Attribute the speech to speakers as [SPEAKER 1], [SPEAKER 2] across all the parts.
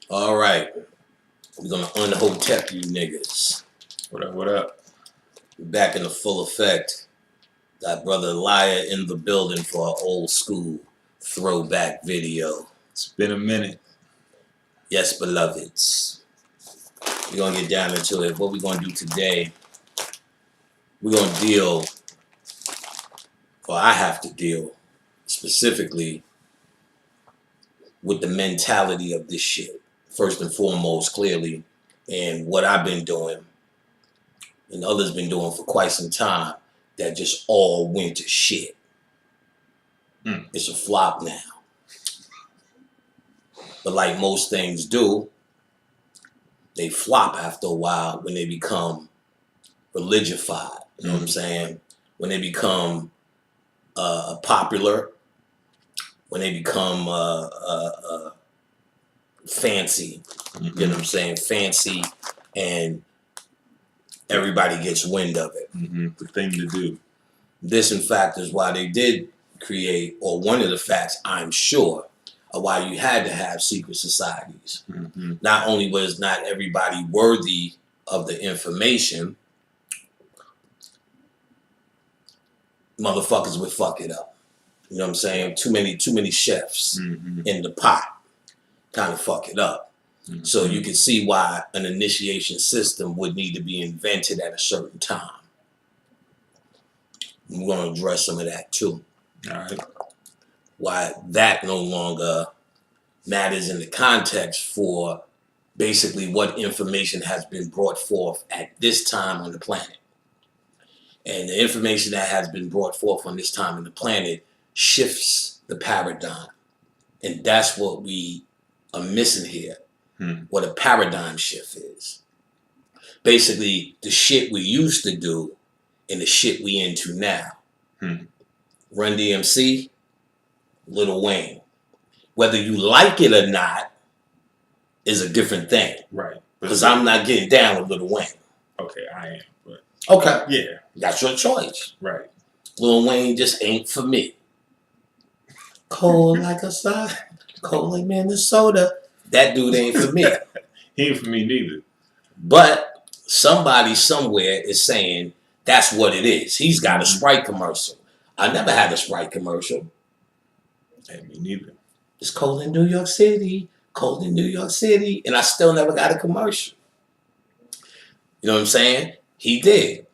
[SPEAKER 1] All right. We're gonna unhotep you niggas.
[SPEAKER 2] What up? What up?
[SPEAKER 1] We're back in the full effect. Got brother Liar in the building for our old school throwback video.
[SPEAKER 2] It's been a minute.
[SPEAKER 1] Yes, beloveds. We're gonna get down into it. What we're gonna do today, we're gonna deal, or I have to deal specifically with the mentality of this shit. First and foremost, clearly, and what I've been doing and others been doing for quite some time that just all went to shit. It's a flop now. But like most things do, they flop after a while when they become religified. You know what I'm saying? When they become popular, when they become fancy. You know what I'm saying? Fancy, and everybody gets wind of it.
[SPEAKER 2] The thing to do.
[SPEAKER 1] This, in fact, is why they did create, or one of the facts, I'm sure, of why you had to have secret societies. Not only was not everybody worthy of the information, motherfuckers would fuck it up. You know what I'm saying? Too many chefs in the pot kind of fuck it up. So you can see why an initiation system would need to be invented at a certain time. We're going to address some of that too.
[SPEAKER 2] All right.
[SPEAKER 1] Why that no longer matters in the context for basically what information has been brought forth at this time on the planet. And the information that has been brought forth on this time on the planet shifts the paradigm. And that's what we are missing here. What a paradigm shift is. Basically, the shit we used to do and the shit we into now. Run DMC, Lil Wayne. Whether you like it or not is a different thing.
[SPEAKER 2] Right.
[SPEAKER 1] Because I'm not getting down with Lil Wayne.
[SPEAKER 2] Okay, I am. But
[SPEAKER 1] okay.
[SPEAKER 2] Yeah.
[SPEAKER 1] That's your choice.
[SPEAKER 2] Right.
[SPEAKER 1] Lil Wayne just ain't for me. Cold like a sock, cold like Minnesota. That dude ain't for me.
[SPEAKER 2] He ain't for me neither.
[SPEAKER 1] But somebody somewhere is saying that's what it is. He's got a Sprite commercial. I never had a Sprite commercial.
[SPEAKER 2] Hey, me neither.
[SPEAKER 1] It's cold in New York City, cold in New York City, and I still never got a commercial. You know what I'm saying? He did.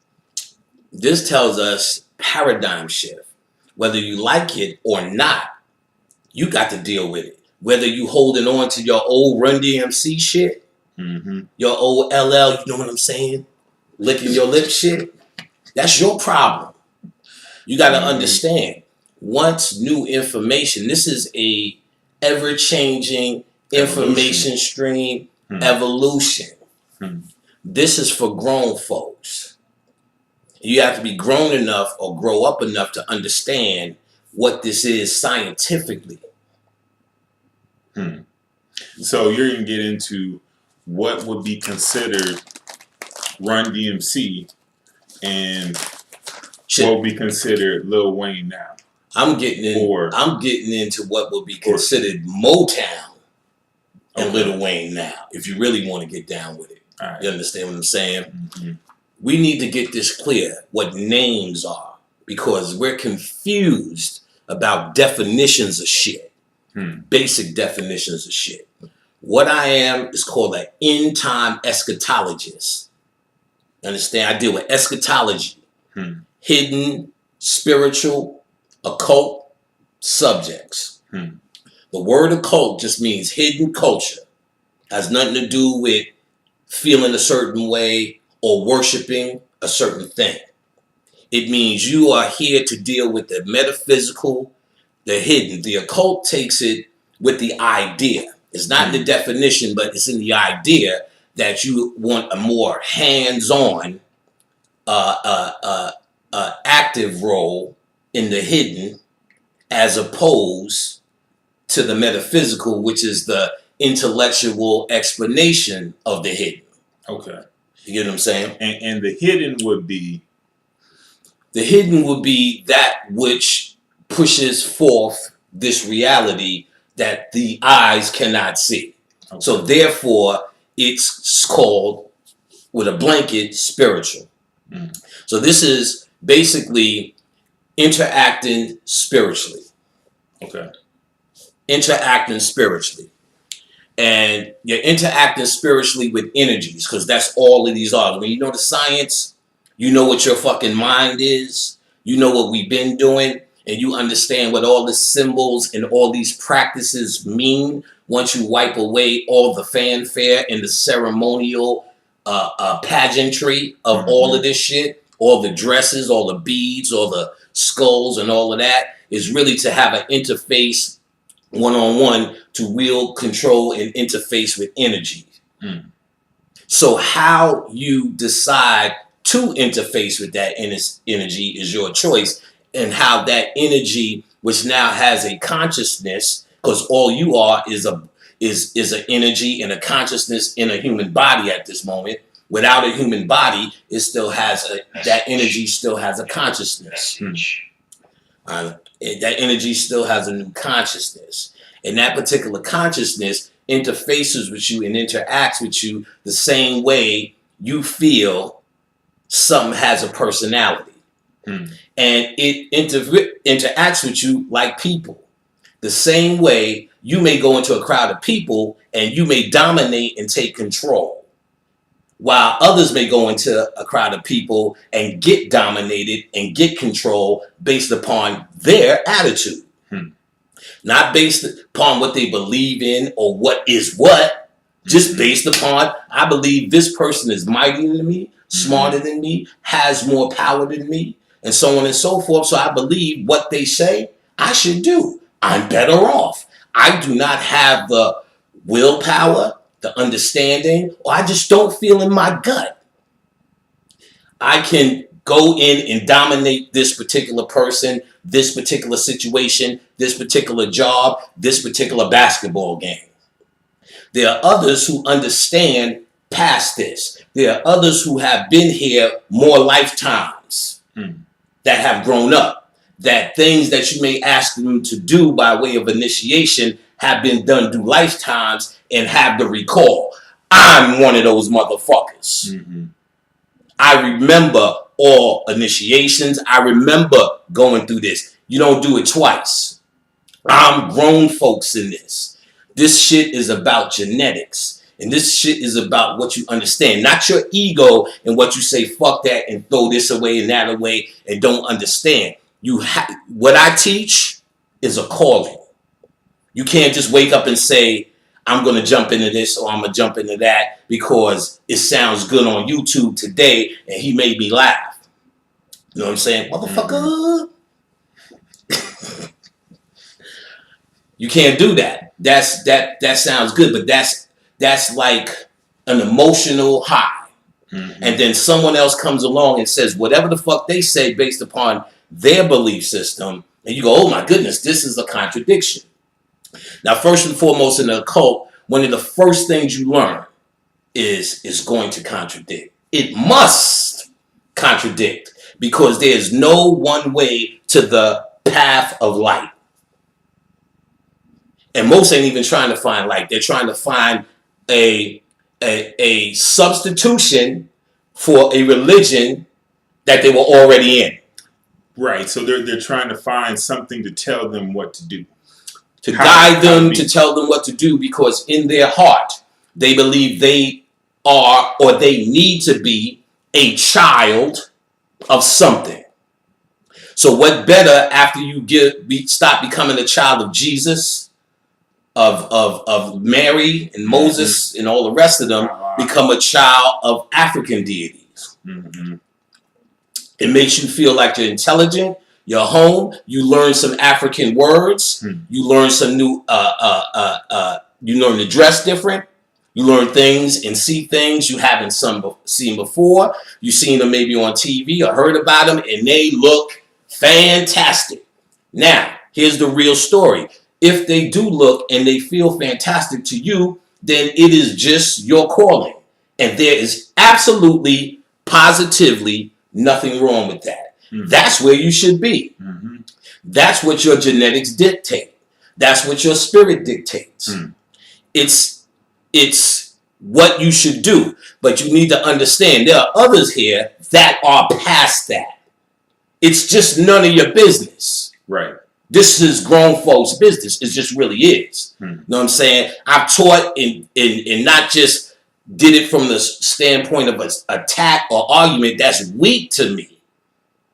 [SPEAKER 1] This tells us paradigm shift. Whether you like it or not, you got to deal with it. Whether you holding on to your old Run DMC shit, your old LL, you know what I'm saying? Licking your lip shit, that's your problem. You got to understand, once new information, this is a ever-changing information stream, evolution. This is for grown folks. You have to be grown enough or grow up enough to understand what this is scientifically.
[SPEAKER 2] So you're going to get into what would be considered Run DMC and what would be considered Lil Wayne now.
[SPEAKER 1] I'm getting into what would be considered Motown and Lil Wayne now, if you really want to get down with it.
[SPEAKER 2] Right.
[SPEAKER 1] You understand what I'm saying? We need to get this clear, what names are, because we're confused about definitions of shit. Basic definitions of shit. What I am is called an end-time eschatologist. Understand? I deal with eschatology. Hidden, spiritual, occult subjects. The word occult just means hidden culture. Has nothing to do with feeling a certain way or worshiping a certain thing. It means you are here to deal with the metaphysical, the hidden. The occult takes it with the idea. It's not in the definition, but it's in the idea that you want a more hands-on, active role in the hidden, as opposed to the metaphysical, which is the intellectual explanation of the hidden.
[SPEAKER 2] Okay.
[SPEAKER 1] You get what I'm saying?
[SPEAKER 2] And the hidden would be?
[SPEAKER 1] The hidden would be that which pushes forth this reality that the eyes cannot see.
[SPEAKER 2] Okay.
[SPEAKER 1] So therefore, it's called, with a blanket, spiritual. So this is basically interacting spiritually.
[SPEAKER 2] Okay.
[SPEAKER 1] Interacting spiritually. And you're interacting spiritually with energies, because that's all of these are. When you know the science, you know what your fucking mind is, you know what we've been doing, and you understand what all the symbols and all these practices mean once you wipe away all the fanfare and the ceremonial pageantry of all of this shit, all the dresses, all the beads, all the skulls, and all of that, is really to have an interface one-on-one to wield, control, and interface with energy. So how you decide to interface with that energy is your choice, and how that energy, which now has a consciousness, because all you are is an energy and a consciousness in a human body at this moment. Without a human body, it still has that energy still has a consciousness. That energy still has a new consciousness. And that particular consciousness interfaces with you and interacts with you the same way you feel something has a personality. And it interacts with you like people. The same way you may go into a crowd of people and you may dominate and take control, while others may go into a crowd of people and get dominated and get control based upon their attitude. Not based upon what they believe in or what is what, just based upon, I believe this person is mightier than me, smarter than me, has more power than me, and so on and so forth. So I believe what they say I should do. I'm better off. I do not have the willpower, the understanding, or I just don't feel in my gut. I can go in and dominate this particular person, this particular situation, this particular job, this particular basketball game. There are others who understand past this. There are others who have been here more lifetimes that have grown up. That things that you may ask them to do by way of initiation have been done through lifetimes and have the recall. I'm one of those motherfuckers. I remember all initiations. I remember going through this. You don't do it twice. I'm grown folks in this. This shit is about genetics. And this shit is about what you understand. Not your ego and what you say, fuck that, and throw this away and that away and don't understand. What I teach is a calling. You can't just wake up and say, I'm going to jump into this or I'm going to jump into that because it sounds good on YouTube today and he made me laugh. You know what I'm saying? Motherfucker. You can't do that. That sounds good, but that's like an emotional high. And then someone else comes along and says whatever the fuck they say based upon their belief system, and you go, oh my goodness, this is a contradiction. Now, first and foremost in the occult, one of the first things you learn is going to contradict. It must contradict because there's no one way to the path of light. And most ain't even trying to find light. They're trying to find a substitution for a religion that they were already in.
[SPEAKER 2] Right. So they're trying to find something to tell them what to do.
[SPEAKER 1] To guide them, to tell them what to do, because in their heart, they believe they are or they need to be a child of something. So what better after you stop becoming a child of Jesus, of Mary and Moses and all the rest of them, become a child of African deities. It makes you feel like you're intelligent. You're home. You learn some African words. You learn some new. You learn to dress different. You learn things and see things you haven't seen before. You've seen them maybe on TV or heard about them, and they look fantastic. Now, here's the real story. If they do look and they feel fantastic to you, then it is just your calling, and there is absolutely, positively nothing wrong with that. That's where you should be. That's what your genetics dictate. That's what your spirit dictates. It's It's what you should do. But you need to understand there are others here that are past that. It's just none of your business.
[SPEAKER 2] Right.
[SPEAKER 1] This is grown folks' business. It just really is. You know what I'm saying? I've taught in not just did it from the standpoint of an attack or argument that's weak to me.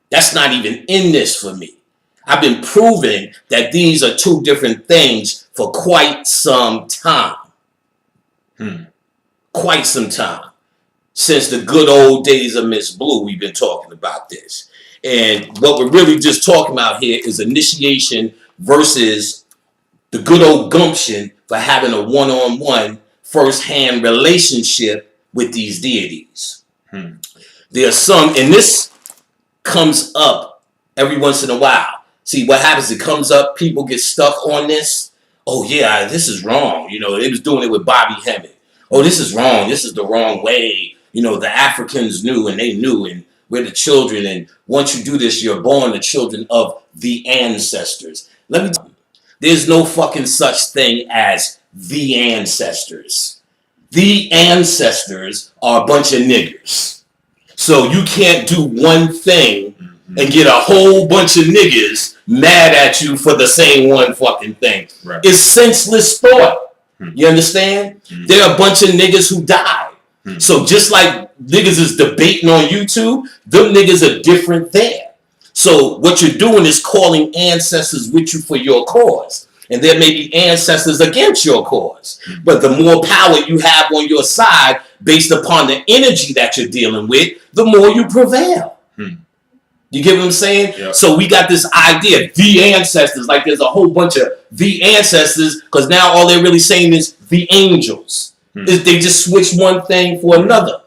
[SPEAKER 1] That's not even in this for me. I've been proving that these are two different things for quite some time. Quite some time. Since the good old days of Miss Blue, we've been talking about this. And what we're really just talking about here is initiation versus the good old gumption for having a one-on-one, first-hand relationship with these deities. There are some, and this comes up every once in a while. See, what happens, it comes up, people get stuck on this. Oh, yeah, this is wrong. You know, they was doing it with Bobby Hemming. Oh, this is wrong. This is the wrong way. You know, the Africans knew, and they knew, and we're the children. And once you do this, you're born the children of the ancestors. Let me tell you, there's no fucking such thing as the ancestors. The ancestors are a bunch of niggers. So you can't do one thing and get a whole bunch of niggas mad at you for the same one fucking thing.
[SPEAKER 2] Right.
[SPEAKER 1] It's senseless thought. You understand? There are a bunch of niggas who died. So just like niggas is debating on YouTube, them niggas are different there. So what you're doing is calling ancestors with you for your cause. And there may be ancestors against your cause. But the more power you have on your side, based upon the energy that you're dealing with, the more you prevail. You get what I'm saying?
[SPEAKER 2] Yep.
[SPEAKER 1] So we got this idea, the ancestors, like there's a whole bunch of the ancestors, because now all they're really saying is the angels. They just switch one thing for another.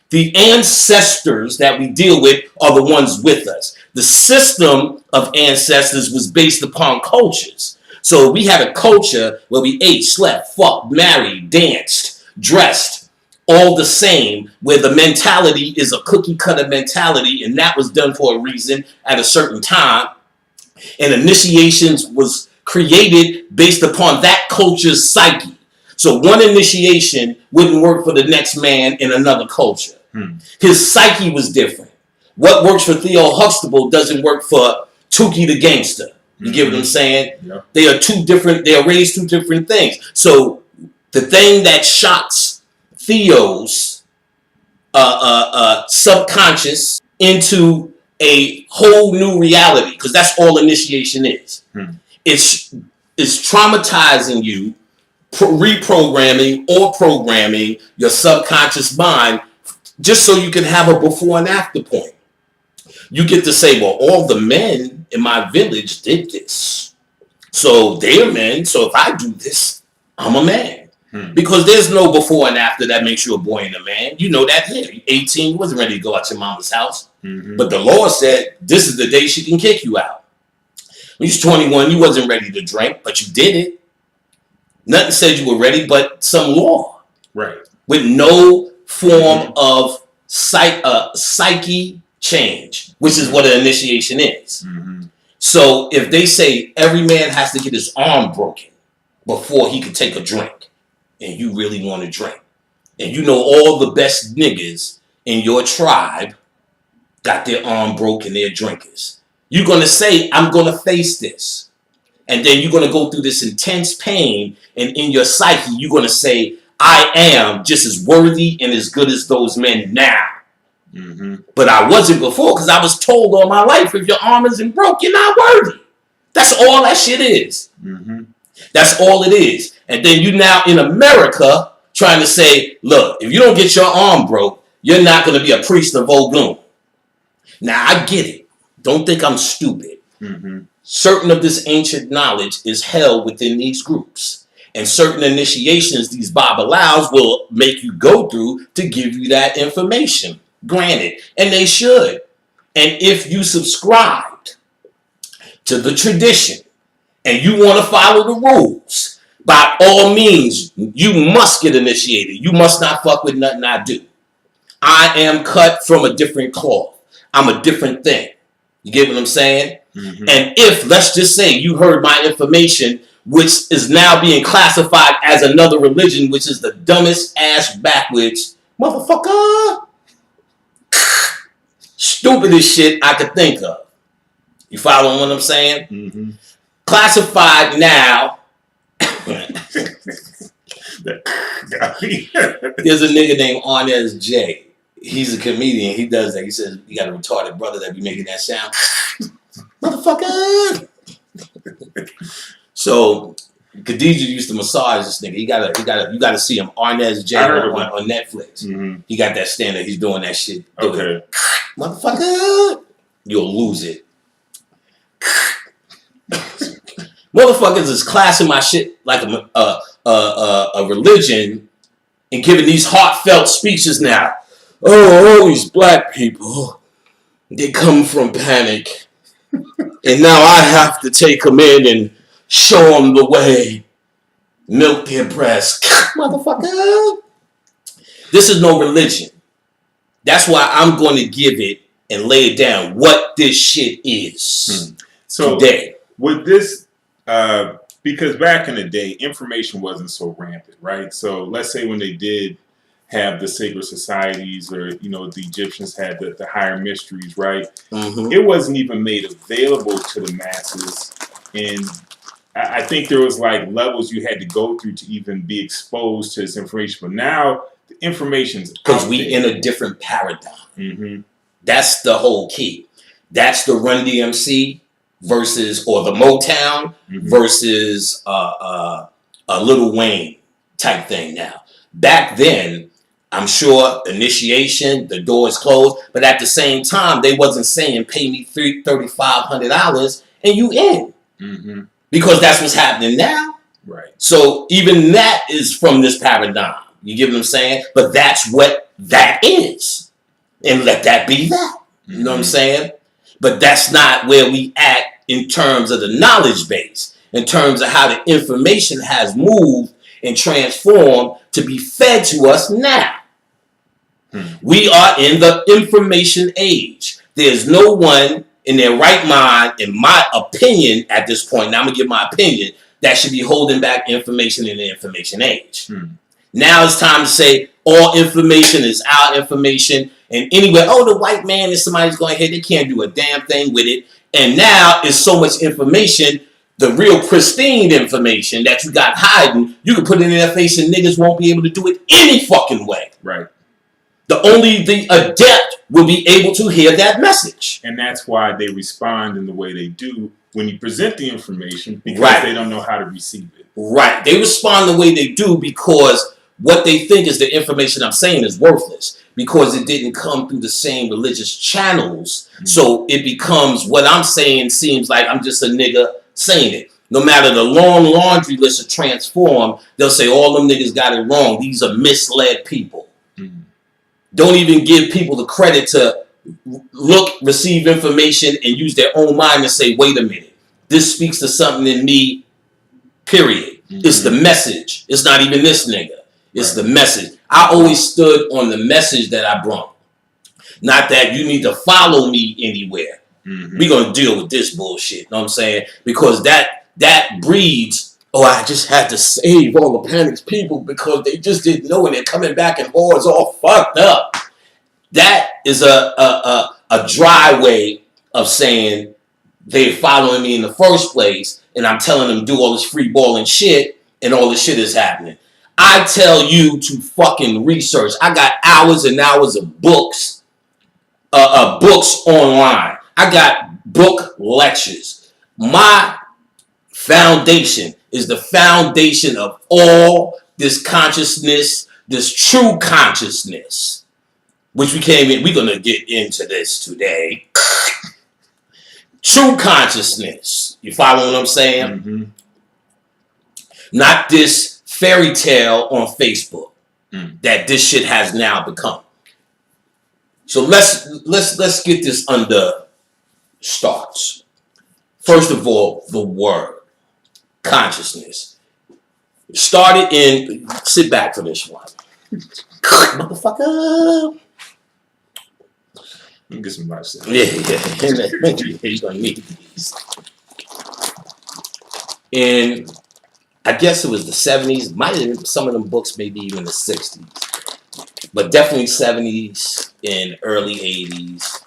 [SPEAKER 1] The ancestors that we deal with are the ones with us. The system of ancestors was based upon cultures. So we had a culture where we ate, slept, fucked, married, danced, dressed, all the same, where the mentality is a cookie cutter mentality, and that was done for a reason at a certain time. And initiations was created based upon that culture's psyche. So one initiation wouldn't work for the next man in another culture. His psyche was different. What works for Theo Huxtable doesn't work for Tukey the Gangster. You get what I'm saying?
[SPEAKER 2] Yeah.
[SPEAKER 1] They are two different, they are raised two different things. So the thing that shocks Theo's subconscious into a whole new reality, because that's all initiation is. It's traumatizing you, reprogramming or programming your subconscious mind just so you can have a before and after point. You get to say, well, all the men in my village did this. So they're men. So if I do this, I'm a man. Because there's no before and after that makes you a boy and a man. You know that here. 18, you wasn't ready to go out your mama's house. But the law said this is the day she can kick you out. When you was 21, you wasn't ready to drink, but you did it. Nothing said you were ready but some law.
[SPEAKER 2] Right.
[SPEAKER 1] With no form of psyche change, which is what an initiation is. So if they say every man has to get his arm broken before he can take a drink, and you really want to drink, and you know all the best niggas in your tribe got their arm broken, they're drinkers, you're going to say, I'm going to face this. And then you're going to go through this intense pain, and in your psyche, you're going to say, I am just as worthy and as good as those men now. But I wasn't before, because I was told all my life, if your arm isn't broke, you're not worthy. That's all that shit is. That's all it is. And then you now in America trying to say, look, if you don't get your arm broke, you're not going to be a priest of Ogun. Now, I get it. Don't think I'm stupid. Certain of this ancient knowledge is held within these groups. And certain initiations these Babalaos will make you go through to give you that information. Granted. And they should. And if you subscribed to the tradition and you want to follow the rules, by all means, you must get initiated. You must not fuck with nothing I do. I am cut from a different cloth. I'm a different thing. You get what I'm saying? And if, let's just say, you heard my information which is now being classified as another religion, which is the dumbest ass backwards motherfucker. Stupidest shit I could think of. You following what I'm saying?
[SPEAKER 2] Mm-hmm.
[SPEAKER 1] Classified now. There's a nigga named Arnez J. He's a comedian. He does that. He says you got a retarded brother that be making that sound. Motherfucker. So Khadijah used to massage this nigga. You gotta see him. Arnez J on Netflix.
[SPEAKER 2] Mm-hmm.
[SPEAKER 1] He got that standard. He's doing that shit.
[SPEAKER 2] Okay.
[SPEAKER 1] Motherfucker. You'll lose it. Motherfuckers is classing my shit like a religion and giving these heartfelt speeches now. Oh, all these black people, they come from panic. And now I have to take them in and show them the way. Milk their breasts. Motherfucker. This is no religion. That's why I'm going to give it and lay it down what this shit is today.
[SPEAKER 2] With this, because back in the day, information wasn't so rampant, right? So let's say when they did have the sacred societies, or the Egyptians had the higher mysteries, right? Mm-hmm. It wasn't even made available to the masses, and I think there was like levels you had to go through to even be exposed to this information. But now the information's
[SPEAKER 1] because we in a different paradigm.
[SPEAKER 2] Mm-hmm.
[SPEAKER 1] That's the whole key. That's the Run DMC versus, or the Motown versus a Lil Wayne type thing now. Back then, I'm sure initiation, the door is closed, but at the same time, they wasn't saying pay me $3,500 and you in. Mm-hmm. Because that's what's happening now.
[SPEAKER 2] Right.
[SPEAKER 1] So even that is from this paradigm. You get what I'm saying? But that's what that is. And let that be that. You know what I'm saying? But that's not where we at in terms of the knowledge base, in terms of how the information has moved and transformed to be fed to us now. We are in the information age. There's no one in their right mind, in my opinion, at this point, now I'm going to give my opinion, that should be holding back information in the information age. Now it's time to say all information is our information. And anyway, the white man is somebody's going ahead, they can't do a damn thing with it. And now it's so much information, the real pristine information that you got hiding, you can put it in their face and niggas won't be able to do it any fucking way.
[SPEAKER 2] Right.
[SPEAKER 1] Only the adept will be able to hear that message.
[SPEAKER 2] And that's why they respond in the way they do when you present the information, because they don't know how to receive it. Right.
[SPEAKER 1] They respond the way they do because what they think is the information I'm saying is worthless, because it didn't come through the same religious channels. So it becomes, what I'm saying seems like I'm just a nigga saying it. No matter the long laundry list of transform, they'll say all them niggas got it wrong. These are misled people. Don't even give people the credit to look, receive information, and use their own mind and say, wait a minute, this speaks to something in me, period. It's the message. It's not even this nigga. It's the message. I always stood on the message that I brought. Not that you need to follow me anywhere. We're going to deal with this bullshit. You know what I'm saying? Because that breeds, I just had to save all the panicked people because they just didn't know, and they're coming back and it's all fucked up. That is a dry way of saying they're following me in the first place, and I'm telling them to do all this free balling shit, and all this shit is happening. I tell you to fucking research. I got hours and hours of books online. I got book lectures. My foundation is the foundation of all this consciousness, this true consciousness, which we're going to get into this today. True consciousness. You follow what I'm saying? Not this fairy tale on Facebook that this shit has now become. So let's get this under starts. First of all, the word consciousness. Started in, sit back for this one. Motherfucker.
[SPEAKER 2] Let me get some life.
[SPEAKER 1] Yeah. You're gonna need these. In I guess it was the 70s. Might have been some of them books, maybe even the 60s, but definitely 70s and early 80s.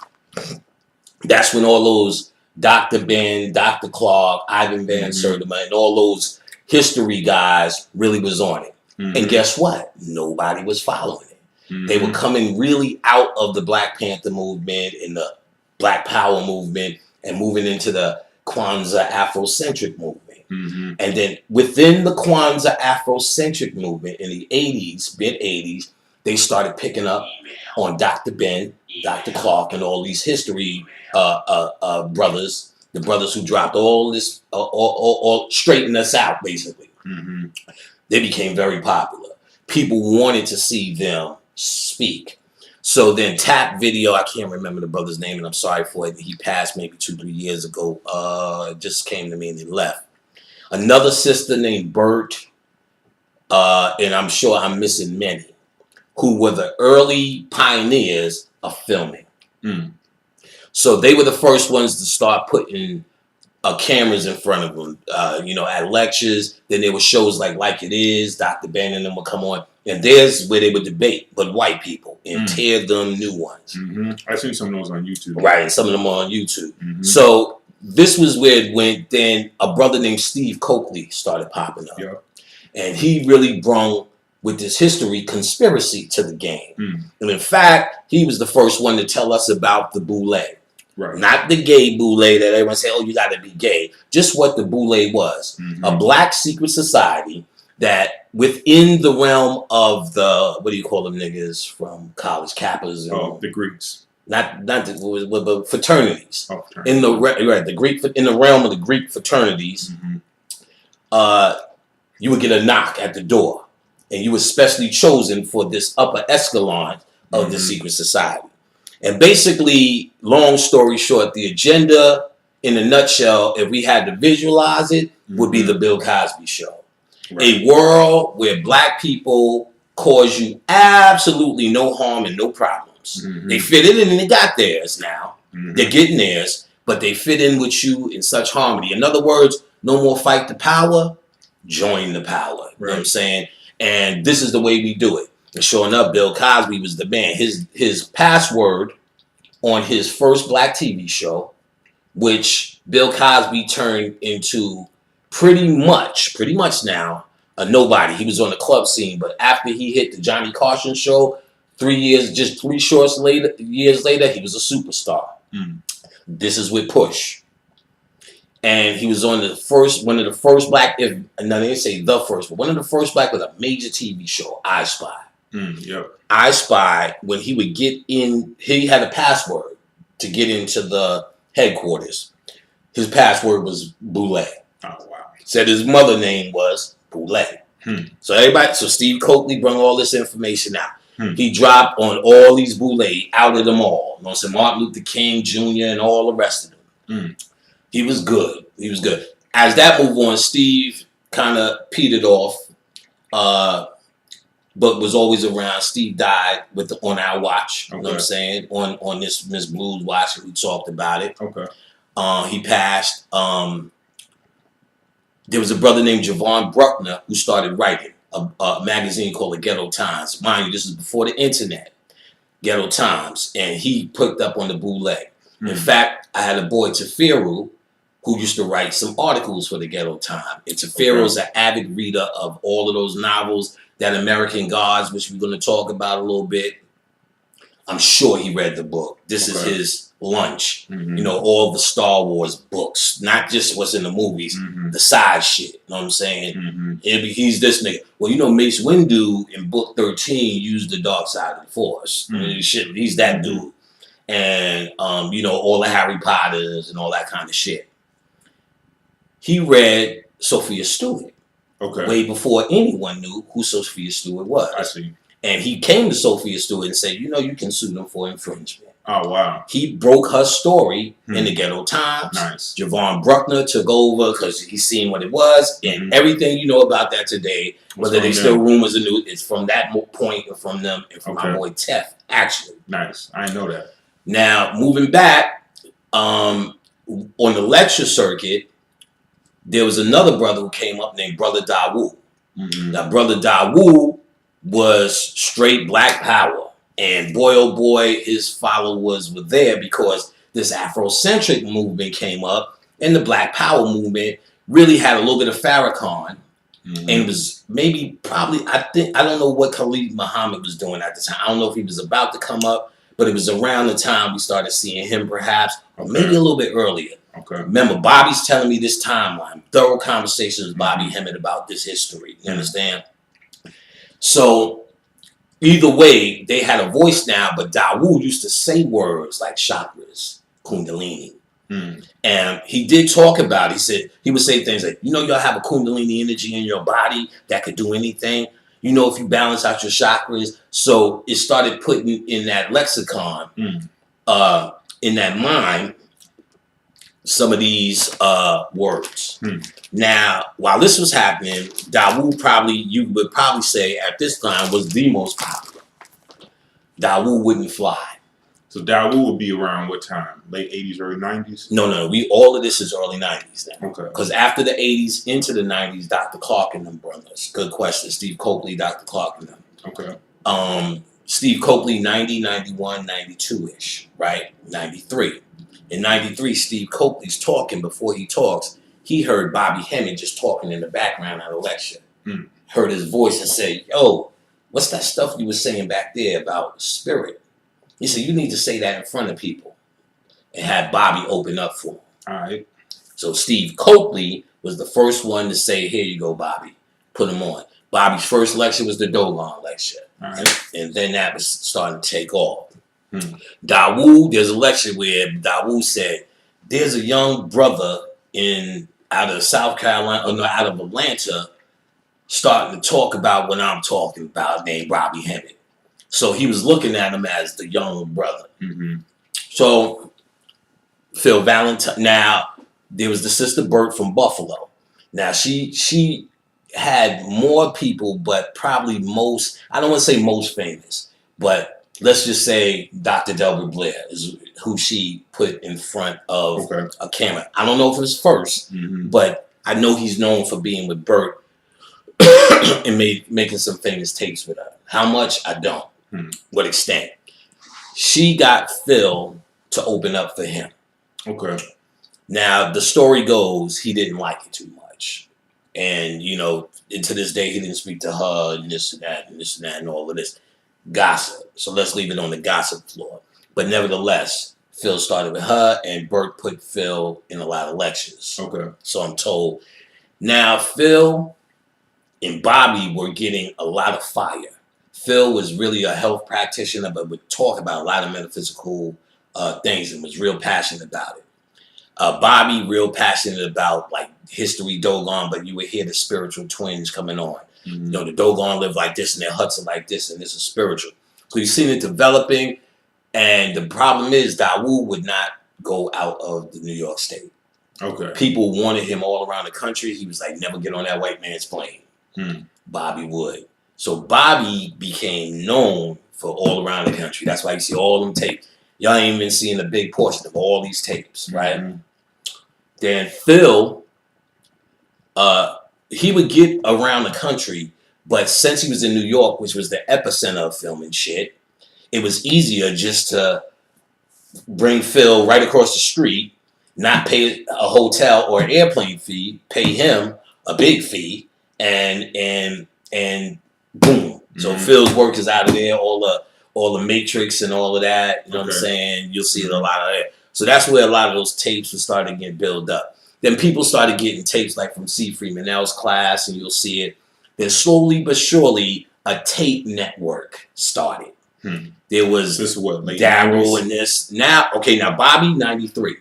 [SPEAKER 1] That's when all those Dr. Ben, Dr. Clark, Ivan Van Sertima, and all those history guys really was on it. And guess what? Nobody was following it. They were coming really out of the Black Panther movement and the Black Power movement and moving into the Kwanzaa Afrocentric movement. And then within the Kwanzaa Afrocentric movement in the 80s, mid-80s, they started picking up on Dr. Ben, Dr. Clark, and all these history brothers, the brothers who dropped all this, all straightened us out, basically. They became very popular. People wanted to see them speak. So then Tap Video, I can't remember the brother's name, and I'm sorry for it. He passed maybe 2-3 years ago. It just came to me and he left. Another sister named Bert, and I'm sure I'm missing many, who were the early pioneers of filming. So they were the first ones to start putting cameras in front of them, at lectures. Then there were shows like It Is, Dr. Ben and them would come on. And there's where they would debate, but white people, and tear them new ones.
[SPEAKER 2] I've seen some of those on YouTube.
[SPEAKER 1] Right, and some of them are on YouTube. So this was where it went. Then a brother named Steve Coakley started popping up. And he really brought with this history conspiracy to the game. And in fact, he was the first one to tell us about the boule.
[SPEAKER 2] Right.
[SPEAKER 1] Not the gay boule that everyone say, oh, you got to be gay. Just what the boule was. A black secret society that within the realm of the, what do you call them niggas from college, Kappas?
[SPEAKER 2] Oh, the Greeks.
[SPEAKER 1] Not the fraternities.
[SPEAKER 2] Oh,
[SPEAKER 1] in the Greek, in the realm of the Greek fraternities, you would get a knock at the door, and you were specially chosen for this upper echelon of the secret society. And basically, long story short, the agenda, in a nutshell, if we had to visualize it, would be the Bill Cosby Show. Right. A world where black people cause you absolutely no harm and no problems. They fit in and they got theirs now. They're getting theirs, but they fit in with you in such harmony. In other words, no more fight the power, join the power. You know what I'm saying? And this is the way we do it. And sure enough, Bill Cosby was the man. His password on his first black TV show, which Bill Cosby turned into pretty much now a nobody. He was on the club scene, but after he hit the Johnny Carson show, 3 years, just 3 short years later, he was a superstar. This is with Push. And he was on one of the first black, they didn't say the first, but one of the first black with a major TV show, I Spy. I Spy, when he would get in, he had a password to get into the headquarters. His password was Boule.
[SPEAKER 2] Oh, wow.
[SPEAKER 1] Said his mother name was Boule. So Steve Coakley brought all this information out. He dropped on all these Boule, outed them all. You know, so Martin Luther King Jr. and all the rest of them. He was good. As that moved on, Steve kind of petered off, but was always around. Steve died on our watch. You know what I'm saying? On this Miss Blues watch, we talked about it. He passed. There was a brother named Javon Bruckner who started writing a magazine called the Ghetto Times. Mind you, this is before the internet. Ghetto Times, and he picked up on the Boule. In fact, I had a boy, Tefiru, who used to write some articles for the Ghetto Time. And Tefiru's an avid reader of all of those novels, that American Gods, which we're going to talk about a little bit. I'm sure he read the book. This is his lunch. All the Star Wars books, not just what's in the movies, the side shit. You know what I'm saying? He's this nigga. Well, Mace Windu in book 13 used the dark side of the Force. He's that dude. And, all the Harry Potters and all that kind of shit. He read Sophia Stewart. Way before anyone knew who Sophia Stewart was.
[SPEAKER 2] I see.
[SPEAKER 1] And he came to Sophia Stewart and said, you can sue them for infringement.
[SPEAKER 2] Oh, wow.
[SPEAKER 1] He broke her story in the Ghetto Times.
[SPEAKER 2] Nice.
[SPEAKER 1] Javon Bruckner took over because he seen what it was. And everything you know about that today, whether they still rumors or news, it's from that point or from them and from my boy Tef, actually.
[SPEAKER 2] Nice. I know that.
[SPEAKER 1] Now, moving back, on the lecture circuit, there was another brother who came up named Brother Dawu.
[SPEAKER 2] Mm-hmm.
[SPEAKER 1] Now, Brother Dawu was straight black power. And boy, oh boy, his followers were there because this Afrocentric movement came up, and the Black Power movement really had a little bit of Farrakhan.
[SPEAKER 2] Mm-hmm.
[SPEAKER 1] And it was I don't know what Khalid Muhammad was doing at the time. I don't know if he was about to come up, but it was around the time we started seeing him perhaps, or maybe a little bit earlier.
[SPEAKER 2] Okay.
[SPEAKER 1] Remember, Bobby's telling me this timeline, thorough conversations with Bobby Hemmett about this history. You understand? So either way, they had a voice now, but Dawu used to say words like chakras, kundalini. And he did talk about it. He would say things like, y'all have a kundalini energy in your body that could do anything. If you balance out your chakras. So it started putting in that lexicon, in that mind, some of these words. Now, while this was happening, Dawu you would probably say at this time was the most popular. Dawu wouldn't fly.
[SPEAKER 2] So Dawu would be around what time? Late 80s, early 90s?
[SPEAKER 1] No. All of this is early 90s now.
[SPEAKER 2] Okay.
[SPEAKER 1] Because after the 80s, into the 90s, Dr. Clark and them brothers. Good question. Steve Coakley, Dr. Clark and them.
[SPEAKER 2] Okay.
[SPEAKER 1] Steve Coakley, 90, 91, 92-ish, right? 93. In 93, Steve Coakley's talking. Before he talks, he heard Bobby Hemmett just talking in the background at a lecture. Heard his voice and said, yo, what's that stuff you were saying back there about spirit? He said, you need to say that in front of people. And had Bobby open up for him.
[SPEAKER 2] All right.
[SPEAKER 1] So Steve Coakley was the first one to say, here you go, Bobby. Put him on. Bobby's first lecture was the Dogon lecture.
[SPEAKER 2] All right.
[SPEAKER 1] And then that was starting to take off. Dawu, there's a lecture where Dawu said, there's a young brother out of South Carolina, out of Atlanta, starting to talk about what I'm talking about, named Bobby Hemmett. So he was looking at him as the young brother. So Phil Valentine. Now there was the sister Burt from Buffalo. Now she had more people, but probably most. I don't want to say most famous, but let's just say Dr. Delbert Blair is who she put in front of a camera. I don't know if it was first, but I know he's known for being with Burt and making some famous tapes with her. How much I don't. What extent? She got Phil to open up for him.
[SPEAKER 2] Okay.
[SPEAKER 1] Now, the story goes he didn't like it too much. And, and to this day, he didn't speak to her and this and that and this and that and all of this. Gossip. So let's leave it on the gossip floor. But nevertheless, Phil started with her and Burt put Phil in a lot of lectures.
[SPEAKER 2] Okay.
[SPEAKER 1] So I'm told. Now, Phil and Bobby were getting a lot of fire. Phil was really a health practitioner, but would talk about a lot of metaphysical things and was real passionate about it. Bobby, real passionate about like history, Dogon, but you would hear the spiritual twins coming on. The Dogon live like this and their huts are like this and this is spiritual. So you've seen it developing, and the problem is Dawu would not go out of the New York State.
[SPEAKER 2] Okay.
[SPEAKER 1] People wanted him all around the country. He was like, never get on that white man's plane. Bobby would. So Bobby became known for all around the country. That's why you see all them tapes. Y'all ain't even seeing a big portion of all these tapes, right? Then Phil, he would get around the country, but since he was in New York, which was the epicenter of filming shit, it was easier just to bring Phil right across the street, not pay a hotel or an airplane fee, pay him a big fee, and boom. So Phil's work is out of there, all the Matrix and all of that, you know what I'm saying? You'll see it a lot of that. So that's where a lot of those tapes were starting to get built up. Then people started getting tapes like from C. Freemanel's class, and you'll see it. Then slowly but surely, a tape network started. There was
[SPEAKER 2] this is what, late
[SPEAKER 1] Daryl
[SPEAKER 2] 90s?
[SPEAKER 1] and this. Now Bobby, 93.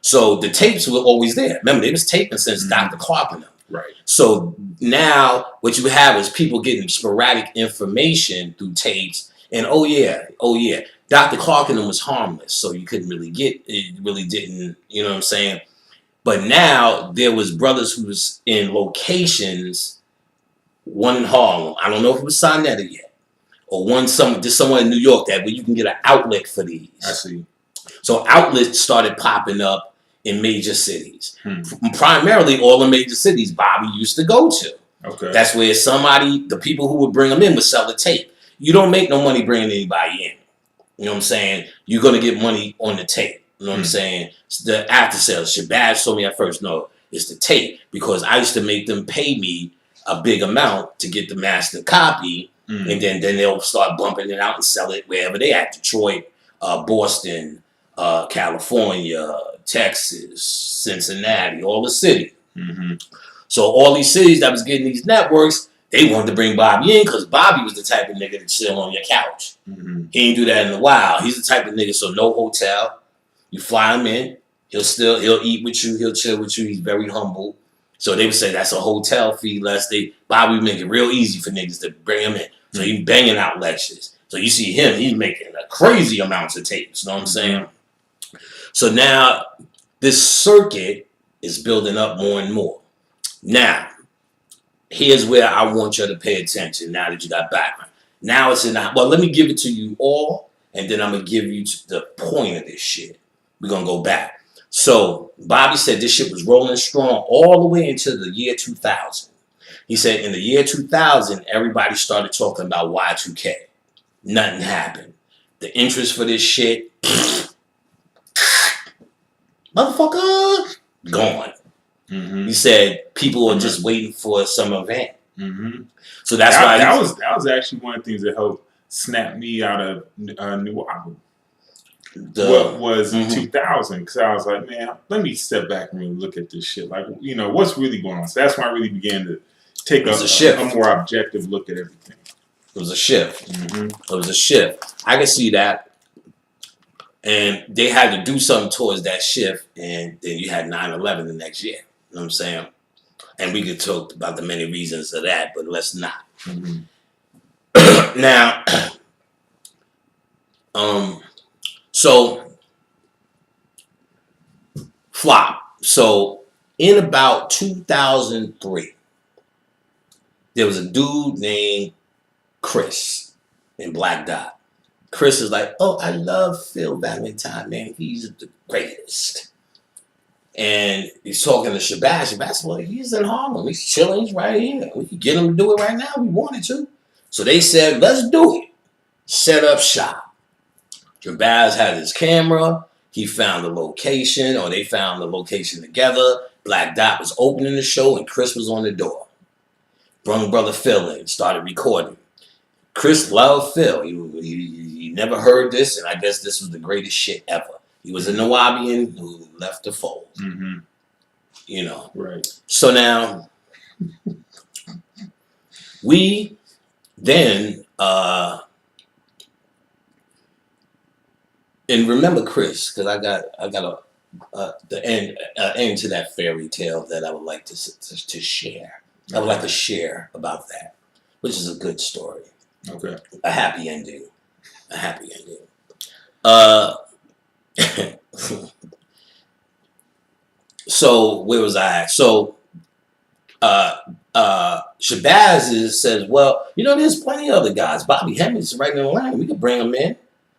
[SPEAKER 1] So the tapes were always there. Remember, they was taping since Dr. Clark and them.
[SPEAKER 2] Right.
[SPEAKER 1] So now what you have is people getting sporadic information through tapes. And oh yeah, Dr. Clark and them was harmless, so you couldn't really get it. Really didn't, you know what I'm saying? But now there was brothers who was in locations. One in Harlem. I don't know if it was Sonetta yet, or just somewhere in New York that where you can get an outlet for these.
[SPEAKER 2] I see.
[SPEAKER 1] So outlets started popping up in major cities. Primarily all the major cities Bobby used to go to.
[SPEAKER 2] Okay.
[SPEAKER 1] That's where the people who would bring him in would sell the tape. You don't make no money bringing anybody in. You know what I'm saying? You're going to get money on the tape. You know what I'm saying? It's the after sales. Shabazz told me at first, no, it's the tape. Because I used to make them pay me a big amount to get the master copy. And then they'll start bumping it out and sell it wherever they at. Detroit, Boston, California, Texas, Cincinnati, all the cities. So all these cities that was getting these networks, they wanted to bring Bobby in because Bobby was the type of nigga that chill on your couch. He ain't do that in a while. He's the type of nigga, so no hotel. You fly him in. He'll eat with you. He'll chill with you. He's very humble. So they would say that's a hotel fee less. Bobby would make it real easy for niggas to bring him in. So he's banging out lectures. So you see him, he's making a crazy amounts of tapes. You know what I'm saying? So now this circuit is building up more and more. Now, here's where I want you to pay attention now that you got background. Now it's let me give it to you all, and then I'm going to give you the point of this shit. We're going to go back. So Bobby said this shit was rolling strong all the way into the year 2000. He said in the year 2000, everybody started talking about Y2K. Nothing happened. The interest for this shit, motherfucker, gone. He said people are just waiting for some event. So that's why
[SPEAKER 2] that was actually one of the things that helped snap me out of a new album. What was 2000? Because I was like, man, let me step back and really look at this shit. Like, you know, what's really going on? So that's when I really began to take a more objective look at everything.
[SPEAKER 1] It was a shift. It was a shift. I can see that. And they had to do something towards that shift. And then you had 9/11 the next year. You know what I'm saying? And we could talk about the many reasons of that, but let's not. Now, so flop. So in about 2003, there was a dude named Chris in Black Dot. Chris is like, oh, I love Phil Valentine, man. He's the greatest. And he's talking to Shabazz. Shabazz, well, he's in Harlem. He's chilling. He's right here. We could get him to do it right now if we wanted to. So they said, let's do it. Set up shop. Shabazz had his camera. He found the location, or they found the location together. Black Dot was opening the show, and Chris was on the door. Brung brother Phil in, started recording. Chris loved Phil. He never heard this, and I guess this was the greatest shit ever. He was a Nawabian who left the fold. You know.
[SPEAKER 2] Right.
[SPEAKER 1] So now, we then, and remember Chris, because I got the end to that fairy tale that I would like to share. I would like to share about that, which is a good story.
[SPEAKER 2] Okay.
[SPEAKER 1] A happy ending. A happy ending. So where was I at? So Shabazz says, well, you know, there's plenty of other guys. Bobby Hemmings right in the line. We could bring him in.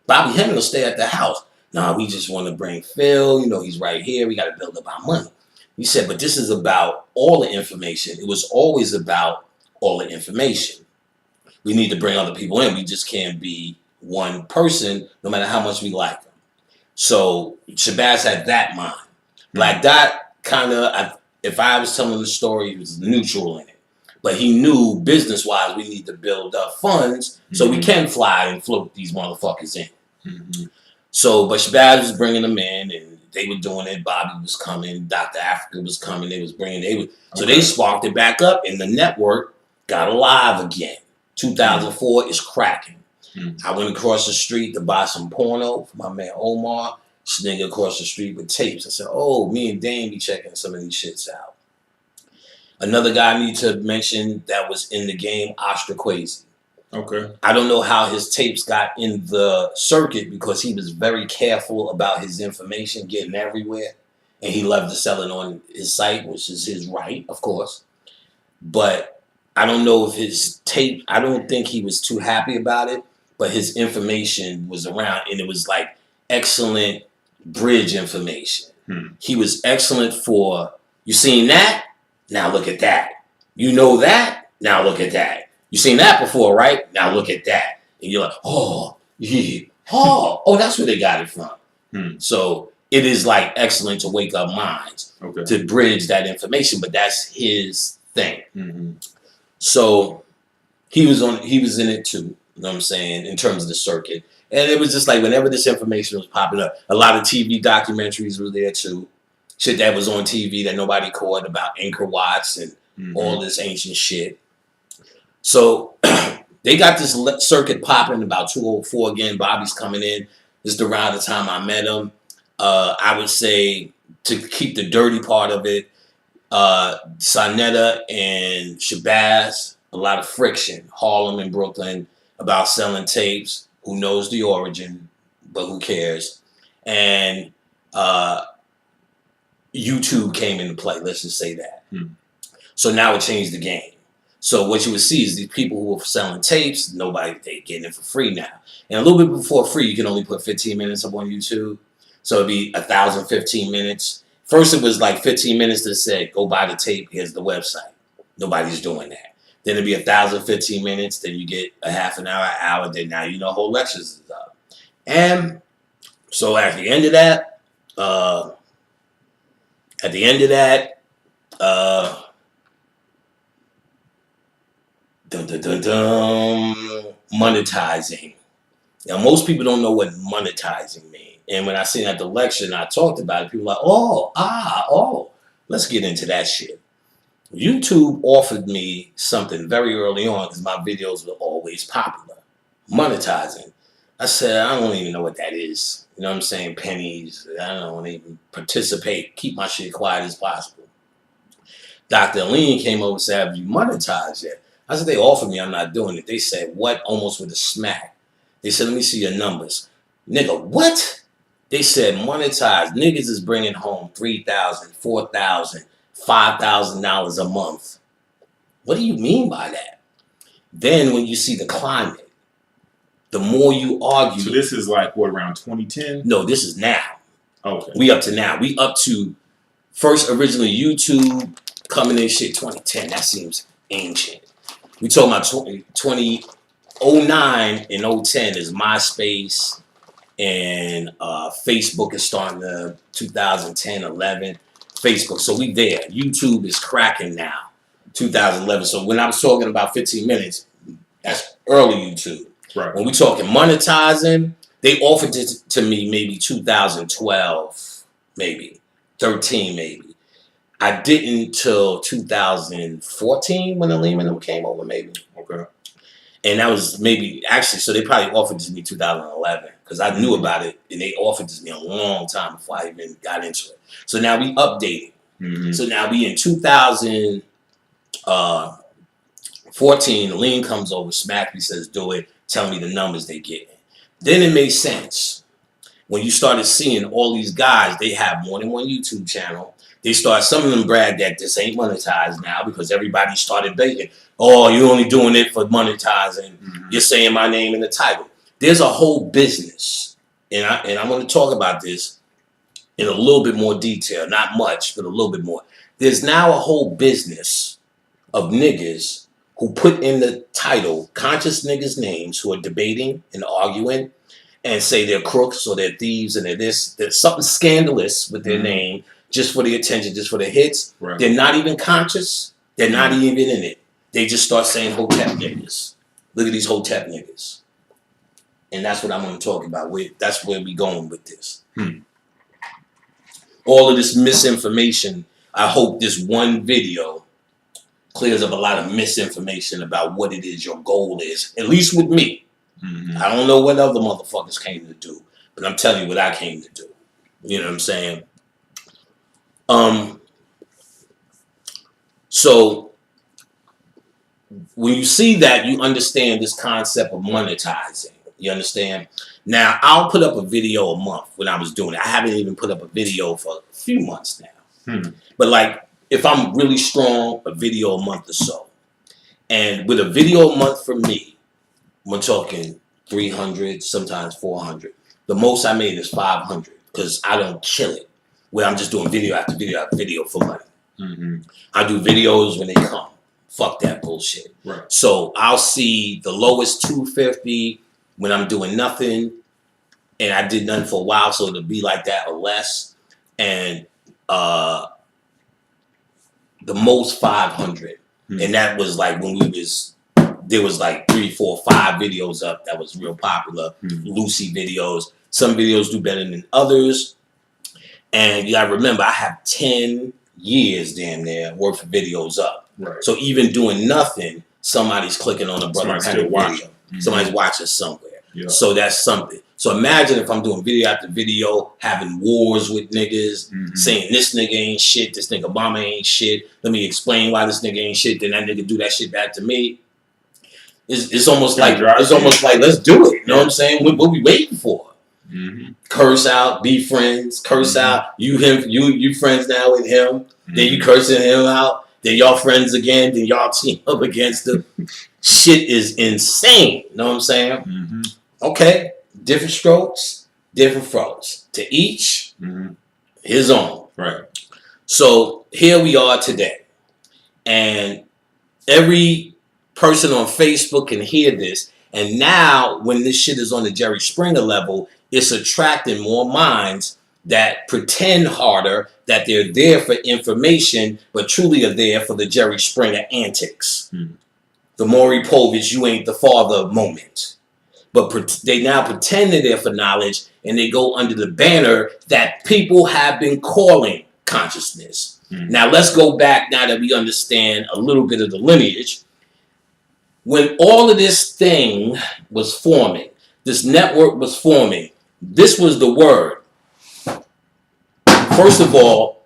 [SPEAKER 1] Bobby Hemmings will stay at the house. No, we just want to bring Phil. You know, he's right here. We got to build up our money. He said, but this is about all the information. It was always about all the information. We need to bring other people in. We just can't be one person, no matter how much we like them. So Shabazz had that mind. Black Dot kind of, if I was telling the story, he was neutral in it. But he knew business-wise we need to build up funds so we can fly and float these motherfuckers in. So, but Shabazz was bringing them in, and they were doing it. Bobby was coming. Dr. Africa was coming. So they sparked it back up, and the network got alive again. 2004 is cracking. I went across the street to buy some porno for my man Omar. This nigga across the street with tapes. I said, oh, me and Dane be checking some of these shits out. Another guy I need to mention that was in the game, Ostraquazy.
[SPEAKER 2] Okay.
[SPEAKER 1] I don't know how his tapes got in the circuit because he was very careful about his information getting everywhere. And he loved to sell it on his site, which is his right, of course. But I don't know if his tape, I don't think he was too happy about it, but his information was around, and it was like excellent bridge information. He was excellent for, you seen that? Now look at that. You know that? Now look at that. You seen that before, right? Now look at that. And you're like, oh, yeah. Oh, that's where they got it from. So it is like excellent to wake up minds to bridge that information, but that's his thing. So he was in it too, you know what I'm saying, in terms of the circuit. And it was just like whenever this information was popping up, a lot of TV documentaries were there too. Shit that was on TV that nobody caught about Angkor Watts and all this ancient shit. So they got this circuit popping about 204 again. Bobby's coming in. This is around the time I met him. I would say to keep the dirty part of it, Sonetta and Shabazz, a lot of friction. Harlem and Brooklyn about selling tapes. Who knows the origin, but who cares? And YouTube came into play. Let's just say that. So now it changed the game. So what you would see is these people who are selling tapes, they getting it for free now. And a little bit before free, you can only put 15 minutes up on YouTube. So it'd be 1,015 minutes. First it was like 15 minutes that said, go buy the tape, here's the website. Nobody's doing that. Then it'd be 1,015 minutes, then you get a half an hour, then now you know whole lectures is up. And so at the end of that, monetizing. Now, most people don't know what monetizing means. And when I seen at the lecture and I talked about it, people were like, let's get into that shit. YouTube offered me something very early on because my videos were always popular. Monetizing. I said, I don't even know what that is. You know what I'm saying? Pennies. I don't want to even participate. Keep my shit quiet as possible. Dr. Aline came over and said, have you monetized yet? I said, they offered me, I'm not doing it. They said, what? Almost with a smack. They said, let me see your numbers. Nigga, what? They said, monetize. Niggas is bringing home $3,000, $4,000, $5,000 a month. What do you mean by that? Then when you see the climate, the more you argue.
[SPEAKER 2] So this is like, what, around 2010?
[SPEAKER 1] No, this is now.
[SPEAKER 2] Okay.
[SPEAKER 1] We up to now. We up to first originally YouTube coming in shit 2010. That seems ancient. We talking about 2009 and 010 is MySpace, and Facebook is starting to 2010, 11. Facebook, so we there. YouTube is cracking now, 2011. So when I was talking about 15 minutes, that's early YouTube.
[SPEAKER 2] Right.
[SPEAKER 1] When we talking monetizing, they offered it to me maybe 2012, maybe 13, maybe. I didn't till 2014 when Aleem and them came over, maybe.
[SPEAKER 2] Okay.
[SPEAKER 1] And that was maybe, actually, so they probably offered it to me 2011 because I knew about it and they offered it to me a long time before I even got into it. So now we updated. So now we in 2014, Aleem comes over, smack me, says, do it, tell me the numbers they getting. Then it made sense. When you started seeing all these guys, they have more than one YouTube channel. Some of them brag that this ain't monetized now because everybody started begging. Oh, you're only doing it for monetizing. You're saying my name in the title. There's a whole business. And I'm going to talk about this in a little bit more detail. Not much, but a little bit more. There's now a whole business of niggas who put in the title conscious niggas' names who are debating and arguing and say they're crooks or they're thieves and they're this. There's something scandalous with their name. Just for the attention, just for the hits.
[SPEAKER 2] Right.
[SPEAKER 1] They're not even conscious. They're not even in it. They just start saying Hotep niggas. Look at these Hotep niggas. And that's what I'm going to talk about. That's where we going with this. All of this misinformation, I hope this one video clears up a lot of misinformation about what it is your goal is. At least with me. I don't know what other motherfuckers came to do. But I'm telling you what I came to do. You know what I'm saying? So when you see that, you understand this concept of monetizing. You understand? Now, I'll put up a video a month when I was doing it. I haven't even put up a video for a few months now. But like, if I'm really strong, a video a month or so. And with a video a month for me, we're talking 300, sometimes 400. The most I made is 500 because I don't kill it. where I'm just doing video after video after video for money. I do videos when they come. Fuck that bullshit.
[SPEAKER 2] Right.
[SPEAKER 1] So I'll see the lowest 250 when I'm doing nothing, and I did nothing for a while, so it'll be like that or less. And the most 500, and that was like when there was like 3, 4, 5 videos up that was real popular. Lucy videos. Some videos do better than others, and you gotta remember I have 10 years damn near worth of videos up.
[SPEAKER 2] Right.
[SPEAKER 1] So even doing nothing, somebody's clicking on a Brother Panic video. Somebody's watching somewhere.
[SPEAKER 2] Yeah.
[SPEAKER 1] So that's something. So imagine if I'm doing video after video, having wars with niggas, saying this nigga ain't shit, this nigga mama ain't shit. Let me explain why this nigga ain't shit. Then that nigga do that shit back to me. It's almost like let's do it. You know what I'm saying? What we waiting for? Curse out, be friends. Curse out. You friends now with him. Then you cursing him out. Then y'all friends again. Then y'all team up against him. Shit is insane. You know what I'm saying? Okay. Different strokes, different froze. To each, his own.
[SPEAKER 2] Right.
[SPEAKER 1] So here we are today. And every person on Facebook can hear this. And now when this shit is on the Jerry Springer level, it's attracting more minds that pretend harder that they're there for information, but truly are there for the Jerry Springer antics. The Maury Povich, you ain't the father moment. But they now pretend they're there for knowledge, and they go under the banner that people have been calling consciousness. Now let's go back now that we understand a little bit of the lineage. When all of this thing was forming, this network was forming, this was the word. First of all,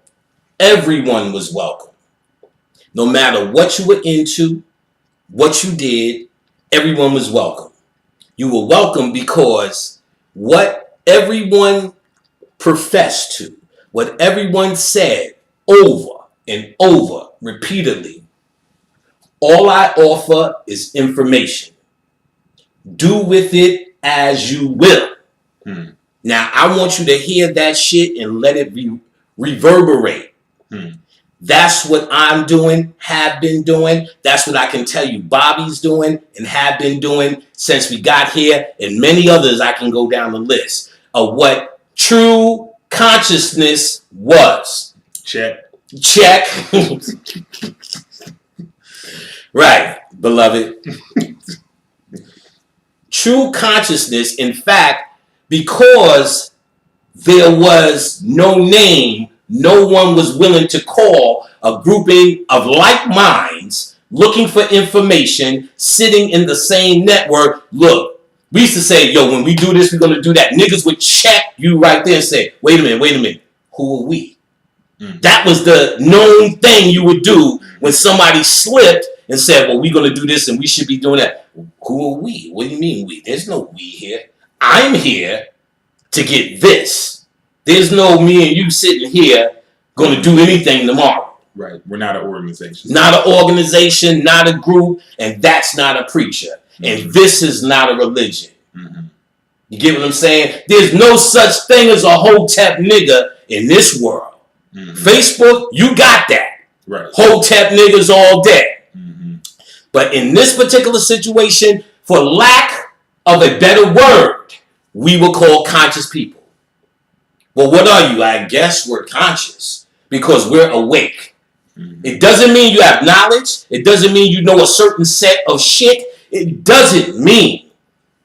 [SPEAKER 1] everyone was welcome. No matter what you were into, what you did, everyone was welcome. You were welcome because what everyone professed to, what everyone said over and over repeatedly, all I offer is information. Do with it as you will. Now, I want you to hear that shit and let it reverberate. That's what I'm doing, have been doing. That's what I can tell you Bobby's doing and have been doing since we got here. And many others I can go down the list of what true consciousness was.
[SPEAKER 2] Check.
[SPEAKER 1] Right, beloved. True consciousness, in fact, because there was no name, no one was willing to call a grouping of like minds looking for information, sitting in the same network. Look, we used to say, yo, when we do this, we're going to do that. Niggas would check you right there and say, wait a minute. Who are we? That was the known thing you would do when somebody slipped and said, well, we're going to do this and we should be doing that. Who are we? What do you mean we? There's no we here. I'm here to get this. There's no me and you sitting here going to do anything tomorrow.
[SPEAKER 2] Right. We're not an organization.
[SPEAKER 1] Not an organization, not a group, and that's not a preacher. And this is not a religion. You get what I'm saying? There's no such thing as a Hotep nigga in this world. Facebook, you got that.
[SPEAKER 2] Right.
[SPEAKER 1] Hotep niggas all day. But in this particular situation, for lack of a better word, we will call conscious people. Well, what are you? I guess we're conscious because we're awake. It doesn't mean you have knowledge. It doesn't mean you know a certain set of shit. It doesn't mean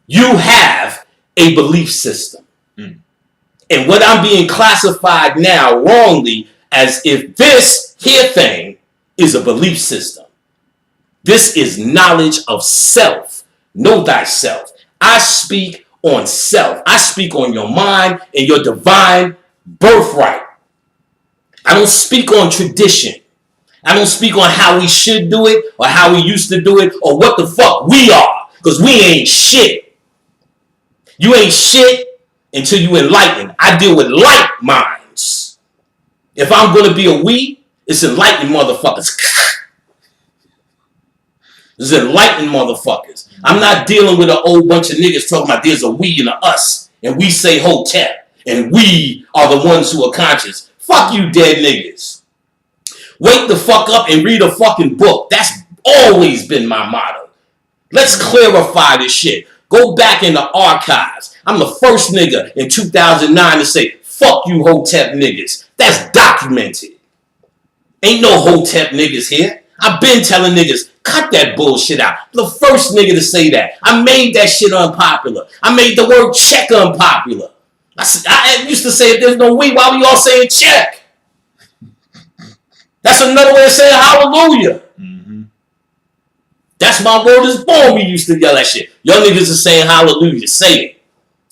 [SPEAKER 1] you have a belief system. And what I'm being classified now wrongly as if this here thing is a belief system. This is knowledge of self. Know thyself. I speak on self. I speak on your mind and your divine birthright. I don't speak on tradition. I don't speak on how we should do it or how we used to do it or what the fuck we are. Because we ain't shit. You ain't shit until you enlighten. I deal with light minds. If I'm going to be a we, it's enlightened motherfuckers. It's enlightened motherfuckers. I'm not dealing with an old bunch of niggas talking about there's a we and a us. And we say Hotep. And we are the ones who are conscious. Fuck you dead niggas. Wake the fuck up and read a fucking book. That's always been my motto. Let's clarify this shit. Go back in the archives. I'm the first nigga in 2009 to say, fuck you Hotep niggas. That's documented. Ain't no Hotep niggas here. I've been telling niggas, cut that bullshit out. I'm the first nigga to say that. I made that shit unpopular. I made the word check unpopular. I used to say if there's no we, why we all saying check? That's another way of saying hallelujah. Mm-hmm. That's my word is born. We used to yell that shit. Y'all niggas are saying hallelujah. Say it.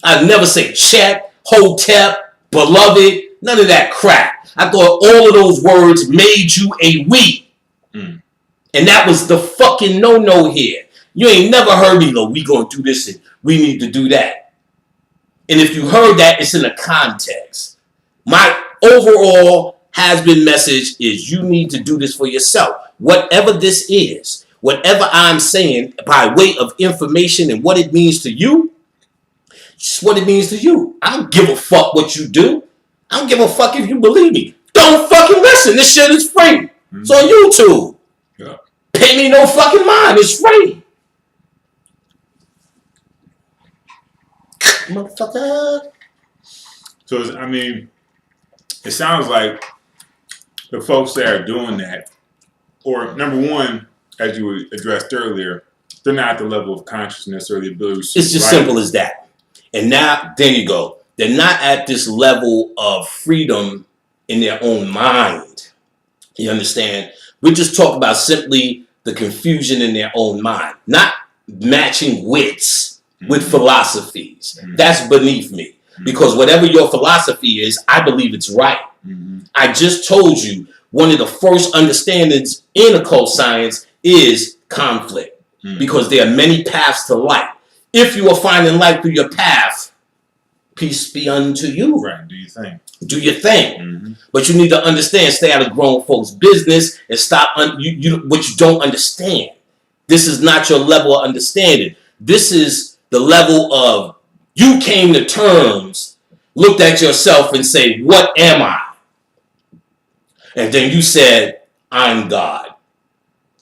[SPEAKER 1] I never say check, hotep, beloved, none of that crap. I thought all of those words made you a we. Mm. And that was the fucking no-no here. You ain't never heard me go, we gonna do this and we need to do that. And if you heard that, it's in a context. My overall has-been message is you need to do this for yourself. Whatever this is, whatever I'm saying by way of information and what it means to you, it's what it means to you. I don't give a fuck what you do. I don't give a fuck if you believe me. Don't fucking listen. This shit is free. It's on YouTube. Yeah. Pay me no fucking mind. It's free. Motherfucker.
[SPEAKER 2] So, I mean, it sounds like the folks that are doing that, or number one, as you addressed earlier, they're not at the level of consciousness or the ability to.
[SPEAKER 1] It's just simple as that. And now, there you go. They're not at this level of freedom in their own mind. You understand? We just talk about simply the confusion in their own mind, not matching wits with philosophies. That's beneath me. Because whatever your philosophy is, I believe it's right. I just told you one of the first understandings in occult science is conflict. Because there are many paths to light. If you are finding light through your path, peace be unto you.
[SPEAKER 2] Right, do your thing.
[SPEAKER 1] Do your thing. But you need to understand, stay out of grown folks' business and stop what you don't understand. This is not your level of understanding. This is the level of you came to terms, looked at yourself and say, what am I? And then you said, I'm God.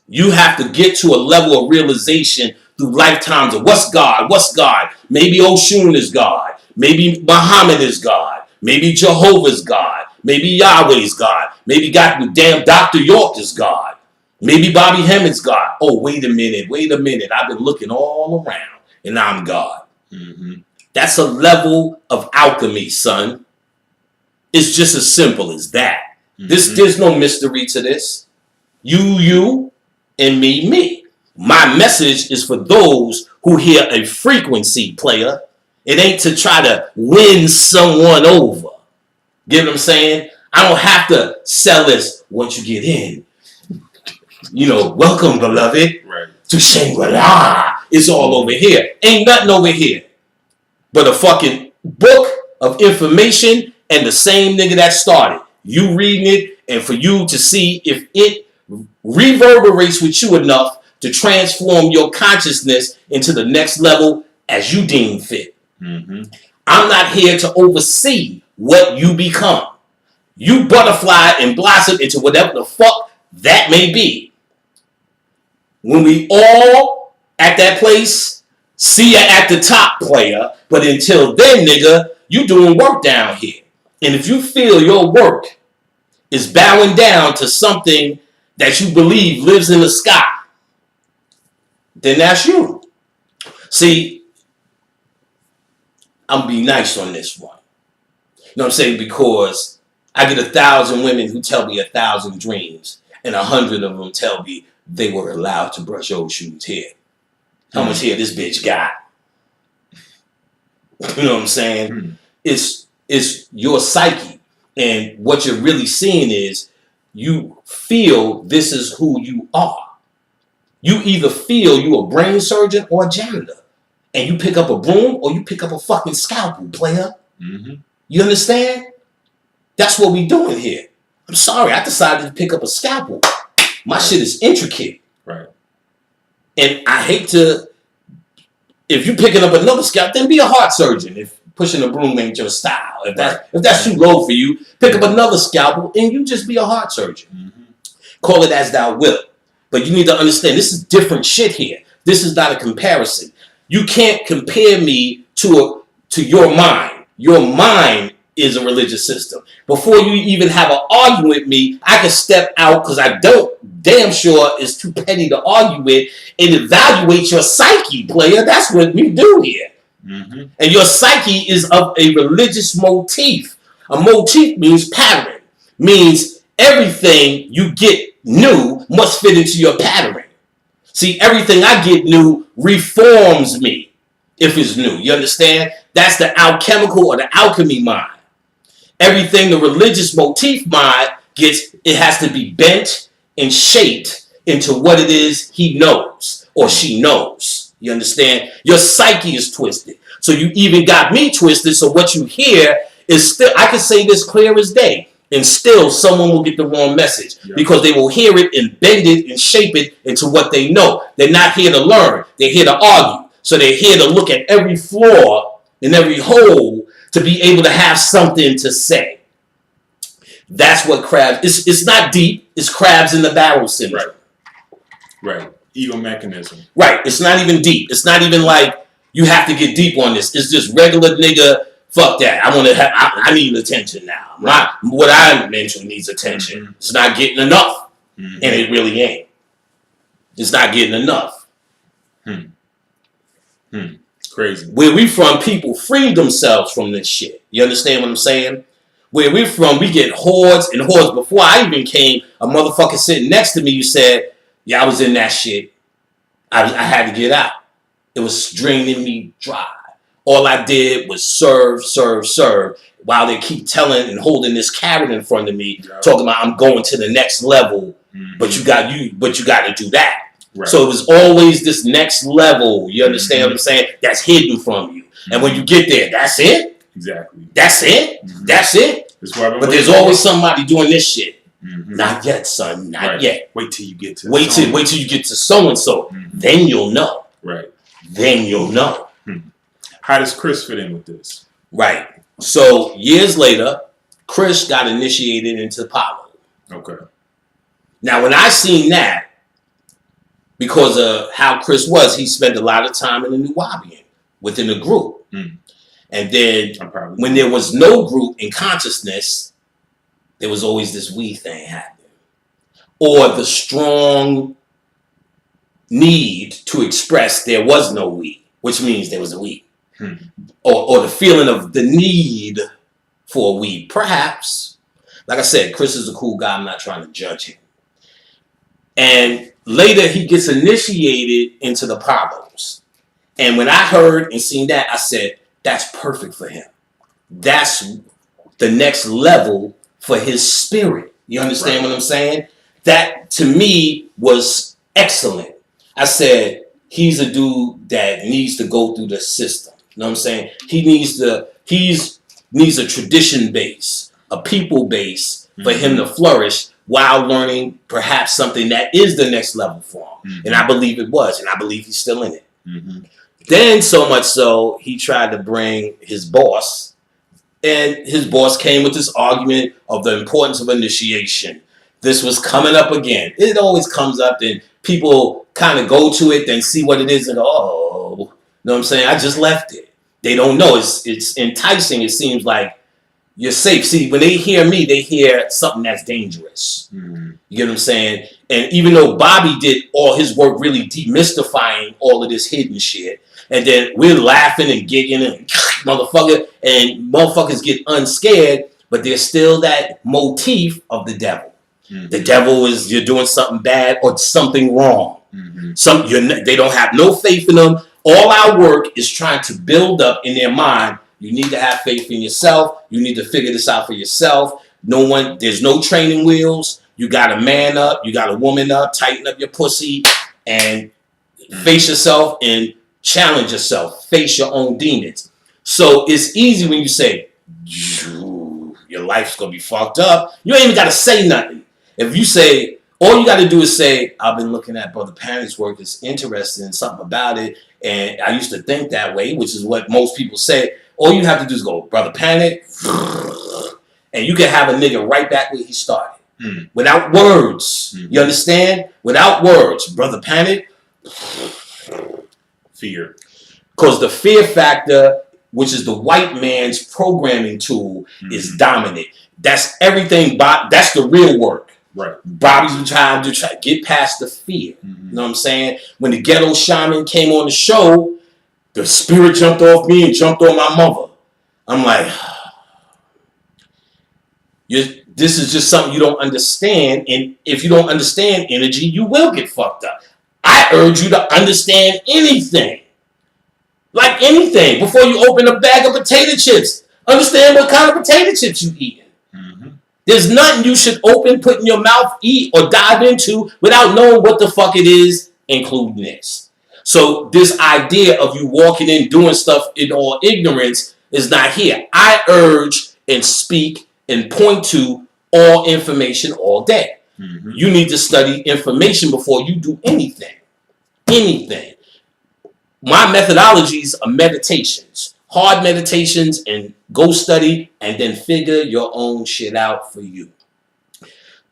[SPEAKER 1] You have to get to a level of realization through lifetimes of what's God, what's God. Maybe Oshun is God. Maybe Muhammad is God. Maybe Jehovah's God. Maybe Yahweh's God. Maybe damn Dr. York is God. Maybe Bobby Hemmitt's God. Oh, wait a minute. I've been looking all around and I'm God. That's a level of alchemy, son. It's just as simple as that. There's no mystery to this. You, and me. My message is for those who hear a frequency, player. It ain't to try to win someone over. Get what I'm saying? I don't have to sell this once you get in. Welcome, beloved, to Shangri-La. It's all over here. Ain't nothing over here but a fucking book of information and the same nigga that started. You reading it and for you to see if it reverberates with you enough to transform your consciousness into the next level as you deem fit. I'm not here to oversee what you become. You butterfly and blossom into whatever the fuck that may be. When we all at that place, see ya at the top, player. But until then, nigga, you doing work down here. And if you feel your work is bowing down to something that you believe lives in the sky, then that's you. See, I'm gonna be nice on this one. You know what I'm saying? Because I get 1,000 women who tell me 1,000 dreams, and 100 of them tell me they were allowed to brush Oshun's hair. How much hair this bitch got? You know what I'm saying? It's your psyche, and what you're really seeing is you feel this is who you are. You either feel you a brain surgeon or a janitor. And you pick up a broom or you pick up a fucking scalpel, player. You understand? That's what we doing here. I'm sorry, I decided to pick up a scalpel. My shit is intricate.
[SPEAKER 2] Right.
[SPEAKER 1] And I hate to, if you picking up another scalpel, then be a heart surgeon. If pushing a broom ain't your style. If that's too low for you, pick up another scalpel and you just be a heart surgeon. Mm-hmm. Call it as thou wilt. But you need to understand, this is different shit here. This is not a comparison. You can't compare me to your mind. Your mind is a religious system. Before you even have an argument with me, I can step out, because I don't, damn sure it's too petty to argue with, and evaluate your psyche, player. That's what we do here. Mm-hmm. And your psyche is of a religious motif. A motif means pattern. Means everything you get new must fit into your pattern. See, everything I get new reforms me if it's new. You understand? That's the alchemical or the alchemy mind. Everything the religious motif mind gets, it has to be bent and shaped into what it is he knows or she knows. You understand? Your psyche is twisted. So you even got me twisted. So what you hear is still, I can say this clear as day, and still someone will get the wrong message because they will hear it and bend it and shape it into what they know. They're not here to learn. They're here to argue. So they're here to look at every flaw and every hole to be able to have something to say. That's what crabs, it's not deep, it's crabs in the barrel syndrome.
[SPEAKER 2] Right. Ego mechanism. Right.
[SPEAKER 1] It's not even deep. It's not even like you have to get deep on this. It's just regular nigga, fuck that. I need attention now. What I mentioned needs attention. Mm-hmm. It's not getting enough. Mm-hmm. And it really ain't. It's not getting enough.
[SPEAKER 2] Crazy.
[SPEAKER 1] Where we from, people freed themselves from this shit. You understand what I'm saying? Where we're from, we get hordes and hordes. Before I even came, a motherfucker sitting next to me, you said, yeah, I was in that shit. I had to get out. It was draining me dry. All I did was serve, while they keep telling and holding this carrot in front of me, talking about I'm going to the next level, but you got to do that. Right. So it was always this next level, you understand what I'm saying, that's hidden from you. And when you get there, that's it?
[SPEAKER 2] Exactly.
[SPEAKER 1] That's it? That's it? But there's always somebody doing this shit. Mm-hmm. Not yet, son. Not yet.
[SPEAKER 2] Wait till you get to
[SPEAKER 1] wait till you get to so and so. Then you'll know.
[SPEAKER 2] Right.
[SPEAKER 1] Then you'll know.
[SPEAKER 2] How does Chris fit in with this?
[SPEAKER 1] Right. So years later, Chris got initiated into Apollo.
[SPEAKER 2] Okay.
[SPEAKER 1] Now when I seen that, because of how Chris was, he spent a lot of time in the Nubian within the group. And then when there was no group in consciousness, there was always this we thing happening. Or the strong need to express there was no we, which means there was a we. Or the feeling of the need for a we. Perhaps. Like I said, Chris is a cool guy. I'm not trying to judge him. And later he gets initiated into the Apollos. And when I heard and seen that, I said, that's perfect for him. That's the next level for his spirit. You understand what I'm saying? That to me was excellent. I said, he's a dude that needs to go through the system. You know what I'm saying? He needs a tradition base, a people base for him to flourish while learning perhaps something that is the next level for him. And I believe it was, and I believe he's still in it. Then so much so, he tried to bring his boss, and his boss came with this argument of the importance of initiation. This was coming up again. It always comes up, and people kind of go to it, then see what it is, and oh, you know what I'm saying? I just left it. They don't know. It's enticing. It seems like you're safe. See, when they hear me, they hear something that's dangerous. You get what I'm saying? And even though Bobby did all his work really demystifying all of this hidden shit, and then we're laughing and giggling and motherfuckers get unscared, but there's still that motif of the devil. The devil is you're doing something bad or something wrong. They don't have no faith in them. All our work is trying to build up in their mind. You need to have faith in yourself. You need to figure this out for yourself. There's no training wheels. You got to man up. You got to woman up. Tighten up your pussy and face yourself and challenge yourself. Face your own demons. So it's easy when you say, your life's going to be fucked up. You ain't even got to say nothing. If you say, all you got to do is say, I've been looking at Brother Parent's work. It's interesting, something about it. And I used to think that way, which is what most people say. All you have to do is go, brother, panic, and you can have a nigga right back where he started. Without words. You understand? Without words. Brother, panic.
[SPEAKER 2] Fear.
[SPEAKER 1] Because the fear factor, which is the white man's programming tool, is dominant. That's everything. That's the real work.
[SPEAKER 2] Right.
[SPEAKER 1] Bobby's been trying to get past the fear. You know what I'm saying? When the ghetto shaman came on the show, the spirit jumped off me and jumped on my mother. I'm like, this is just something you don't understand. And if you don't understand energy, you will get fucked up. I urge you to understand anything. Like anything. Before you open a bag of potato chips, understand what kind of potato chips you eating. There's nothing you should open, put in your mouth, eat, or dive into without knowing what the fuck it is, including this. So this idea of you walking in, doing stuff in all ignorance is not here. I urge and speak and point to all information all day. You need to study information before you do anything. Anything. My methodologies are meditations. Hard meditations, and go study and then figure your own shit out for you.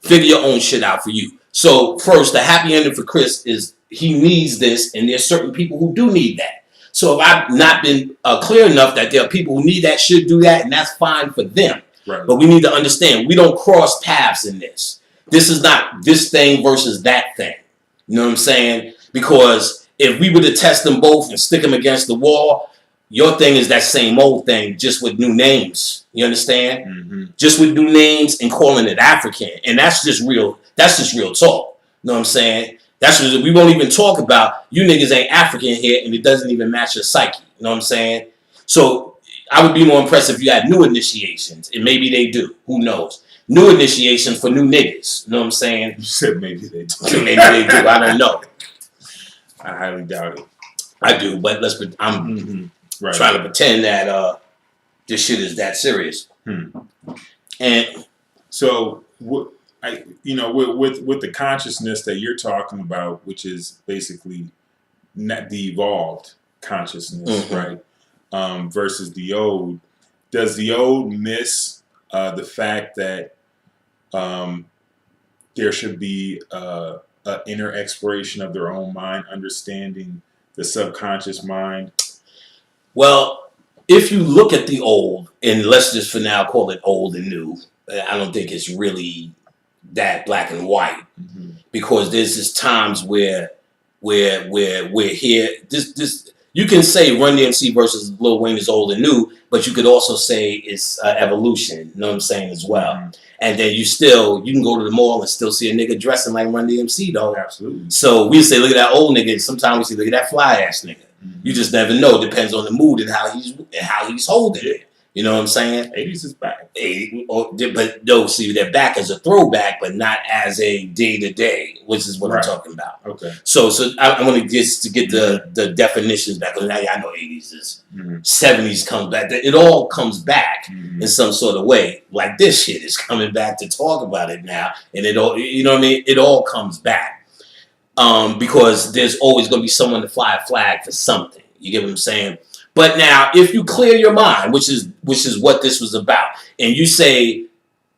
[SPEAKER 1] Figure your own shit out for you. So first, the happy ending for Chris is he needs this, and there's certain people who do need that. So if I've not been clear enough that there are people who need that, should do that, and that's fine for them.
[SPEAKER 2] Right.
[SPEAKER 1] But we need to understand, we don't cross paths in this. This is not this thing versus that thing. You know what I'm saying? Because if we were to test them both and stick them against the wall, your thing is that same old thing, just with new names. You understand? Just with new names and calling it African. And that's just real. That's just real talk. You know what I'm saying? That's what we won't even talk about. You niggas ain't African here, and it doesn't even match your psyche. You know what I'm saying? So I would be more impressed if you had new initiations, and maybe they do. Who knows? New initiations for new niggas. You know what I'm saying?
[SPEAKER 2] You said maybe they do.
[SPEAKER 1] Maybe they do. I don't know.
[SPEAKER 2] I highly doubt it.
[SPEAKER 1] I do, but I'm trying to pretend that this shit is that serious. And
[SPEAKER 2] so, with the consciousness that you're talking about, which is basically not the evolved consciousness, right? Versus the old. Does the old miss the fact that there should be an inner exploration of their own mind, understanding the subconscious mind?
[SPEAKER 1] Well, if you look at the old, and let's just for now call it old and new, I don't think it's really that black and white, because there's just times where we're here. This you can say Run DMC versus Lil Wayne is old and new, but you could also say it's evolution. You know what I'm saying as well. And then you can go to the mall and still see a nigga dressing like Run DMC though.
[SPEAKER 2] Absolutely.
[SPEAKER 1] So we say look at that old nigga. Sometimes we say look at that fly ass nigga. You just never know. It depends on the mood and how he's holding it. You know what I'm saying?
[SPEAKER 2] 80s is back.
[SPEAKER 1] But no, see, they're back as a throwback, but not as a day-to-day, which is what I'm talking about. Okay. So I want to get the definitions back. Because now I know 80s is 70s comes back. It all comes back in some sort of way. Like this shit is coming back to talk about it now. And it all, you know what I mean? It all comes back. Because there's always going to be someone to fly a flag for something. You get what I'm saying? But now, if you clear your mind, which is what this was about, and you say,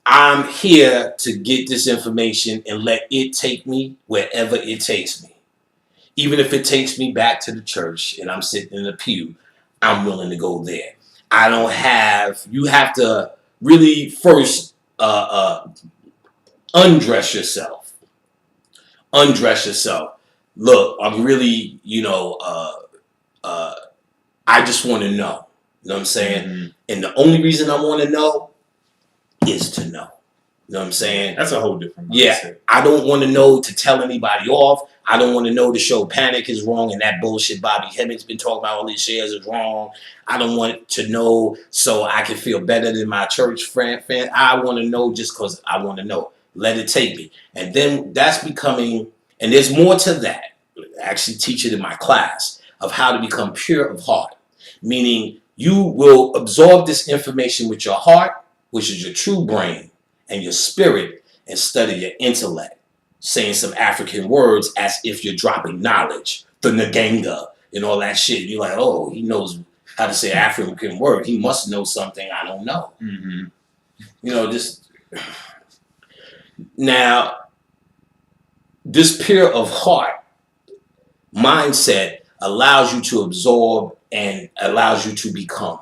[SPEAKER 1] I'm here to get this information and let it take me wherever it takes me. Even if it takes me back to the church and I'm sitting in the pew, I'm willing to go there. You have to really first undress yourself. Undress yourself. Look, I'm really, I just want to know. You know what I'm saying? And the only reason I want to know is to know. You know what I'm saying?
[SPEAKER 2] That's a whole different mindset.
[SPEAKER 1] Yeah. I don't want to know to tell anybody off. I don't want to know to show Panic is wrong and that bullshit Bobby Hemmitt's been talking about all these shares is wrong. I don't want to know so I can feel better than my church fan. I want to know just because I want to know. Let it take me. And then that's becoming, and there's more to that. I actually teach it in my class of how to become pure of heart. Meaning you will absorb this information with your heart, which is your true brain, and your spirit, and study your intellect, saying some African words as if you're dropping knowledge, the Nganga, and all that shit. You're like, oh, he knows how to say African word. He must know something I don't know.
[SPEAKER 2] Mm-hmm.
[SPEAKER 1] You know, this now, this pure of heart mindset allows you to absorb and allows you to become.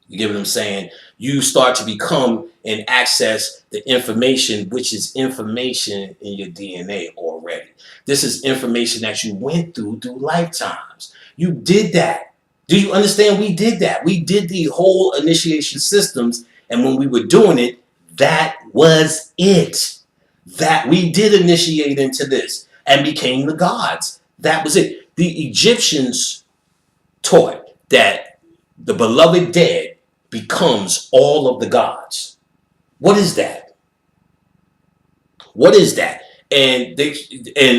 [SPEAKER 1] You get what I'm saying? You start to become and access the information, which is information in your DNA already. This is information that you went through lifetimes. You did that. Do you understand? We did that. We did the whole initiation systems, and when we were doing it, that was it. That we did initiate into this and became the gods. That was it. The Egyptians taught that the beloved dead becomes all of the gods. What is that? What is that? And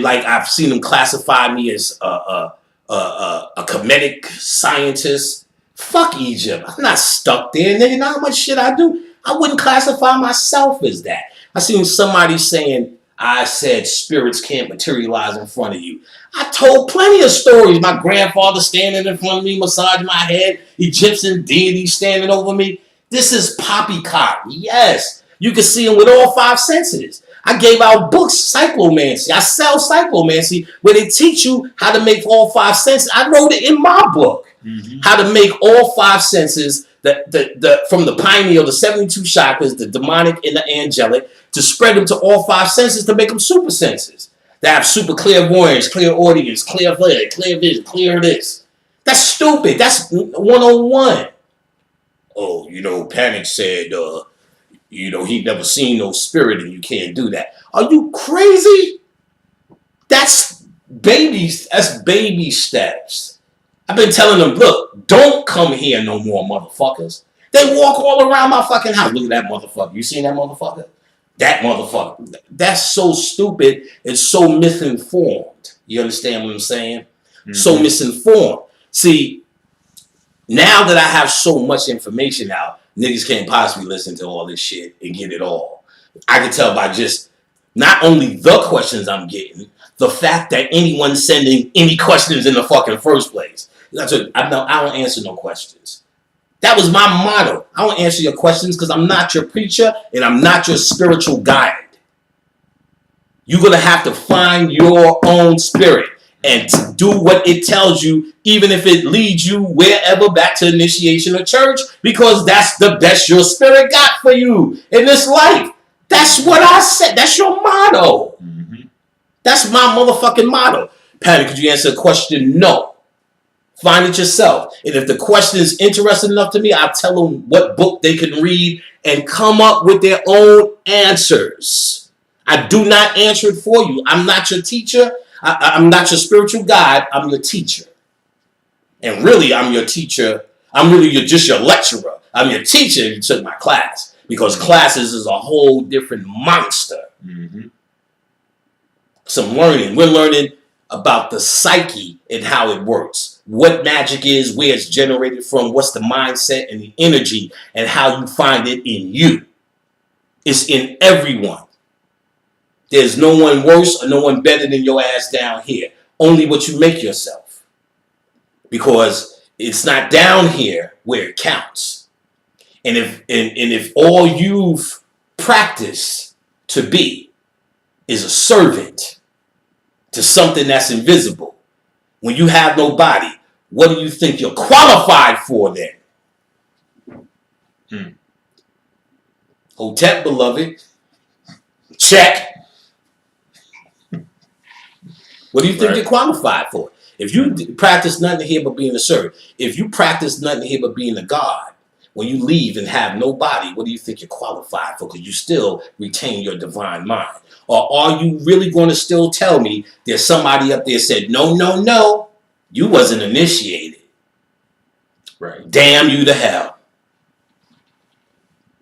[SPEAKER 1] like I've seen them classify me as a comedic scientist. Fuck Egypt. I'm not stuck there, nigga. You know how much shit I do? I wouldn't classify myself as that. I seen somebody saying, I said spirits can't materialize in front of you. I told plenty of stories. My grandfather standing in front of me, massaging my head, Egyptian deities standing over me. This is poppycock. Yes. You can see them with all five senses. I gave out books, Cyclomancy. I sell Cyclomancy, where they teach you how to make all five senses. I wrote it in my book. Mm-hmm. How to make all five senses, from the pineal, the 72 chakras, the demonic and the angelic, to spread them to all five senses to make them super senses. They have super clairvoyance, clear audience, clear vision, clear vision, clear this. That's stupid. That's 101. Oh, Panic said, he never seen no spirit and you can't do that. Are you crazy? That's baby steps. I've been telling them, look, don't come here no more, motherfuckers. They walk all around my fucking house. Look at that motherfucker. You seen that motherfucker? That motherfucker. That's so stupid and so misinformed. You understand what I'm saying? Mm-hmm. So misinformed. See, now that I have so much information out, niggas can't possibly listen to all this shit and get it all. I can tell by just not only the questions I'm getting, the fact that anyone's sending any questions in the fucking first place. I don't answer no questions. That was my motto. I don't answer your questions because I'm not your preacher and I'm not your spiritual guide. You're going to have to find your own spirit and do what it tells you, even if it leads you wherever back to initiation or church, because that's the best your spirit got for you in this life. That's what I said. That's your motto. Mm-hmm. That's my motherfucking motto. Patty, could you answer a question? No. Find it yourself. And if the question is interesting enough to me, I'll tell them what book they can read and come up with their own answers. I do not answer it for you. I'm not your teacher. I'm not your spiritual guide. I'm your teacher. And really, I'm your teacher. I'm really just your lecturer. I'm your teacher if you took my class. Because classes is a whole different monster. Mm-hmm. Some learning. We're learning about the psyche and how it works. What magic is, where it's generated from, what's the mindset and the energy, and how you find it in you. It's in everyone. There's no one worse or no one better than your ass down here. Only what you make yourself. Because it's not down here where it counts. And if all you've practiced to be is a servant to something that's invisible, when you have no body, what do you think you're qualified for then? Hotep, beloved. Check. What do you think you're qualified for? If you practice nothing here but being a servant, if you practice nothing here but being a God, when you leave and have no body, what do you think you're qualified for? Because you still retain your divine mind. Or are you really going to still tell me there's somebody up there said, no, you wasn't initiated. Right. Damn you to hell.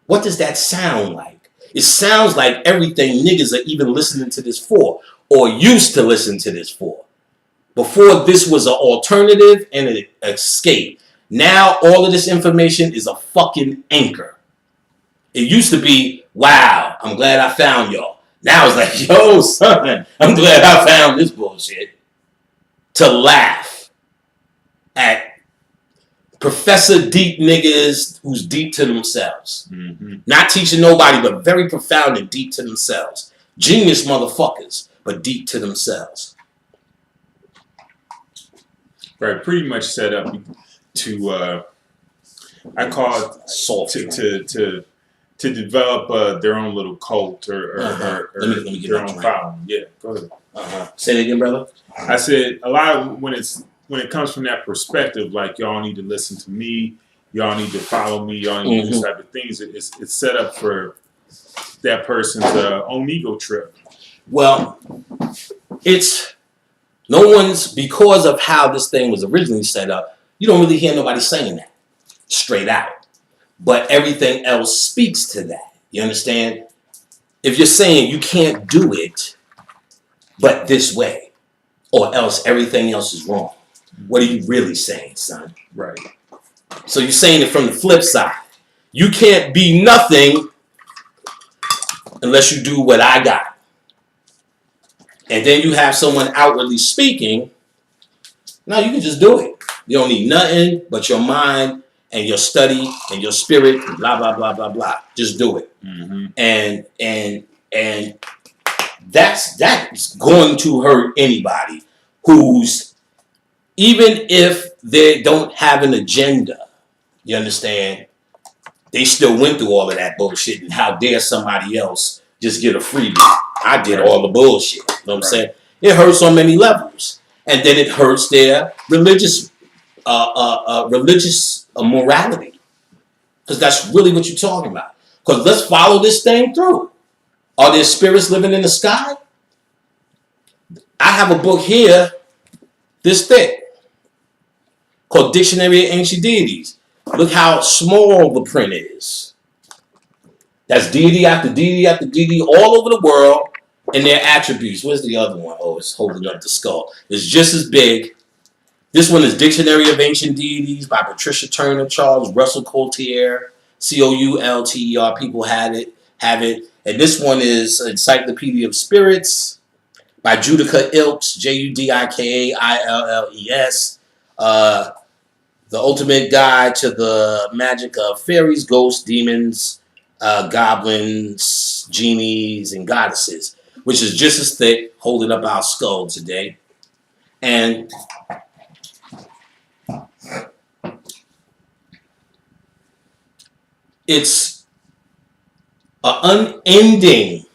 [SPEAKER 1] What does that sound like? It sounds like everything niggas are even listening to this for, or used to listen to this for. Before, this was an alternative and an escape. Now all of this information is a fucking anchor. It used to be, wow, I'm glad I found y'all. Now it's like, yo, son, I'm glad I found this bullshit. To laugh at Professor deep niggas who's deep to themselves.
[SPEAKER 2] Mm-hmm.
[SPEAKER 1] Not teaching nobody, but very profound and deep to themselves. Genius motherfuckers, but deep to themselves.
[SPEAKER 2] Right, pretty much set up to I call it
[SPEAKER 1] Soft.
[SPEAKER 2] to develop their own little cult or
[SPEAKER 1] Let me get
[SPEAKER 2] their
[SPEAKER 1] my
[SPEAKER 2] own
[SPEAKER 1] drink.
[SPEAKER 2] following. Yeah, go ahead.
[SPEAKER 1] Say that again, brother.
[SPEAKER 2] I said a lot of when it comes from that perspective, like y'all need to listen to me, y'all need to follow me, y'all need to do this type of things. It's set up for that person's own ego trip.
[SPEAKER 1] Well, it's no one's, because of how this thing was originally set up, you don't really hear nobody saying that straight out. But everything else speaks to that. You understand? If you're saying you can't do it, but this way, or else everything else is wrong, what are you really saying, son?
[SPEAKER 2] Right.
[SPEAKER 1] So you're saying it from the flip side. You can't be nothing unless you do what I got. And then you have someone outwardly speaking. No, you can just do it. You don't need nothing but your mind and your study and your spirit, blah, blah, blah, blah, blah. Just do it.
[SPEAKER 2] Mm-hmm.
[SPEAKER 1] And that's going to hurt anybody who's, even if they don't have an agenda, you understand, they still went through all of that bullshit, and how dare somebody else just get a freebie? I did all the bullshit. You know what I'm saying? It hurts on many levels. And then it hurts their religious morality. Because that's really what you're talking about. Because let's follow this thing through. Are there spirits living in the sky? I have a book here, this thick, called Dictionary of Ancient Deities. Look how small the print is. That's deity after deity after deity all over the world and their attributes. Where's the other one? Oh, it's holding up the skull. It's just as big. This one is Dictionary of Ancient Deities by Patricia Turner, Charles Russell Coulter, Coulter. People have it. And this one is Encyclopedia of Spirits by Judika Ilks, Judikailles. The Ultimate Guide to the Magic of Fairies, Ghosts, Demons, Goblins, Genies, and Goddesses, which is just as thick, holding up our skull today. And it's an unending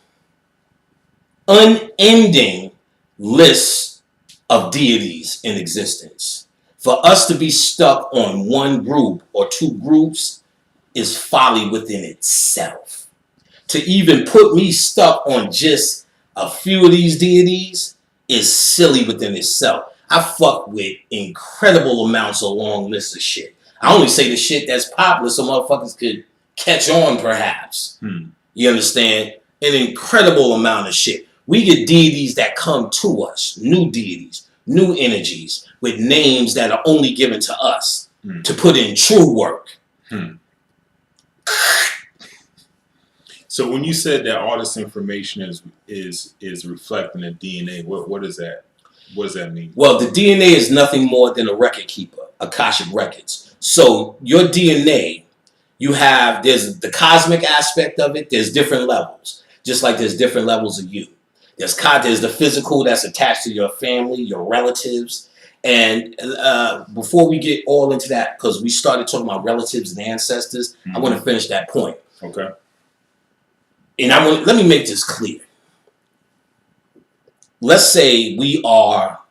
[SPEAKER 1] list of deities in existence. For us to be stuck on one group or two groups is folly within itself. To even put me stuck on just a few of these deities is silly within itself. I fuck with incredible amounts of long lists of shit. I only say the shit that's popular so motherfuckers could catch on, perhaps. You understand? An incredible amount of shit. We get deities that come to us, new deities, new energies, with names that are only given to us to put in true work.
[SPEAKER 2] So when you said that all this information is reflecting the DNA, what does that mean?
[SPEAKER 1] Well, the DNA is nothing more than a record keeper, Akashic Records. So your DNA, there's the cosmic aspect of it, there's different levels. Just like there's different levels of you. There's the physical that's attached to your family, your relatives. And before we get all into that, because we started talking about relatives and ancestors, I want to finish that point.
[SPEAKER 2] Okay.
[SPEAKER 1] And let me make this clear. Let's say we are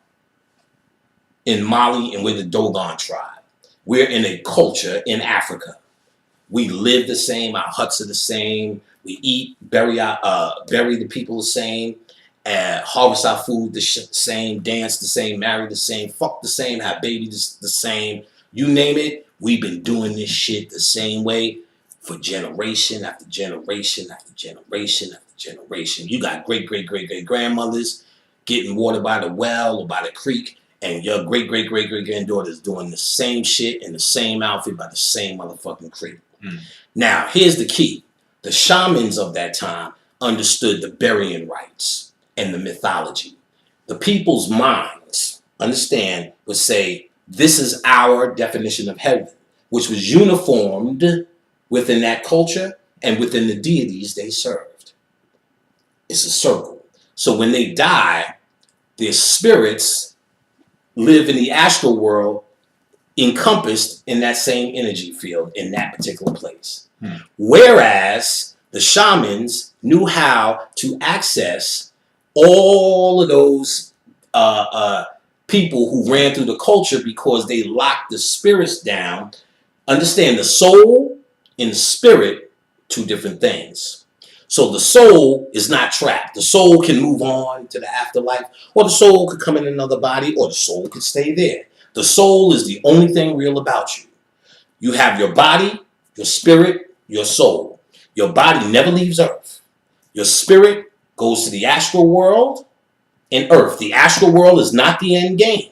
[SPEAKER 1] in Mali and we're the Dogon tribe. We're in a culture in Africa. We live the same. Our huts are the same. We eat, bury the people the same, harvest our food the same, dance the same, marry the same, fuck the same, have babies the same. You name it, we've been doing this shit the same way for generation after generation after generation after generation. You got great-great-great-great-grandmothers getting water by the well or by the creek, and your great-great-great-great-granddaughter is doing the same shit in the same outfit by the same motherfucking creek. Now, here's the key. The shamans of that time understood the burying rites and the mythology. The people's minds, would say, this is our definition of heaven. which was uniformed within that culture and within the deities they served. It's a circle. So when they die, their spirits live in the astral world encompassed in that same energy field in that particular place. Whereas the shamans knew how to access all of those people who ran through the culture because they locked the spirits down. Understand, the soul and the spirit, two different things. So the soul is not trapped. The soul can move on to the afterlife, or the soul could come in another body, or the soul could stay there. The soul is the only thing real about you. You have your body, your spirit, your soul. Your body never leaves Earth. Your spirit goes to the astral world and Earth. The astral world is not the end game.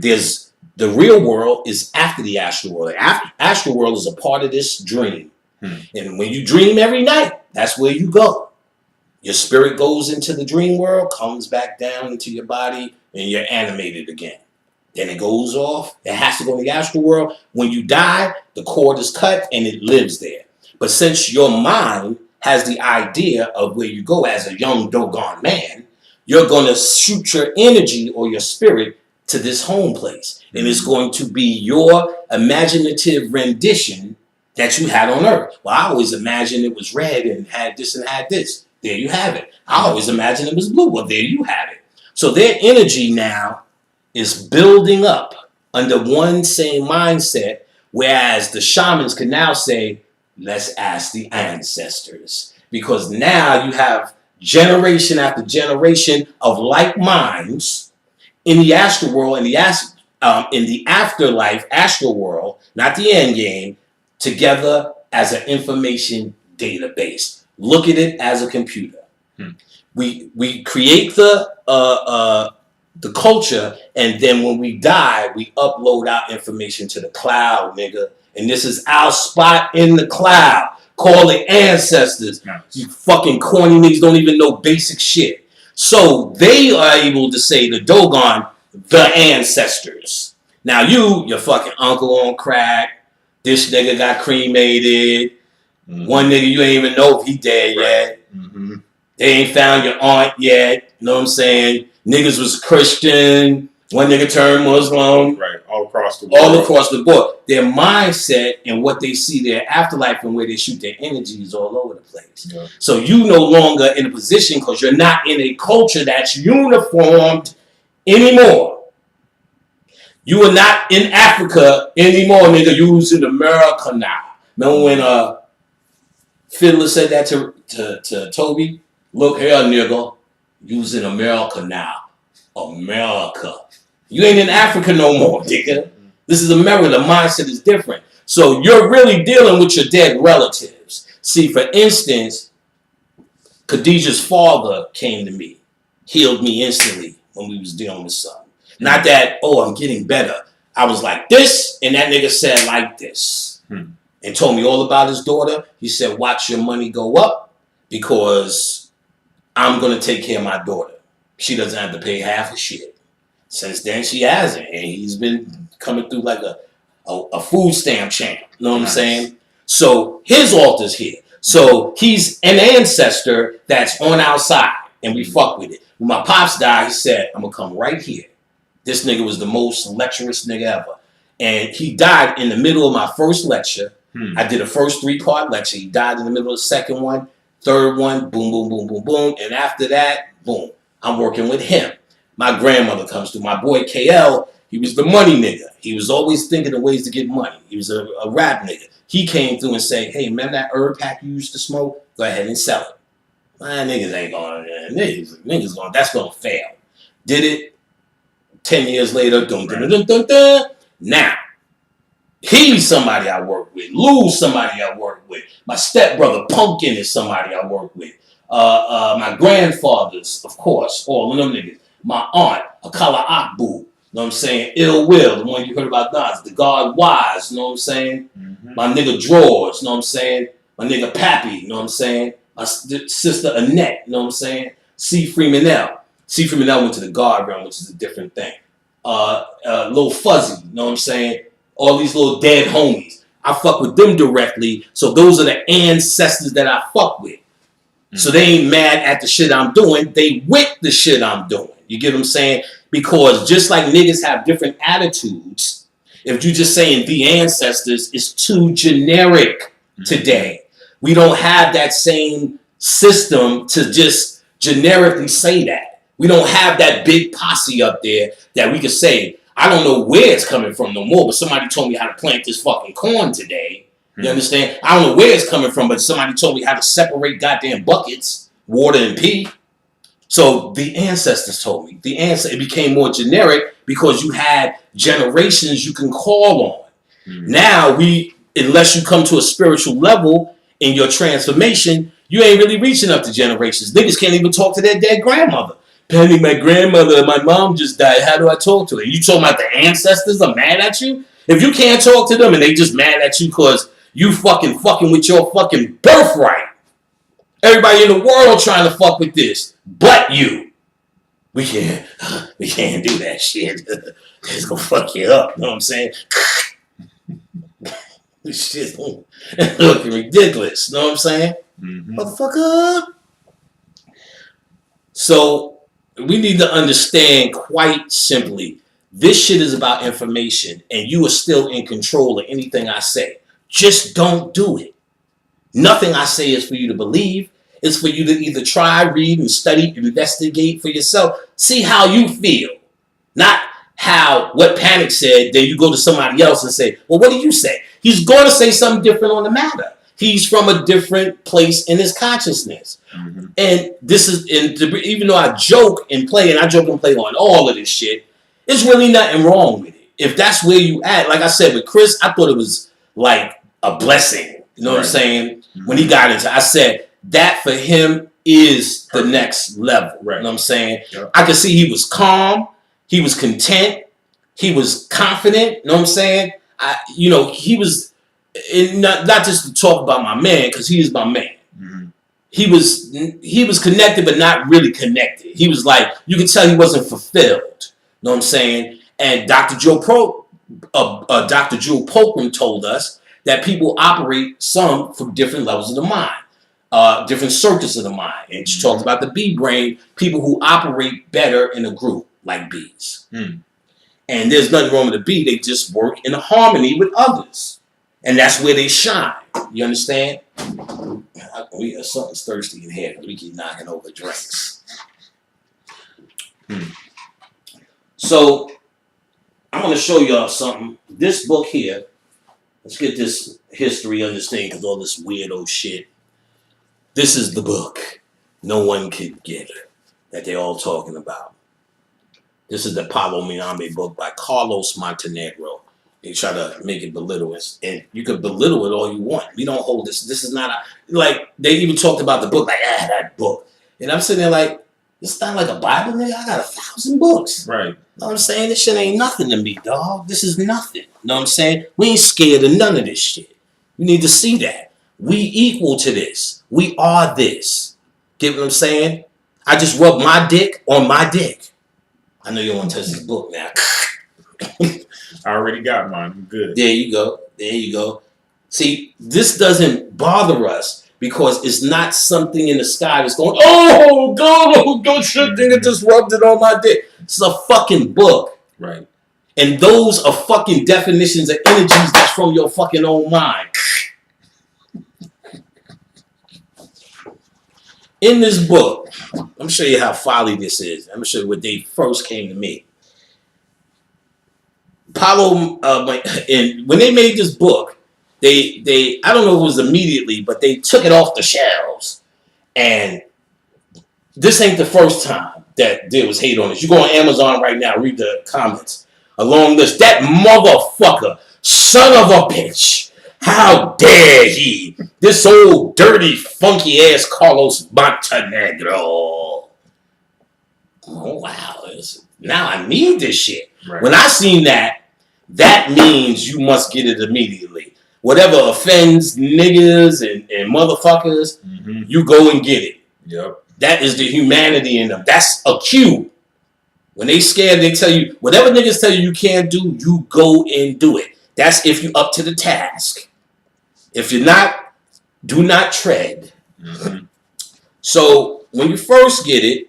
[SPEAKER 1] There's the real world is after the astral world. The astral world is a part of this dream. And when you dream every night, that's where you go. Your spirit goes into the dream world, comes back down into your body, and you're animated again. Then it goes off. It has to go to the astral world. When you die, the cord is cut and it lives there. But since your mind has the idea of where you go as a young Dogon man, you're going to shoot your energy or your spirit to this home place. And it's going to be your imaginative rendition that you had on Earth. Well, I always imagined it was red and had this and had this. There you have it. I always imagined it was blue. Well, there you have it. So their energy now is building up under one same mindset, whereas the shamans can now say, let's ask the ancestors. Because now you have generation after generation of like minds in the astral world, in the afterlife astral world, not the end game, together as an information database. Look at it as a computer. We create the culture, and then when we die, we upload our information to the cloud, nigga. And this is our spot in the cloud. Call it ancestors. Nice. You fucking corny niggas don't even know basic shit. So they are able to say the Dogon, the ancestors. Now your fucking uncle on crack. This nigga got cremated. One nigga you ain't even know if he dead yet. They ain't found your aunt yet. You know what I'm saying? Niggas was Christian. One nigga turned Muslim.
[SPEAKER 2] Right, all across the board.
[SPEAKER 1] All across the board. Their mindset and what they see their afterlife and where they shoot their energy is all over the place. Yeah. So you no longer in a position because you're not in a culture that's uniformed anymore. You are not in Africa anymore, nigga. You was in America now. Remember when Fiddler said that to Toby? Look here, nigga. You was in America now. America. You ain't in Africa no more, nigga. This is America. The mindset is different. So you're really dealing with your dead relatives. See, for instance, Khadijah's father came to me, healed me instantly when we was dealing with something. Not that, oh, I'm getting better. I was like this, and that nigga said like this. And told me all about his daughter. He said, watch your money go up because I'm going to take care of my daughter. She doesn't have to pay half the shit. Since then, she hasn't. And he's been coming through like a food stamp champ. You know what I'm saying? So his altar's here. So he's an ancestor that's on our side, and we fuck with it. When my pops died, he said, I'm going to come right here. This nigga was the most lecturous nigga ever. And he died in the middle of my first lecture. I did a first 3-part lecture. He died in the middle of the second one, third one, boom, boom, boom, boom, boom. And after that, boom, I'm working with him. My grandmother comes through. My boy KL, he was the money nigga. He was always thinking of ways to get money. He was a rap nigga. He came through and said, hey, remember that herb pack you used to smoke? Go ahead and sell it. My niggas ain't going to, niggas going, that's going to fail. Did it. 10 years later, dun, dun, dun, dun, dun. Now, he's somebody I work with. Lou's somebody I work with. My stepbrother, Pumpkin, is somebody I work with. My grandfathers, of course, all of them niggas. My aunt, Akala Akbu, you know what I'm saying? Ill Will, the one you heard about Nas, the God Wise, you know what I'm saying? My nigga Drawers, you know what I'm saying? My nigga Pappy, you know what I'm saying? My sister Annette, you know what I'm saying? C. Freemanell. C. Freemanell went to the guard realm, which is a different thing. Lil Fuzzy, you know what I'm saying? All these little dead homies. I fuck with them directly. So those are the ancestors that I fuck with. So they ain't mad at the shit I'm doing. They with the shit I'm doing. You get what I'm saying? Because just like niggas have different attitudes, if you just saying the ancestors is too generic today. We don't have that same system to just generically say that. We don't have that big posse up there that we could say, I don't know where it's coming from no more, but somebody told me how to plant this fucking corn today. You understand? I don't know where it's coming from, but somebody told me how to separate goddamn buckets, water and pee. So the ancestors told me. It became more generic because you had generations you can call on. Now unless you come to a spiritual level in your transformation, you ain't really reaching up to generations. Niggas can't even talk to their dead grandmother. Penny, my grandmother, my mom just died. How do I talk to her? You talking about the ancestors are mad at you? If you can't talk to them and they just mad at you because you fucking with your fucking birthright. Everybody in the world trying to fuck with this, but you. We can't do that shit. It's gonna fuck you up. You know what I'm saying? This shit looking ridiculous. You know what I'm saying? Motherfucker. So we need to understand quite simply, this shit is about information, and you are still in control of anything I say. Just don't do it. Nothing I say is for you to believe. It's for you to either try, read, and study, investigate for yourself. See how you feel. Not what Panic said, then you go to somebody else and say, well, what do you say? He's going to say something different on the matter. He's from a different place in his consciousness. And this is, even though I joke and play on all of this shit, there's really nothing wrong with it. If that's where you at, like I said with Chris, I thought it was like a blessing. You know what I'm saying? When he got into, I said that for him is the next level. You know what I'm saying? I could see he was calm, he was content, he was confident. You know what I'm saying? He was not just to talk about my man, because he is my man. He was connected, but not really connected. He was like, you could tell he wasn't fulfilled. You know what I'm saying? And Dr. Jewel Pookrum told us that people operate some from different levels of the mind, different circuits of the mind. And she talked about the bee brain, people who operate better in a group, like bees. And there's nothing wrong with a bee. They just work in harmony with others. And that's where they shine. You understand? Something's thirsty in here. We keep knocking over drinks. So, I'm going to show y'all something. This book here, let's get this history of this thing, because all this weirdo shit. This is the book no one could get that they're all talking about. This is the Palo Miname book by Carlos Montenegro. They try to make it belittle us, and you can belittle it all you want. We don't hold this. This is not like they even talked about the book, like that book, and I'm sitting there like, it's not like a Bible, nigga. I got 1,000 books. Right. You know what I'm saying? This shit ain't nothing to me, dog. This is nothing. You know what I'm saying? We ain't scared of none of this shit. You need to see that. We equal to this. We are this. Get what I'm saying? I just rub my dick on my dick. I know you don't want to touch this book now.
[SPEAKER 2] I already got mine. I'm good.
[SPEAKER 1] There you go. There you go. See, this doesn't bother us because it's not something in the sky that's going, oh, God, shit, nigga just rubbed it on my dick. It's a fucking book. Right. And those are fucking definitions of energies that's from your fucking own mind. In this book, I'm going to show you how folly this is. I'm going to show you what they first came to me. Paulo, and when they made this book, they I don't know if it was immediately, but they took it off the shelves. And this ain't the first time that there was hate on this. You go on Amazon right now, read the comments. A long list. That motherfucker, son of a bitch. How dare he? This old dirty, funky ass Carlos Montenegro. Oh wow. Now I need this shit. Right. When I seen that means you must get it immediately. Whatever offends niggas and motherfuckers, you go and get it. Yep. That is the humanity in them. That's a cue. When they scared, they tell you, whatever niggas tell you can't do, you go and do it. That's if you up to the task. If you're not, do not tread.
[SPEAKER 2] Mm-hmm.
[SPEAKER 1] So when you first get it,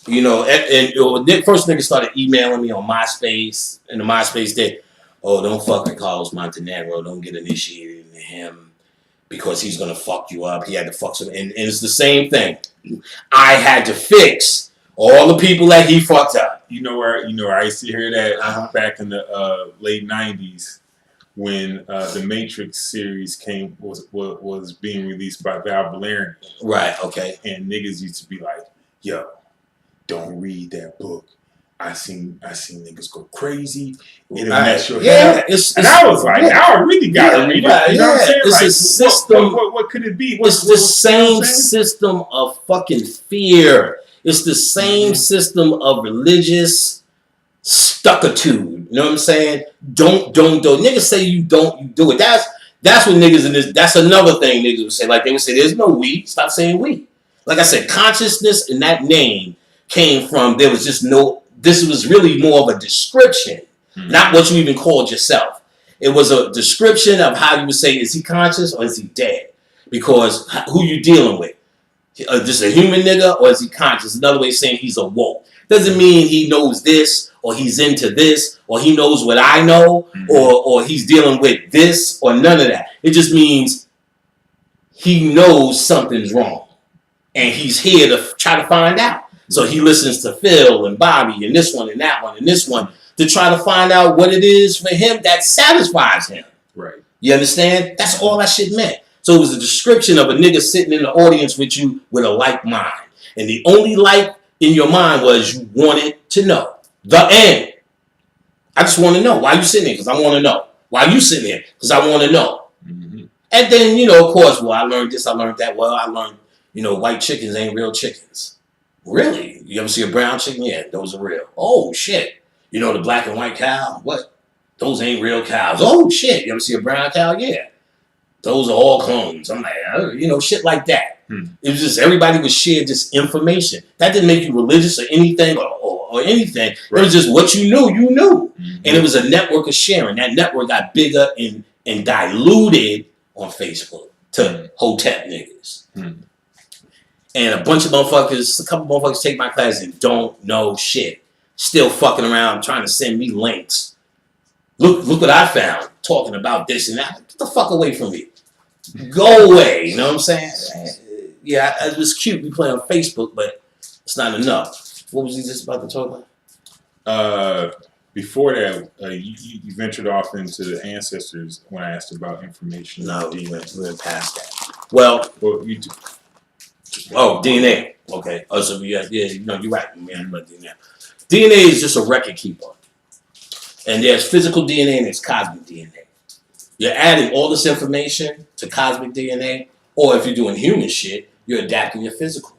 [SPEAKER 1] you know, and first niggas started emailing me on MySpace, and the MySpace did, oh, don't fuck with Carlos Montenegro, don't get initiated into him because he's gonna fuck you up. He had to fuck some, and it's the same thing. I had to fix all the people that he fucked up.
[SPEAKER 2] You know where I used to hear that back in the late '90s when the Matrix series was being released by Val Valerian.
[SPEAKER 1] Right. Okay.
[SPEAKER 2] And niggas used to be like, "Yo, don't read that book. I seen niggas go crazy. It'll mess your head up." And I was like, now I really gotta read it. You know what I'm saying?
[SPEAKER 1] It's
[SPEAKER 2] like,
[SPEAKER 1] a system.
[SPEAKER 2] What could it be?
[SPEAKER 1] It's the same system of fucking fear. It's the same system of religious stuckitude. You know what I'm saying? Don't. Niggas say you don't, you do it. That's what niggas in this. That's another thing niggas would say. Like they would say, "There's no we." Stop saying we. Like I said, consciousness in that name came from, there was just no. This was really more of a description, not what you even called yourself. It was a description of how you would say, is he conscious or is he dead? Because who you dealing with? Just a human nigga, or is he conscious? Another way of saying he's awoke. Doesn't mean he knows this, or he's into this, or he knows what I know, or he's dealing with this, or none of that. It just means he knows something's wrong, and he's here to try to find out. So he listens to Phil and Bobby and this one and that one and this one to try to find out what it is for him that satisfies him.
[SPEAKER 2] Right.
[SPEAKER 1] You understand? That's all that shit meant. So it was a description of a nigga sitting in the audience with you with a like mind. And the only like in your mind was you wanted to know. The end. I just want to know. Why you sitting there? Because I want to know. Why you sitting there? Because I want to know. Mm-hmm. And then, you know, of course, well, I learned this, I learned that. Well, I learned, you know, white chickens ain't real chickens. Really? You ever see a brown chicken? Yeah, those are real. Oh, shit. You know the black and white cow? What? Those ain't real cows. Oh, shit. You ever see a brown cow? Yeah. Those are all clones. I'm like, you know, shit like that. It was just, everybody would share this information. That didn't make you religious or anything or anything. Right. It was just what you knew, you knew. Mm-hmm. And it was a network of sharing. That network got bigger and diluted on Facebook to Hotep niggas. And a bunch of motherfuckers, a couple motherfuckers take my class and don't know shit. Still fucking around trying to send me links. Look what I found talking about this and that. Get the fuck away from me. Go away. You know what I'm saying? Yeah, it was cute. We play on Facebook, but it's not enough. What was he just about to talk
[SPEAKER 2] about? Before that, you ventured off into the ancestors when I asked about information.
[SPEAKER 1] No, we went past that. Well,
[SPEAKER 2] you do.
[SPEAKER 1] Oh, DNA. Okay. Oh, so yeah, no, you're right. Man, about DNA. DNA is just a record keeper. And there's physical DNA and there's cosmic DNA. You're adding all this information to cosmic DNA, or if you're doing human shit, you're adapting your physical.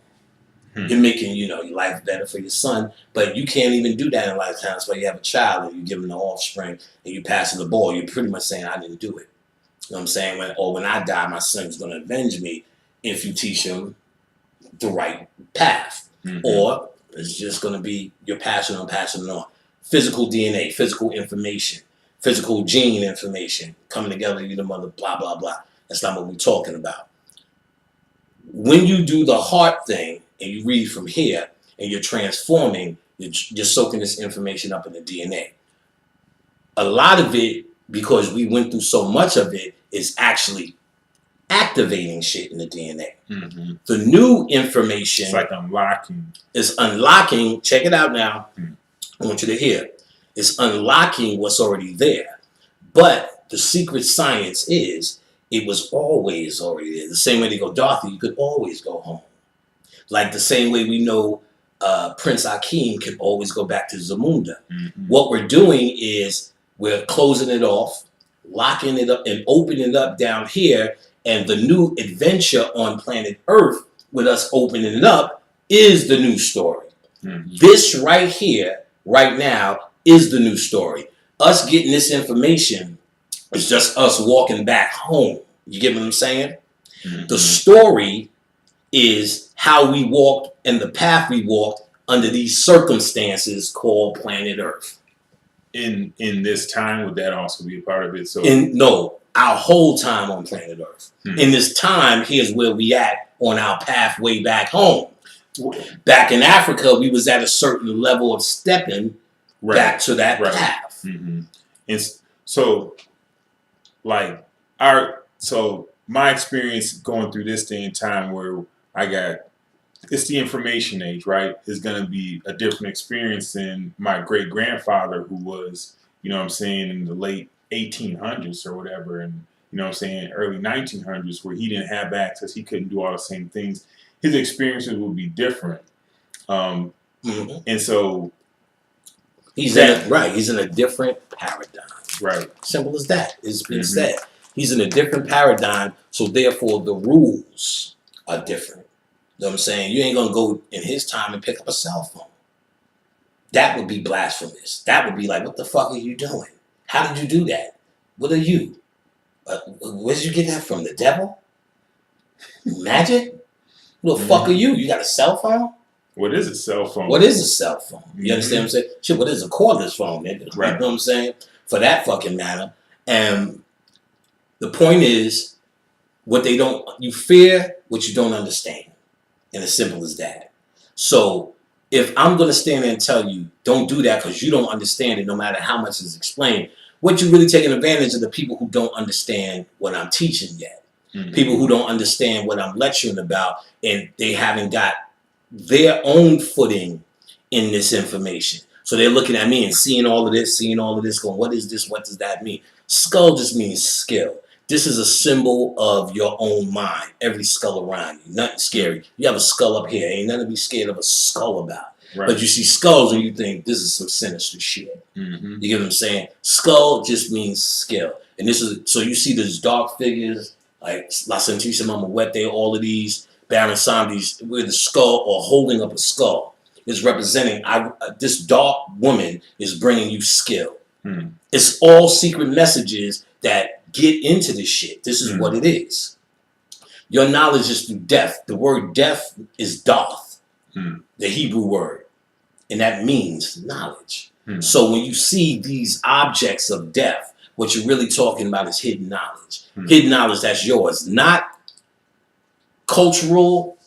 [SPEAKER 1] You're making, you know, your life better for your son, but you can't even do that in lifetime. So you have a child and you give him the offspring and you passing the ball. You're pretty much saying, I didn't do it. You know what I'm saying? When I die, my son's going to avenge me if you teach him the right path. Or it's just going to be you're passing on. Physical DNA, physical information, physical gene information coming together, you the mother, blah, blah, blah. That's not what we're talking about. When you do the heart thing and you read from here and you're transforming, you're soaking this information up in the DNA. A lot of it, because we went through so much of it, is actually activating shit in the DNA. The new information,
[SPEAKER 2] it's like unlocking.
[SPEAKER 1] Is unlocking. Check it out now. I want you to hear. It's unlocking what's already there. But the secret science is it was always already there. The same way they go, Dorothy, you could always go home. Like the same way we know Prince Akeem can always go back to Zamunda. What we're doing is we're closing it off, locking it up, and opening it up down here. And the new adventure on planet Earth with us opening it up is the new story. This right here, right now, is the new story. Us getting this information is just us walking back home. You get what I'm saying? The story is how we walked and the path we walked under these circumstances called planet Earth.
[SPEAKER 2] In this time, would that also be a part of it? So
[SPEAKER 1] no, our whole time on planet Earth. In this time, here's where we at on our pathway back home. Back in Africa, we was at a certain level of stepping back to that path.
[SPEAKER 2] Mm-hmm. And so, like, so my experience going through this day and time where it's the information age, right? Is going to be a different experience than my great grandfather, who was, you know what I'm saying, in the late 1800s or whatever, and you know what I'm saying, early 1900s, where he didn't have access, he couldn't do all the same things. His experiences would be different, and so
[SPEAKER 1] he's in a different paradigm.
[SPEAKER 2] Right.
[SPEAKER 1] Simple as that. It's been said. He's in a different paradigm, so therefore the rules are different. You know what I'm saying? You ain't gonna go in his time and pick up a cell phone. That would be blasphemous. That would be like, what the fuck are you doing? How did you do that? What are you? Where did you get that from? The devil? Magic? Who the fuck are you? You got a cell phone?
[SPEAKER 2] What is a cell phone?
[SPEAKER 1] What is a cell phone? You understand what I'm saying? Shit, what is a cordless phone, nigga?
[SPEAKER 2] Right.
[SPEAKER 1] You know what I'm saying? For that fucking matter. And the point is, you fear what you don't understand. And as simple as that. So if I'm going to stand there and tell you, don't do that because you don't understand it, no matter how much is explained, what you really taking advantage of the people who don't understand what I'm teaching yet. People who don't understand what I'm lecturing about, and they haven't got their own footing in this information. So they're looking at me and seeing all of this, going, what is this? What does that mean? Skull just means skill. This is a symbol of your own mind. Every skull around you. Nothing scary. You have a skull up here. Ain't nothing to be scared of a skull about. Right. But you see skulls and you think this is some sinister shit. You get what I'm saying? Skull just means skill. And this is, so you see these dark figures like La Santísima Muerte, all of these Baron Samedi's with a skull or holding up a skull is representing this dark woman is bringing you skill. It's all secret messages that get into this shit. This is what it is. Your knowledge is through death. The word death is doth, the Hebrew word. And that means knowledge. So when you see these objects of death, what you're really talking about is hidden knowledge. Hidden knowledge that's yours, not cultural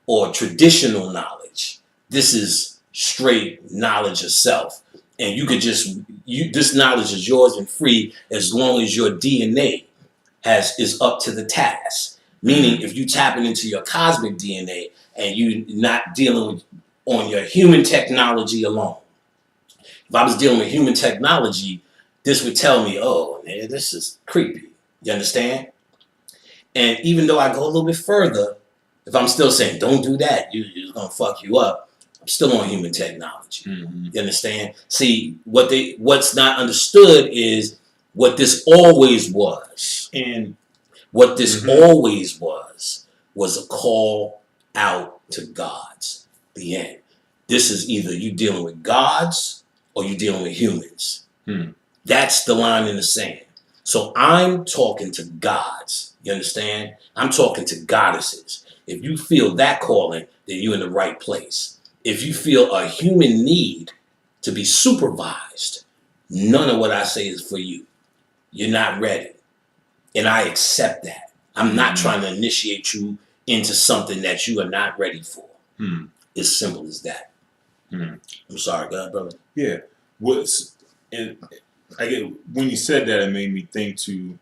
[SPEAKER 1] or traditional knowledge. This is straight knowledge of self. And you could this knowledge is yours and free as long as your DNA is up to the task. Meaning if you tapping into your cosmic DNA and you're not dealing with on your human technology alone. If I was dealing with human technology, this would tell me, oh, man, this is creepy. You understand? And even though I go a little bit further, if I'm still saying, don't do that, it's going to fuck you up, I'm still on human technology. You understand? See, what's not understood is what this always was. And what this always was a call out to gods. The end. This is either you dealing with gods or you dealing with humans. That's the line in the sand. So I'm talking to gods. You understand? I'm talking to goddesses. If you feel that calling, then you're in the right place. If you feel a human need to be supervised, none of what I say is for you. You're not ready. And I accept that. I'm not trying to initiate you into something that you are not ready for. It's simple as that. I'm sorry, go ahead, brother.
[SPEAKER 2] Yeah. And I get when you said that, it made me think to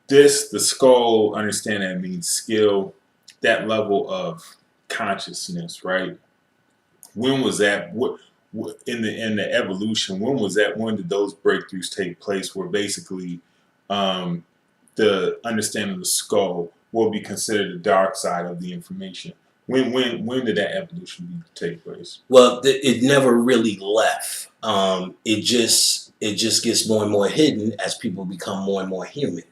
[SPEAKER 2] the skull, understand that it means skill, that level of consciousness, right? When was that? What in the evolution? When was that? When did those breakthroughs take place? Where basically the understanding of the skull will be considered the dark side of the information. When did that evolution take place?
[SPEAKER 1] Well, it never really left. It just gets more and more hidden as people become more and more human.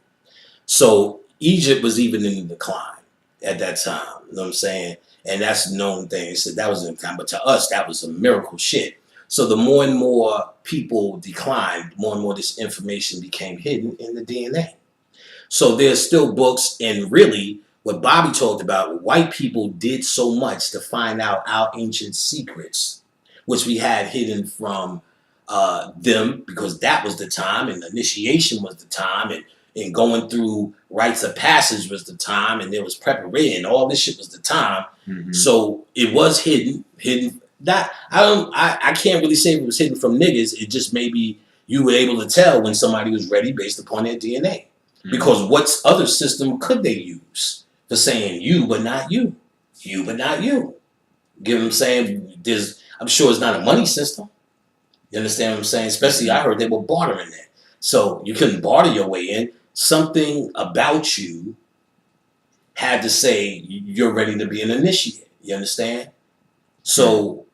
[SPEAKER 1] So Egypt was even in decline at that time. You know what I'm saying? And that's a known thing. So that was in time, but to us, that was a miracle shit. So the more and more people declined, more and more this information became hidden in the DNA. So there's still books, and really what Bobby talked about, white people did so much to find out our ancient secrets, which we had hidden from them, because that was the time, and initiation was the time, and going through rites of passage was the time, and there was preparation, and all this shit was the time.
[SPEAKER 2] Mm-hmm.
[SPEAKER 1] So it was hidden. That I can't really say it was hidden from niggas. It just maybe you were able to tell when somebody was ready based upon their DNA. Mm-hmm. Because what other system could they use for saying you but not you, you but not you? Give them saying I'm sure it's not a money system. You understand what I'm saying? Especially, I heard they were bartering that. So you couldn't barter your way in. Something about you had to say you're ready to be an initiate. You understand? So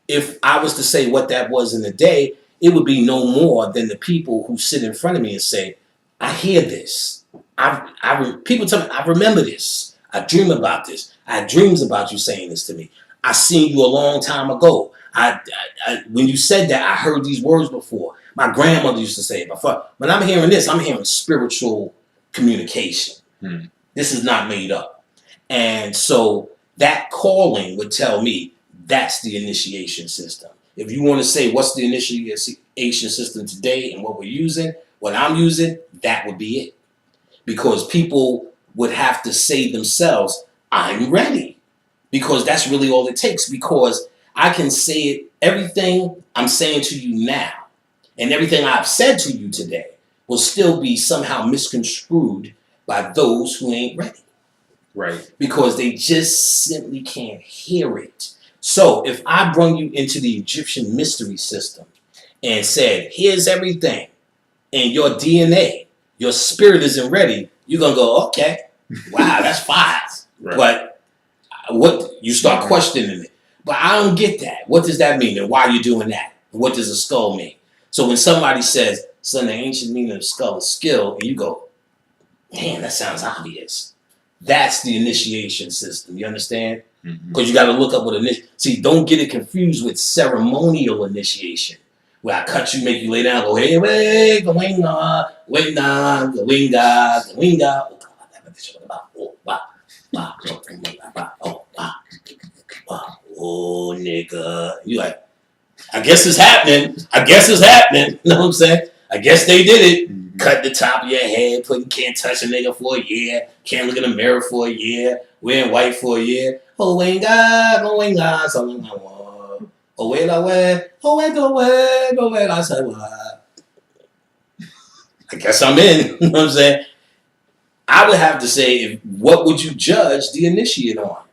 [SPEAKER 1] if I was to say what that was in the day, it would be no more than the people who sit in front of me and say, I hear this. People tell me, I remember this. I dream about this. I had dreams about you saying this to me. I seen you a long time ago. When you said that, I heard these words before. My grandmother used to say it before. When I'm hearing this, I'm hearing spiritual communication. This is not made up. And so that calling would tell me that's the initiation system. If you want to say what's the initiation system today and what we're using, what I'm using, that would be it. Because people would have to say themselves, I'm ready. Because that's really all it takes. Because I can say it, everything I'm saying to you now, and everything I've said to you today will still be somehow misconstrued by those who ain't ready.
[SPEAKER 2] Right.
[SPEAKER 1] Because they just simply can't hear it. So if I bring you into the Egyptian mystery system and said, here's everything, and your DNA, your spirit isn't ready, you're going to go, okay, wow, that's fine. Right. But what you start questioning it. But I don't get that. What does that mean? And why are you doing that? What does a skull mean? So when somebody says, son, the ancient meaning of skull is skill, and you go, damn, that sounds obvious. That's the initiation system. You understand? Because you got to look up what see, don't get it confused with ceremonial initiation, where I cut you, make you lay down, go, hey, wait, go winga, winga, go winga, go winga. Oh, nigga. You like, I guess it's happening. I guess it's happening. You know what I'm saying? I guess they did it. Cut the top of your head, can't touch a nigga for a year, can't look in the mirror for a year, wearing white for a year. Oh, winga, something I want. Oh, wait, go away, I said, what? I guess I'm in. You know what I'm saying? I would have to say, what would you judge the initiate on?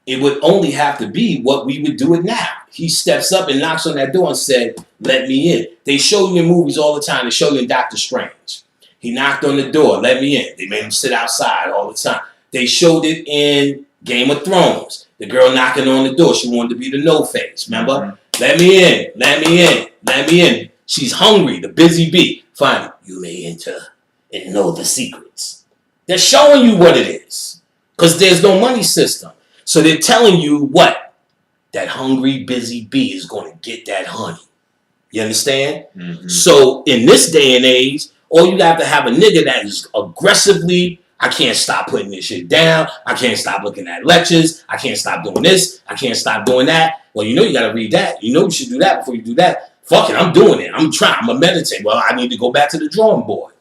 [SPEAKER 1] It would only have to be what we would do it now. He steps up and knocks on that door and said, let me in. They show you in movies all the time. They show you in Doctor Strange. He knocked on the door, let me in. They made him sit outside all the time. They showed it in Game of Thrones. The girl knocking on the door. She wanted to be the no-face, remember? Let me in, let me in, let me in. She's hungry, the busy bee. Fine, you may enter and know the secrets. They're showing you what it is. Because there's no money system. So they're telling you what? That hungry, busy bee is going to get that honey. You understand? So in this day and age, all you have to have a nigga that is aggressively, I can't stop putting this shit down. I can't stop looking at lectures. I can't stop doing this. I can't stop doing that. Well, you know you got to read that. You know you should do that before you do that. Fuck it, I'm doing it. I'm trying. I'm going to meditate. Well, I need to go back to the drawing board.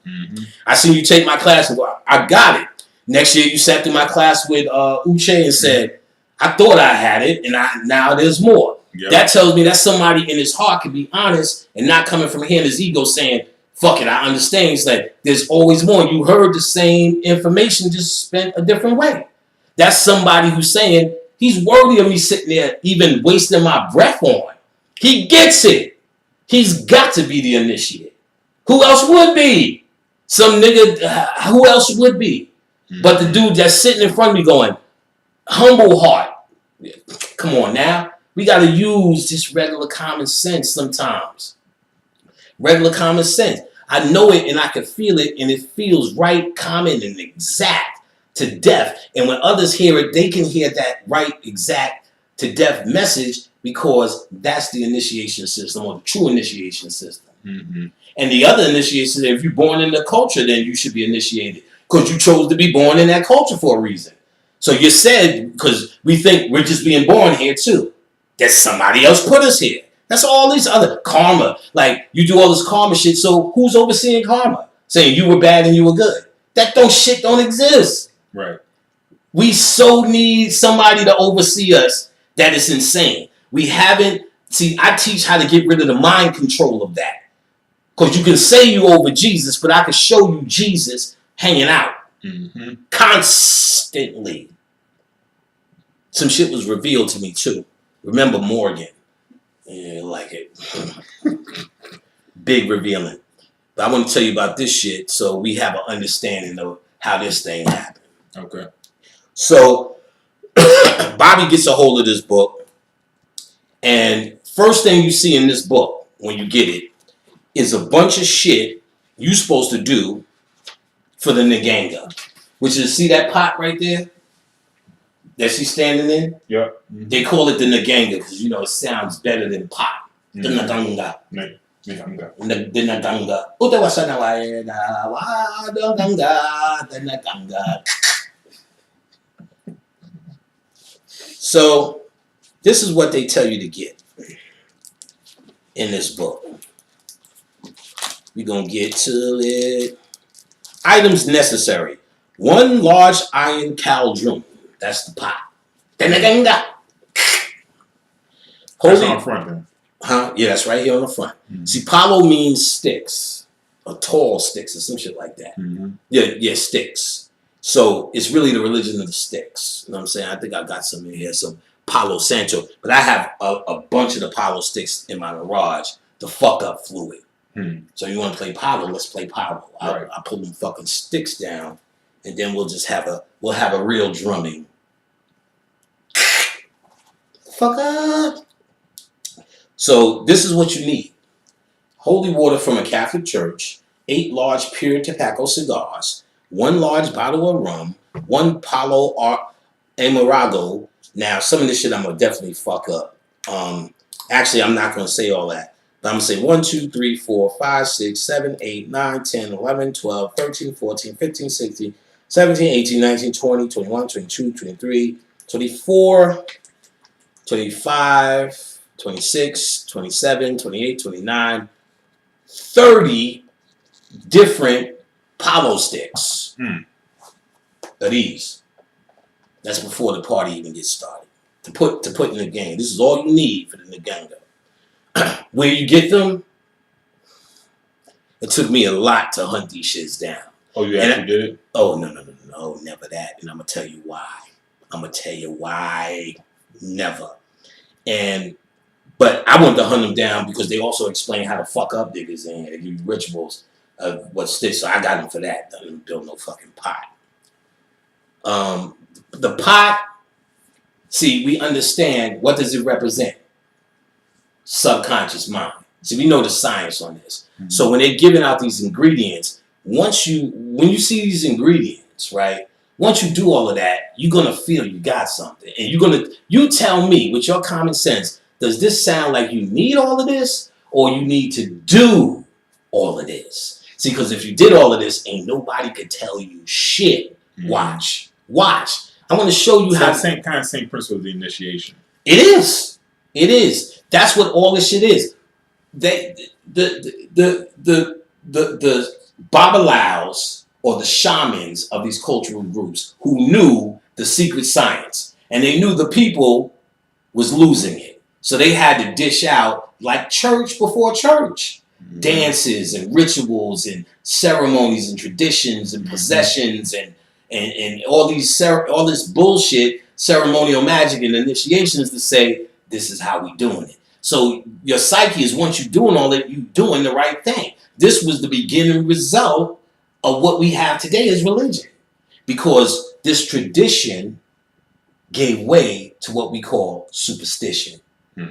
[SPEAKER 1] I see you take my class and go, I got it. Next year you sat through my class with Uche and said, I thought I had it, and now there's more. Yep. That tells me that somebody in his heart can be honest and not coming from here in his ego saying, fuck it, I understand. It's like, there's always more. You heard the same information, just spent a different way. That's somebody who's saying, he's worthy of me sitting there even wasting my breath on. He gets it. He's got to be the initiate. Who else would be? Some nigga, who else would be? But the dude that's sitting in front of me going, humble heart. Come on now. We got to use just regular common sense sometimes. Regular common sense. I know it and I can feel it and it feels right, common, and exact to death. And when others hear it, they can hear that right, exact to death message because that's the initiation system or the true initiation system. And the other initiation, if you're born in the culture, then you should be initiated because you chose to be born in that culture for a reason. So you said, because we think we're just being born here too, that somebody else put us here. That's all these other karma. Like, you do all this karma shit, so who's overseeing karma? Saying you were bad and you were good. That shit don't exist.
[SPEAKER 2] Right.
[SPEAKER 1] We so need somebody to oversee us that is insane. We haven't, see, I teach how to get rid of the mind control of that. Because you can say you over Jesus, but I can show you Jesus hanging out constantly. Some shit was revealed to me too. Remember Morgan. Yeah, like it. Big revealing. But I want to tell you about this shit so we have an understanding of how this thing happened.
[SPEAKER 2] Okay.
[SPEAKER 1] So Bobby gets a hold of this book, and first thing you see in this book when you get it is a bunch of shit you supposed to do for the Nganga, which is, see that pot right there that she's standing in?
[SPEAKER 2] Yeah.
[SPEAKER 1] They call it the Nganga because, you know, it sounds better than pot. The Nganga. The Nganga. The Nganga. So, this is what they tell you to get in this book. We're going to get to it. Items necessary. 1 large iron cauldron. That's the pot. The Nganga.
[SPEAKER 2] That's on the front then.
[SPEAKER 1] Huh? Yeah, that's right here on the front. See, palo means sticks. Or tall sticks or some shit like that. Yeah, sticks. So it's really the religion of the sticks. You know what I'm saying? I think I got some in here, some Palo Santo. But I have a bunch of the Palo sticks in my garage to fuck up fluid. So you want to play Palo? Let's play Palo.
[SPEAKER 2] Right.
[SPEAKER 1] I pull them fucking sticks down, and then we'll just have a real drumming. Fuck up. So this is what you need. Holy water from a Catholic church, 8 large pure tobacco cigars, 1 large bottle of rum, 1 Palo Amargo. Now, some of this shit I'm going to definitely fuck up. Actually, I'm not going to say all that. But I'm going to say 1, 2, 3, 4, 5, 6, 7, 8, 9, 10, 11, 12, 13, 14, 15, 16, 17, 18, 19, 20, 21, 22, 23, 24, 25, 26, 27, 28, 29, 30 different Palo sticks of these. That's before the party even gets started. To put in the game. This is all you need for the Nganga. Where you get them, it took me a lot to hunt these shits down.
[SPEAKER 2] Oh, you actually did it?
[SPEAKER 1] Oh, no, never that. And I'm going to tell you why. Never. But I wanted to hunt them down because they also explain how to fuck up niggas and they give you rituals of what sticks. So I got them for that. I didn't build no fucking pot. The pot, see, we understand what does it represent? Subconscious mind. See, we know the science on this. So when they're giving out these ingredients, when you see these ingredients, right? Once you do all of that, you're gonna feel you got something, and you tell me with your common sense, does this sound like you need all of this, or you need to do all of this? See, because if you did all of this, ain't nobody could tell you shit. Watch. I'm gonna show you how.
[SPEAKER 2] Same principle of the initiation.
[SPEAKER 1] It is. That's what all this shit is. The Babalaos or the shamans of these cultural groups who knew the secret science, and they knew the people was losing it. So they had to dish out like church before church. Dances and rituals and ceremonies and traditions and possessions and all this bullshit, ceremonial magic and initiations to say, this is how we doing it. So your psyche is, once you're doing all that, you doing the right thing. This was the beginning result of what we have today as religion. Because this tradition gave way to what we call superstition.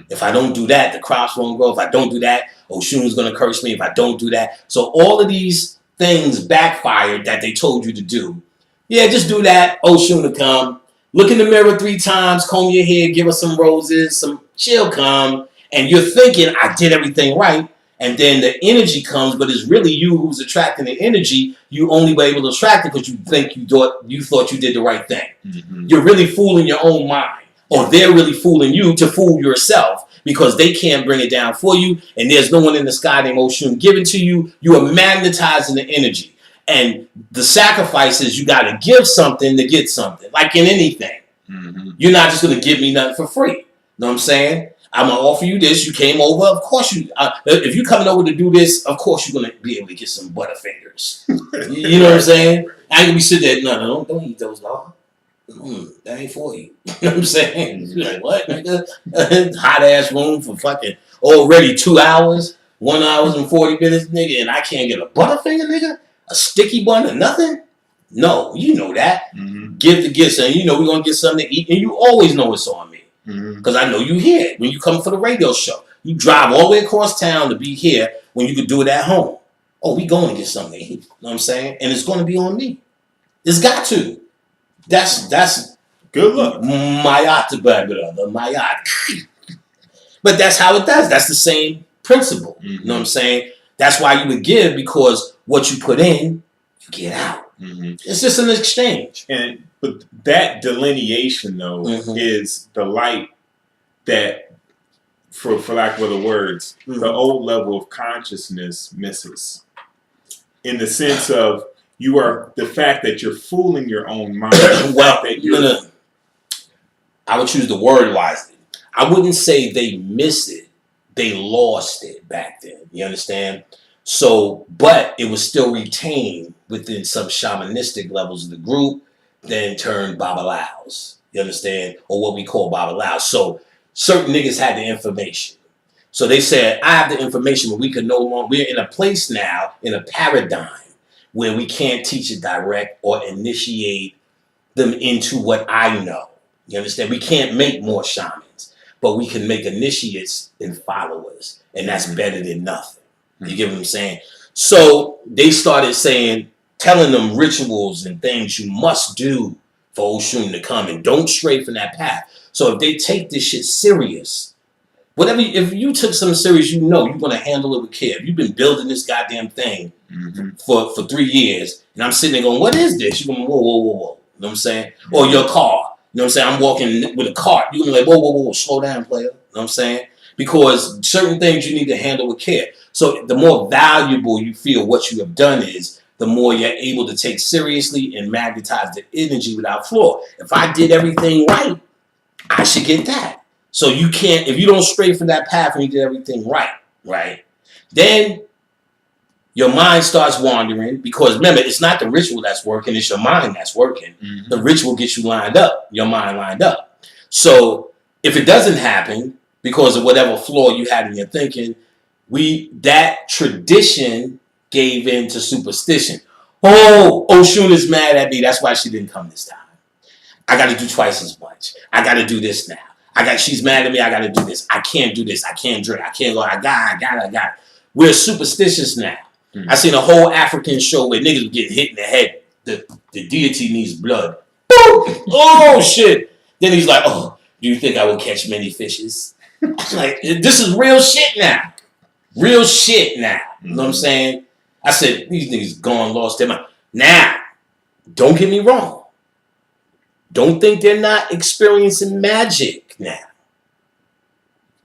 [SPEAKER 1] If I don't do that, the crops won't grow. If I don't do that, Oshun's going to curse me. If I don't do that. So all of these things backfired that they told you to do. Yeah, just do that. Oshun will come. Look in the mirror 3 times, comb your hair, give us some roses, she'll come. And you're thinking, I did everything right. And then the energy comes, but it's really you who's attracting the energy. You only were able to attract it because you thought you did the right thing. You're really fooling your own mind. Or they're really fooling you to fool yourself. because they can't bring it down for you, and there's no one in the sky named Oshun giving to you. You are magnetizing the energy. And the sacrifice is you got to give something to get something, like in anything.
[SPEAKER 2] Mm-hmm.
[SPEAKER 1] You're not just going to give me nothing for free. You know what I'm saying? I'm going to offer you this. You came over. Of course, if you're coming over to do this, of course, you're going to be able to get some Butterfingers. You know what I'm saying? I ain't going to be sitting there, no, don't eat those, dog. That ain't for you. You know what I'm saying? You're like, what, nigga? Hot ass room for fucking already 2 hours, 1 hour and 40 minutes, nigga, and I can't get a Butterfinger, nigga? A sticky bun or nothing? No, you know that.
[SPEAKER 2] Mm-hmm.
[SPEAKER 1] Give the gifts, and you know we're going to get something to eat, and you always know it's on me. Because I know you here when you come for the radio show. You drive all the way across town to be here when you could do it at home. Oh, we going to get something to eat. You know what I'm saying? And it's going to be on me. It's got to. That's
[SPEAKER 2] good luck.
[SPEAKER 1] But that's how it does. That's the same principle. You know what I'm saying? That's why you would give, because what you put in, you get out. It's just an exchange.
[SPEAKER 2] But that delineation, though, is the light that, for lack of other words, the old level of consciousness misses. In the sense of the fact that you're fooling your own mind.
[SPEAKER 1] Well, no. I would choose the word wisely. I wouldn't say they miss it. They lost it back then. You understand? So, but it was still retained within some shamanistic levels of the group, then turned babalaos. You understand? Or what we call babalaos. So certain niggas had the information. So they said, I have the information, but we can no longer, we're in a place now, in a paradigm, where we can't teach it direct or initiate them into what I know. You understand? We can't make more shamans, but we can make initiates and followers. And that's better than nothing. You get what I'm saying? So they started telling them rituals and things you must do for Oshun to come, and don't stray from that path. So if they take this shit serious, if you took something serious, you know you're going to handle it with care. If you've been building this goddamn thing for 3 years, and I'm sitting there going, what is this? You're going, whoa. You know what I'm saying? Or your car. You know what I'm saying? I'm walking with a cart. You're going to be like, whoa, slow down, player. You know what I'm saying? Because certain things you need to handle with care. So the more valuable you feel what you have done is, the more you're able to take seriously and magnetize the energy without flaw. If I did everything right, I should get that. So you can't, if you don't stray from that path and you did everything right, then your mind starts wandering, because remember, it's not the ritual that's working, it's your mind that's working. The ritual gets you lined up, your mind lined up. So if it doesn't happen because of whatever flaw you had in your thinking, that tradition gave in to superstition. Oh, Oshun is mad at me. That's why she didn't come this time. I got to do twice as much. I got to do this now. She's mad at me. I got to do this. I can't do this. I can't drink. I can't go. I got it. We're superstitious now. I seen a whole African show where niggas get hit in the head. The deity needs blood. Boom! Oh, shit. Then he's like, oh, do you think I will catch many fishes? Like, this is real shit now. Real shit now. You know what I'm saying? I said, these niggas gone, lost their mind. Now, don't get me wrong. Don't think they're not experiencing magic now.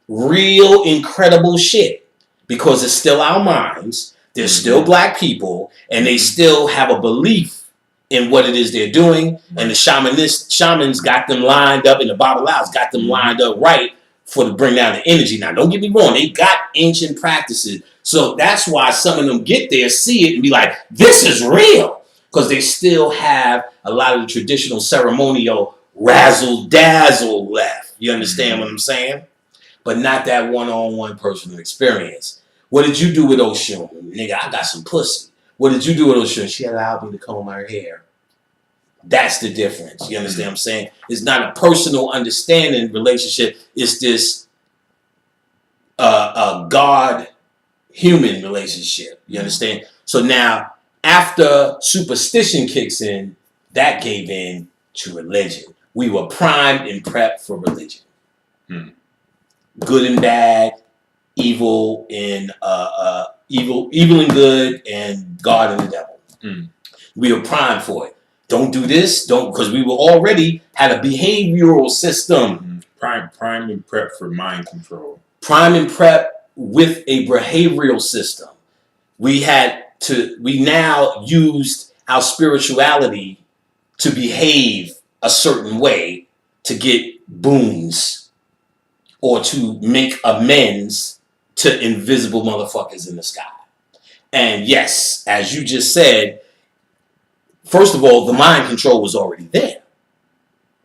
[SPEAKER 1] Real incredible shit. Because it's still our minds. They're still black people. And they still have a belief in what it is they're doing. And the shamans got them lined up, and the babalaos got them lined up right to bring down the energy. Now, don't get me wrong. They got ancient practices. So that's why some of them get there, see it, and be like, this is real. Because they still have a lot of the traditional ceremonial razzle-dazzle left. You understand what I'm saying? But not that one-on-one personal experience. What did you do with Oshun? Nigga, I got some pussy. What did you do with Oshun? She allowed me to comb her hair. That's the difference. You understand what I'm saying? It's not a personal understanding relationship. It's this a God-human relationship. You understand? So now, after superstition kicks in, that gave in to religion. We were primed and prepped for religion. Good and bad, evil and evil and good, and God and the devil. We were primed for it. Don't do this, because we were already had a behavioral system.
[SPEAKER 2] Primed and prepped for mind control.
[SPEAKER 1] Prime and Prep with a behavioral system. We now used our spirituality to behave a certain way to get boons or to make amends to invisible motherfuckers in the sky. And yes, as you just said, first of all, the mind control was already there.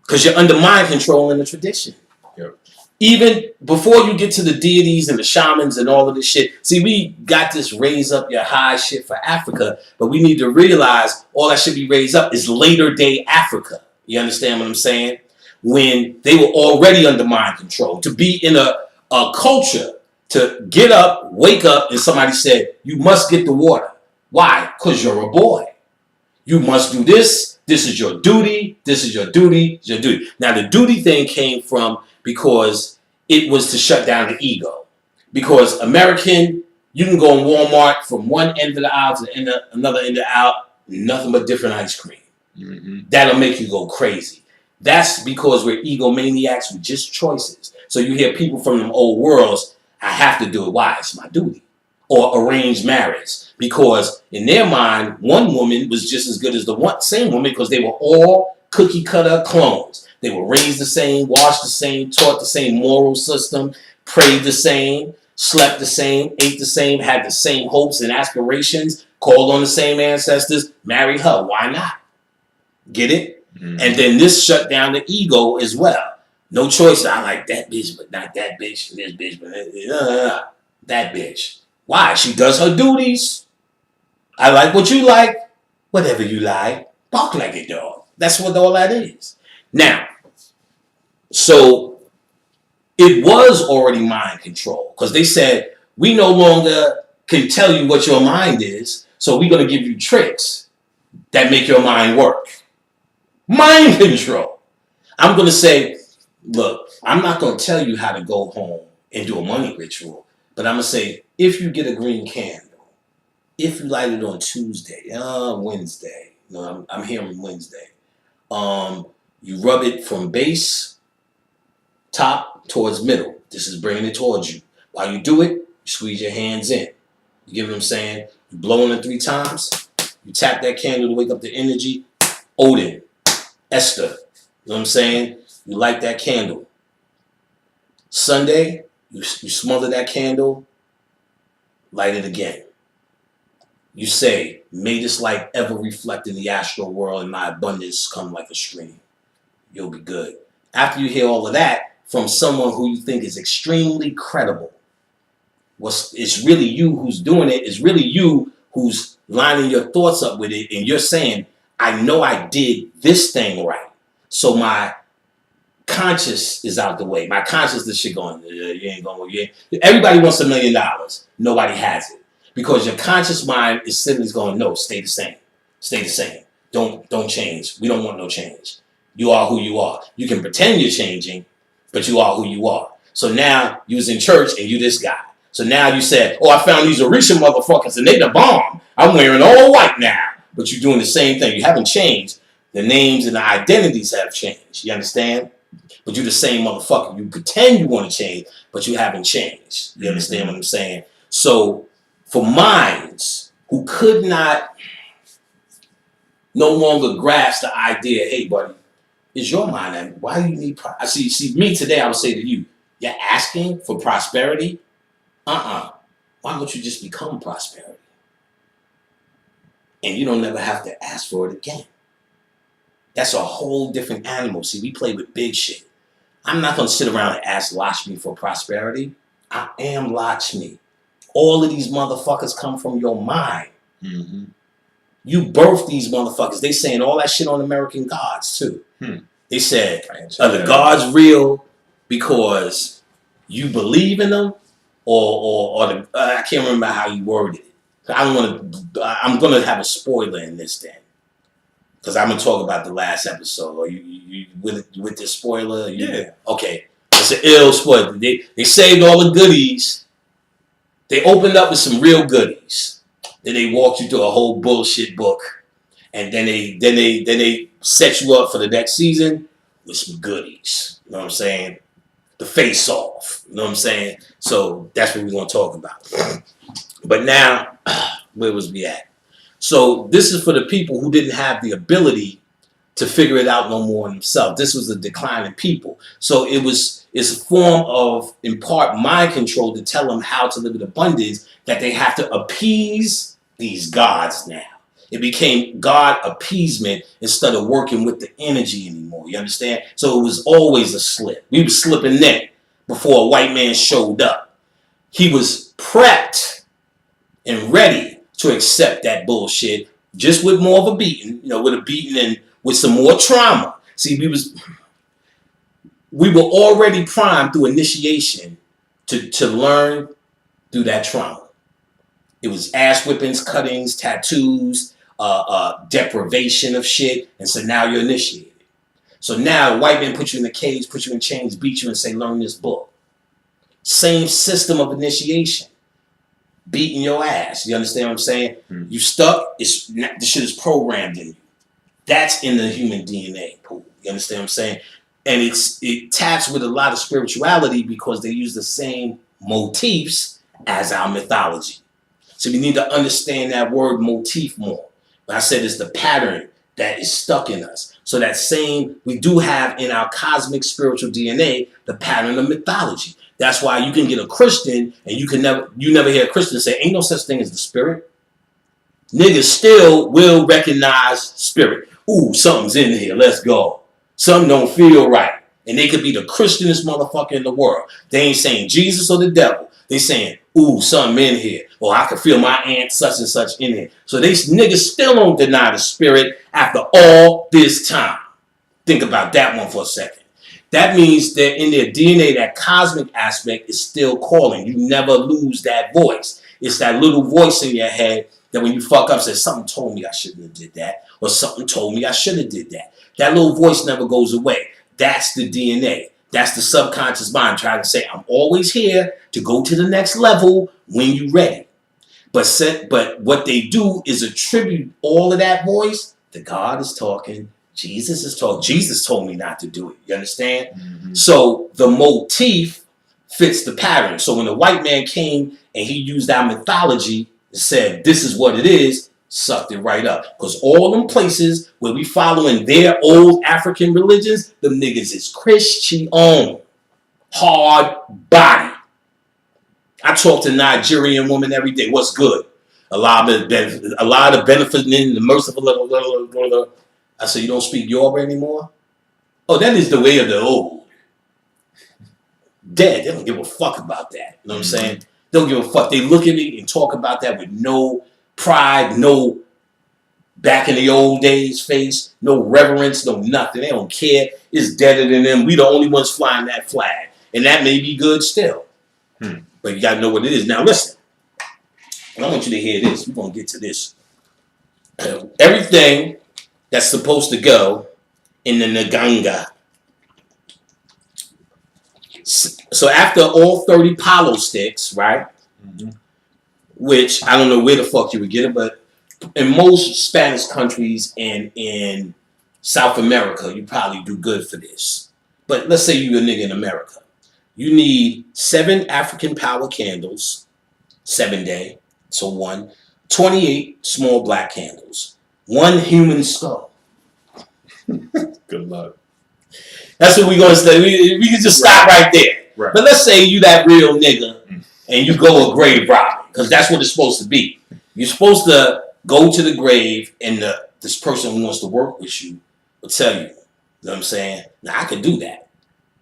[SPEAKER 1] Because you're under mind control in the tradition.
[SPEAKER 2] Yep.
[SPEAKER 1] Even before you get to the deities and the shamans and all of this shit. See, we got this raise up your high shit for Africa, but we need to realize all that should be raised up is later day Africa. You understand what I'm saying? When they were already under mind control. To be in a culture, to get up, wake up, and somebody said, you must get the water. Why? Because you're a boy. You must do this. This is your duty. This is your duty. It's your duty. Now, the duty thing came from because it was to shut down the ego. Because American, you can go in Walmart from one end of the aisle to another end of the aisle, nothing but different ice cream. Mm-hmm. That'll make you go crazy. That's because we're egomaniacs with just choices. So you hear people from them old worlds, I have to do it. Why? It's my duty. Or arranged marriage. Because in their mind, one woman was just as good as the same woman because they were all cookie cutter clones. They were raised the same, washed the same, taught the same moral system, prayed the same, slept the same, ate the same, had the same hopes and aspirations, called on the same ancestors, married her. Why not? Get it? Mm-hmm. And then this shut down the ego as well. No choice. I like that bitch, but not that bitch. This bitch, but that bitch. Why? She does her duties. I like what you like. Whatever you like. Bark like a dog. That's what all that is. Now, so it was already mind control. Because they said, we no longer can tell you what your mind is. So we're going to give you tricks that make your mind work. Mind control. I'm going to say, look, I'm not going to tell you how to go home and do a money ritual. But I'm going to say, if you get a green candle, if you light it on Tuesday, Wednesday, no, I'm here on Wednesday, you rub it from base, top, towards middle. This is bringing it towards you. While you do it, you squeeze your hands in. You get what I'm saying? You blow on it 3 times. You tap that candle to wake up the energy. Odin, Esther, you know what I'm saying? You light that candle. Sunday, you smother that candle, light it again. You say, may this light ever reflect in the astral world and my abundance come like a stream. You'll be good. After you hear all of that from someone who you think is extremely credible, it's really you who's doing it. It's really you who's lining your thoughts up with it. And you're saying, I know I did this thing right. So my conscious is out the way. My consciousness shit going, you ain't going. Everybody wants $1 million. Nobody has it. Because your conscious mind is sitting going, no, stay the same. Stay the same. Don't change. We don't want no change. You are who you are. You can pretend you're changing, but you are who you are. So now you was in church and you this guy. So now you said, oh, I found these Orisha motherfuckers and they the bomb. I'm wearing all white now. But you're doing the same thing. You haven't changed. The names and the identities have changed. You understand? But you're the same motherfucker. You pretend you want to change, but you haven't changed. You understand what I'm saying? So for minds who could not no longer grasp the idea, hey, buddy, it's your mind. And why do you need see me today, I would say to you, you're asking for prosperity? Why don't you just become prosperity? And you don't never have to ask for it again. That's a whole different animal. See, we play with big shit. I'm not going to sit around and ask Lakshmi for prosperity. I am Lakshmi. All of these motherfuckers come from your mind. Mm-hmm. You birthed these motherfuckers. They saying all that shit on American Gods, too. They said, are the gods real because you believe in them? Or I can't remember how you worded it. I'm going to have a spoiler in this then. Because I'm going to talk about the last episode. Are you with this spoiler?
[SPEAKER 2] Yeah.
[SPEAKER 1] Okay. It's an ill spoiler. They saved all the goodies. They opened up with some real goodies. Then they walked you through a whole bullshit book. And then they set you up for the next season with some goodies. You know what I'm saying? the face off. You know what I'm saying? So that's what we're gonna talk about. But now, where was we at? So this is for the people who didn't have the ability to figure it out no more themselves. This was a declining people. So it's a form of, in part, mind control to tell them how to live in abundance, that they have to appease these gods now. It became God appeasement instead of working with the energy anymore. You understand? So it was always a slip. We were slipping neck before a white man showed up. He was prepped and ready to accept that bullshit, just with more of a beating, with a beating and with some more trauma. See, we were already primed through initiation to learn through that trauma. It was ass whippings, cuttings, tattoos, deprivation of shit, and so now you're initiated. So now a white man put you in a cage, put you in chains, beat you, and say, learn this book. Same system of initiation. Beating your ass. You understand what I'm saying? You stuck. This shit is programmed in you. That's in the human DNA pool. You understand what I'm saying? And it taps with a lot of spirituality because they use the same motifs as our mythology. So we need to understand that word motif more. But I said it's the pattern that is stuck in us. So that same, we do have in our cosmic spiritual DNA, the pattern of mythology. That's why you can get a Christian and you never hear a Christian say, ain't no such thing as the spirit. Niggas still will recognize spirit. Ooh, something's in here. Let's go. Something don't feel right. And they could be the Christianest motherfucker in the world. They ain't saying Jesus or the devil. They saying, ooh, something in here. Or I can feel my aunt such and such in here. So they niggas still don't deny the spirit after all this time. Think about that one for a second. That means that in their DNA, that cosmic aspect is still calling. You never lose that voice. It's that little voice in your head that when you fuck up says, something told me I shouldn't have did that. Or something told me I should have did that. That little voice never goes away. That's the DNA. That's the subconscious mind trying to say, I'm always here to go to the next level when you're ready. But what they do is attribute all of that voice to God is talking. Jesus is talking. Jesus told me not to do it. You understand? Mm-hmm. So the motif fits the pattern. So when the white man came and he used our mythology and said, this is what it is, sucked it right up. Because all them places where we following their old African religions, them niggas is Christian. Hard body. I talk to Nigerian women every day. What's good? A lot of benefiting in the merciful. I said, you don't speak Yoruba anymore? Oh, that is the way of the old. Dead. They don't give a fuck about that. You know what I'm saying? They don't give a fuck. They look at me and talk about that with no pride, no back in the old days face, no reverence, no nothing. They don't care. It's deader than them. We the only ones flying that flag. And that may be good still. But you got to know what it is. Now listen. And I want you to hear this. We're going to get to this. Everything that's supposed to go in the Nganga. So after all 30 Palo sticks, right? Mm-hmm. Which I don't know where the fuck you would get it, but in most Spanish countries and in South America, you probably do good for this. But let's say you're a nigga in America. You need 7 African power candles, 7-day, so 1. 28 small black candles. 1 human skull.
[SPEAKER 2] Good luck.
[SPEAKER 1] That's what we're going to say. We can just stop right there. Right. But let's say you that real nigga and you go a grave robbing, because that's what it's supposed to be. You're supposed to go to the grave and this person who wants to work with you will tell you. You know what I'm saying? Now, I could do that.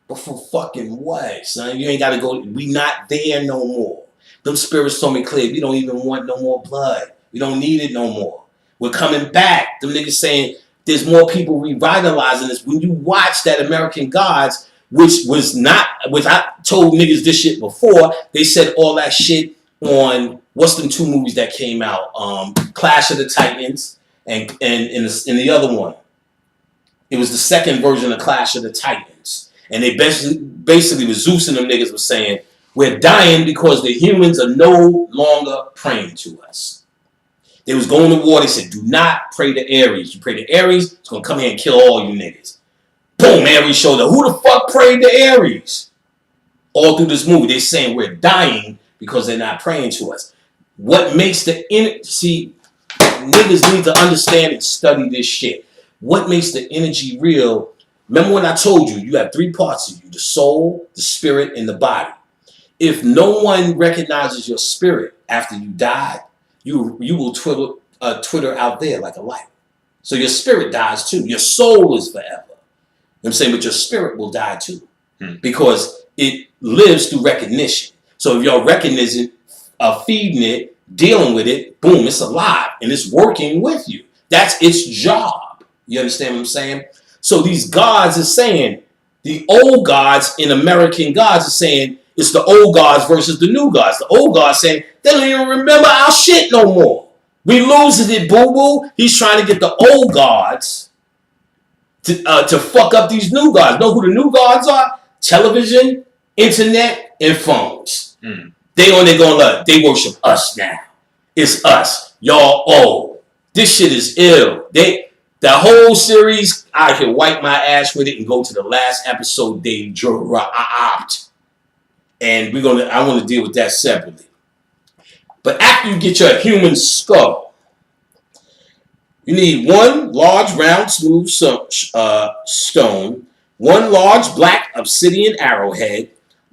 [SPEAKER 1] But for fucking what, son? You ain't got to go. We not there no more. Them spirits told me clear, we don't even want no more blood. We don't need it no more. We're coming back. Them niggas saying there's more people revitalizing this. When you watch that American Gods, which I told niggas this shit before, they said all that shit on, what's them 2 movies that came out? Clash of the Titans and in the other one. It was the second version of Clash of the Titans. And they basically was Zeus and them niggas was saying, we're dying because the humans are no longer praying to us. They was going to war. They said, do not pray to Ares. You pray to Ares, it's going to come here and kill all you niggas. Boom, Ares showed up. Who the fuck prayed to Ares? all through this movie, they're saying we're dying because they're not praying to us. What makes see, niggas need to understand and study this shit. What makes the energy real? Remember when I told you, you have 3 parts of you: the soul, the spirit, and the body. If no one recognizes your spirit after you die, you will twitter out there like a light. So your spirit dies too. Your soul is forever. You know what I'm saying? But your spirit will die too. Because it lives through recognition. So if you're recognizing, feeding it, dealing with it, boom, it's alive and it's working with you. That's its job. You understand what I'm saying? So these gods are saying, the old gods in American gods are saying, it's the old gods versus the new gods. The old gods saying, they don't even remember our shit no more. We losing it, boo-boo. He's trying to get the old gods to fuck up these new gods. Know who the new gods are? Television, internet, and phones. They on there going, look, they worship us now. It's us. Y'all old. This shit is ill. The whole series, I can wipe my ass with it and go to the last episode they dropped. And I want to deal with that separately. But after you get your human skull, you need 1 large, round, smooth stone, 1 large black obsidian arrowhead,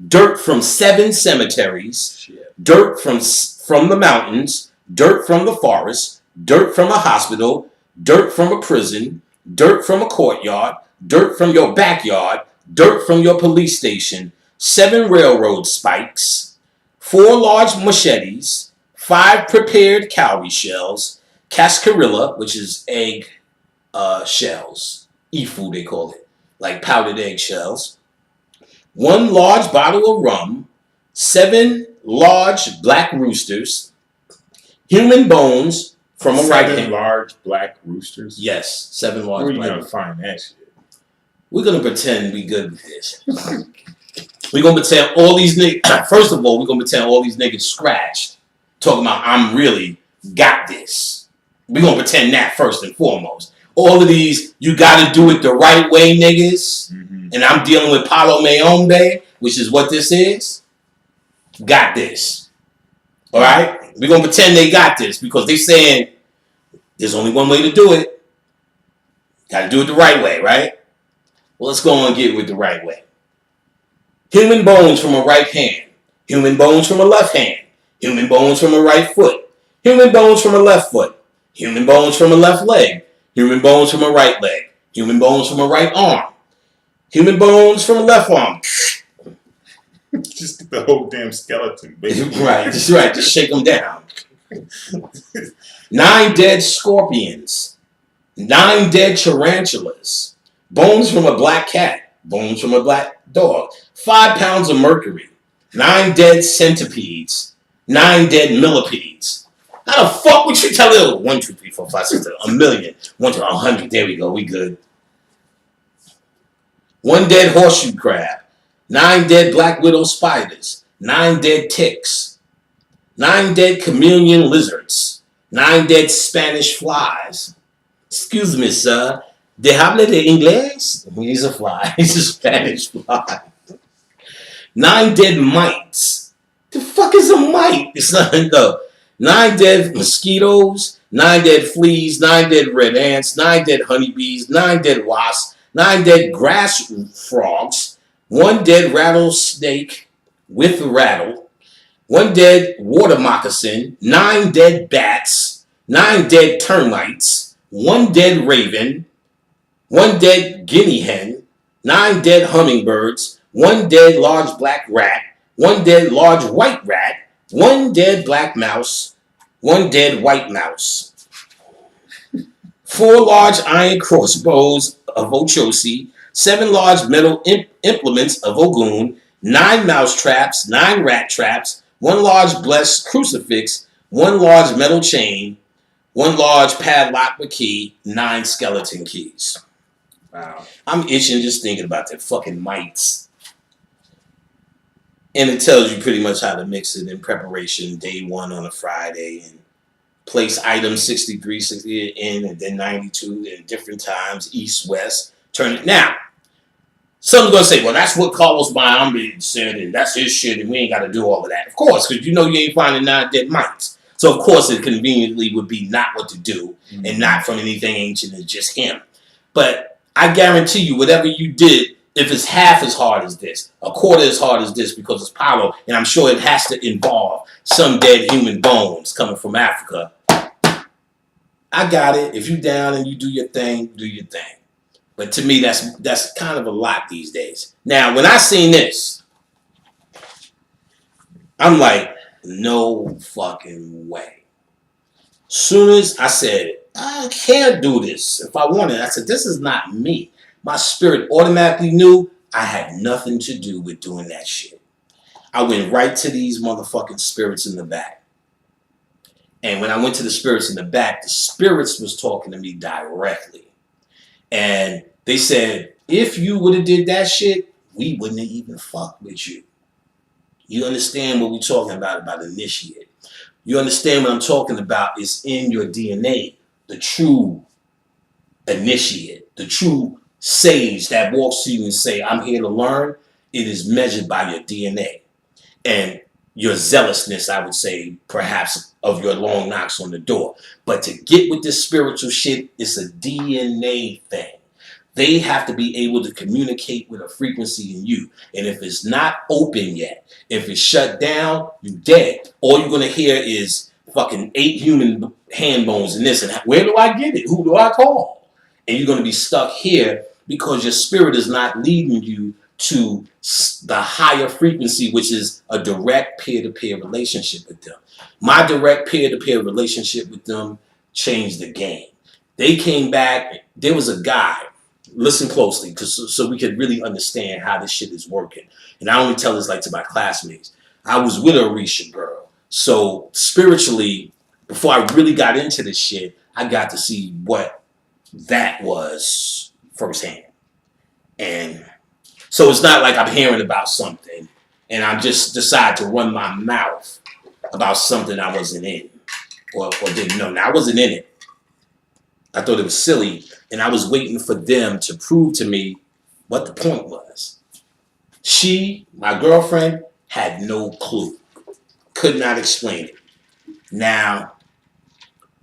[SPEAKER 1] dirt from 7 cemeteries, dirt from the mountains, dirt from the forest, dirt from a hospital, dirt from a prison, dirt from a courtyard, dirt from your backyard, dirt from your police station, 7 railroad spikes, 4 large machetes, 5 prepared cowrie shells, cascarilla, which is egg shells, ifu they call it, like powdered egg shells, 1 large bottle of rum, 7 large black roosters, human bones from a right hand.
[SPEAKER 2] 7 large black roosters?
[SPEAKER 1] Yes, 7 large.
[SPEAKER 2] Where are you gonna find that shit?
[SPEAKER 1] We're gonna pretend we good with this. We're gonna pretend all these niggas. First of all, we're gonna pretend all these niggas scratched, talking about I'm really got this. We're gonna pretend that first and foremost. All of these, you gotta do it the right way, niggas. And I'm dealing with Palo Mayombe, which is what this is. Got this. All right? We're gonna pretend they got this because they saying there's only one way to do it. Gotta do it the right way, right? Well, let's go on and get it with the right way. Human bones from a right hand. Human bones from a left hand. Human bones from a right foot. Human bones from a left foot. Human bones from a left leg. Human bones from a right leg. Human bones from a right arm. Human bones from a left arm.
[SPEAKER 2] Just get the whole damn skeleton, baby.
[SPEAKER 1] Right. Just shake them down. 9 dead scorpions. 9 dead tarantulas. Bones from a black cat. Bones from a black dog. 5 pounds of mercury. 9 dead centipedes. 9 dead millipedes. How the fuck would you tell it? 1, 2, 3, 4, 5, 6, 7, a million. 1 to 100. There we go. We good. 1 dead horseshoe crab. 9 dead black widow spiders. 9 dead ticks. 9 dead chameleon lizards. 9 dead Spanish flies. Excuse me, sir. ¿De habla de inglés? He's a fly. He's a Spanish fly. 9 dead mites. The fuck is a mite? It's not no. 9 dead mosquitoes. 9 dead fleas. 9 dead red ants. 9 dead honeybees. 9 dead wasps. 9 dead grass frogs. 1 dead rattlesnake with a rattle. 1 dead water moccasin. 9 dead bats. 9 dead termites. 1 dead raven. 1 dead guinea hen. 9 dead hummingbirds. 1 dead large black rat. 1 dead large white rat. 1 dead black mouse. 1 dead white mouse. 4 large iron crossbows of Ochosi. 7 large metal implements of Ogun. 9 mouse traps. 9 rat traps. 1 large blessed crucifix. 1 large metal chain. 1 large padlock with key. 9 skeleton keys.
[SPEAKER 2] Wow.
[SPEAKER 1] I'm itching just thinking about that fucking mites. And it tells you pretty much how to mix it in preparation, day 1 on a Friday, and place items 63, 68 in, and then 92 in different times, east, west. Turn it now. Someone's gonna say, well, that's what Carlos Bayambi said, and that's his shit, and we ain't gotta do all of that. Of course, because you ain't finding 9 dead mites. So of course it conveniently would be not what to do, and not from anything ancient, it's just him. But I guarantee you, whatever you did, if it's half as hard as this, a quarter as hard as this, because it's Palo, and I'm sure it has to involve some dead human bones coming from Africa. I got it. If you down and you do your thing, do your thing. But to me, that's kind of a lot these days. Now, when I seen this, I'm like, no fucking way. Soon as I said, I can't do this if I wanted, I said, this is not me. My spirit automatically knew I had nothing to do with doing that shit. I went right to these motherfucking spirits in the back. And when I went to the spirits in the back, the spirits was talking to me directly. And they said, if you would have did that shit, we wouldn't have even fucked with you. You understand what we're talking about initiate. You understand what I'm talking about is in your DNA. The true initiate, the true sage that walks to you and say, I'm here to learn. It is measured by your DNA. And your zealousness, I would say, perhaps, of your long knocks on the door. But to get with this spiritual shit, it's a DNA thing. They have to be able to communicate with a frequency in you. And if it's not open yet, if it's shut down, you're dead. All you're going to hear is fucking 8 human hand bones and this. And where do I get it? Who do I call? And you're going to be stuck here because your spirit is not leading you to the higher frequency, which is a direct peer-to-peer relationship with them. My direct peer-to-peer relationship with them changed the game. They came back. There was a guy. Listen closely, so we could really understand how this shit is working. And I only tell this like to my classmates. I was with a Orisha girl. So spiritually, before I really got into this shit, I got to see what that was firsthand. And so it's not like I'm hearing about something and I just decide to run my mouth about something I wasn't in or didn't know. Now, I wasn't in it. I thought it was silly, and I was waiting for them to prove to me what the point was. She, my girlfriend, had no clue. Could not explain it. Now,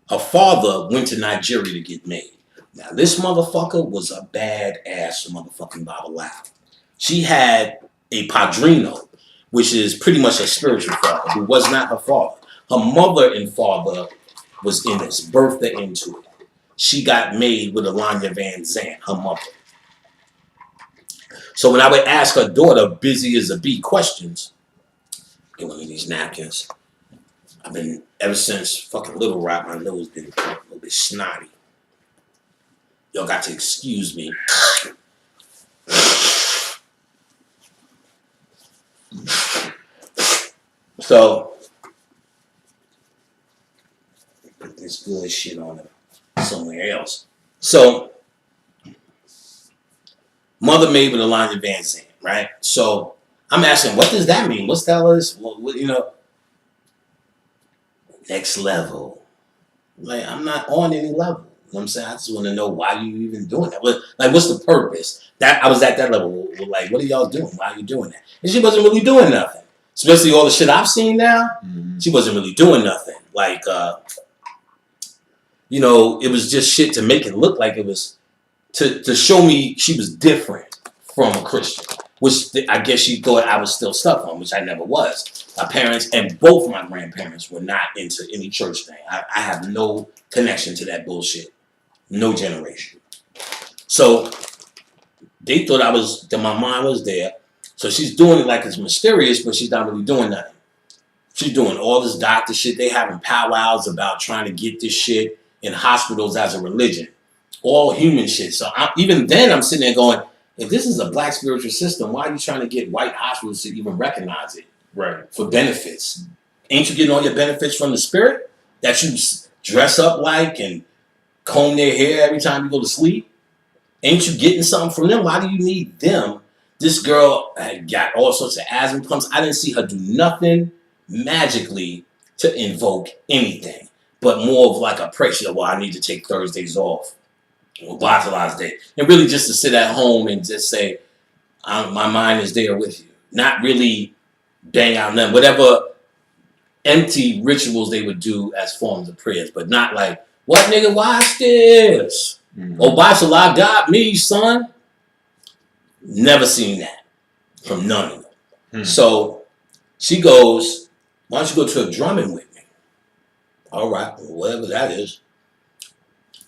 [SPEAKER 1] her father went to Nigeria to get made. Now, this motherfucker was a badass motherfucking Babalawo. She had a padrino, which is pretty much a spiritual father, who was not her father. Her mother and father was in this, birthed her into it. She got made with Alanya Van Zandt, her mother. So when I would ask her daughter, busy as a bee, questions, get one of these napkins. I've been, ever since fucking Little Rock, my nose been a little bit snotty. Y'all got to excuse me. So, put this good shit on it somewhere else. So, mother made with Alanya Van Zandt, right? So, I'm asking, what does that mean? What's that? What, next level. Like, I'm not on any level. You know what I'm saying? I just want to know why you even doing that. Like, what's the purpose? That I was at that level. Like, what are y'all doing? Why are you doing that? And she wasn't really doing nothing. Especially all the shit I've seen now. Mm-hmm. She wasn't really doing nothing. Like, it was just shit to make it look like it was to show me she was different from a Christian, which I guess she thought I was still stuck on, which I never was. My parents and both my grandparents were not into any church thing. I have no connection to that bullshit. No generation. So they thought that my mom was there. So she's doing it like it's mysterious, but she's not really doing nothing. She's doing all this doctor shit. They having powwows about trying to get this shit in hospitals as a religion. All human shit. So even then I'm sitting there going, if this is a black spiritual system, why are you trying to get white hospitals to even recognize it?
[SPEAKER 2] Right.
[SPEAKER 1] For benefits. Ain't you getting all your benefits from the spirit that you dress up like and comb their hair every time you go to sleep? Ain't you getting something from them? Why do you need them? This girl had got all sorts of asthma problems. I didn't see her do nothing magically to invoke anything, but more of like a pressure. Well, I need to take Thursdays off or Bartolomew's Day, and really just to sit at home and just say, My mind is there with you. Not really bang out nothing. Whatever empty rituals they would do as forms of prayers, but not like, what nigga, watch this. Oh, Bashala got me, son. Never seen that from none of them. So she goes, why don't you go to a drumming with me? All right, whatever that is.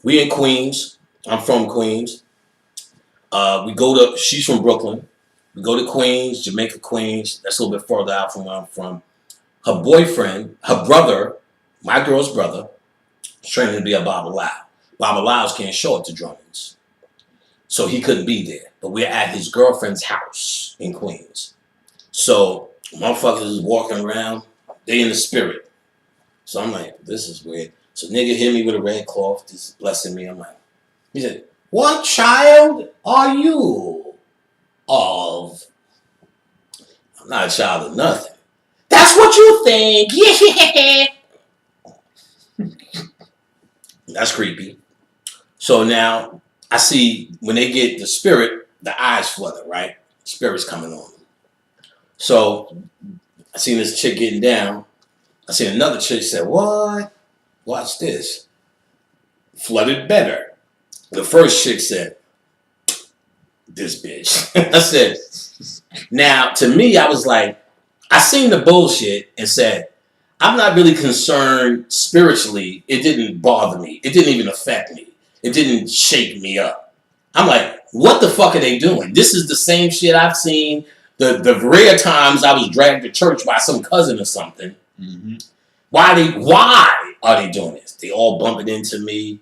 [SPEAKER 1] We in Queens. I'm from Queens. She's from Brooklyn. We go to Queens, Jamaica, Queens. That's a little bit further out from where I'm from. Her boyfriend, her brother, my girl's brother, was training to be a Babalawo. Babalaos can't show up to drummings. So he couldn't be there. But we're at his girlfriend's house in Queens. So motherfuckers is walking around. They in the spirit. So I'm like, this is weird. So nigga hit me with a red cloth, just blessing me. I'm like, he said, what child are you of? I'm not a child of nothing. That's what you think. Yeah. That's creepy. So now I see when they get the spirit, the eyes flutter, right? Spirit's coming on them. So I seen this chick getting down. I seen another chick say, what? Watch this. Flooded better. The first chick said, this bitch. I said, now to me, I was like, I seen the bullshit and said, I'm not really concerned spiritually. It didn't bother me. It didn't even affect me. It didn't shake me up. I'm like, what the fuck are they doing? This is the same shit I've seen the rare times I was dragged to church by some cousin or something. Mm-hmm. Why are they doing this? They all bumping into me.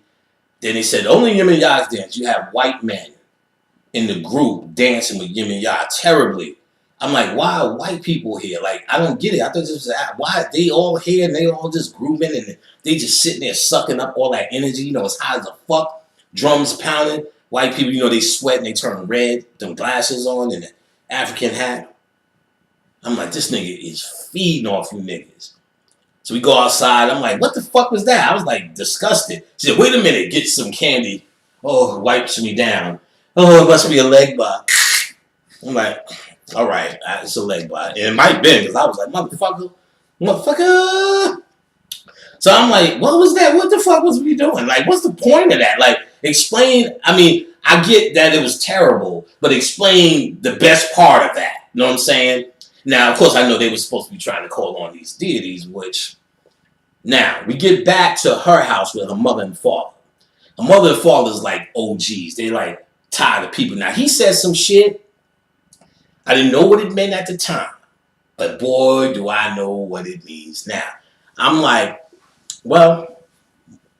[SPEAKER 1] Then they said, only Yemen Yah's dance. You have white men in the group dancing with Yemen Yah terribly. I'm like, why are white people here? Like, I don't get it. I thought this was, why are they all here and they all just grooving and they just sitting there sucking up all that energy, you know, as high as a fuck, drums pounding. White people, you know, they sweat and they turn red, them glasses on and the African hat. I'm like, this nigga is feeding off you niggas. So we go outside. I'm like, what the fuck was that? I was like disgusted. She said, wait a minute, get some candy. Oh, wipes me down. Oh, it must be a leg bot. I'm like, all right, it's a leg bot. And it might have been because I was like, motherfucker. So I'm like, what was that? What the fuck was we doing? Like, what's the point of that? Like, explain. I mean, I get that it was terrible, but explain the best part of that. You know what I'm saying? Now, of course, I know they were supposed to be trying to call on these deities, which... Now, we get back to her house with her mother and father. Her mother and father is like OGs. They like tired of people. Now, he said some shit. I didn't know what it meant at the time. But boy, do I know what it means now. I'm like, well,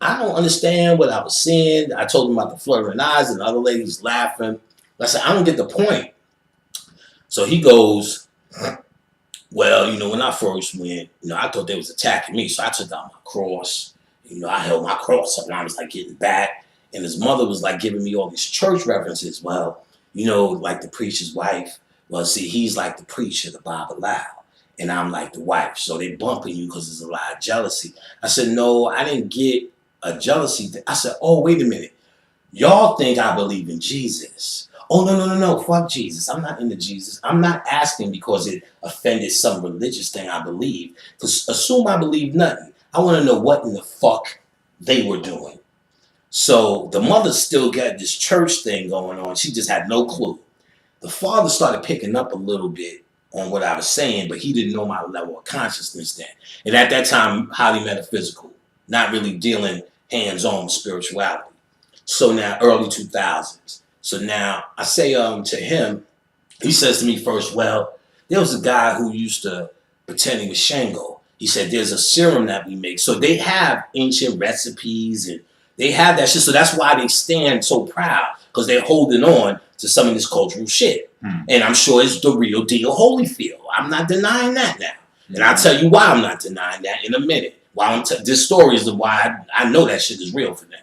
[SPEAKER 1] I don't understand what I was seeing. I told him about the fluttering eyes and the other ladies laughing. I said, I don't get the point. So he goes... Well, you know, when I first went, you know, I thought they was attacking me. So I took out my cross. You know, I held my cross up and I was like getting back. And his mother was like giving me all these church references. Well, you know, like the preacher's wife. Well, see, he's like the preacher, the Babalawo. And I'm like the wife. So they bumping you because there's a lot of jealousy. I said, no, I didn't get a jealousy. I said, oh, wait a minute. Y'all think I believe in Jesus. Oh, no, fuck Jesus. I'm not into Jesus. I'm not asking because it offended some religious thing I believe. Because assume I believe nothing. I want to know what in the fuck they were doing. So the mother still got this church thing going on. She just had no clue. The father started picking up a little bit on what I was saying, but he didn't know my level of consciousness then. And at that time, highly metaphysical. Not really dealing hands-on with spirituality. So now, early 2000s. So now I say to him, he says to me first, well, there was a guy who used to pretend he was Shango. He said, there's a serum that we make. So they have ancient recipes and they have that shit. So that's why they stand so proud because they're holding on to some of this cultural shit. And I'm sure it's the real deal Holyfield. I'm not denying that now. And I'll tell you why I'm not denying that in a minute. This story is why I know that shit is real for them.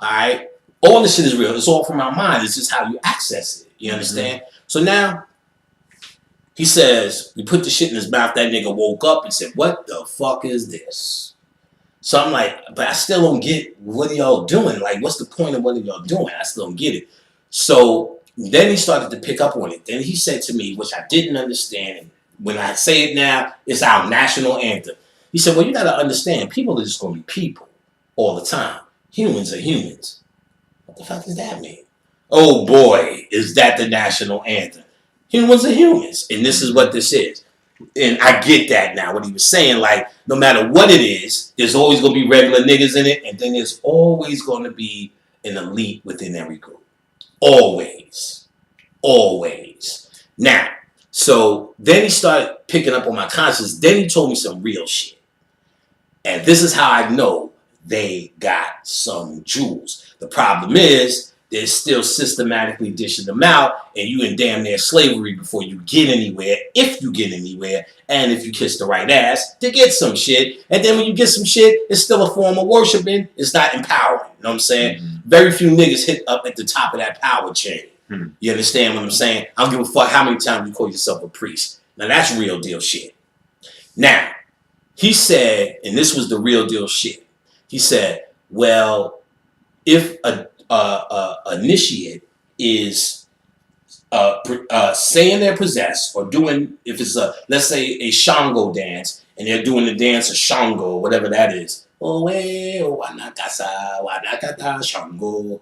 [SPEAKER 1] All right. All this shit is real. It's all from our mind. It's just how you access it. You understand? Mm-hmm. So now, he says, we put the shit in his mouth. That nigga woke up and said, what the fuck is this? So I'm like, but I still don't get what are y'all doing? Like, what's the point of what are y'all doing? I still don't get it. So Then he started to pick up on it. Then he said to me, which I didn't understand. When I say it now, it's our national anthem. He said, well, you got to understand, people are just going to be people all the time. Humans are humans. What the fuck does that mean? Oh boy, is that the national anthem. Humans are humans. And this is what this is. And I get that now. What he was saying, like, no matter what it is, there's always going to be regular niggas in it. And then there's always going to be an elite within every group. Always. Always. Now, so then he started picking up on my conscience. Then he told me some real shit. And this is how I know they got some jewels. The problem is, they're still systematically dishing them out, and you in damn near slavery before you get anywhere, if you get anywhere, and if you kiss the right ass to get some shit. And then when you get some shit, it's still a form of worshiping. It's not empowering. You know what I'm saying? Mm-hmm. Very few niggas hit up at the top of that power chain. Mm-hmm. You understand what I'm saying? I don't give a fuck how many times you call yourself a priest. Now that's real deal shit. Now, he said, and this was the real deal shit. He said, well, if a initiate is saying they're possessed or doing, if it's a, let's say a Shango dance, and they're doing the dance of Shango, whatever that is. Shango.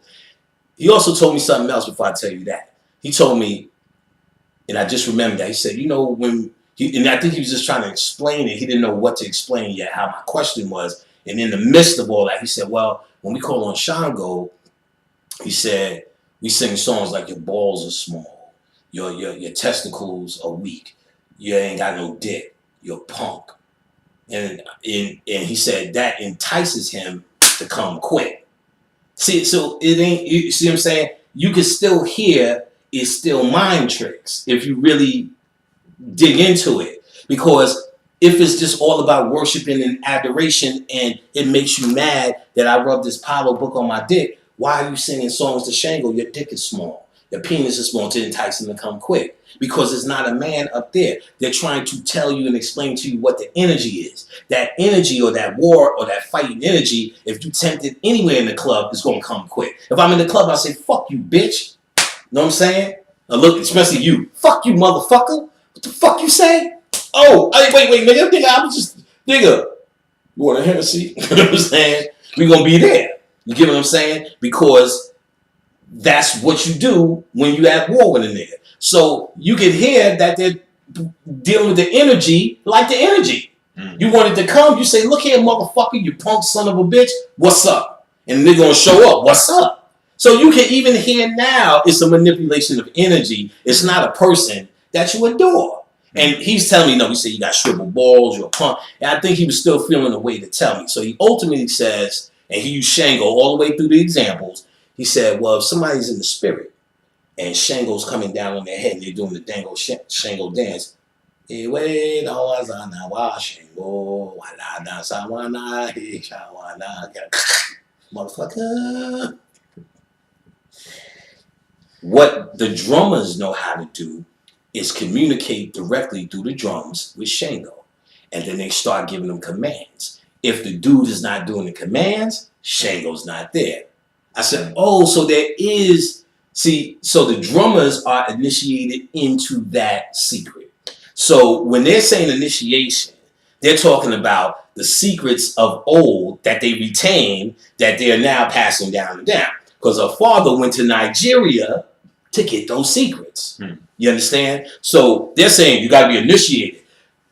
[SPEAKER 1] He also told me something else before I tell you that. He told me, and I just remembered that, he said, you know, when he, and I think he was just trying to explain it. He didn't know what to explain yet, how my question was. And in the midst of all that, he said, well, when we call on Shango, he said, we sing songs like your balls are small, your testicles are weak, you ain't got no dick, you're punk. And he said that entices him to come quick. See, so it ain't, you see what I'm saying? You can still hear it's still mind tricks if you really dig into it. Because if it's just all about worshiping and adoration and it makes you mad that I rubbed this Palo book on my dick, why are you singing songs to Shango? Your dick is small. Your penis is small to entice him to come quick. Because it's not a man up there. They're trying to tell you and explain to you what the energy is. That energy or that war or that fighting energy, if you tempt it anywhere in the club, is going to come quick. If I'm in the club, I say, fuck you, bitch. Know what I'm saying? Now look, especially you. Fuck you, motherfucker. What the fuck you say? Oh, wait, nigga, I was just, nigga, you want a Hennessy? You know what I'm saying? We're going to be there. You get what I'm saying? Because that's what you do when you at war with a nigga. So you can hear that they're dealing with the energy like the energy. Mm. You want it to come, you say, look here, motherfucker, you punk son of a bitch, what's up? And they're going to show up, what's up? So you can even hear now it's a manipulation of energy. It's not a person that you adore. And he's telling me, no, he said, you got shriveled balls, you're a punk. And I think he was still feeling a way to tell me. So he ultimately says, and he used Shango all the way through the examples. He said, well, if somebody's in the spirit and Shango's coming down on their head and they're doing the Shango dance, motherfucker. What the drummers know how to do is communicate directly through the drums with Shango. And then they start giving them commands. If the dude is not doing the commands, Shango's not there. I said, oh, so there is, see, so the drummers are initiated into that secret. So when they're saying initiation, they're talking about the secrets of old that they retain that they're now passing down and down. Because her father went to Nigeria to get those secrets. You understand? So they're saying you got to be initiated.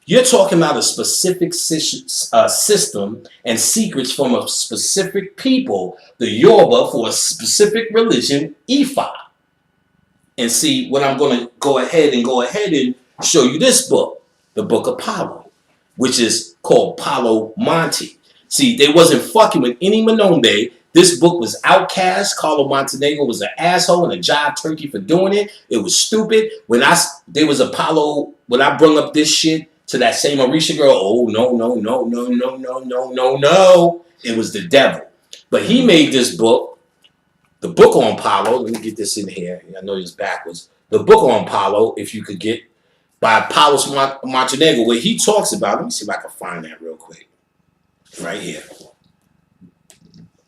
[SPEAKER 1] You're talking about a specific system and secrets from a specific people, the Yoruba, for a specific religion, Ifa. And see, what I'm going to go ahead and show you this book, the Book of Palo, which is called Palo Monte. See, they wasn't fucking with any Manombe. This book was outcast. Carlo Montenegro was an asshole and a jive turkey for doing it. It was stupid. When I brung up this shit to that same Orisha girl, oh, no. It was the devil. But he made this book, the book on Palo. Let me get this in here. I know it's backwards. The book on Palo, if you could get, by Paulo Montenegro, where he talks about, let me see if I can find that real quick. Right here.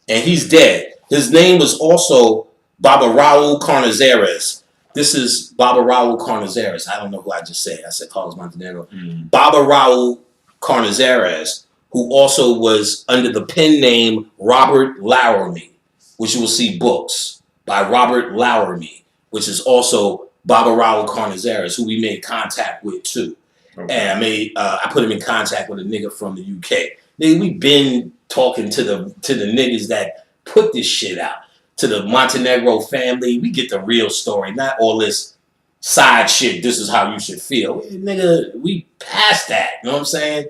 [SPEAKER 1] And he's dead. His name was also Baba Raul Carnazares. This is Baba Raul Carnizares. I don't know who I just said. I said Carlos Montenegro.
[SPEAKER 2] Mm.
[SPEAKER 1] Baba Raul Carnizares, who also was under the pen name Robert Laramie, which you will see books by Robert Laramie, which is also Baba Raul Carnizares, who we made contact with too.
[SPEAKER 2] Okay.
[SPEAKER 1] And I put him in contact with a nigga from the UK. Nigga, we been talking to the niggas that put this shit out. To the Montenegro family, we get the real story, not all this side shit. This is how you should feel, nigga. We past that. You know what I'm saying?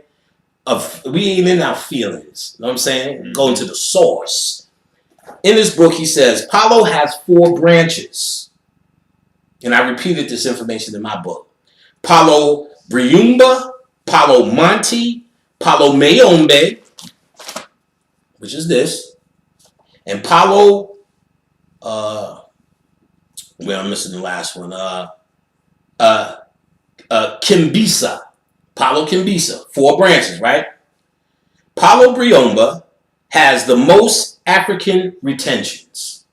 [SPEAKER 1] We ain't in our feelings. You know what I'm saying?
[SPEAKER 2] Mm-hmm.
[SPEAKER 1] Going to the source. In this book, he says Palo has 4 branches, and I repeated this information in my book. Palo Briumba, Palo Monte, Palo Mayombe, which is this, and Palo. Well, I'm missing the last one. Kimbisa. Palo Kimbisa. 4 branches, right? Palo Briumba has the most African retentions.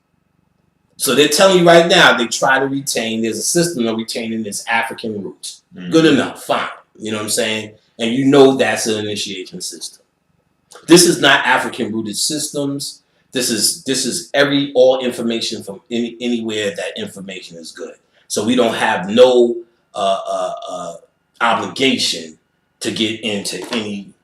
[SPEAKER 1] So they're telling you right now they try to retain, there's a system of retaining its African roots. Mm-hmm. Good enough, fine. You know what I'm saying? And you know that's an initiation system. This is not African rooted systems. This is all information from anywhere that information is good. So we don't have no obligation to get into any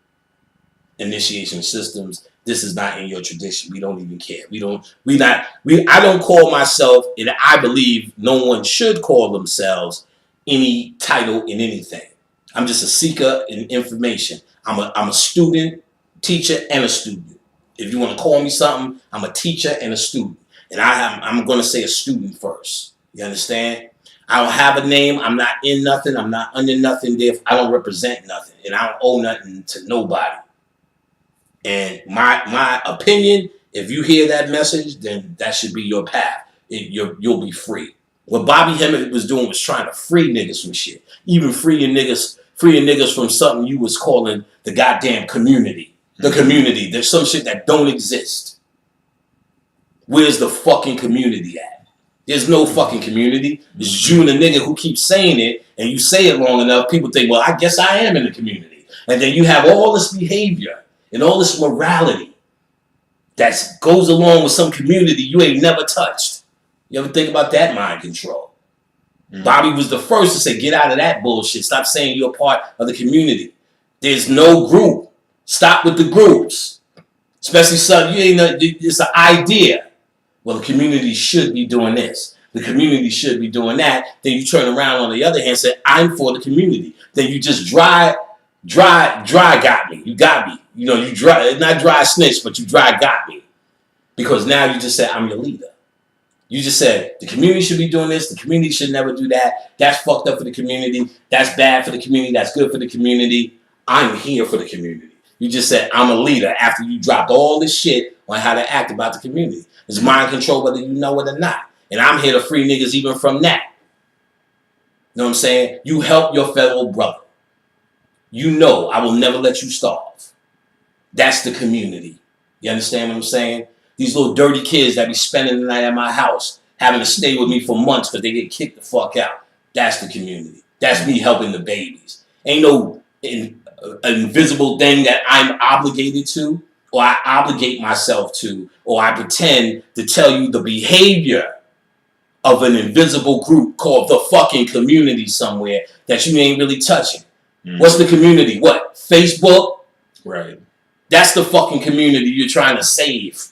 [SPEAKER 1] initiation systems. This is not in your tradition. We don't even care. I don't call myself, and I believe no one should call themselves any title in anything. I'm just a seeker in information. I'm a student, teacher, and a student. If you want to call me something, I'm a teacher and a student. And I'm going to say a student first. You understand? I don't have a name. I'm not in nothing. I'm not under nothing. I don't represent nothing. And I don't owe nothing to nobody. And my opinion, if you hear that message, then that should be your path. You'll be free. What Bobby Hemmett was doing was trying to free niggas from shit. Even freeing niggas from something you was calling the goddamn community. The community. There's some shit that don't exist. Where's the fucking community at? There's no fucking community. It's you and a nigga who keeps saying it, and you say it long enough, people think, well, I guess I am in the community. And then you have all this behavior and all this morality that goes along with some community you ain't never touched. You ever think about that mind control? Mm-hmm. Bobby was the first to say, get out of that bullshit. Stop saying you're a part of the community. There's no group. Stop with the groups. Especially something you ain't know, it's an idea. Well, the community should be doing this. The community should be doing that. Then you turn around on the other hand and say, I'm for the community. Then you just dry got me. You got me. You know, you dry, not dry snitch, but you dry got me. Because now you just said, I'm your leader. You just said, the community should be doing this. The community should never do that. That's fucked up for the community. That's bad for the community. That's good for the community. I'm here for the community. You just said, I'm a leader after you dropped all this shit on how to act about the community. It's mind control whether you know it or not. And I'm here to free niggas even from that. You know what I'm saying? You help your fellow brother. You know I will never let you starve. That's the community. You understand what I'm saying? These little dirty kids that be spending the night at my house, having to stay with me for months because they get kicked the fuck out. That's the community. That's me helping the babies. Ain't no invisible thing that I'm obligated to, or I obligate myself to, or I pretend to tell you the behavior of an invisible group called the fucking community somewhere that you ain't really touching. What's the community? What? Facebook?
[SPEAKER 2] Right.
[SPEAKER 1] That's the fucking community you're trying to save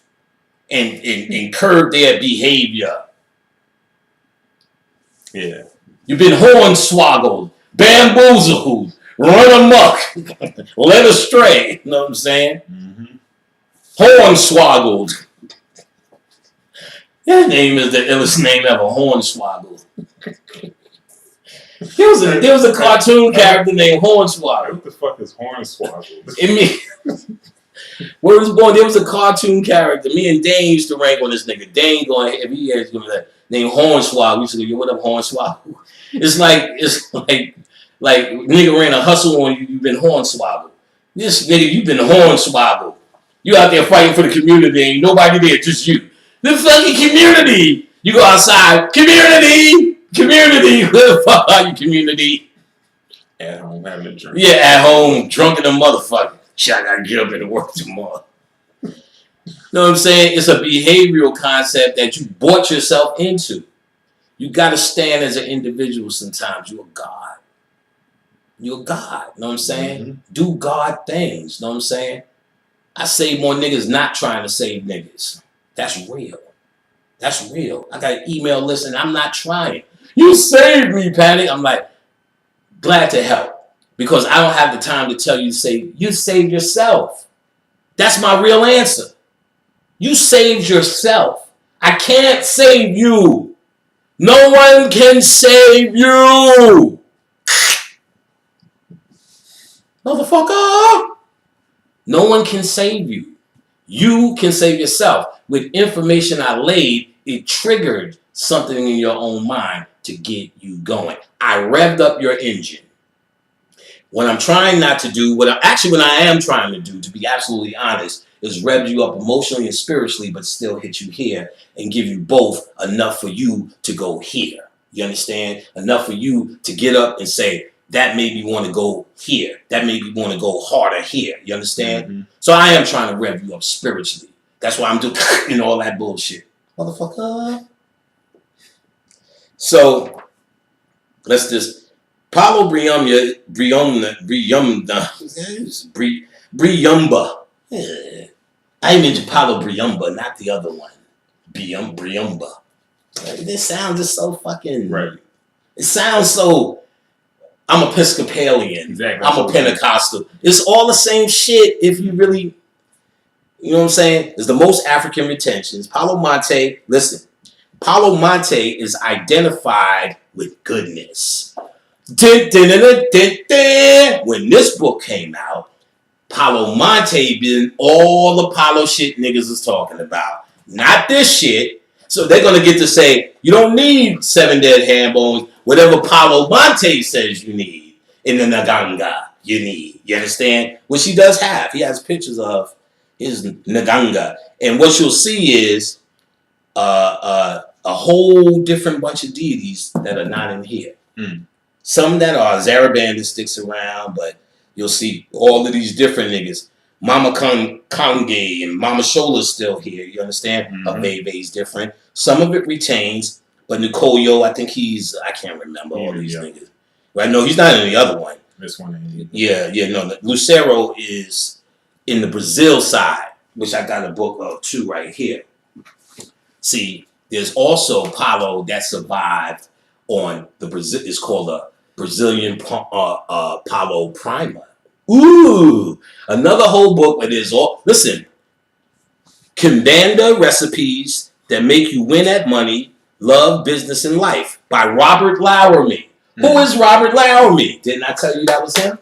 [SPEAKER 1] and curb their behavior.
[SPEAKER 2] Yeah. You've
[SPEAKER 1] been hornswoggled, bamboozled, run amok, led astray. You know what I'm saying? Mm-hmm. Hornswoggled. That name is the illest name ever, Hornswoggle. There was a cartoon character named Hornswoggle.
[SPEAKER 2] What the fuck is Hornswoggle?
[SPEAKER 1] Where it was born, there was a cartoon character. Me and Dane used to rank on this nigga. Dane going every year is gonna be named Hornswoggle. We used to go, yo, what up, Hornswoggle? It's like nigga ran a hustle on you. You've been Hornswoggled. This nigga, you've been Hornswoggled. You out there fighting for the community, ain't nobody there, just you. The fucking community. You go outside, community. Community, where the fuck are you, community?
[SPEAKER 2] At home having a drink.
[SPEAKER 1] Yeah, at home, drunk in a motherfucker. Shit, I gotta get up and work tomorrow. You know what I'm saying? It's a behavioral concept that you bought yourself into. You gotta stand as an individual sometimes. You're a God. You're a God. You know what I'm saying?
[SPEAKER 2] Mm-hmm.
[SPEAKER 1] Do God things. You know what I'm saying? I save more niggas not trying to save niggas. That's real. That's real. I got an email list and I'm not trying. You saved me, Patty. I'm like, glad to help. Because I don't have the time to tell you to save. You saved yourself. That's my real answer. You saved yourself. I can't save you. No one can save you. Motherfucker. No one can save you. You can save yourself. With information I laid, it triggered something in your own mind to get you going. I revved up your engine. What I'm trying not to do, what I am trying to do, to be absolutely honest, is rev you up emotionally and spiritually, but still hit you here and give you both enough for you to go here. You understand? Enough for you to get up and say, that made me want to go here. That made me want to go harder here. You understand?
[SPEAKER 2] Mm-hmm.
[SPEAKER 1] So I am trying to rev you up spiritually. That's why I'm doing all that bullshit. Motherfucker. So let's just Paulo Briumba. Yeah. I mentioned Paulo Briumba, not the other one. Briumba. This sounds just so fucking.
[SPEAKER 2] Right.
[SPEAKER 1] It sounds so. I'm Episcopalian.
[SPEAKER 2] Exactly.
[SPEAKER 1] I'm a Pentecostal. It's all the same shit if you really, you know what I'm saying? It's the most African retentions. Paulo Monte, listen. Paulo Monte is identified with goodness. When this book came out, Paulo Monte been all the Paulo shit niggas is talking about. Not this shit. So they're going to get to say, you don't need 7 dead hand bones. Whatever Paulo Monte says you need in the Nganga, you need. You understand? Which he does have. He has pictures of his Nganga. And what you'll see is a whole different bunch of deities that are not in here.
[SPEAKER 2] Mm.
[SPEAKER 1] Some that are Zarabanda sticks around, but you'll see all of these different niggas. Mama Kange and Mama Shola's still here. You understand?
[SPEAKER 2] Mm-hmm.
[SPEAKER 1] Aveve's different. Some of it retains. But Nicolio, I think I can't remember all these niggas. Right? No, he's not in the other one.
[SPEAKER 2] This one ain't.
[SPEAKER 1] Yeah, no. Lucero is in the Brazil side, which I got a book of too right here. See, there's also Paulo that survived on the Brazil. It's called a Brazilian Paulo Primer. Ooh, another whole book where there's all. Listen, Kimbanda recipes that make you win at money. Love, Business, and Life by Robert Lowermy. Who is Robert Lowermy? Didn't I tell you that was him?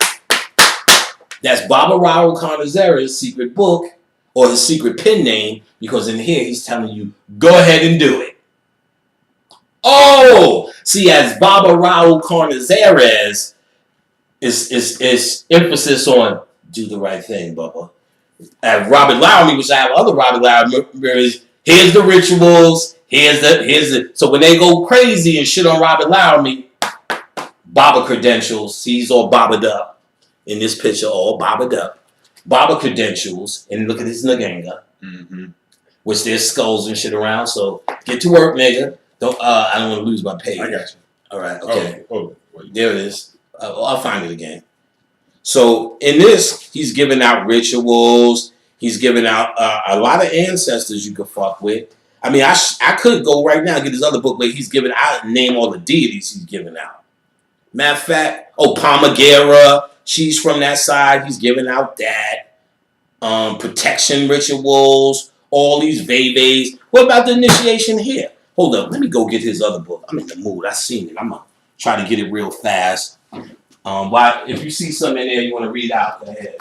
[SPEAKER 1] That's Baba Raul Carnazera's secret book or his secret pen name, because in here he's telling you, go ahead and do it. Oh, see, as Baba Raul Carnazera's is emphasis on do the right thing, Bubba. At Robert Lowermy, which I have other Robert Lowermy, here's the rituals. Here's the. So when they go crazy and shit on Robert Lowermy, Baba credentials. He's all bobbed up in this picture, all bobbed up. Baba credentials, and look at his Nganga, which there's skulls and shit around. So get to work, nigga. I don't want to lose my page.
[SPEAKER 2] I got you.
[SPEAKER 1] All right. Okay.
[SPEAKER 2] Wait.
[SPEAKER 1] There it is. I'll find it again. So in this, he's giving out rituals. He's giving out a lot of ancestors you could fuck with. I mean, I could go right now and get his other book where he's giving out and name all the deities he's giving out. Matter of fact, Palmagera, she's from that side. He's giving out that. Protection rituals, all these Veves. What about the initiation here? Hold up, let me go get his other book. I'm in the mood. I seen it. I'm going to try to get it real fast. If you see something in there you want to read out, go ahead.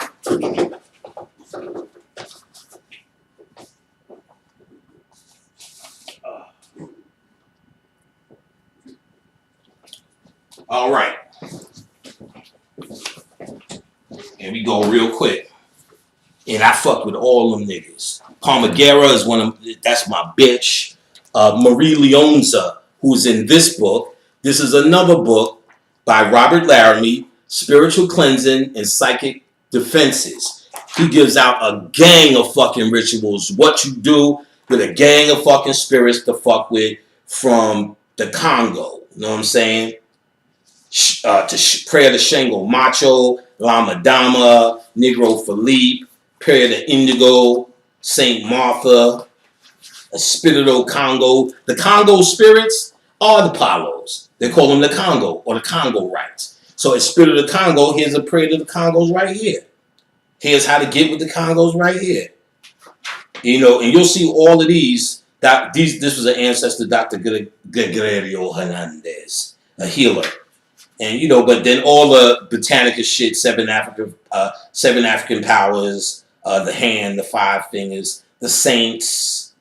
[SPEAKER 1] All right. And we go real quick. And I fuck with all them niggas. Palmagera is that's my bitch. Marie Leonza, who's in this book. This is another book by Robert Laramie, Spiritual Cleansing and Psychic Defenses. He gives out a gang of fucking rituals. What you do with a gang of fucking spirits to fuck with from the Congo. You know what I'm saying? Prayer to Shango Macho, Lama Dama, Negro Philippe, Prayer to Indigo, Saint Martha, Espirito Congo. The Congo spirits are the Palos. They call them the Congo or the Congo rites. So Espirito Congo, here's a prayer to the Congos right here. Here's how to get with the Congos right here. You know, and you'll see all of these. This was an ancestor, Dr. Gregorio Hernandez, a healer. And, you know, but then all the Botanica shit, seven African powers, the hand, the five fingers, the saints,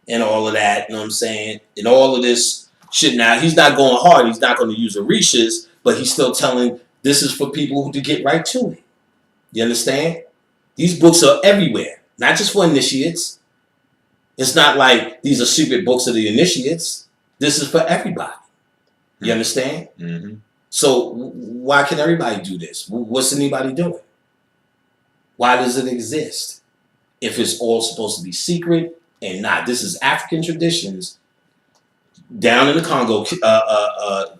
[SPEAKER 1] and all of that, you know what I'm saying? And all of this shit now, he's not going hard. He's not going to use Orishas, but he's still telling this is for people who to get right to it. You understand? These books are everywhere, not just for initiates. It's not like these are secret books of the initiates. This is for everybody. You understand?
[SPEAKER 2] Mm-hmm.
[SPEAKER 1] So why can everybody do this? What's anybody doing? Why does it exist? If it's all supposed to be secret and not. This is African traditions down in the Congo.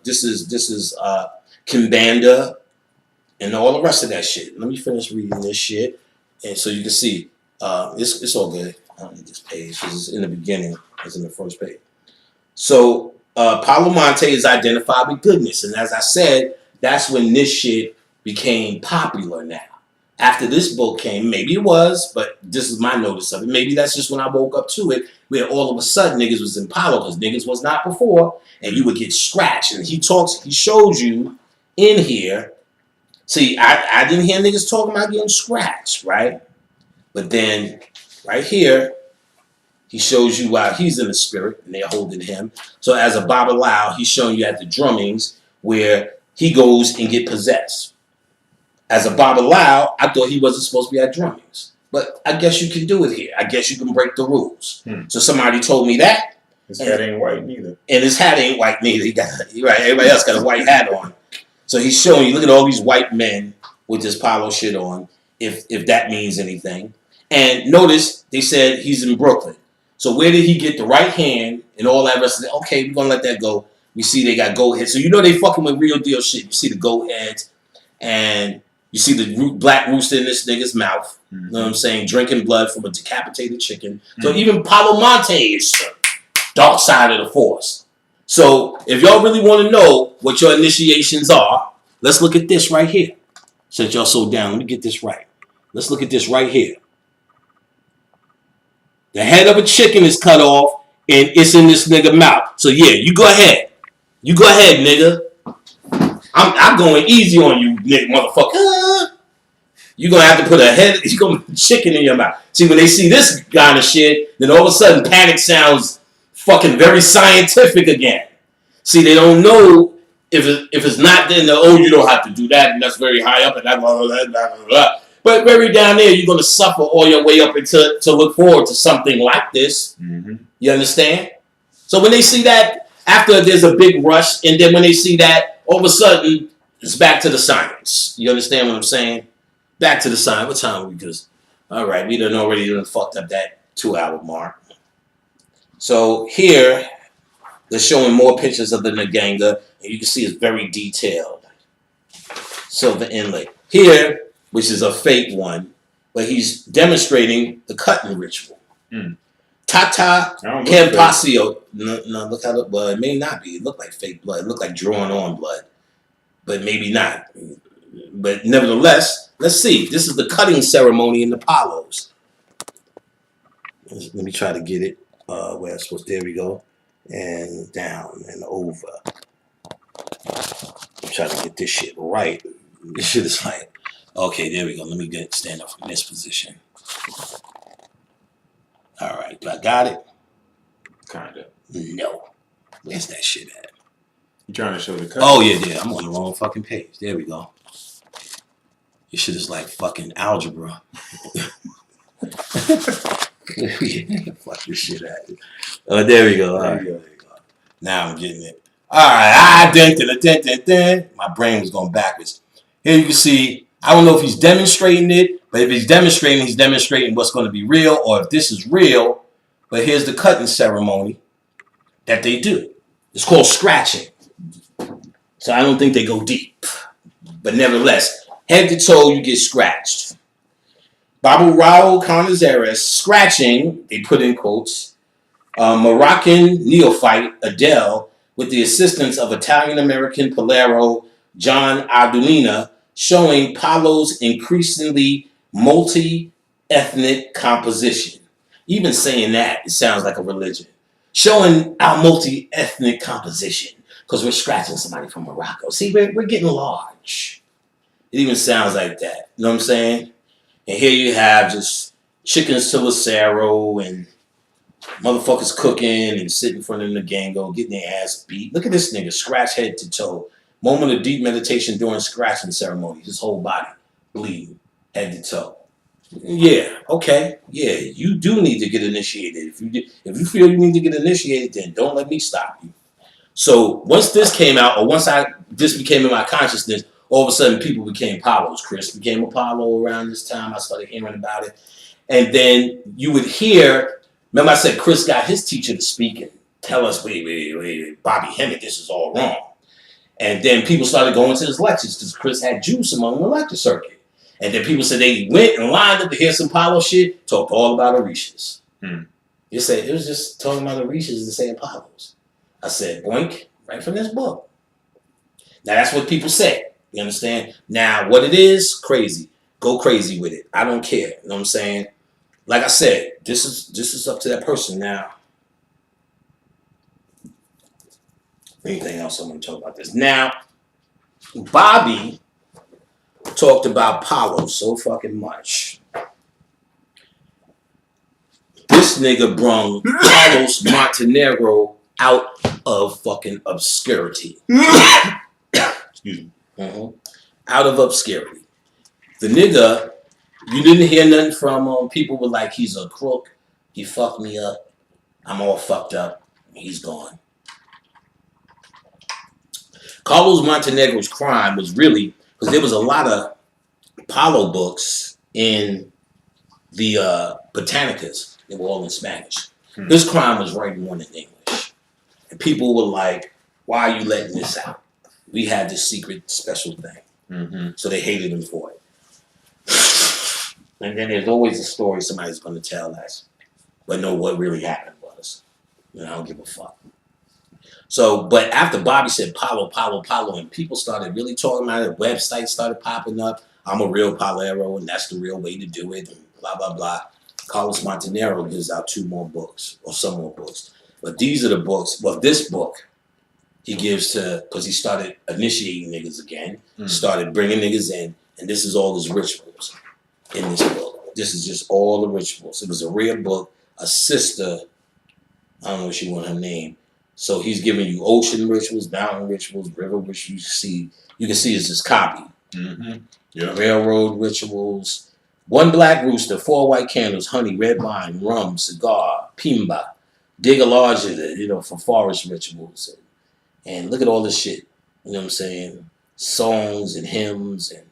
[SPEAKER 1] This is Kimbanda and all the rest of that shit. Let me finish reading this shit, and so you can see it's all good. I don't need this page because it's in the beginning. It's in the first page. So Palo Monte is identified with goodness, and as I said, that's when this shit became popular now. After this book came, maybe it was, but this is my notice of it. Maybe that's just when I woke up to it, where all of a sudden niggas was in Palo, because niggas was not before, and you would get scratched. And he shows you in here. See, I didn't hear niggas talking about getting scratched, right? But then, right here, he shows you while he's in the spirit, and they're holding him. So as a Babalawo, he's showing you at the drummings where he goes and get possessed. As a Babalawo, I thought he wasn't supposed to be at drummings. But I guess you can do it here. I guess you can break the rules. So somebody told me that.
[SPEAKER 2] His hat ain't white neither.
[SPEAKER 1] And his hat ain't white neither. Right, everybody else got a white hat on. So he's showing you, look at all these white men with this Palo shit on, if that means anything. And notice they said he's in Brooklyn. So where did he get the right hand and all that rest of it? Okay, we're going to let that go. We see they got goat heads. So you know they fucking with real deal shit. You see the goat heads and you see the black rooster in this nigga's mouth. You know what I'm saying? Drinking blood from a decapitated chicken. So even Palo Monte is the dark side of the force. So if y'all really want to know what your initiations are, let's look at this right here. Since y'all so down, let me get this right. Let's look at this right here. The head of a chicken is cut off, and it's in this nigga mouth. So yeah, you go ahead. You go ahead, nigga. I'm going easy on you, nigga, motherfucker. You're going to have to put you're going to put chicken in your mouth. See, when they see this kind of shit, then all of a sudden panic sounds fucking very scientific again. See, they don't know if it's not then, you don't have to do that, and that's very high up, and that, blah, blah, blah, blah, blah, blah. But very down there, you're going to suffer all your way up to look forward to something like this. You understand? So when they see that, after there's a big rush, and then when they see that, all of a sudden, it's back to the science. You understand what I'm saying? Back to the science. What time are we? Because, all right, we done already fucked up that 2-hour mark. So here, they're showing more pictures of the Nganga, and you can see it's very detailed. Silver inlay. Here, which is a fake one, but he's demonstrating the cutting ritual. Tata Campasio. No, look how it, well, it may not be. It looked like fake blood. It looked like drawn on blood. But maybe not. But nevertheless, let's see. This is the cutting ceremony in the Palos. Let me try to get it where it's supposed to. There we go. And down and over. I'm trying to get this shit right. This shit is like, okay, there we go. Let me stand up from this position. All right, do I got it?
[SPEAKER 2] Kinda.
[SPEAKER 1] No. Where's that shit at?
[SPEAKER 2] You trying to show the cut?
[SPEAKER 1] Oh, yeah. I'm on the wrong fucking page. There we go. This shit is like fucking algebra. Fuck this shit at. Oh, there we go. All right, there we go. Now I'm getting it. All right, my brain was going backwards. Here you can see, I don't know if he's demonstrating it, but if he's demonstrating what's going to be real, or if this is real. But here's the cutting ceremony that they do. It's called scratching. So I don't think they go deep. But nevertheless, head to toe, you get scratched. Babu Raul Canizares, scratching, they put in quotes, Moroccan neophyte Adele, with the assistance of Italian-American Polero John Ardunina, showing Palo's increasingly multi-ethnic composition. Even saying that, it sounds like a religion. Showing our multi-ethnic composition, because we're scratching somebody from Morocco. See, we're getting large. It even sounds like that. You know what I'm saying? And here you have just chickens to Lucero and motherfuckers cooking and sitting in front of the gango, getting their ass beat. Look at this nigga, scratch head to toe. Moment of deep meditation during scratching ceremony. His whole body bleeding, head to toe. Yeah, okay. Yeah, you do need to get initiated. If you feel you need to get initiated, then don't let me stop you. So once this came out, or once this became in my consciousness, all of a sudden people became Palos. Chris became a Palo around this time. I started hearing about it. And then you would hear, remember I said Chris got his teacher to speak and tell us, wait, Bobby Hemmett, this is all wrong. And then people started going to his lectures because Chris had juice among the lecture circuit. And then people said they went and lined up to hear some Palo shit, talked all about Orishas. You say, it was just talking about Orishas and saying Palos. I said, boink, right from this book. Now that's what people say. You understand? Now, what it is, crazy. Go crazy with it. I don't care. You know what I'm saying? Like I said, this is up to that person now. Anything else I want to talk about this? Now, Bobby talked about Palo so fucking much. This nigga brung Carlos Montenegro out of fucking obscurity. Excuse me. Out of obscurity. The nigga, you didn't hear nothing from him. People were like, he's a crook. He fucked me up. I'm all fucked up. He's gone. Carlos Montenegro's crime was really, because there was a lot of Palo books in the Botanicas. They were all in Spanish. His crime was writing one in English. And people were like, why are you letting this out? We had this secret special thing. So they hated him for it. And then there's always a story somebody's going to tell us. But no, what really happened was. I don't give a fuck. So, but after Bobby said Palo, and people started really talking about it, websites started popping up. I'm a real Palero, and that's the real way to do it, and blah, blah, blah. Carlos Montenegro gives out 2 more books, or some more books. But these are the books. Well, this book he gives to, because he started initiating niggas again, started bringing niggas in, and this is all his rituals in this book. This is just all the rituals. It was a rare book. A sister, I don't know if she want her name. So he's giving you ocean rituals, mountain rituals, river rituals. You can see it's his copy. Yeah. Railroad rituals. 1 black rooster, 4 white candles, honey, red wine, rum, cigar, pimba. Dig a large, for forest rituals. And look at all this shit. You know what I'm saying? Songs and hymns and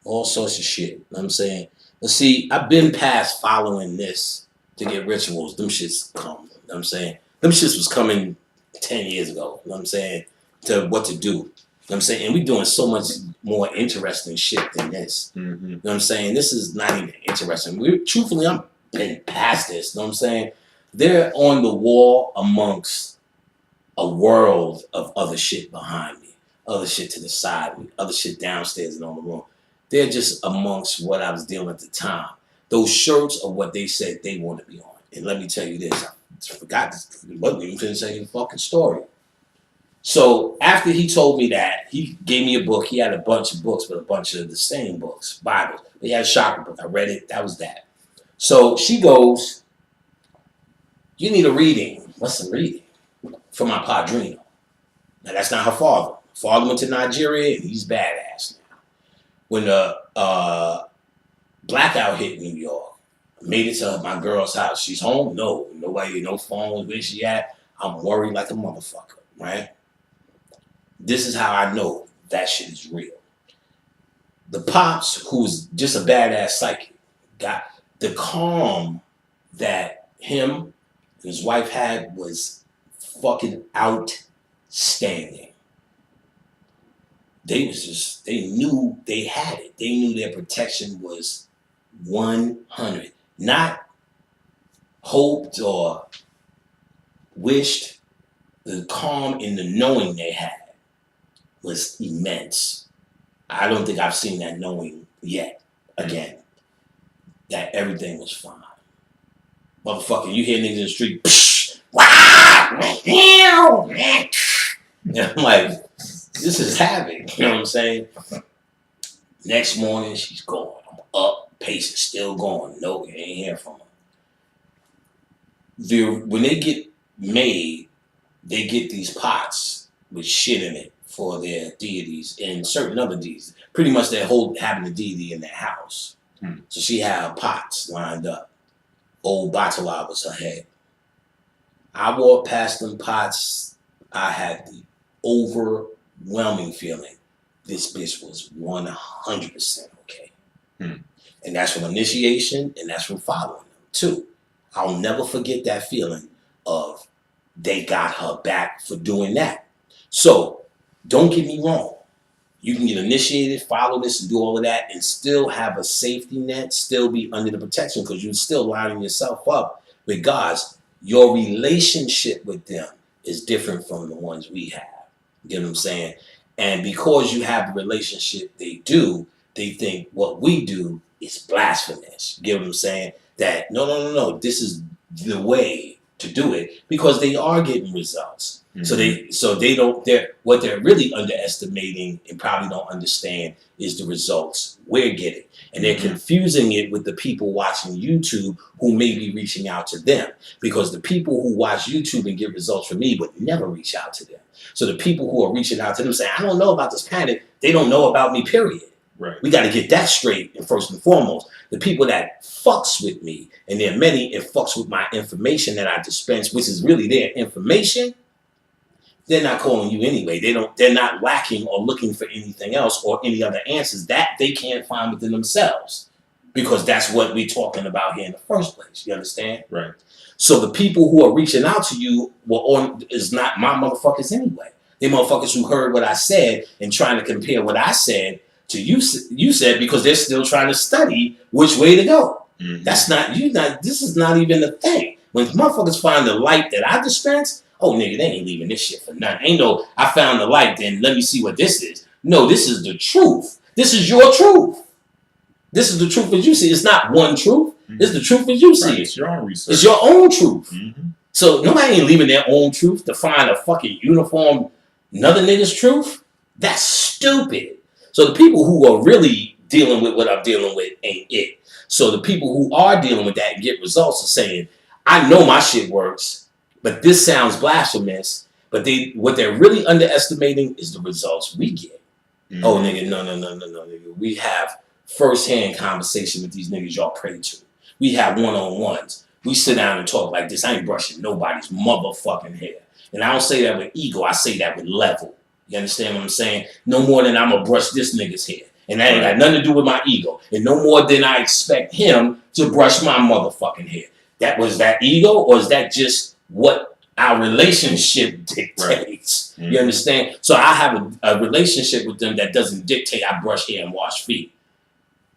[SPEAKER 1] all sorts of shit. You know what I'm saying? But see, I've been past following this to get rituals. Them shits come. You know what I'm saying? Them shits was coming 10 years ago. You know what I'm saying? To what to do. You know what I'm saying? And we doing so much more interesting shit than this. You know what I'm saying? This is not even interesting. Truthfully, I'm been past this. You know what I'm saying? They're on the wall amongst a world of other shit behind me, other shit to the side of me, other shit downstairs and on the room. They're just amongst what I was dealing at the time. Those shirts are what they said they want to be on. And let me tell you this, I forgot this, wasn't even finna say the fucking story. So after he told me that, he gave me a book. He had a bunch of books, but a bunch of the same books, Bibles. But he had a chakra book. I read it. That was that. So she goes, you need a reading. What's a reading? For my padrino. Now, that's not her father. Father went to Nigeria, and he's badass now. When the blackout hit New York, I made it to my girl's house. She's home? No. Nobody, no phone. Where she at? I'm worried like a motherfucker, right? this is how I know that shit is real. The pops, who's just a badass psychic, got the calm that him and his wife had was fucking outstanding. They knew they had it. They knew their protection was 100. Not hoped or wished. The calm in the knowing they had was immense. I don't think I've seen that knowing yet. Again, that everything was fine. Motherfucker, you hear niggas in the street, psh, wah, and I'm like, this is havoc. You know what I'm saying? Next morning, she's gone. I'm up, pacing, still going. No, you ain't hear from her. When they get made, they get these pots with shit in it for their deities and certain other deities. Pretty much they having the deity in their house. So she had pots lined up. Old Batala was her head. I walked past them pots. I had the overwhelming feeling this bitch was 100% okay. And that's from initiation and that's from following them too. I'll never forget that feeling of they got her back for doing that. So don't get me wrong. You can get initiated, follow this, and do all of that, and still have a safety net, still be under the protection, because you're still lining yourself up with God's. Your relationship with them is different from the ones we have. You know what I'm saying? And because you have the relationship they do, they think what we do is blasphemous. You get what I'm saying? That no, this is the way to do it, because they are getting results. So what they're really underestimating and probably don't understand is the results we're getting. And they're confusing it with the people watching YouTube who may be reaching out to them, because the people who watch YouTube and get results from me would never reach out to them. So the people who are reaching out to them saying, I don't know about this planet, they don't know about me, period.
[SPEAKER 2] Right.
[SPEAKER 1] We got to get that straight. And first and foremost, the people that fucks with me, and there are many, and fucks with my information that I dispense, which is really their information, they're not calling you anyway. They're not lacking or looking for anything else or any other answers that they can't find within themselves, because that's what we're talking about here in the first place. You understand?
[SPEAKER 2] Right.
[SPEAKER 1] So the people who are reaching out to you is not my motherfuckers anyway. They motherfuckers who heard what I said and trying to compare what I said to you said, because they're still trying to study which way to go. That's not this is not even a thing. When motherfuckers find the light that I dispense, oh nigga, they ain't leaving this shit for nothing. Ain't no, I found the light, then let me see what this is. No, this is the truth. This is your truth. This is the truth as you see. It's not one truth. It's the truth as you see it.
[SPEAKER 2] It's your own research.
[SPEAKER 1] It's your own truth. So nobody ain't leaving their own truth to find a fucking uniform another nigga's truth. That's stupid. So the people who are really dealing with what I'm dealing with ain't it. So the people who are dealing with that and get results are saying, I know my shit works, but this sounds blasphemous. But what they're really underestimating is the results we get. Oh nigga, no, nigga. We have first-hand conversation with these niggas y'all pray to. We have one-on-ones. We sit down and talk like this. I ain't brushing nobody's motherfucking hair. And I don't say that with ego. I say that with level. You understand what I'm saying? No more than I'm going to brush this nigga's hair. And that ain't got nothing to do with my ego. And no more than I expect him to brush my motherfucking hair. Was that ego, or is that just what our relationship dictates? You understand? So I have a relationship with them that doesn't dictate I brush hair and wash feet.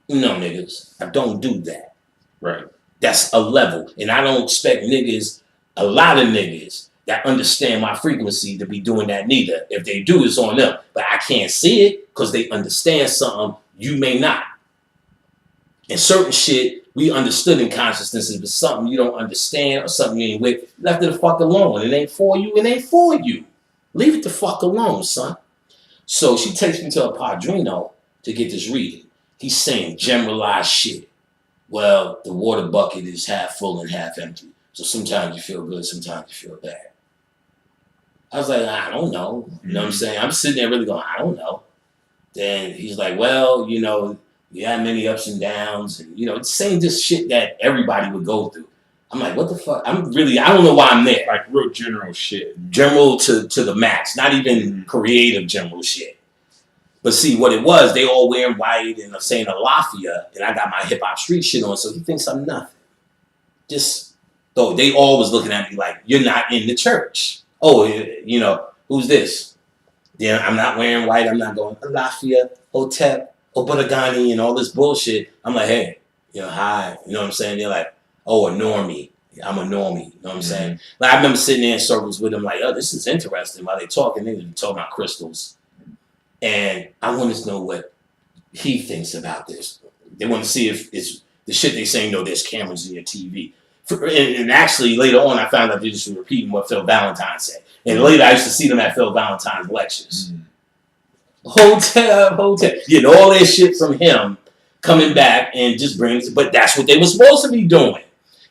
[SPEAKER 1] No, niggas. I don't do that.
[SPEAKER 2] Right.
[SPEAKER 1] That's a level. And I don't expect a lot of niggas that understand my frequency to be doing that neither. If they do, it's on them. But I can't see it because they understand something you may not. And certain shit we understood in consciousness is something you don't understand or something you ain't with. Left it the fuck alone. It ain't for you. It ain't for you. Leave it the fuck alone, son. So she takes me to a Padrino to get this reading. He's saying generalized shit. Well, the water bucket is half full and half empty. So sometimes you feel good, sometimes you feel bad. I was like, I don't know. You know what I'm saying? I'm sitting there really going, I don't know. Then he's like, well, you had many ups and downs. And, saying this shit that everybody would go through. I'm like, what the fuck? I don't know why I'm there.
[SPEAKER 2] Like real general shit.
[SPEAKER 1] General to the max, not even creative general shit. But see, what it was, they all wearing white and I'm saying Alafia, and I got my hip hop street shit on, so he thinks I'm nothing. Just, though, they all was looking at me like, you're not in the church. Oh, you know, who's this? Yeah, I'm not wearing white, I'm not going Alafia, Hotep, Obudagani, and all this bullshit. I'm like, hey, you know, hi. You know what I'm saying? They're like, oh, a normie. I'm a normie. You know what I'm saying? Like, I remember sitting there in circles with them like, oh, this is interesting. While they talking, they were talking about crystals. And I want to know what he thinks about this. They want to see if it's the shit they saying, no, there's cameras in your TV. And actually, later on, I found out they just were repeating what Phil Valentine said. And later, I used to see them at Phil Valentine's lectures. Hotel. Getting all that shit from him, coming back and just brings it. But that's what they were supposed to be doing.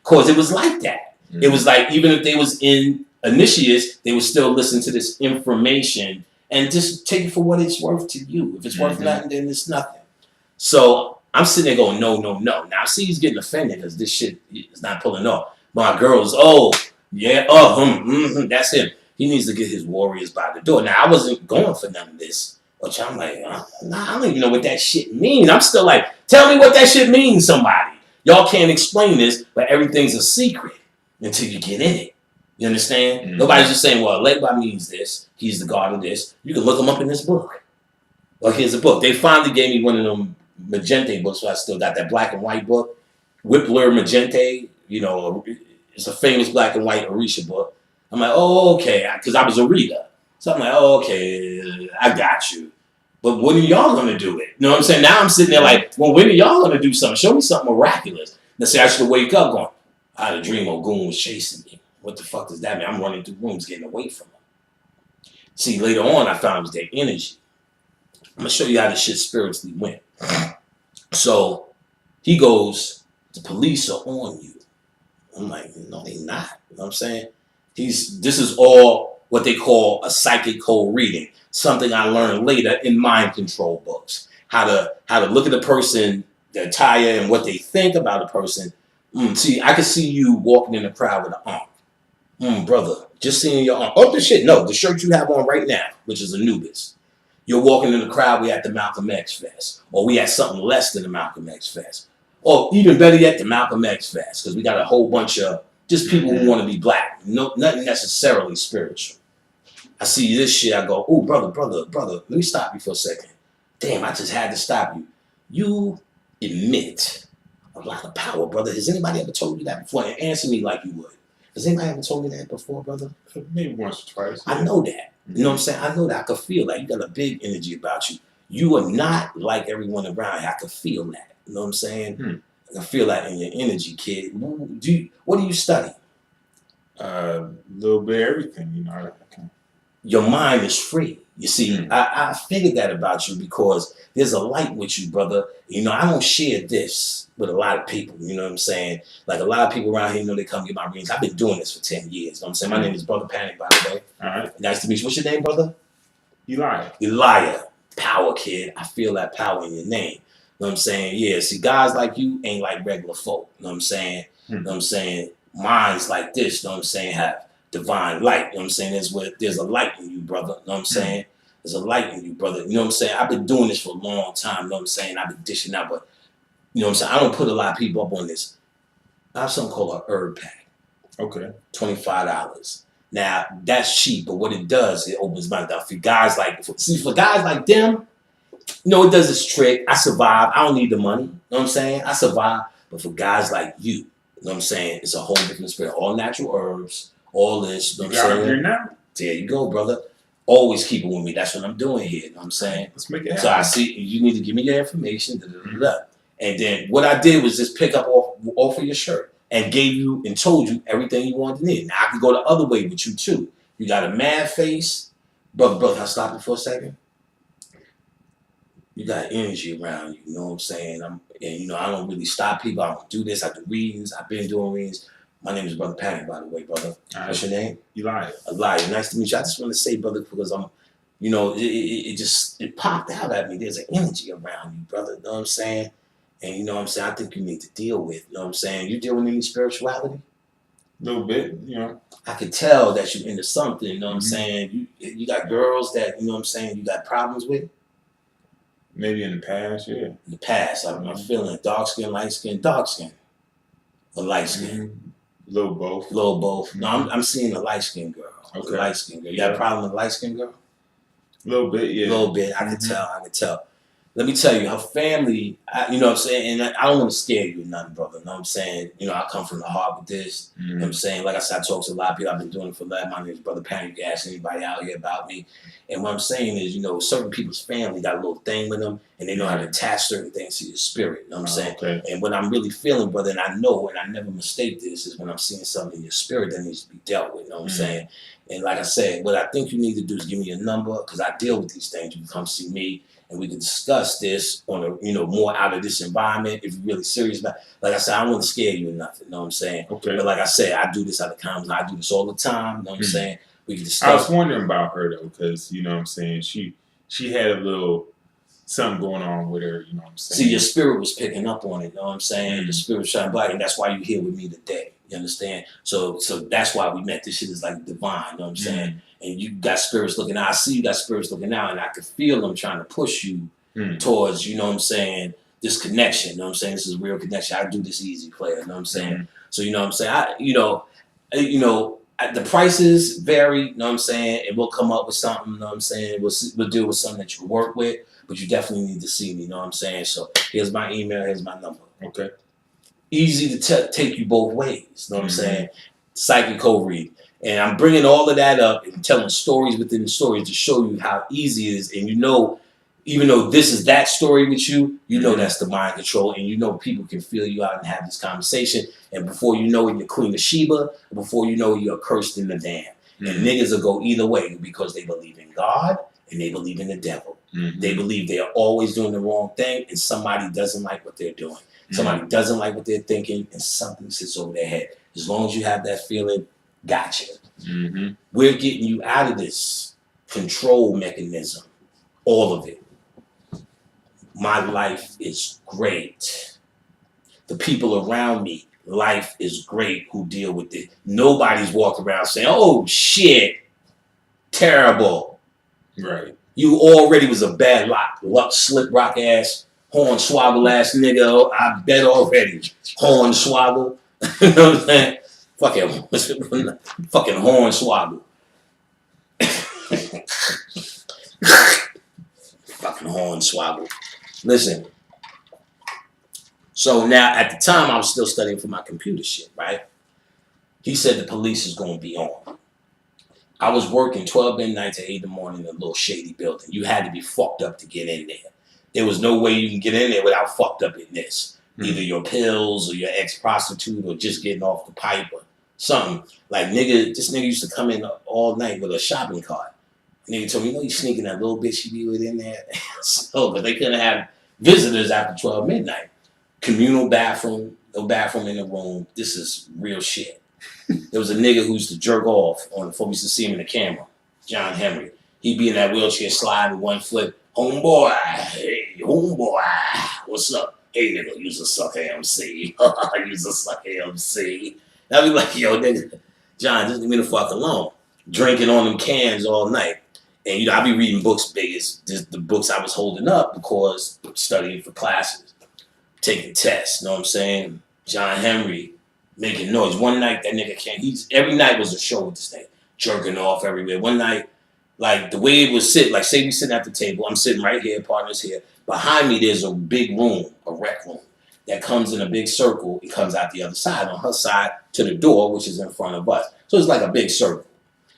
[SPEAKER 1] Because it was like that. It was like, even if they was in initiates, they would still listen to this information and just take it for what it's worth to you. If it's worth nothing, then it's nothing. So I'm sitting there going, no. Now I see he's getting offended because this shit is not pulling off. My girls, that's him. He needs to get his warriors by the door. Now I wasn't going for none of this, which I'm like, I don't even know what that shit means. I'm still like, tell me what that shit means, somebody. Y'all can't explain this, but everything's a secret until you get in it. You understand? Nobody's just saying, well, Legba means this. He's the god of this. You can look him up in this book. Well, here's a book. They finally gave me one of them Magente books, so I still got that black and white book. Whippler Magente, you know, it's a famous black and white Orisha book. I'm like, oh, okay, because I was a reader. So I'm like, oh, okay, I got you. But when are y'all going to do it? You know what I'm saying? Now I'm sitting there like, well, when are y'all going to do something? Show me something miraculous. Let's say I should wake up going, I had a dream Ogun was chasing me. What the fuck does that mean? I'm running through rooms getting away from them. See, later on, I found it was their energy. I'm going to show you how this shit spiritually went. So he goes, the police are on you. I'm like, no, they not. You know what I'm saying? This is all what they call a psychic code reading. Something I learned later in mind control books. How to look at a person, their attire, and what they think about a person. See, I could see you walking in the crowd with an arm. Brother, just seeing your arm. Oh, the shit. No, the shirt you have on right now, which is Anubis. You're walking in the crowd, we at the Malcolm X Fest. Or we at something less than the Malcolm X Fest. Or even better yet, the Malcolm X Fest. Because we got a whole bunch of just people who want to be black. No, nothing necessarily spiritual. I see this shit, I go, oh, brother, let me stop you for a second. Damn, I just had to stop you. You emit a lot of power, brother. Has anybody ever told you that before? And answer me like you would. Has anybody ever told me that before, brother?
[SPEAKER 2] Maybe once or twice.
[SPEAKER 1] I know that. You know what I'm saying? I know that. I could feel that. You got a big energy about you. You are not like everyone around you. I could feel that. You know what I'm saying? I can feel that in your energy, kid. What do you study?
[SPEAKER 2] A little bit of everything, you know.
[SPEAKER 1] Your mind is free. You see, I figured that about you because there's a light with you, brother. You know, I don't share this with a lot of people. You know what I'm saying? Like a lot of people around here, you know, they come get my readings. I've been doing this for 10 years. You know what I'm saying? My name is Brother Panic, by the way.
[SPEAKER 2] All right.
[SPEAKER 1] Nice to meet you. What's your name, brother?
[SPEAKER 2] Elijah.
[SPEAKER 1] Power, kid. I feel that power in your name. You know what I'm saying? Yeah, see, guys like you ain't like regular folk. You know what I'm saying? You know what I'm saying? Minds like this, you know what I'm saying, have divine light. You know what I'm saying? There's a light in you, brother. You know what I'm saying? There's a light in you, brother. You know what I'm saying? I've been doing this for a long time. You know what I'm saying? I've been dishing out, but you know what I'm saying? I don't put a lot of people up on this. I have something called a herb pack.
[SPEAKER 2] Okay.
[SPEAKER 1] $25. Now, that's cheap, but what it does, it opens my mouth. For guys like them, you know, it does this trick. I survive. I don't need the money. You know what I'm saying? I survive. But for guys like you, you know what I'm saying? It's a whole different spirit. All natural herbs, all this. You know what I'm saying?
[SPEAKER 2] Here now?
[SPEAKER 1] There you go, brother. Always keep it with me. That's what I'm doing here. You know what I'm saying?
[SPEAKER 2] Let's make it happen.
[SPEAKER 1] So I see you need to give me your information. And then what I did was just pick up off of your shirt and gave you and told you everything you wanted to need. Now I can go the other way with you too. You got a mad face. Brother, can I stop you for a second? You got energy around you, you know what I'm saying? And you know, I don't really stop people. I don't do this. I do readings. I've been doing readings. My name is Brother Panic, by the way, brother. What's your name?
[SPEAKER 2] Elijah.
[SPEAKER 1] Nice to meet you. I just want to say, brother, because I'm, you know, it popped out at me. There's an energy around you, brother. You know what I'm saying? And you know what I'm saying? I think you need to deal with, you know what I'm saying? You deal with any spirituality?
[SPEAKER 2] little bit, you know.
[SPEAKER 1] I could tell that you're into something, you know what I'm
[SPEAKER 2] Mhm.
[SPEAKER 1] saying? You got girls that, you know what I'm saying, you got problems with
[SPEAKER 2] Maybe in the past, yeah.
[SPEAKER 1] in the past. I'm feeling dark skin, dark skin, or light skin.
[SPEAKER 2] Little both.
[SPEAKER 1] Little both. No, I'm seeing a light skinned girl.
[SPEAKER 2] Okay.
[SPEAKER 1] A light skinned girl. You got a problem with a light skinned girl?
[SPEAKER 2] A little bit, yeah.
[SPEAKER 1] A little bit. I can tell. Let me tell you, her family, you know what I'm saying? And I don't want to scare you or nothing, brother. You know what I'm saying? You know, I come from the heart with this. You know what I'm saying? Like I said, I talk to a lot of people. I've been doing it for that. My name is Brother Patty. You can ask anybody out here about me. And what I'm saying is, you know, certain people's family got a little thing with them, and they know how to attach certain things to your spirit. You know what I'm saying?
[SPEAKER 2] Okay.
[SPEAKER 1] And what I'm really feeling, brother, and I know, and I never mistake this, is when I'm seeing something in your spirit that needs to be dealt with. You know what I'm saying? And like I said, what I think you need to do is give me a number, because I deal with these things. You can come see me, and we can discuss this on a, you know, more out of this environment if you're really serious about it. Like I said, I don't want to scare you or nothing, you know what I'm saying?
[SPEAKER 2] Okay.
[SPEAKER 1] But like I said, I do this out of kindness. I do this all the time, you know what I'm saying? We can
[SPEAKER 2] I
[SPEAKER 1] discuss.
[SPEAKER 2] was wondering about her though, because you know what I'm saying, she had a little something going on with her, you know what I'm saying?
[SPEAKER 1] See, your spirit was picking up on it, you know what I'm saying? Your spirit was shining bright, and that's why you're here with me today. You understand? So that's why we met. This shit is like divine, you know what I'm saying? And you got spirits looking out. I see you got spirits looking out, and I could feel them trying to push you towards, you know what I'm saying, this connection. You know what I'm saying? This is a real connection. I do this easy, player. You know what I'm saying? So you know what I'm saying? The prices vary. You know what I'm saying? And we'll come up with something. You know what I'm saying? We'll deal with something that you can work with. But you definitely need to see me. You know what I'm saying? So here's my email. Here's my number.
[SPEAKER 2] Okay.
[SPEAKER 1] Easy to take you both ways. You know what I'm saying? Psychic code read. And I'm bringing all of that up and telling stories within the stories to show you how easy it is. And you know, even though this is that story with you, you know that's the mind control. And you know people can feel you out and have this conversation. And before you know it, you're Queen of Sheba. Before you know it, you're cursed in the damn. And niggas will go either way because they believe in God and they believe in the devil. They believe they are always doing the wrong thing, and somebody doesn't like what they're doing. Somebody doesn't like what they're thinking, and something sits over their head. As long as you have that feeling, gotcha. We're getting you out of this control mechanism, all of it. My life is great. The people around me, life is great who deal with it. Nobody's walking around saying, oh shit, terrible.
[SPEAKER 2] Right.
[SPEAKER 1] You already was a bad luck slip rock ass, horn swaggle ass nigga. I bet already. Horn swaggle. You know what I'm saying? Fucking horn swaggle. Fucking horn swaggle. Listen. So now, at the time, I was still studying for my computer shit, right? He said the police is going to be on. I was working 12 midnight to 8 in the morning in a little shady building. You had to be fucked up to get in there. There was no way you can get in there without fucked up in this. Either your pills or your ex-prostitute or just getting off the pipe or something. Like, this nigga used to come in all night with a shopping cart. Nigga told me, you know, you sneaking that little bitch you be with in there. So, but they couldn't have visitors after 12 midnight. Communal bathroom, no bathroom in the room. This is real shit. There was a nigga who used to jerk off before we used to see him in the camera, John Henry. He'd be in that wheelchair sliding with one foot. Homeboy, hey, homeboy, what's up? Hey, nigga, use a suck AMC. Use a suck AMC. I'd be like, yo, nigga, John, just leave me the fuck alone. Drinking on them cans all night. And, you know, I'd be reading books big as the books I was holding up because studying for classes, taking tests, you know what I'm saying? John Henry. Making noise. One night that nigga every night was a show with this thing. Jerking off everywhere. One night, like the way it was sit, like say we sitting at the table, I'm sitting right here, partners here. Behind me there's a big room, a rec room, that comes in a big circle. It comes out the other side, on her side to the door, which is in front of us. So it's like a big circle.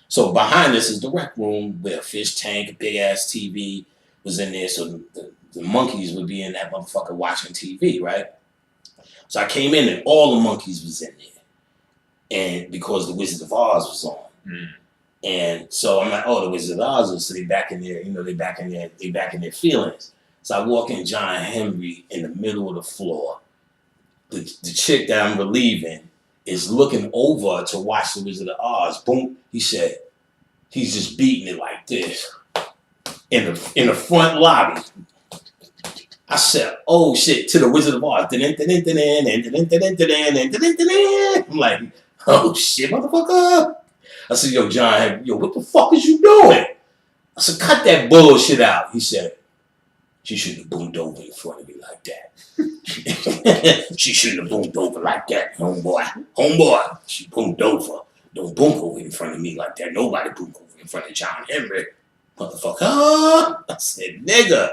[SPEAKER 1] So behind us is the rec room where a fish tank, a big ass TV was in there. So the monkeys would be in that motherfucker watching TV, right? So I came in and all the monkeys was in there. And because the Wizard of Oz was on. And so I'm like, oh, the Wizard of Oz is, so they back in there, you know, they back in their feelings. So I walk in John Henry in the middle of the floor. The chick that I'm relieving is looking over to watch the Wizard of Oz. Boom, he said, he's just beating it like this. In the front lobby. I said, oh shit, to the Wizard of Oz. I'm like, Oh shit, motherfucker. I said, yo, John, yo, what the fuck is you doing? I said, cut that bullshit out. He said, she shouldn't have boomed over in front of me like that. She shouldn't have boomed over like that, homeboy. Homeboy, she boomed over. Don't boom over in front of me like that. Nobody boomed over in front of John Henry. Motherfucker. I said, nigga,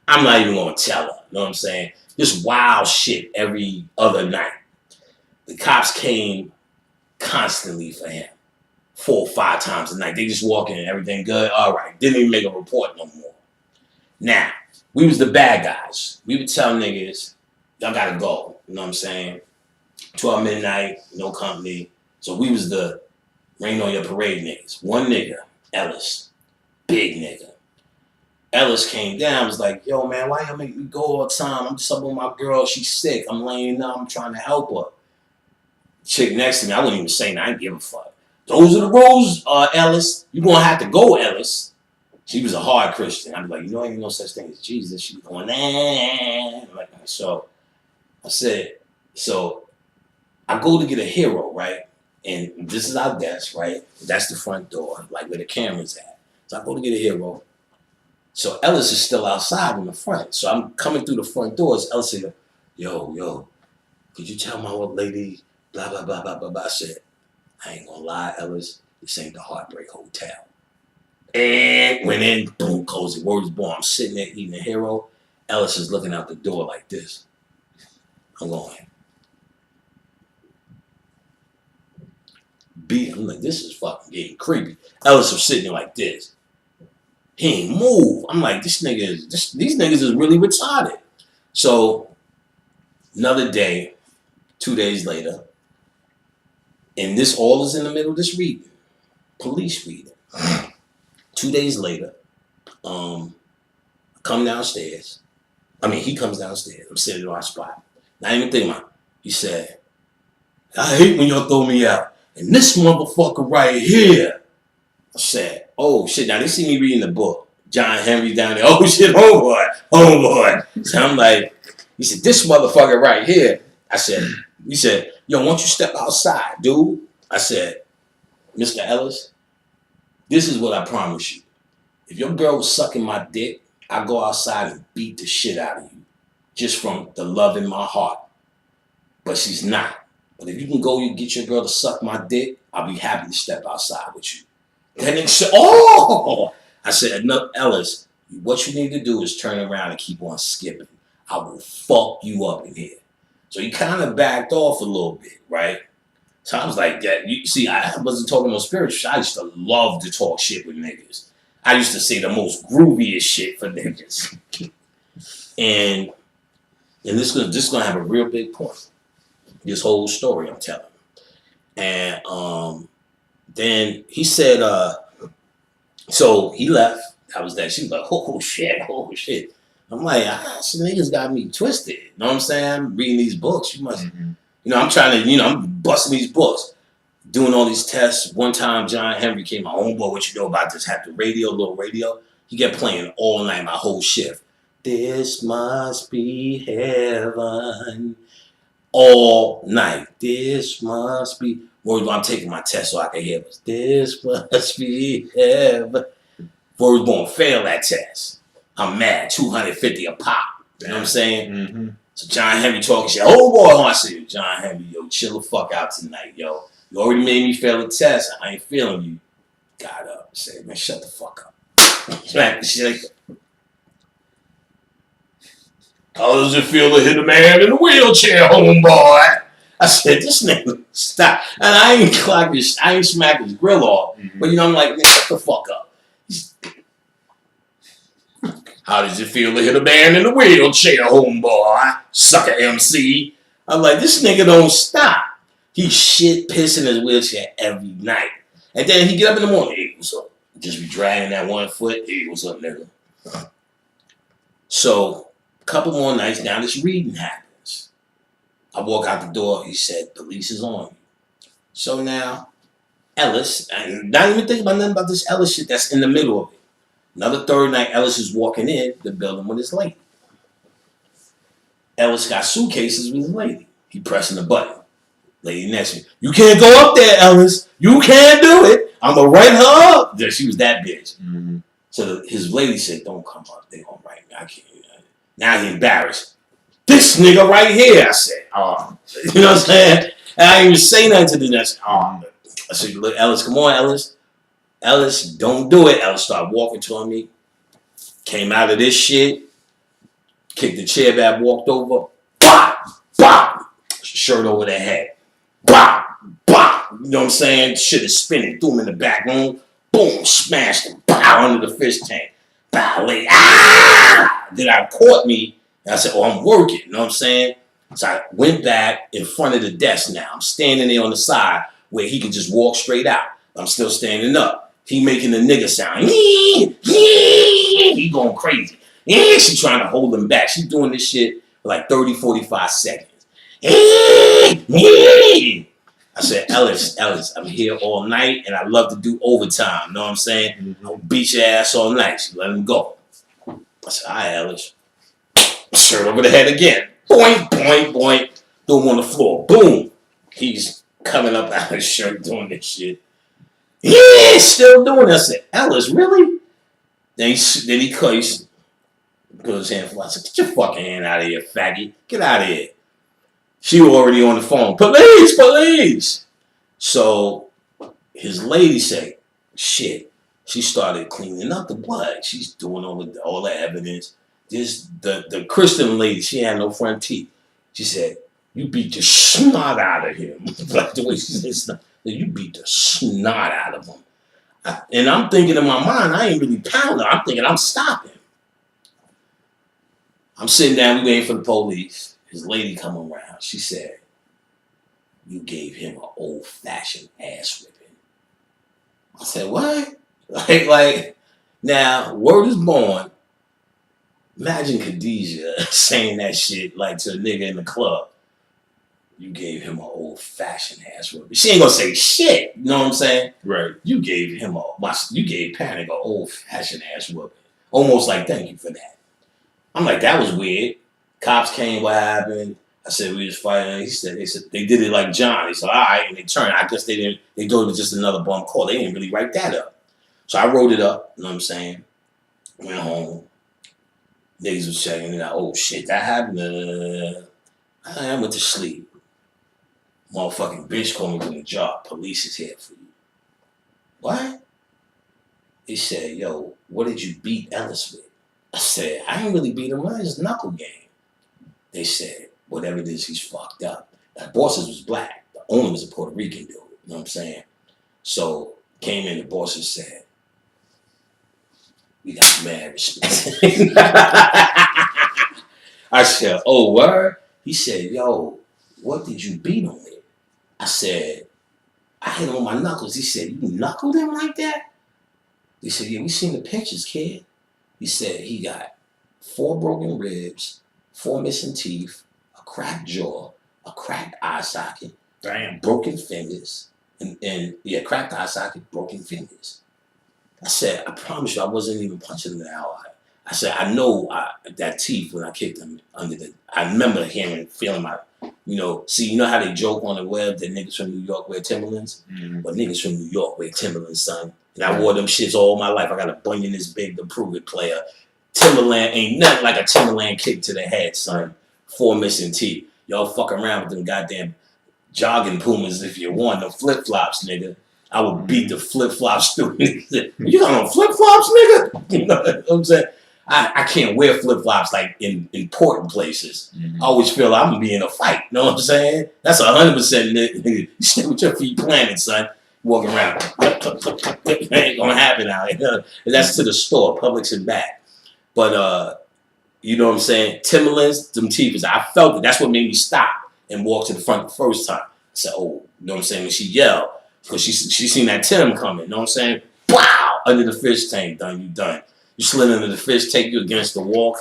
[SPEAKER 1] I'm not even gonna tell her. You know what I'm saying? This wild shit every other night. The cops came constantly for him. 4 or 5 times a night. They just walk in and everything good. All right. Didn't even make a report no more. Now, we was the bad guys. We would tell niggas, y'all gotta go. You know what I'm saying? 12 midnight, no company. So we was the rain on your parade niggas. One nigga, Ellis. Big nigga. Ellis came down, was like, yo, man, why y'all make me go all the time? I'm just up with my girl. She's sick. I'm laying down. I'm trying to help her. Chick next to me, I wouldn't even say that. I didn't give a fuck. Those are the rules, Ellis. You're going to have to go, Ellis. She was a hard Christian. I'd be like, you know, ain't no such thing as Jesus. She was going, nah. Like, so I said, so I go to get a hero, right? And this is our desk, right? That's the front door, like where the camera's at. So I go to get a hero. So Ellis is still outside in the front. So I'm coming through the front doors. Ellis said, yo, could you tell my old lady, blah, blah, blah, blah, blah, blah. I said, I ain't gonna lie, Ellis, this ain't the Heartbreak Hotel. And went in, boom, closed the words born. I'm sitting there eating a hero. Ellis is looking out the door like this. I'm going, I'm like, this is fucking getting creepy. Ellis was sitting there like this. He ain't move. I'm like, these niggas is really retarded. So another day, 2 days later, and this all is in the middle of this reading. Police reading. 2 days later, come downstairs. I mean, he comes downstairs. I'm sitting in our spot. Not even thinking about it. He said, I hate when y'all throw me out. And this motherfucker right here. I said, oh shit. Now they see me reading the book. John Henry down there. Oh shit, homeboy. So I'm like, he said, this motherfucker right here. He said, yo, why don't you step outside, dude? I said, Mr. Ellis, this is what I promise you. If your girl was sucking my dick, I'd go outside and beat the shit out of you. Just from the love in my heart. But she's not. But if you can go and get your girl to suck my dick, I'll be happy to step outside with you. That nigga said, oh! I said, no, Ellis, what you need to do is turn around and keep on skipping. I will fuck you up in here. So he kind of backed off a little bit, right? So I was like, yeah, you see, I wasn't talking about spiritual. I used to love to talk shit with niggas. I used to say the most grooviest shit for niggas. and this is gonna have a real big point. This whole story I'm telling. And then he said, so he left. I was there. She was like, oh shit. I'm like, some niggas got me twisted. You know what I'm saying? I'm reading these books. You must, I'm trying to, I'm busting these books, doing all these tests. One time, John Henry came, my homeboy, what you know about this? Had the little radio. He kept playing all night, my whole shift. This must be heaven. All night. This must be. Words I'm taking my test so I can hear it. This must be heaven. Words won't fail that test. I'm mad. 250 a pop. You know what I'm saying? Mm-hmm. So John Henry talking shit. Oh boy, I said, John Henry, yo, chill the fuck out tonight, yo. You already made me fail the test. I ain't feeling you. Got up. Said, man, shut the fuck up. Smack the shit. How does it feel to hit a man in a wheelchair, homeboy? I said, this nigga, stop. And I ain't smack his grill off. Mm-hmm. But I'm like, man, shut the fuck up. How does it feel to hit a man in a wheelchair, homeboy? Sucker MC. I'm like, this nigga don't stop. He shit pissing his wheelchair every night. And then he get up in the morning, hey, what's up? Just be dragging that one foot. Hey, what's up, nigga? So, a couple more nights now, this reading happens. I walk out the door. He said, police is on you. So now, Ellis, and not even thinking about nothing about this Ellis shit that's in the middle of it. Another third night, Ellis is walking in the building with his lady. Ellis got suitcases with his lady. He pressing the button. Lady next to me, you can't go up there, Ellis. You can't do it. I'm gonna write her up. Yeah, she was that bitch.
[SPEAKER 2] Mm-hmm.
[SPEAKER 1] So his lady said, don't come up. They gonna write me. I can't. Now he embarrassed. This nigga right here. I said, oh. You know what I'm saying? And I didn't even say nothing to the next. Oh. I said, look, Ellis, come on, Ellis. Ellis, don't do it. Ellis started walking toward me. Came out of this shit. Kicked the chair back, walked over. Bop! Bop! Shirt over the head. Bop! Bop! You know what I'm saying? Shit is spinning. Threw him in the back room. Boom! Smashed him. Pow! Under the fish tank. Pow! Lady. Ah! Then I caught me. And I said, oh, I'm working. You know what I'm saying? So I went back in front of the desk now. I'm standing there on the side where he can just walk straight out. I'm still standing up. He making the nigga sound. He going crazy. She trying to hold him back. She doing this shit for like 30, 45 seconds. I said, Ellis, I'm here all night and I love to do overtime. You know what I'm saying?
[SPEAKER 2] Mm-hmm.
[SPEAKER 1] I'll beat your ass all night. She let him go. I said, all right, Ellis. Shirt over the head again. Boing, boing, boing. Threw him on the floor. Boom. He's coming up out of his shirt doing this shit. Yeah, still doing it. I said, Ellis, really? Then he put his hand flat. I said, get your fucking hand out of here, faggot. Get out of here. She was already on the phone. Police, police. So his lady said, shit. She started cleaning up the blood. She's doing all the evidence. The Christian lady, she had no front teeth. She said, you beat the snot out of him. Like the way she said snot. You beat the snot out of him. And I'm thinking in my mind, I ain't really pounding. I'm thinking I'm stopping. I'm sitting down, we waiting for the police. His lady come around. She said, you gave him an old-fashioned ass whipping. I said, what? Like, now, word is born. Imagine Khadijah saying that shit like to a nigga in the club. You gave him an old-fashioned ass whipping. She ain't gonna say shit. You know what I'm saying?
[SPEAKER 2] Right.
[SPEAKER 1] You gave Panic an old-fashioned ass whipping. Almost like, thank you for that. I'm like, that was weird. Cops came, what happened? I said, we was fighting. They said, they did it like John. He said, all right, and they turned. I guess they thought it was just another bum call. They didn't really write that up. So I wrote it up, you know what I'm saying? Went home. Niggas was checking it out. Oh, shit, that happened. I went to sleep. Motherfucking bitch called me from the job. Police is here for you. What? He said, yo, what did you beat Ellis with? I said, I ain't really beat him. It's just knuckle game. They said, whatever it is, he's fucked up. That bosses was black. The owner was a Puerto Rican dude. You know what I'm saying? So came in, the bosses said, we got mad respect. I said, oh, word? He said, yo, what did you beat him with? I said, I hit him on my knuckles. He said, you knuckled him like that? He said, yeah, we seen the pictures, kid. He said he got 4 broken ribs, 4 missing teeth, a cracked jaw, a cracked eye socket,
[SPEAKER 2] Damn.
[SPEAKER 1] broken fingers, and cracked eye socket, broken fingers. I said, I promise you, I wasn't even punching him in the eye. I said, I know that teeth when I kicked him under the. I remember feeling my, see, you know how they joke on the web that niggas from New York wear Timberlands?
[SPEAKER 2] Mm-hmm.
[SPEAKER 1] But niggas from New York wear Timberlands, son. And I wore them shits all my life. I got a bunion this big to prove it, player. Timberland ain't nothing like a Timberland kick to the head, son. 4 missing teeth. Y'all fuck around with them goddamn jogging Pumas if you want. Them flip-flops, nigga. I would beat the flip-flops through niggas. You got on flip-flops, nigga? You know what I'm saying? I can't wear flip-flops like in important places.
[SPEAKER 2] Mm-hmm.
[SPEAKER 1] I always feel like I'm gonna be in a fight. You know what I'm saying? That's 100% nigga. You stay with your feet planted, son. Walking around. It ain't gonna happen out here. That's to the store, Publix and back. But you know what I'm saying? Timberlands, them teepers. I felt it. That's what made me stop and walk to the front the first time. I said, oh, you know what I'm saying? And she yelled. Because she seen that Tim coming, you know what I'm saying? Wow! Under the fish tank, done, you done. You slid under the fish tank, you against the wall.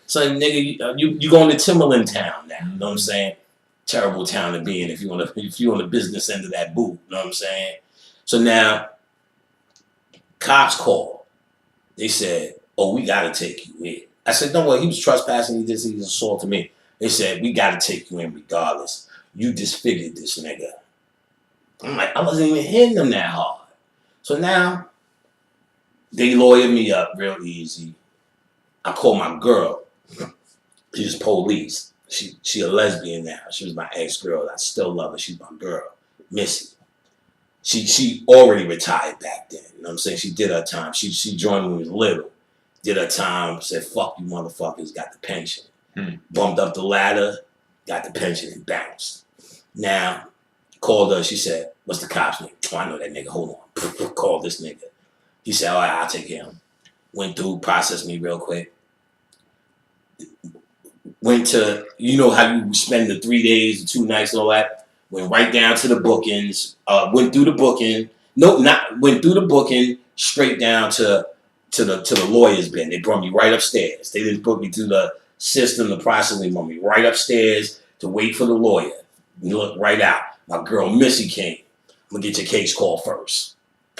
[SPEAKER 1] So, nigga, you going to Timberland town now, you know what I'm saying? Terrible town to be in if you're on the business end of that boot, you know what I'm saying? So now, cops called. They said, oh, we got to take you in. I said, no, well, he was trespassing, he assaulted me. They said, we got to take you in regardless. you disfigured this nigga. I'm like, I wasn't even hitting them that hard. So now, they lawyered me up real easy. I called my girl. She's police. She a lesbian now. She was my ex-girl. I still love her. She's my girl. Missy. She already retired back then. You know what I'm saying? She did her time. She joined when we was little. Did her time. Said, fuck you motherfuckers. Got the pension. Bumped up the ladder. Got the pension and bounced. Now, called her. She said, what's the cops name? Oh, I know that nigga. Hold on. Call this nigga. He said, all right, I'll take care of him. Went through, processed me real quick. Went to, you know how you spend the 3 days, the 2 nights and all that? Went right down to the bookings. Went through the booking. Went through the booking straight down to the lawyer's bin. They brought me right upstairs. They didn't put me through the system, the process. They brought me right upstairs to wait for the lawyer. You look right out. My girl Missy came. I'm gonna get your case called first.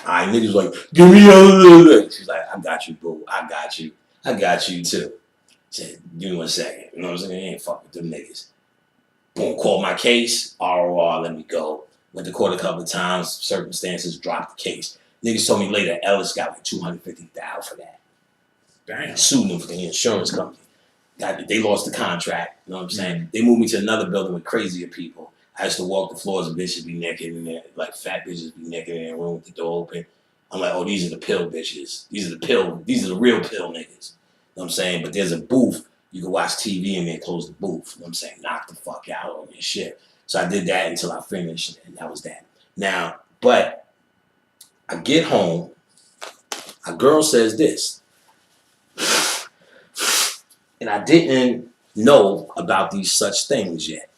[SPEAKER 1] All right, niggas like, give me a. She's like, I got you, boo. I got you. I got you too. Said, give me 1 second. You know what I'm saying? Ain't fuck with them niggas. Boom, called my case. ROR, let me go. Went to court a couple of times. Circumstances dropped the case. Niggas told me later Ellis got like $250,000 for that.
[SPEAKER 2] Damn.
[SPEAKER 1] Sued them for the insurance company. They lost the contract. You know what I'm saying? They moved me to another building with crazier people. I used to walk the floors and bitches be naked in there, like fat bitches be naked in their room with the door open. I'm like, oh, these are the pill bitches. These are the real pill niggas. You know what I'm saying? But there's a booth. You can watch TV and then close the booth. You know what I'm saying? Knock the fuck out on your shit. So I did that until I finished, and that was that. Now, but I get home. A girl says this. And I didn't know about these such things yet.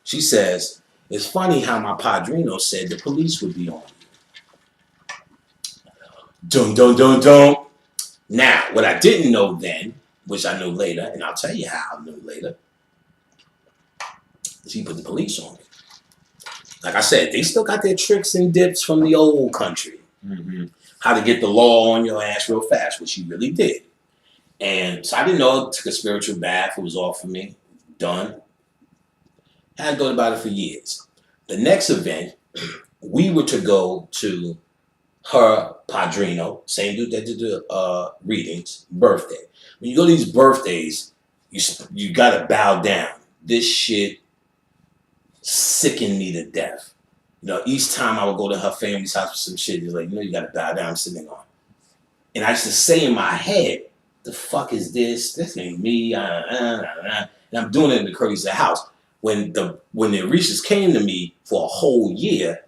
[SPEAKER 1] She says, it's funny how my padrino said the police would be on you. Dun, dun, dun, dun. Now, what I didn't know then, which I knew later, and I'll tell you how I knew later, is he put the police on me. Like I said, they still got their tricks and dips from the old country.
[SPEAKER 2] Mm-hmm.
[SPEAKER 1] How to get the law on your ass real fast, which he really did. And so I didn't know. Took a spiritual bath. It was all for me. Done. I hadn't thought about it for years. The next event, we were to go to her padrino, same dude that did the readings, birthday. When you go to these birthdays, you gotta bow down. This shit sickened me to death. You know, each time I would go to her family's house for some shit, he's like, you know, you gotta bow down, sitting on. And I used to say in my head, the fuck is this? This ain't me. And I'm doing it in the Curtis house. When the Orishas came to me for a whole year,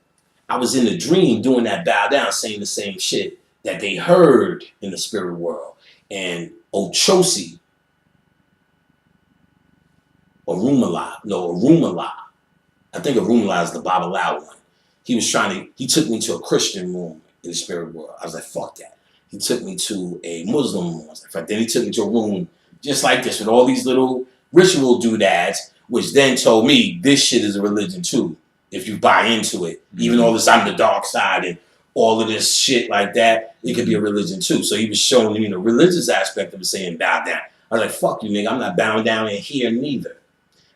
[SPEAKER 1] I was in the dream doing that bow down, saying the same shit that they heard in the spirit world. And Ochosi, Arumala. I think Arumala is the Babalawo one. He took me to a Christian room in the spirit world. I was like, fuck that. He took me to a Muslim room. In fact, then he took me to a room just like this with all these little ritual doodads, which then told me this shit is a religion too. If you buy into it, even though this on the dark side and all of this shit like that, it could be a religion too. So he was showing me the religious aspect of it, saying bow down. I was like, fuck you, nigga. I'm not bowing down in here neither.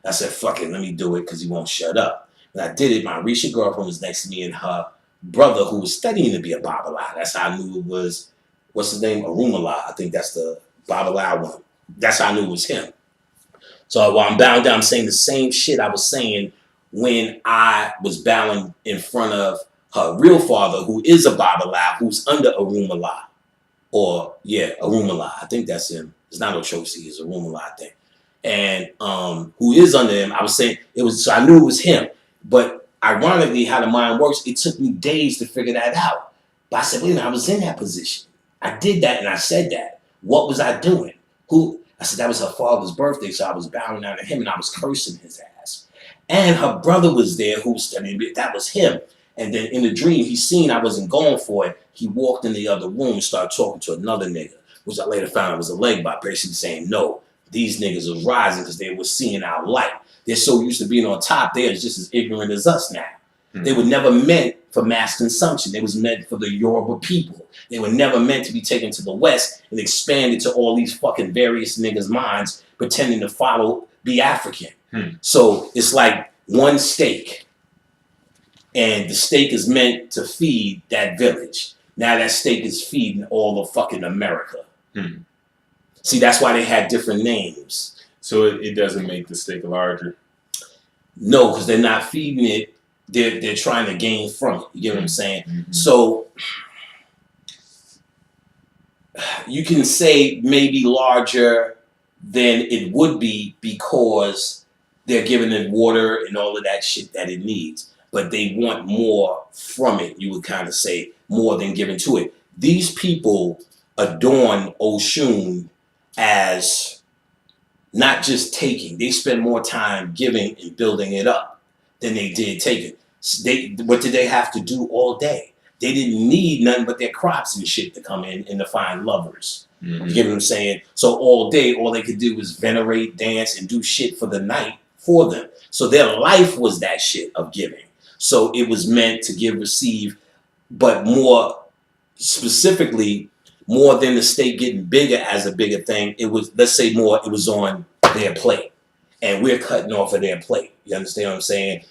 [SPEAKER 1] I said, fuck it, let me do it because he won't shut up. And I did it. My Orisha girlfriend was next to me and her brother who was studying to be a Babala. That's how I knew it was, what's his name? Arumala. I think that's the Babala one. That's how I knew it was him. So while I'm bowing down, I'm saying the same shit I was saying when I was bowing in front of her real father, who is a Babala, who's under Arumala. Or, yeah, Arumala. I think that's him. It's not Ochosi, it's Arumala, I think. And who is under him, I was saying, so I knew it was him. But ironically, how the mind works, it took me days to figure that out. But I said, wait a minute, I was in that position. I did that and I said that. What was I doing? I said, that was her father's birthday, so I was bowing down to him and I was cursing his ass. And her brother was there who was studying, that was him. And then in the dream, he seen I wasn't going for it. He walked in the other room and started talking to another nigga, which I later found out was a leg by basically saying, no, these niggas was rising because they were seeing our light. They're so used to being on top, they're just as ignorant as us now. Mm-hmm. They were never meant for mass consumption. They was meant for the Yoruba people. They were never meant to be taken to the West and expanded to all these fucking various niggas' minds pretending to be African. So it's like one steak, and the steak is meant to feed that village. Now that steak is feeding all of fucking America. See, that's why they had different names.
[SPEAKER 2] So it doesn't make the steak larger.
[SPEAKER 1] No, because they're not feeding it. They're trying to gain from it. You get what I'm saying?
[SPEAKER 2] Mm-hmm.
[SPEAKER 1] So you can say maybe larger than it would be because they're giving it water and all of that shit that it needs. But they want more from it, you would kind of say, more than giving to it. These people adorn Oshun as not just taking. They spend more time giving and building it up than they did taking. What did they have to do all day? They didn't need nothing but their crops and shit to come in and to find lovers. You get what I'm saying? So all day, all they could do was venerate, dance, and do shit for the night for them. So their life was that shit of giving. So it was meant to give, receive, but more specifically, more than the state getting bigger as a bigger thing, it was, let's say more, it was on their plate. And we're cutting off of their plate. You understand what I'm saying?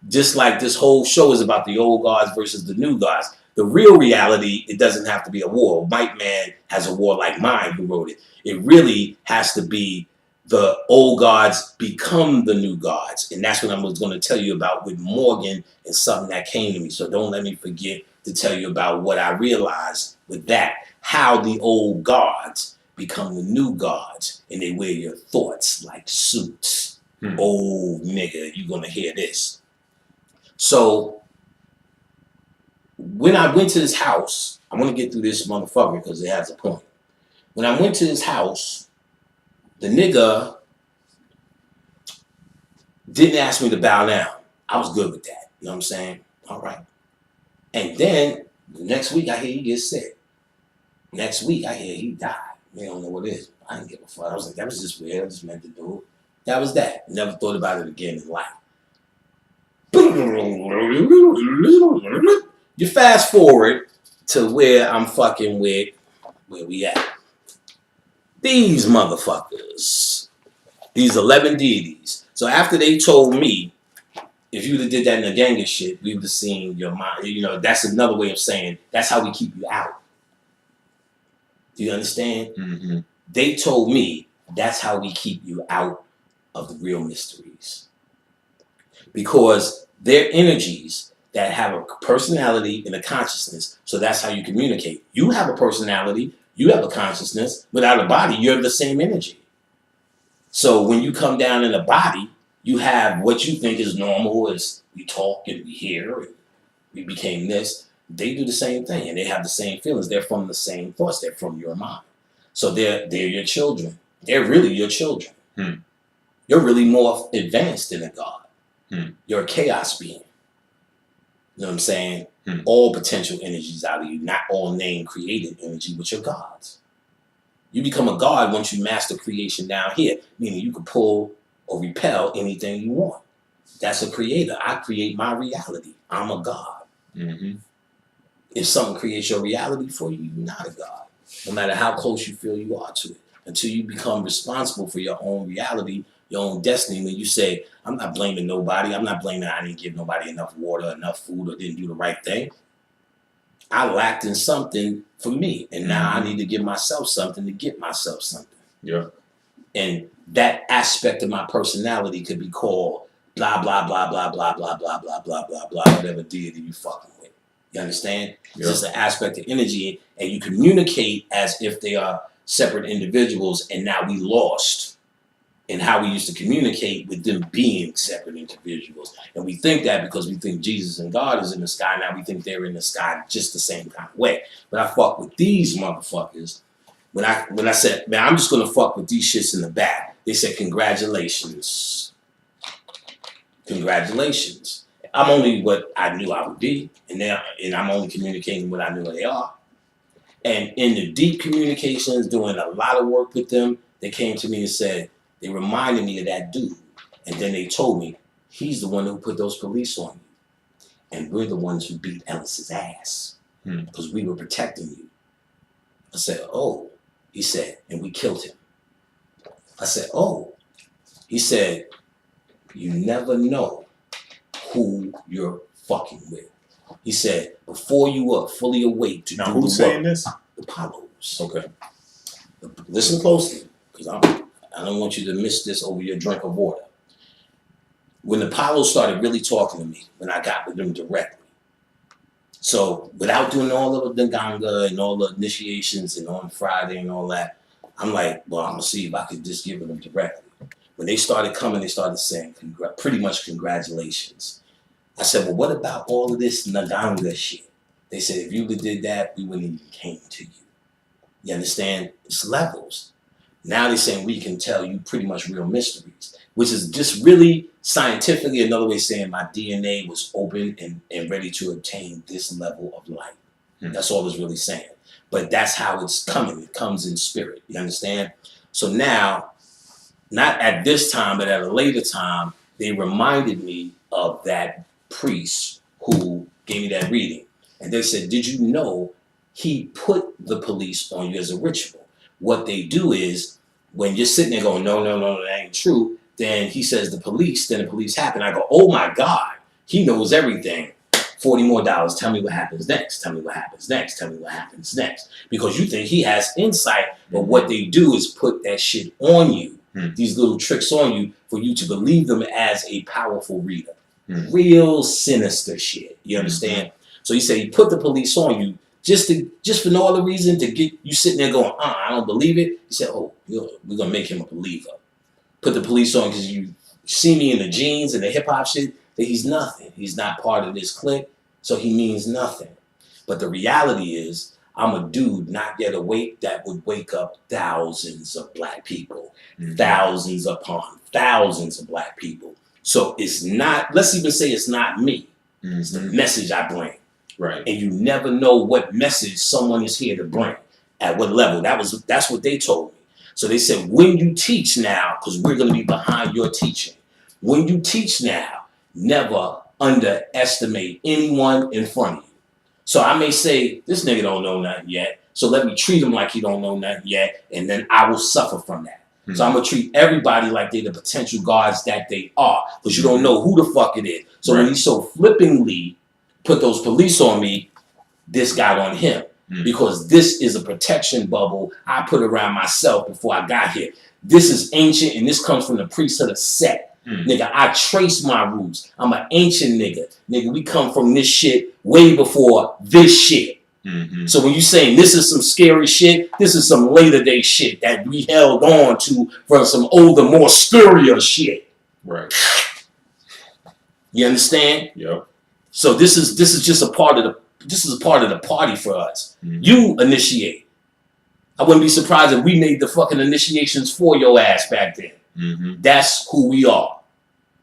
[SPEAKER 1] Just like this whole show is about the old gods versus the new gods. The real reality, it doesn't have to be a war. White man has a war like mine who wrote it. It really has to be the old gods become the new gods. And that's what I was going to tell you about with Morgan and something that came to me. So don't let me forget to tell you about what I realized with that. How the old gods become the new gods. And they wear your thoughts like suits. Old nigga, you're going to hear this. So when I went to his house, I want to get through this motherfucker because it has a point. When I went to his house, the nigga didn't ask me to bow down. I was good with that. You know what I'm saying? All right. And then the next week I hear he gets sick. Next week I hear he died. We don't know what it is. I didn't give a fuck. I was like, that was just weird. I just meant to do it. That was that. Never thought about it again in life. You fast forward to where I'm fucking with where we at. These motherfuckers. These 11 deities. So after they told me, if you would have did that in the gang of shit, we would have seen your mind. You know, that's another way of saying that's how we keep you out. Do you understand?
[SPEAKER 2] Mm-hmm.
[SPEAKER 1] They told me that's how we keep you out of the real mysteries. Because they're energies that have a personality and a consciousness. So that's how you communicate. You have a personality, you have a consciousness. Without a body, you're the same energy. So when you come down in a body, you have what you think is normal as we talk and we hear and we became this. They do the same thing and they have the same feelings. They're from the same thoughts. They're from your mind. So they're your children. They're really your children. You're really more advanced than a god. You're a chaos being. You know what I'm saying? All potential energies out of you, not all name created energy, but your gods. You become a god once you master creation down here, meaning you can pull or repel anything you want. That's a creator. I create my reality. I'm a god. If something creates your reality for you, you're not a god. No matter how close you feel you are to it. Until you become responsible for your own reality, your own destiny, when you say, I'm not blaming nobody. I'm not blaming I didn't give nobody enough water, enough food, or didn't do the right thing. I lacked in something for me. And now I need to give myself something to get myself something.
[SPEAKER 2] Yeah.
[SPEAKER 1] And that aspect of my personality could be called blah, blah, blah, blah, blah, blah, blah, blah, blah, blah, blah, whatever deity you fucking with. You understand? It's just an aspect of energy, and you communicate as if they are separate individuals, and now we lost in how we used to communicate with them being separate individuals. And we think that because we think Jesus and God is in the sky, now we think they're in the sky just the same kind of way. But I fuck with these motherfuckers. When I said, man, I'm just gonna fuck with these shits in the back, they said, congratulations. Congratulations. I'm only what I knew I would be, and I'm only communicating what I knew they are. And in the deep communications, doing a lot of work with them, they came to me and said, they reminded me of that dude. And then they told me, he's the one who put those police on you. And we're the ones who beat Ellis's ass. Because we were protecting you. I said, oh. He said, and we killed him. I said, oh. He said, you never know who you're fucking with. He said, before you are fully awake to
[SPEAKER 2] Now,
[SPEAKER 1] do
[SPEAKER 2] who's
[SPEAKER 1] the
[SPEAKER 2] saying
[SPEAKER 1] work,
[SPEAKER 2] this?
[SPEAKER 1] the Apollos.
[SPEAKER 2] Okay.
[SPEAKER 1] Listen closely, because I don't want you to miss this over your drink of water. When the Apollos started really talking to me, when I got with them directly, so without doing all of the Ganga and all the initiations and on Friday and all that, I'm like, well, I'm gonna see if I could just give it them directly. When they started coming, they started saying pretty much congratulations. I said, well, what about all of this Naganga shit? They said, if you did that, we wouldn't even came to you. You understand? It's levels. Now they're saying we can tell you pretty much real mysteries, which is just really scientifically another way of saying my DNA was open and ready to obtain this level of light. That's all it's really saying. But that's how it's coming. It comes in spirit. You understand? So now, not at this time, but at a later time, they reminded me of that priest who gave me that reading. And they said, did you know he put the police on you as a ritual? What they do is, when you're sitting there going, no, that ain't true, then he says the police happen. I go, oh my God, he knows everything. $40 more. Tell me what happens next. Tell me what happens next. Tell me what happens next. Because you think he has insight, but what they do is put that shit on you, these little tricks on you for you to believe them as a powerful reader. Real sinister shit. You understand? So he said he put the police on you just for no other reason to get you sitting there going, I don't believe it. He said, oh, we're gonna make him a believer. Put the police on because you see me in the jeans and the hip hop shit, that he's nothing. He's not part of this clique, so he means nothing. But the reality is, I'm a dude not yet awake that would wake up thousands of black people, thousands upon thousands of black people. So it's not, let's even say it's not me. It's the message I bring.
[SPEAKER 2] Right.
[SPEAKER 1] And you never know what message someone is here to bring, at what level. That's what they told me. So they said, when you teach now, because we're going to be behind your teaching, when you teach now, never underestimate anyone in front of you. So I may say, this nigga don't know nothing yet, so let me treat him like he don't know nothing yet, and then I will suffer from that. So I'm going to treat everybody like they're the potential gods that they are, because you don't know who the fuck it is. So when he so flippingly put those police on me, this got on him. Because this is a protection bubble I put around myself before I got here. This is ancient, and this comes from the priesthood of Set. Nigga, I trace my roots. I'm an ancient nigga. Nigga, we come from this shit way before this shit. So when you saying this is some scary shit, this is some later day shit that we held on to from some older, more scarier shit.
[SPEAKER 2] Right.
[SPEAKER 1] You understand?
[SPEAKER 2] Yep.
[SPEAKER 1] So this is just a part of the party for us. You initiate. I wouldn't be surprised if we made the fucking initiations for your ass back then. That's who we are.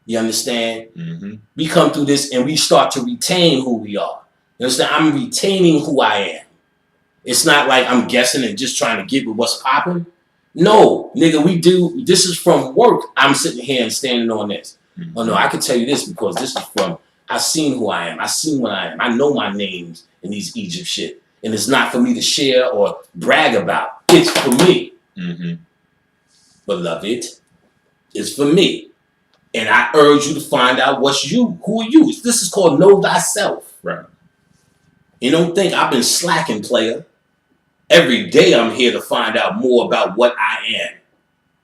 [SPEAKER 1] You understand? We come through this and we start to retain who we are. You understand? I'm retaining who I am. It's not like I'm guessing and just trying to get with what's popping. No, nigga, we do. This is from work. I'm sitting here and standing on this. Oh no, I can tell you this because this is from, I've seen who I am. I've seen what I am. I know my names in these Egypt shit. And it's not for me to share or brag about. It's for me. Beloved, it's for me. And I urge you to find out what's you. Who are you? This is called know thyself.
[SPEAKER 2] Right.
[SPEAKER 1] You don't think I've been slacking, player. Every day I'm here to find out more about what I am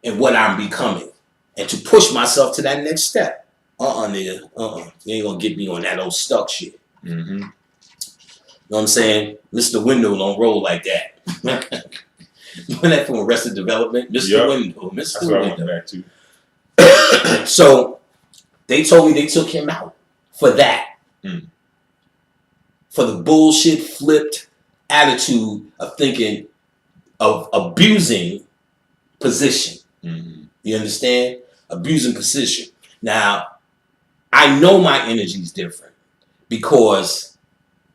[SPEAKER 1] and what I'm becoming. And to push myself to that next step. Nigga. You ain't gonna get me on that old stuck shit. You know what I'm saying? Mr. Window don't roll like that. Remember that from Arrested Development? Mr. Window. Mr.
[SPEAKER 2] That's what I went back to.
[SPEAKER 1] So they told me they took him out for that. For the bullshit flipped attitude of thinking, of abusing position. You understand? Abusing position. Now, I know my energy is different because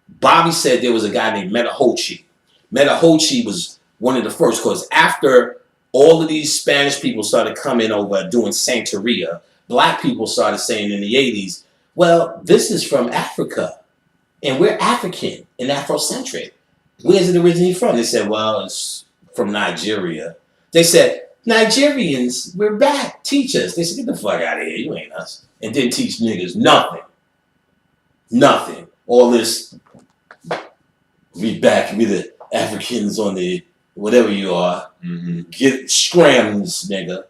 [SPEAKER 1] Bobby said there was a guy named Metahochi. Metahochi was one of the first, because after all of these Spanish people started coming over doing Santeria, black people started saying in the 80s, well, this is from Africa, and we're African and Afrocentric. Where's it originally from? They said, well, it's from Nigeria. They said, Nigerians, we're back. Teach us. They said, get the fuck out of here. You ain't us. And didn't teach niggas nothing. Nothing. All this, we back with the Africans on the whatever you are. Get scrams, nigga.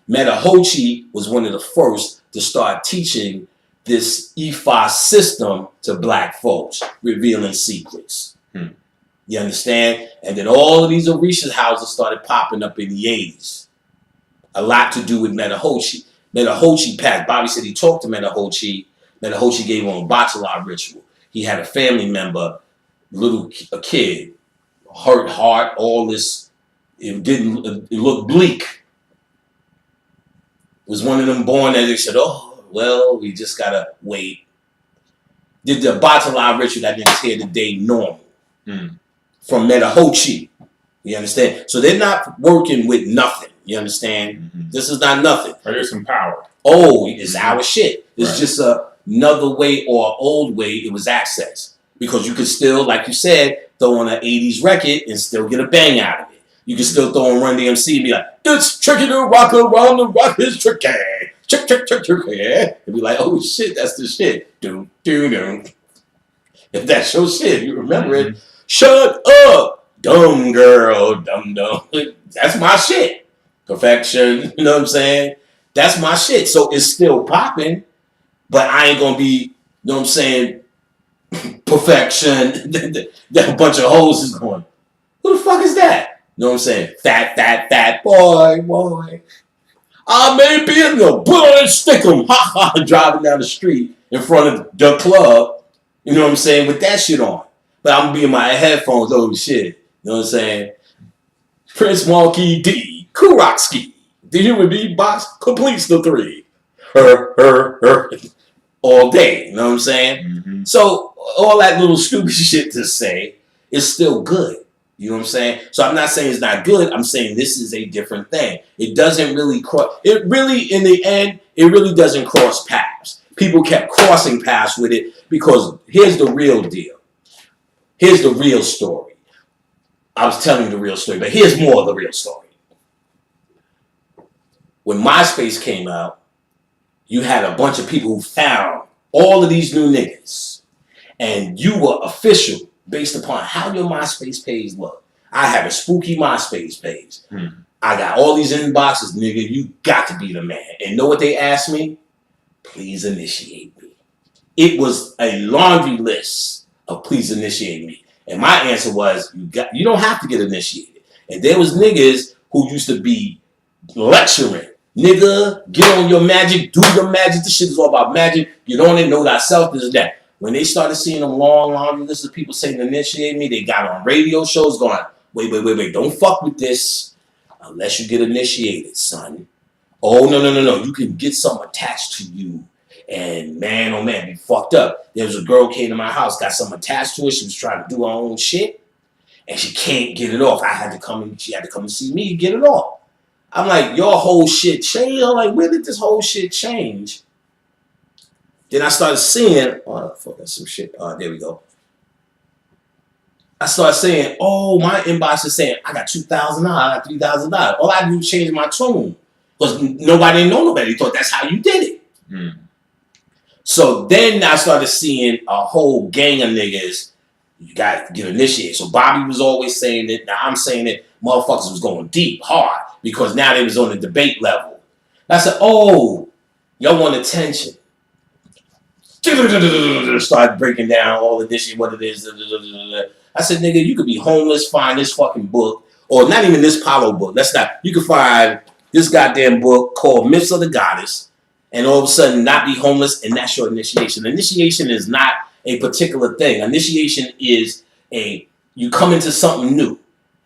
[SPEAKER 1] Metahochi was one of the first to start teaching this Ifa system to black folks, revealing secrets. You understand? And then all of these Orisha houses started popping up in the 80s. A lot to do with Metahochi. Metahochi passed. Bobby said he talked to Metahochi. Metahochi gave him a bachelor ritual. He had a family member, a kid, hurt heart, all this. It looked bleak. It was one of them born that they said, oh, well, we just gotta wait. Did the bachelor ritual that niggas here today normal. From Metahochi. You understand? So they're not working with nothing. You understand? This is not nothing.
[SPEAKER 2] Or there's some power.
[SPEAKER 1] Oh, it's our shit. It's just another way or old way it was accessed. Because you could still, like you said, throw on an 80s record and still get a bang out of it. You can still throw on Run DMC and be like, it's tricky to rock around the rock is tricky. Tricky. And be like, oh shit, that's the shit. Do. If that's your shit, you remember it. Shut up, dumb girl, dumb. That's my shit. Perfection, you know what I'm saying? That's my shit. So it's still popping, but I ain't gonna be, you know what I'm saying, perfection. That bunch of hoes is going, who the fuck is that? You know what I'm saying? Fat boy. I may be in the bullet and stick 'em, driving down the street in front of the club, you know what I'm saying, with that shit on. But I'm gonna be in my headphones, oh shit. You know what I'm saying? Prince Monkey D, Kurokski, the human beatbox completes the 3. All day, you know what I'm saying? So all that little stupid shit to say is still good. You know what I'm saying? So I'm not saying it's not good. I'm saying this is a different thing. It doesn't really cross. It really, in the end, it really doesn't cross paths. People kept crossing paths with it because here's the real deal. Here's the real story. I was telling you the real story, but here's more of the real story. When MySpace came out, you had a bunch of people who found all of these new niggas. And you were official based upon how your MySpace page looked. I have a spooky MySpace page. I got all these inboxes, nigga. You got to be the man. And know what they asked me? Please initiate me. It was a laundry list of please initiate me. And my answer was, you don't have to get initiated. And there was niggas who used to be lecturing. Nigga, get on your magic, do your magic. This shit is all about magic. Get on it, know thyself, this and that. When they started seeing them long laundry lists of people saying initiate me, they got on radio shows going, wait, don't fuck with this unless you get initiated, son. Oh, no. You can get something attached to you. And man, oh man, be fucked up. There was a girl came to my house, got something attached to her. She was trying to do her own shit. And she can't get it off. She had to come and see me to get it off. I'm like, your whole shit changed. I'm like, where did this whole shit change? Then I started seeing, that's some shit. There we go. I started saying, oh, my inbox is saying, I got $2,000, I got $3,000. All I do is change my tune. Because nobody didn't know nobody. They thought that's how you did it. So then I started seeing a whole gang of niggas, you got to get initiated. So Bobby was always saying it. Now I'm saying it. Motherfuckers was going deep, hard. Because now they was on the debate level. I said, oh, y'all want attention. Started breaking down all of this shit, what it is. I said, nigga, you could be homeless, find this fucking book, or not even this Palo book. You could find this goddamn book called Myths of the Goddess, and all of a sudden not be homeless, and that's your initiation. Initiation is not a particular thing. Initiation is you come into something new,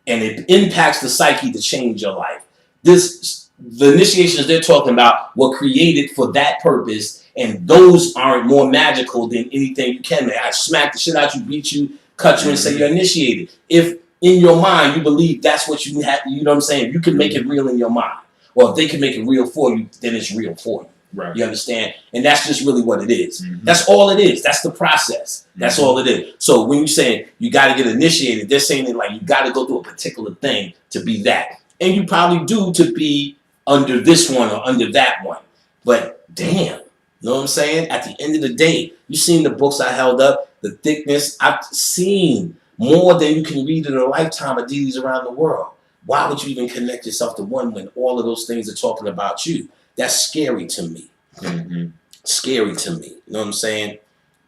[SPEAKER 1] and it impacts the psyche to change your life. The initiations they're talking about were created for that purpose, and those aren't more magical than anything you can make. I smack the shit out you, beat you, cut you, and say you're initiated. If in your mind you believe that's what you have, you know what I'm saying? You can make it real in your mind. Well, if they can make it real for you, then it's real for you.
[SPEAKER 2] Right.
[SPEAKER 1] You understand? And that's just really what it is. That's all it is. That's the process. That's all it is. So when you're saying you got to get initiated, they're saying that like you got to go through a particular thing to be that. And you probably do to be under this one or under that one. But damn, You know what I'm saying? At the end of the day, you seen the books I held up, the thickness. I've seen more than you can read in a lifetime of these around the world. Why would you even connect yourself to one when all of those things are talking about you? That's scary to me.
[SPEAKER 2] Mm-hmm.
[SPEAKER 1] Scary to me. You know what I'm saying?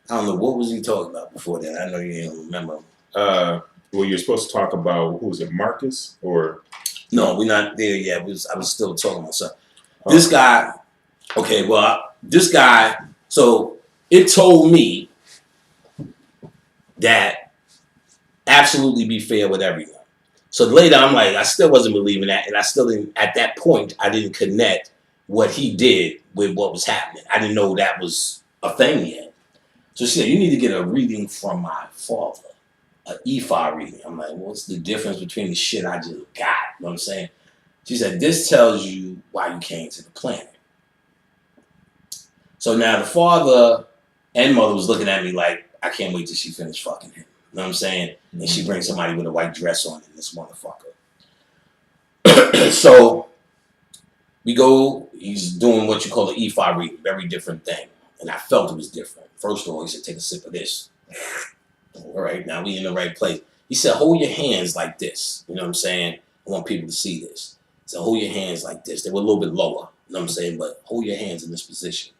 [SPEAKER 1] I don't know. What was he talking about before that? I know you didn't remember.
[SPEAKER 2] Well, you're supposed to talk about, who was it, Marcus? Or
[SPEAKER 1] No, we're not there yet. I was still talking about something. This guy, okay, well, this guy, so it told me that absolutely be fair with everyone. So later I'm like, I still wasn't believing that, and I still didn't, at that point, I didn't connect what he did with what was happening. I didn't know that was a thing yet. So she said, you need to get a reading from my father, an EFA reading. I'm like, what's the difference between the shit I just got? You know what I'm saying? She said, this tells you why you came to the planet. So now the father and mother was looking at me like, I can't wait till she finished fucking him. You know what I'm saying? And she brings somebody with a white dress on in this motherfucker. So we go, he's doing what you call the EFA reading, very different thing. And I felt it was different. First of all, he said, take a sip of this. All right, now we in the right place. He said, hold your hands like this. You know what I'm saying? I want people to see this. He said, hold your hands like this. They were a little bit lower, you know what I'm saying? But hold your hands in this position.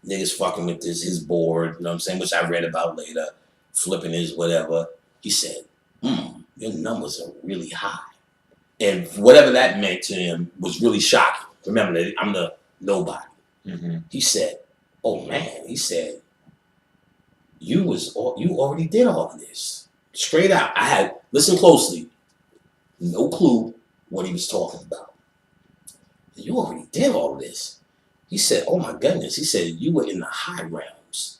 [SPEAKER 1] Niggas fucking with his board, you know what I'm saying? Which I read about later, flipping his whatever. He said, your numbers are really high. And whatever that meant to him was really shocking. Remember that I'm the nobody.
[SPEAKER 2] Mm-hmm.
[SPEAKER 1] He said, oh man, he said, you already did all of this. Straight out. I had, listen closely, no clue what he was talking about. You already did all of this. He said, oh my goodness. He said, you were in the high realms.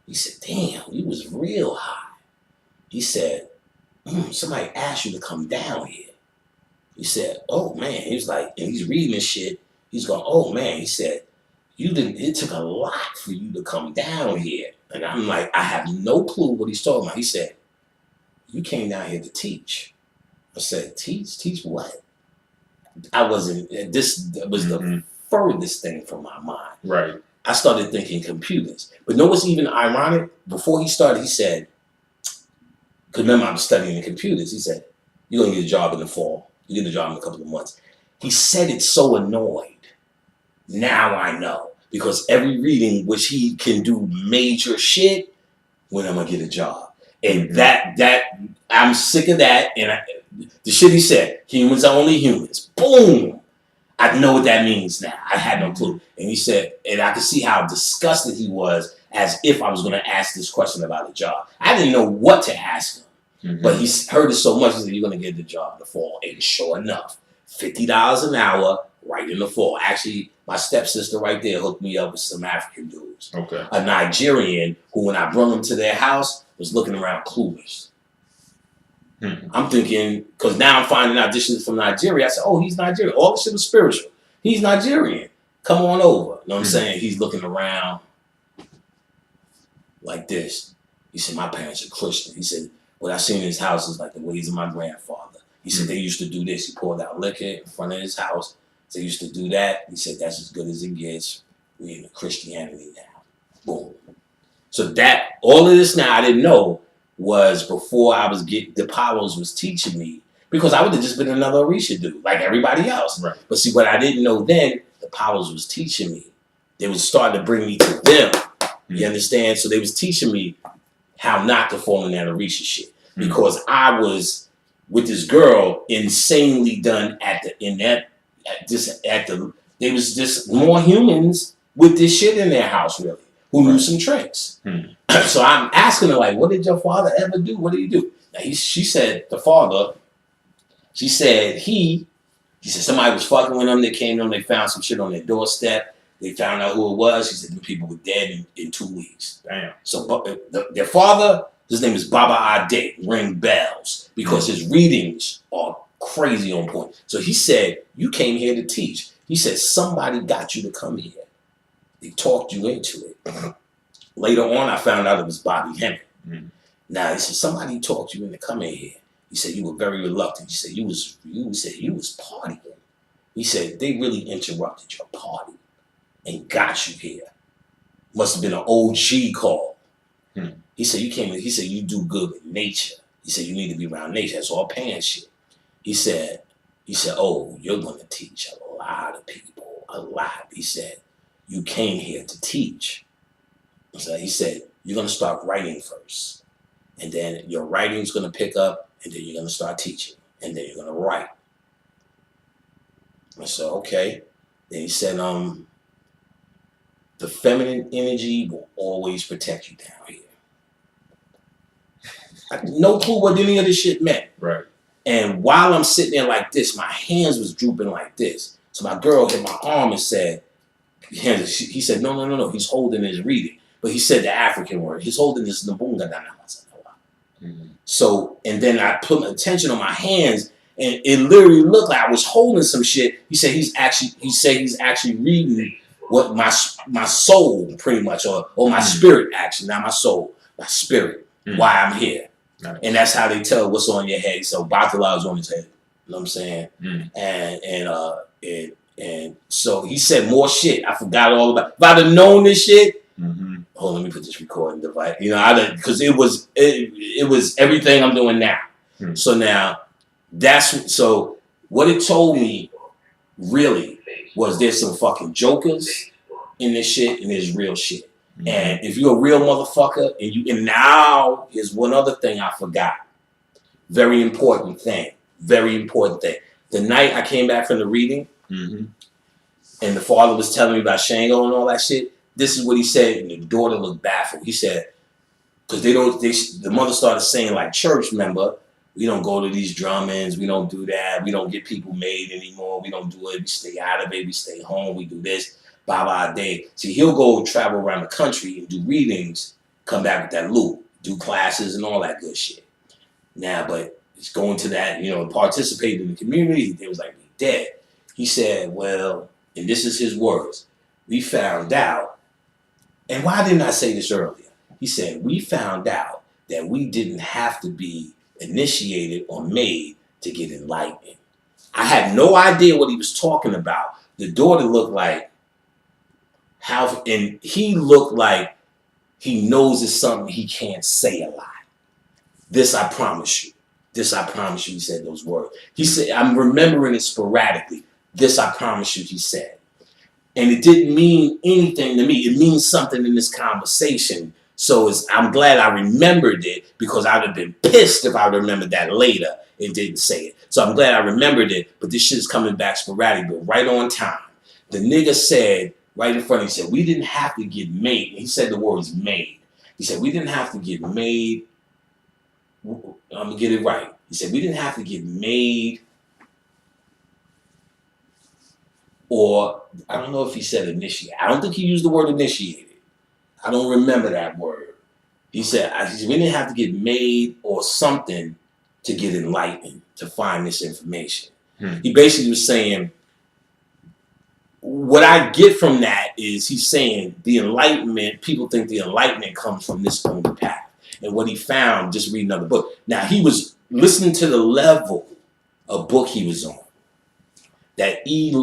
[SPEAKER 1] He said, damn, you was real high. He said, somebody asked you to come down here. He said, oh man. He was like, and he's reading this shit. He's going, oh man. He said, it took a lot for you to come down here. And I'm like, I have no clue what he's talking about. He said, you came down here to teach. I said, teach? Teach what? I wasn't, this was the furthest thing from my mind.
[SPEAKER 2] Right.
[SPEAKER 1] I started thinking computers. But know what's even ironic? Before he started, he said, because remember I was studying the computers, he said, you're going to get a job in the fall. You get a job in a couple of months. He said it so annoyed. Now I know. Because every reading, which he can do major shit, when I'm going to get a job. And that I'm sick of that. And the shit he said, humans are only humans. Boom. I know what that means now. I had no clue. And he said, and I could see how disgusted he was as if I was going to ask this question about a job. I didn't know what to ask him. But he heard it so much, he said, you're going to get the job in the fall. And sure enough, $50 an hour right in the fall. Actually, my stepsister right there hooked me up with some African dudes.
[SPEAKER 2] Okay.
[SPEAKER 1] A Nigerian who, when I brought him to their house, was looking around clueless. I'm thinking, because now I'm finding out this is from Nigeria. I said, oh, he's Nigerian. All this shit was spiritual. He's Nigerian. Come on over. You know what I'm saying? He's looking around like this. He said, my parents are Christian. He said, what I seen in his house is like the ways of my grandfather. He said, they used to do this. He poured out liquor in front of his house. They used to do that. He said, that's as good as it gets. We're in Christianity now. Boom. So that, all of this now I didn't know was before I was the Powers was teaching me, because I would have just been another Orisha dude, like everybody else.
[SPEAKER 2] Right.
[SPEAKER 1] But see, what I didn't know then, the Powers was teaching me. They was starting to bring me to them. You understand? So they was teaching me how not to fall in that Orisha shit. Because I was with this girl insanely done there was just more humans with this shit in their house, really, who knew some tricks. So I'm asking her, like, what did your father ever do? What did he do? Now she said, the father, she said he said somebody was fucking with them. They came to them, they found some shit on their doorstep. They found out who it was. She said the people were dead in 2 weeks.
[SPEAKER 2] Damn.
[SPEAKER 1] So their father, his name is Baba Ade, ring bells, because his readings are crazy on point. So he said, you came here to teach. He said, somebody got you to come here. They talked you into it. Later on, I found out it was Bobby Hemming. Now, he said, somebody talked you into coming here. He said, you were very reluctant. He said, you was partying. He said, they really interrupted your party and got you here. Must have been an OG call.
[SPEAKER 2] Hmm.
[SPEAKER 1] He said, you do good with nature. He said, you need to be around nature. That's all pan shit. He said, oh, you're going to teach a lot of people, a lot. He said, you came here to teach. So he said, you're going to start writing first. And then your writing's going to pick up, and then you're going to start teaching. And then you're going to write. I said, okay. Then he said, the feminine energy will always protect you down here. I had no clue what any of this shit meant.
[SPEAKER 2] Right.
[SPEAKER 1] And while I'm sitting there like this, my hands was drooping like this. So my girl hit my arm and said, he said, no. He's holding his reading. But he said the African word. He's holding this Nabunga Dana. So, and then I put my attention on my hands, and it literally looked like I was holding some shit. He said he's actually reading what my soul pretty much, or my spirit actually, not my soul, my spirit, why I'm here. Nice. And that's how they tell what's on your head. So Batala is on his head. You know what I'm saying? And so he said more shit. I forgot all about. If I'd have known this shit, hold on, let me put this recording device. You know, because it was everything I'm doing now. So now so what it told me really was there's some fucking jokers in this shit and there's real shit. And if you're a real motherfucker, and now here's one other thing I forgot. Very important thing. The night I came back from the reading, and the father was telling me about Shango and all that shit, this is what he said, and the daughter looked baffled. He said, because the mother started saying, like, church member, we don't go to these drummings, we don't do that, we don't get people made anymore, we don't do it, we stay out of it, we stay home, we do this. Baba Day. See, he'll go travel around the country and do readings, come back with that loop, do classes and all that good shit. Now, but it's going to that, participate in the community. They was like, we dead. He said, well, and this is his words, we found out, and why didn't I say this earlier? He said, we found out that we didn't have to be initiated or made to get enlightened. I had no idea what he was talking about. The daughter looked like, and he looked like he knows it's something he can't say a lot. This I promise you. This I promise you, he said those words. He said, I'm remembering it sporadically. This I promise you, he said. And it didn't mean anything to me. It means something in this conversation. So I'm glad I remembered it, because I would have been pissed if I remembered that later and didn't say it. So I'm glad I remembered it, but this shit is coming back sporadic, but right on time. The nigga said, right in front, he said, we didn't have to get made. He said the words made. He said, we didn't have to get made. I'm going to get it right. He said, we didn't have to get made, or I don't know if he said initiate. I don't think he used the word initiated. I don't remember that word. He said, we didn't have to get made or something to get enlightened, to find this information. He basically was saying, what I get from that is he's saying the enlightenment, people think the enlightenment comes from this own path. And what he found, just reading another book. Now, he was listening to the level of book he was on. That E.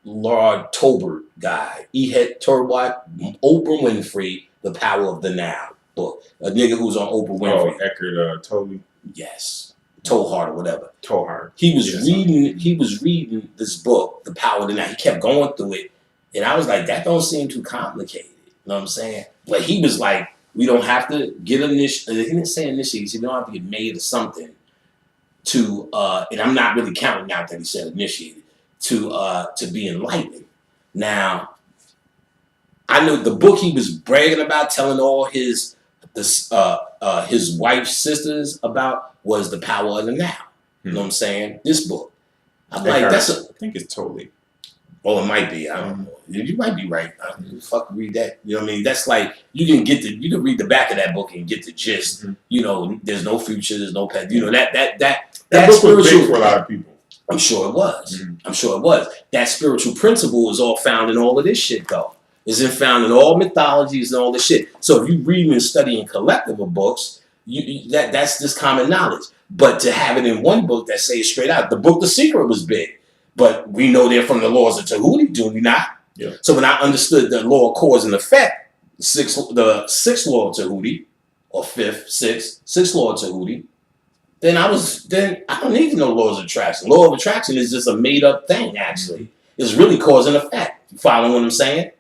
[SPEAKER 1] Lord Tolbert guy, Oprah Winfrey, The Power of the Now book. A nigga who's on Oprah Winfrey.
[SPEAKER 2] Oh, Eckhart Tolle.
[SPEAKER 1] Yes. Tollhart or whatever.
[SPEAKER 2] Tollhart.
[SPEAKER 1] He was reading this book, The Power of the Now. He kept going through it. And I was like, that don't seem too complicated. You know what I'm saying? But he was like, we don't have to get initiated. He didn't say initiated. He said, we don't have to get made or something to, and I'm not really counting out that he said initiated, to be enlightened. Now, I know the book he was bragging about, telling all his wife's sisters about, was The Power of the Now. You know what I'm saying? This book. I'm like, I
[SPEAKER 2] think it's totally.
[SPEAKER 1] Oh, it might be. I don't know. You might be right. Fuck, read that. You know what I mean? That's like, you can read the back of that book and get the gist. You know, there's no future, there's no past. You know, that
[SPEAKER 2] book was big for a lot of people.
[SPEAKER 1] I'm sure it was. I'm sure it was. That spiritual principle is all found in all of this shit, though. It's found in all mythologies and all this shit. So if you read and study in collective of books, that's just common knowledge. But to have it in one book that says straight out, the book The Secret was big. But we know they're from the laws of Tahuti, do we not?
[SPEAKER 2] Yeah.
[SPEAKER 1] So when I understood the law of cause and effect, the sixth law of Tahuti, or sixth law of Tahuti, then I don't need to know laws of attraction. Law of attraction is just a made up thing, actually. It's really cause and effect. You following what I'm saying?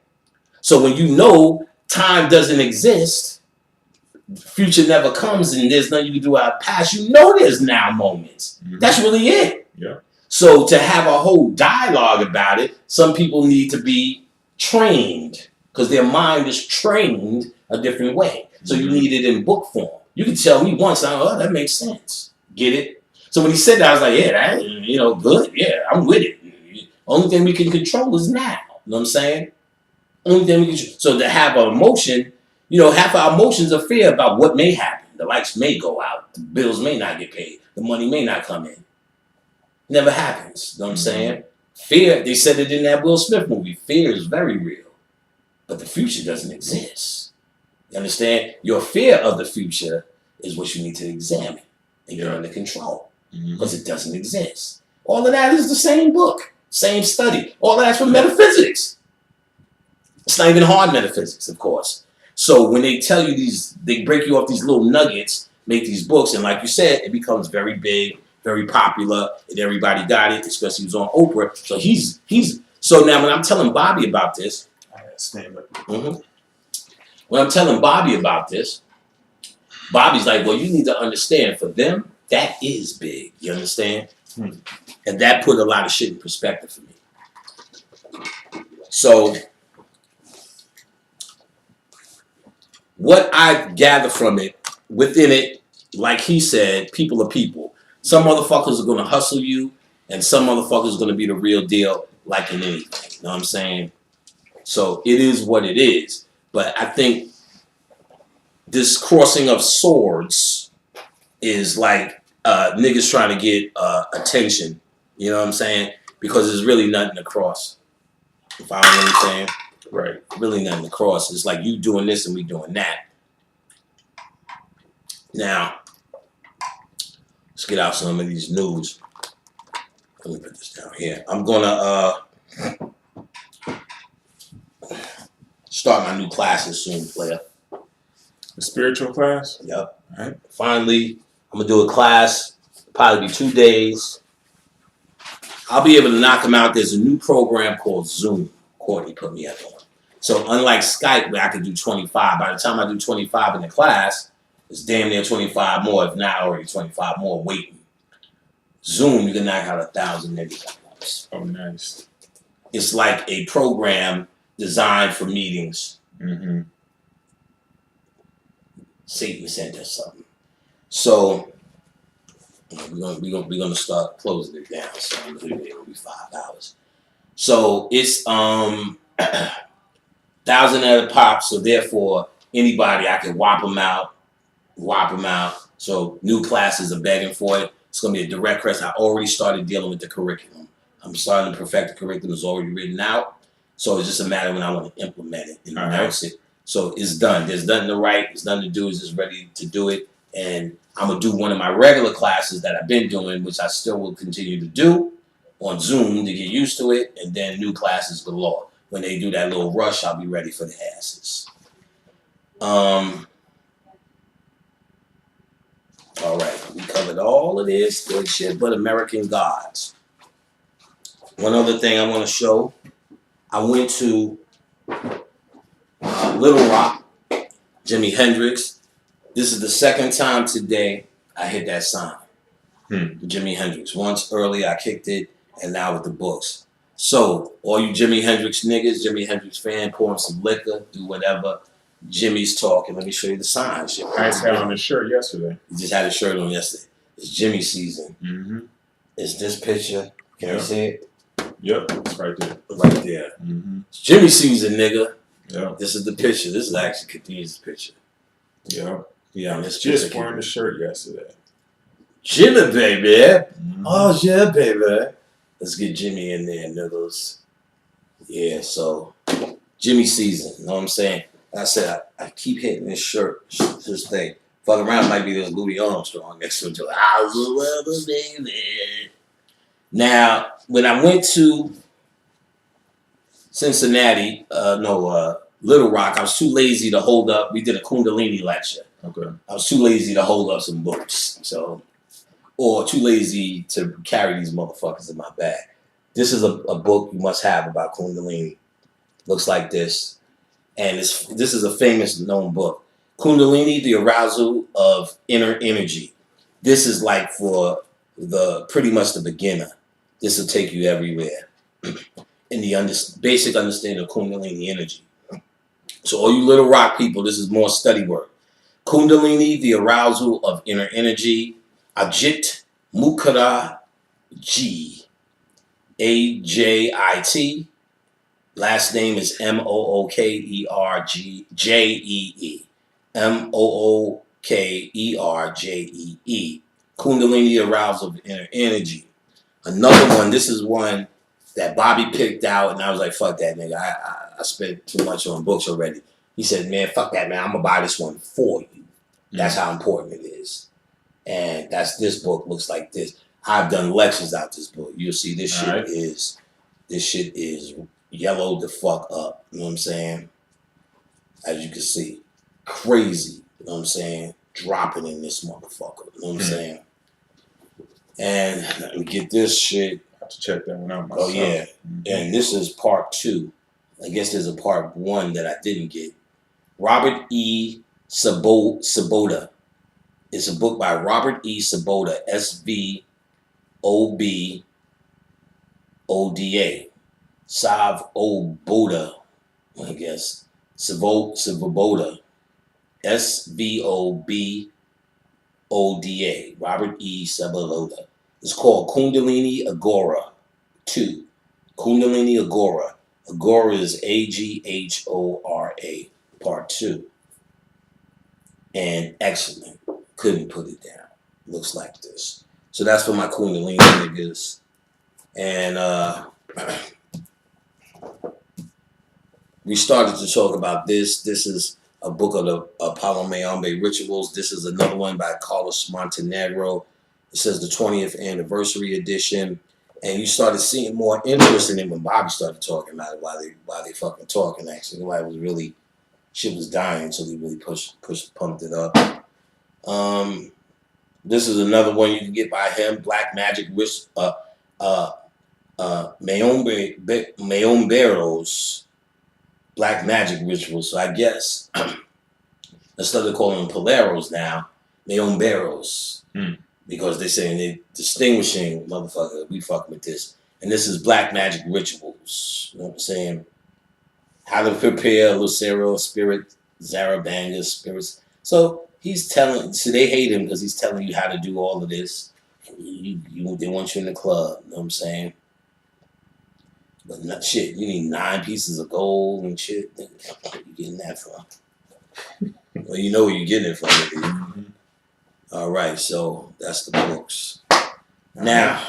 [SPEAKER 1] So when you know time doesn't exist, future never comes, and there's nothing you can do out of past, you know there's now moments.
[SPEAKER 2] Mhm.
[SPEAKER 1] That's really it.
[SPEAKER 2] Yeah.
[SPEAKER 1] So to have a whole dialogue about it, some people need to be trained because their mind is trained a different way. So you need it in book form. You can tell me once, oh, that makes sense. Get it? So when he said that, I was like, yeah, that, good. Yeah, I'm with it. Only thing we can control is now. You know what I'm saying? Only thing we can. So to have an emotion, half our emotions are fear about what may happen. The lights may go out. The bills may not get paid. The money may not come in. Never happens. You know what I'm saying? Fear, they said it in that Will Smith movie. Fear is very real. But the future doesn't exist. You understand? Your fear of the future is what you need to examine. And you're under control. Because it doesn't exist. All of that is the same book. Same study. All of that's from metaphysics. It's not even hard metaphysics, of course. So when they tell you they break you off these little nuggets, make these books, and like you said, it becomes very big, very popular, and everybody got it, especially he was on Oprah. So so now when I'm telling Bobby about this, when I'm telling Bobby about this, Bobby's like, well, you need to understand, for them, that is big. You understand? And that put a lot of shit in perspective for me. So what I gather from it, within it, like he said, people are people. Some motherfuckers are going to hustle you, and some motherfuckers are going to be the real deal, like in anything. You know what I'm saying? So it is what it is. But I think this crossing of swords is like niggas trying to get attention. You know what I'm saying? Because there's really nothing to cross. If I know what I'm saying? Right. Really nothing to cross. It's like you doing this and we doing that. Now, let's get out some of these news. Let me put this down here. I'm gonna start my new classes soon, player.
[SPEAKER 2] The spiritual class?
[SPEAKER 1] Yep.
[SPEAKER 2] All right.
[SPEAKER 1] Finally, I'm gonna do a class. Probably be 2 days. I'll be able to knock them out. There's a new program called Zoom. Courtney put me up on. So unlike Skype, where I could do 25, by the time I do 25 in the class, it's damn near 25 more, if not already 25 more waiting. Zoom, you can knock out 1,000 niggas at once.
[SPEAKER 2] Oh, nice.
[SPEAKER 1] It's like a program designed for meetings.
[SPEAKER 2] Mm-hmm.
[SPEAKER 1] Satan sent us something. So we're gonna start closing it down. So it'll be 5 hours. So it's 1,000 at a pop. So therefore, anybody I can whop them out. So new classes are begging for it. It's gonna be a direct question. I already started dealing with the curriculum. I'm starting to perfect the curriculum. It's already written out. So it's just a matter when I want to implement it and announce it. So it's done. There's nothing to write. There's nothing to do. It's just ready to do it. And I'm gonna do one of my regular classes that I've been doing, which I still will continue to do on Zoom to get used to it. And then new classes galore. When they do that little rush, I'll be ready for the asses. All right, we covered all of this good shit, but American Gods. One other thing I want to show. I went to Little Rock, Jimi Hendrix. This is the second time today I hit that sign. Jimi Hendrix. Once earlier I kicked it, and now with the books. So, all you Jimi Hendrix niggas, Jimi Hendrix fan, pour him some liquor, do whatever. Jimmy's talking. Let me show you the sign. Shit.
[SPEAKER 2] I just had on his shirt yesterday.
[SPEAKER 1] He just had his shirt on yesterday. It's Jimmy season.
[SPEAKER 2] Mm-hmm.
[SPEAKER 1] It's this picture. Can you see it?
[SPEAKER 2] Yep, it's right there.
[SPEAKER 1] Right there.
[SPEAKER 2] Mm-hmm.
[SPEAKER 1] It's Jimmy season, nigga.
[SPEAKER 2] Yep.
[SPEAKER 1] This is the picture. This is actually Khadijah's picture.
[SPEAKER 2] Yep.
[SPEAKER 1] Yeah, this
[SPEAKER 2] just wearing the shirt yesterday.
[SPEAKER 1] Jimmy, baby.
[SPEAKER 2] Mm-hmm.
[SPEAKER 1] Oh, yeah, baby. Let's get Jimmy in there, niggas. Yeah, so Jimmy season. You know what I'm saying? Like I said, I keep hitting this shirt, this thing. Fuck around, might be this Louis Armstrong next to it. I was a baby. Now, when I went to Cincinnati, Little Rock. I was too lazy to hold up. We did a Kundalini lecture.
[SPEAKER 2] Okay.
[SPEAKER 1] I was too lazy to hold up some books. So, or too lazy to carry these motherfuckers in my bag. This is a book you must have about Kundalini. Looks like this. And this is a famous known book. Kundalini, the arousal of inner energy. This is like for the pretty much the beginner. This will take you everywhere in the basic understanding of Kundalini energy. So all you Little Rock people, this is more study work. Kundalini, the arousal of inner energy. Ajit Mukherjee, Ajit. Last name is Mookerjee. Mookerjee. Kundalini arousal of inner energy. Another one, this is one that Bobby picked out, and I was like, fuck that nigga. I spent too much on books already. He said, man, fuck that, man. I'm going to buy this one for you. That's how important it is. And this book looks like this. I've done lectures out this book. You'll see this shit is yellowed the fuck up. You know what I'm saying? As you can see. Crazy. You know what I'm saying? Dropping in this motherfucker. You know what I'm saying? And let me get this shit.
[SPEAKER 2] I have to check that one out myself.
[SPEAKER 1] Oh, yeah. And this is part 2. I guess there's a part 1 that I didn't get. Robert E. Svoboda. It's a book by Robert E. Svoboda. Svoboda. Svoboda, I guess. Svoboda. Svoboda. Robert E. Svoboda. It's called Kundalini Agora 2. Kundalini Agora. Agora is Aghora. Part 2. And excellent. Couldn't put it down. Looks like this. So that's for my Kundalini niggas. And we started to talk about this. This is a book of the Palo Mayombe rituals. This is another one by Carlos Montenegro. It says the 20th anniversary edition. And you started seeing more interest in it when Bobby started talking about it while they fucking talking, actually. Like, it was really, shit was dying until he really pumped it up. This is another one you can get by him, Black Magic Mayomberos Black Magic Rituals. So I guess instead of calling them Paleros now, Mayomberos. Because they're saying they're distinguishing, motherfucker, we fucking with this. And this is Black Magic Rituals. You know what I'm saying? How to prepare Lucero, Spirit, Zarabanga, spirits. So he's telling, so they hate him because he's telling you how to do all of this. They want you in the club, you know what I'm saying? But not shit, you need 9 pieces of gold and shit. Where you getting that from? Well, you know where you're getting it from, nigga. All right, so that's the books. Now,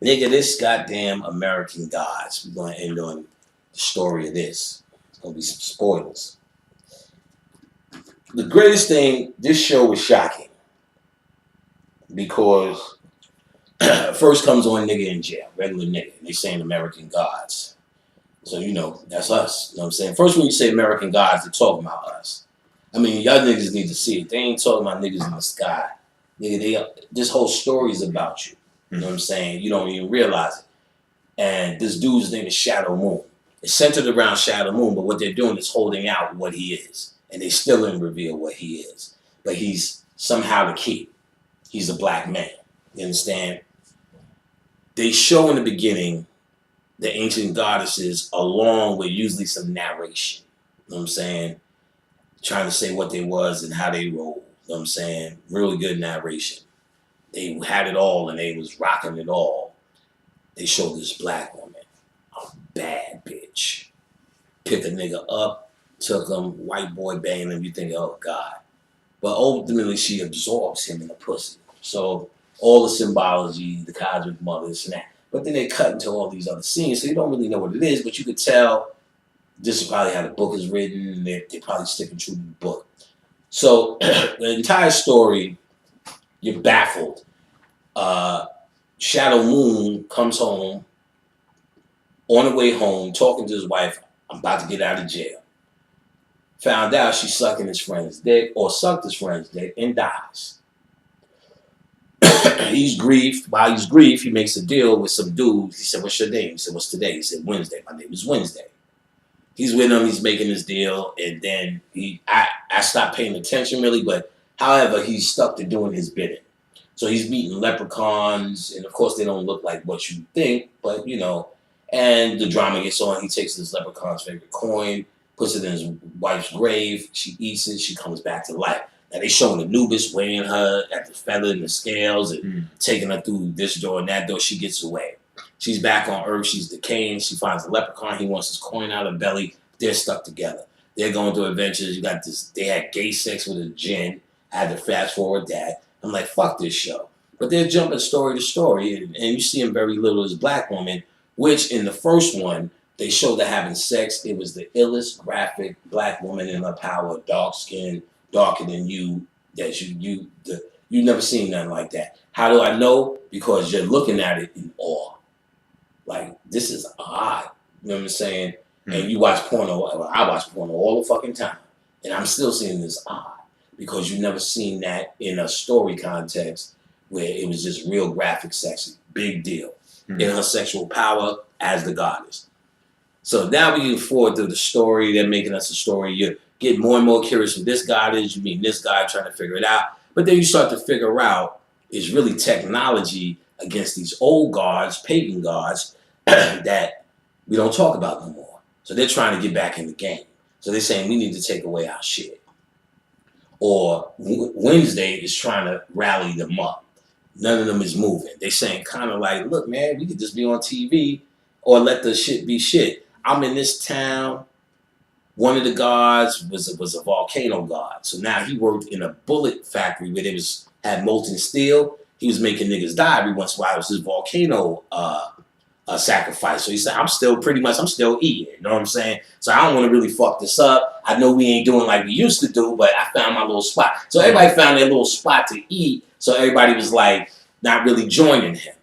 [SPEAKER 1] nigga, this goddamn American Gods. We're going to end on the story of this. It's going to be some spoilers. The greatest thing, this show was shocking. Because first comes on nigga in jail, regular nigga. And they saying American Gods. So, you know, that's us. You know what I'm saying? First, when you say American Gods, they're talking about us. I mean, y'all niggas need to see it. They ain't talking about niggas in the sky. Nigga, this whole story is about you. You know what I'm saying? You don't even realize it. And this dude's name is Shadow Moon. It's centered around Shadow Moon, but what they're doing is holding out what he is. And they still didn't reveal what he is. But he's somehow the key. He's a black man. You understand? They show in the beginning the ancient goddesses along with usually some narration. You know what I'm saying? Trying to say what they was and how they rolled. You know what I'm saying? Really good narration. They had it all and they was rocking it all. They showed this black woman, a bad bitch. Pick a nigga up, took him, white boy banging him, you think, oh God. But ultimately she absorbs him in the pussy. So all the symbology, the cosmic mother, this and that. But then they cut into all these other scenes, so you don't really know what it is, but you could tell this is probably how the book is written, and they're probably sticking true to the book. So the entire story, you're baffled. Shadow Moon comes home, on the way home, talking to his wife. I'm about to get out of jail. Found out she's sucking his friend's dick or sucked his friend's dick and dies. He's grieved. While he's grieved, he makes a deal with some dude. He said, what's your name? He said, what's today? He said, Wednesday. My name is Wednesday. He's with him. He's making his deal. And then I stopped paying attention really. But however, he's stuck to doing his bidding. So he's meeting leprechauns. And of course, they don't look like what you think. But, you know, and the drama gets on. He takes this leprechaun's favorite coin, puts it in his wife's grave. She eats it. She comes back to life. Now they showing Anubis weighing her at the feather and the scales and taking her through this door and that door. She gets away. She's back on Earth. She's decaying. She finds the leprechaun. He wants his coin out of her belly. They're stuck together. They're going through adventures. You got this. They had gay sex with a djinn. I had to fast forward that. I'm like, fuck this show. But they're jumping story to story, and you see him very little as black woman, which in the first one, they showed her having sex. It was the illest graphic black woman in her power, dark skin, darker than you, that you never seen nothing like that. How do I know? Because you're looking at it in awe. Like, this is odd. You know what I'm saying? And you watch porno, I watch porno all the fucking time. And I'm still seeing this odd. Because you never seen that in a story context where it was just real graphic sexy. Big deal. In her sexual power as the goddess. So now we get forward through the story. They're making us a story. You get more and more curious who this god is. You meet this guy trying to figure it out. But then you start to figure out it's really technology against these old gods, pagan gods, that we don't talk about no more. So they're trying to get back in the game. So they're saying we need to take away our shit. Or Wednesday is trying to rally them up. None of them is moving. They saying kind of like, look, man, we could just be on TV or let the shit be shit. I'm in this town. One of the gods was a volcano god. So now he worked in a bullet factory where they had molten steel. He was making niggas die every once in a while. It was his volcano sacrifice. So he said, I'm still eating. You know what I'm saying? So I don't want to really fuck this up. I know we ain't doing like we used to do, but I found my little spot. So everybody found their little spot to eat. So everybody was like not really joining him.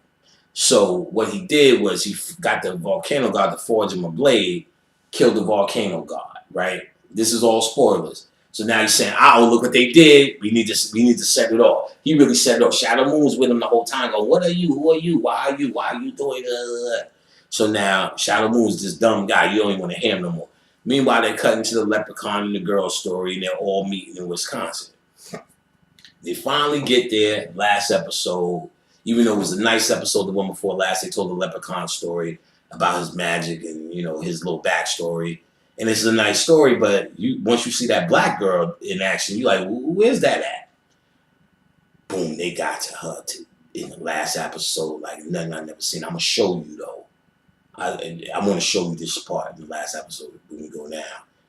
[SPEAKER 1] So what he did was he got the volcano god to forge him a blade, killed the volcano god, right? This is all spoilers. So now he's saying, oh, look what they did. We need to set it off. He really set it off. Shadow Moon's with him the whole time. Go, what are you? Who are you? Why are you? Why are you doing that? So now Shadow Moon's this dumb guy. You don't even want to hear him no more. Meanwhile, they're cutting to the leprechaun and the girl story, and they're all meeting in Wisconsin. They finally get there, last episode. Even though it was a nice episode, the one before last, they told the leprechaun story about his magic and, you know, his little backstory. And it's a nice story, but once you see that black girl in action, you're like, where's that at? Boom, they got to her in the last episode, like nothing I've never seen. I'm going to show you, though. I'm going to show you this part in the last episode when we go now.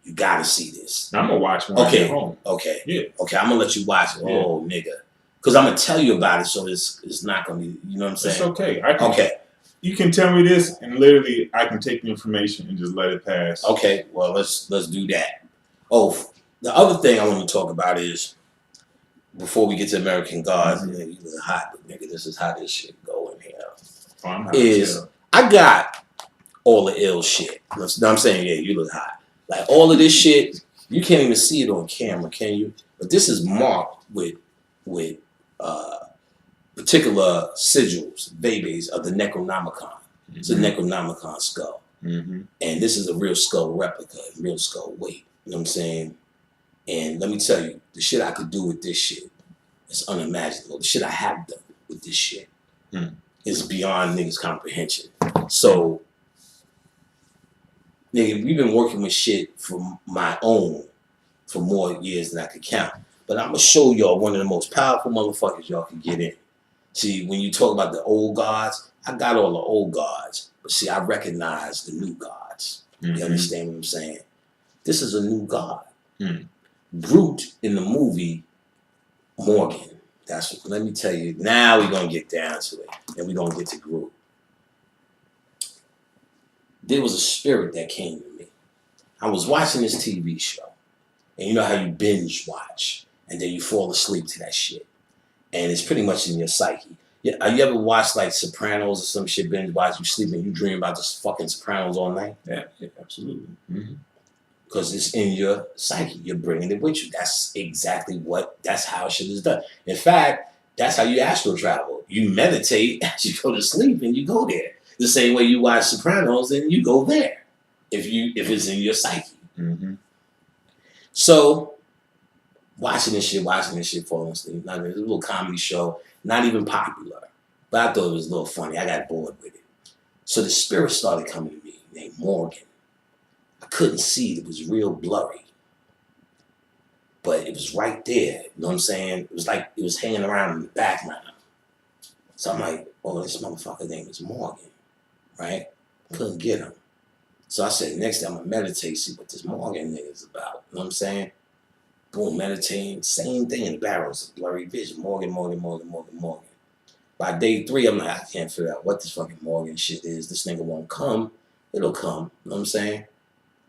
[SPEAKER 1] You got to see this.
[SPEAKER 2] I'm going to watch when I get home.
[SPEAKER 1] Okay.
[SPEAKER 2] Yeah.
[SPEAKER 1] Okay, I'm going to let you watch it.
[SPEAKER 2] Yeah.
[SPEAKER 1] Oh, nigga. Because I'm going to tell you about it, so it's not going to be, you know what I'm saying?
[SPEAKER 2] It's okay.
[SPEAKER 1] Okay.
[SPEAKER 2] You can tell me this, and literally, I can take the information and just let it pass.
[SPEAKER 1] Okay, well, let's do that. Oh, the other thing I want to talk about is, before we get to American Gods, you look hot, but nigga, this is how this shit going here.
[SPEAKER 2] Oh, I'm hot
[SPEAKER 1] I got all the ill shit. I'm saying, yeah, you look hot. Like, all of this shit, you can't even see it on camera, can you? But this is marked with particular sigils, babies of the Necronomicon. It's a Necronomicon skull. And this is a real skull replica, real skull weight. You know what I'm saying? And let me tell you, the shit I could do with this shit is unimaginable. The shit I have done with this shit is beyond niggas' comprehension. So, nigga, we've been working with shit for my own for more years than I could count. But I'm going to show y'all one of the most powerful motherfuckers y'all can get in. See, when you talk about the old gods, I got all the old gods. But see, I recognize the new gods. You understand what I'm saying? This is a new god. Groot in the movie Morgan. Let me tell you, now we're going to get down to it. And we're going to get to Groot. There was a spirit that came to me. I was watching this TV show. And you know how you binge watch. And then you fall asleep to that shit. And it's pretty much in your psyche. Yeah, you ever watch like Sopranos or some shit, binge watch, you sleep and you dream about this fucking Sopranos all night?
[SPEAKER 2] Yeah, absolutely. Mm-hmm.
[SPEAKER 1] Because it's in your psyche. You're bringing it with you. That's exactly that's how shit is done. In fact, that's how you astral travel. You meditate as you go to sleep and you go there. The same way you watch Sopranos and you go there. If it's in your psyche.
[SPEAKER 2] Mm-hmm.
[SPEAKER 1] So watching this shit, falling asleep. It's a little comedy show, not even popular. But I thought it was a little funny. I got bored with it. So the spirit started coming to me, named Morgan. I couldn't see it. It was real blurry. But it was right there. You know what I'm saying? It was like it was hanging around in the background. So I'm like, oh, this motherfucker name is Morgan, right? Couldn't get him. So I said, next time I'm going to meditate, see what this Morgan nigga is about. You know what I'm saying? Boom, meditating. Same thing in the barrels. Blurry vision. Morgan. By day 3, I'm like, I can't figure out what this fucking Morgan shit is. This nigga won't come. It'll come. You know what I'm saying?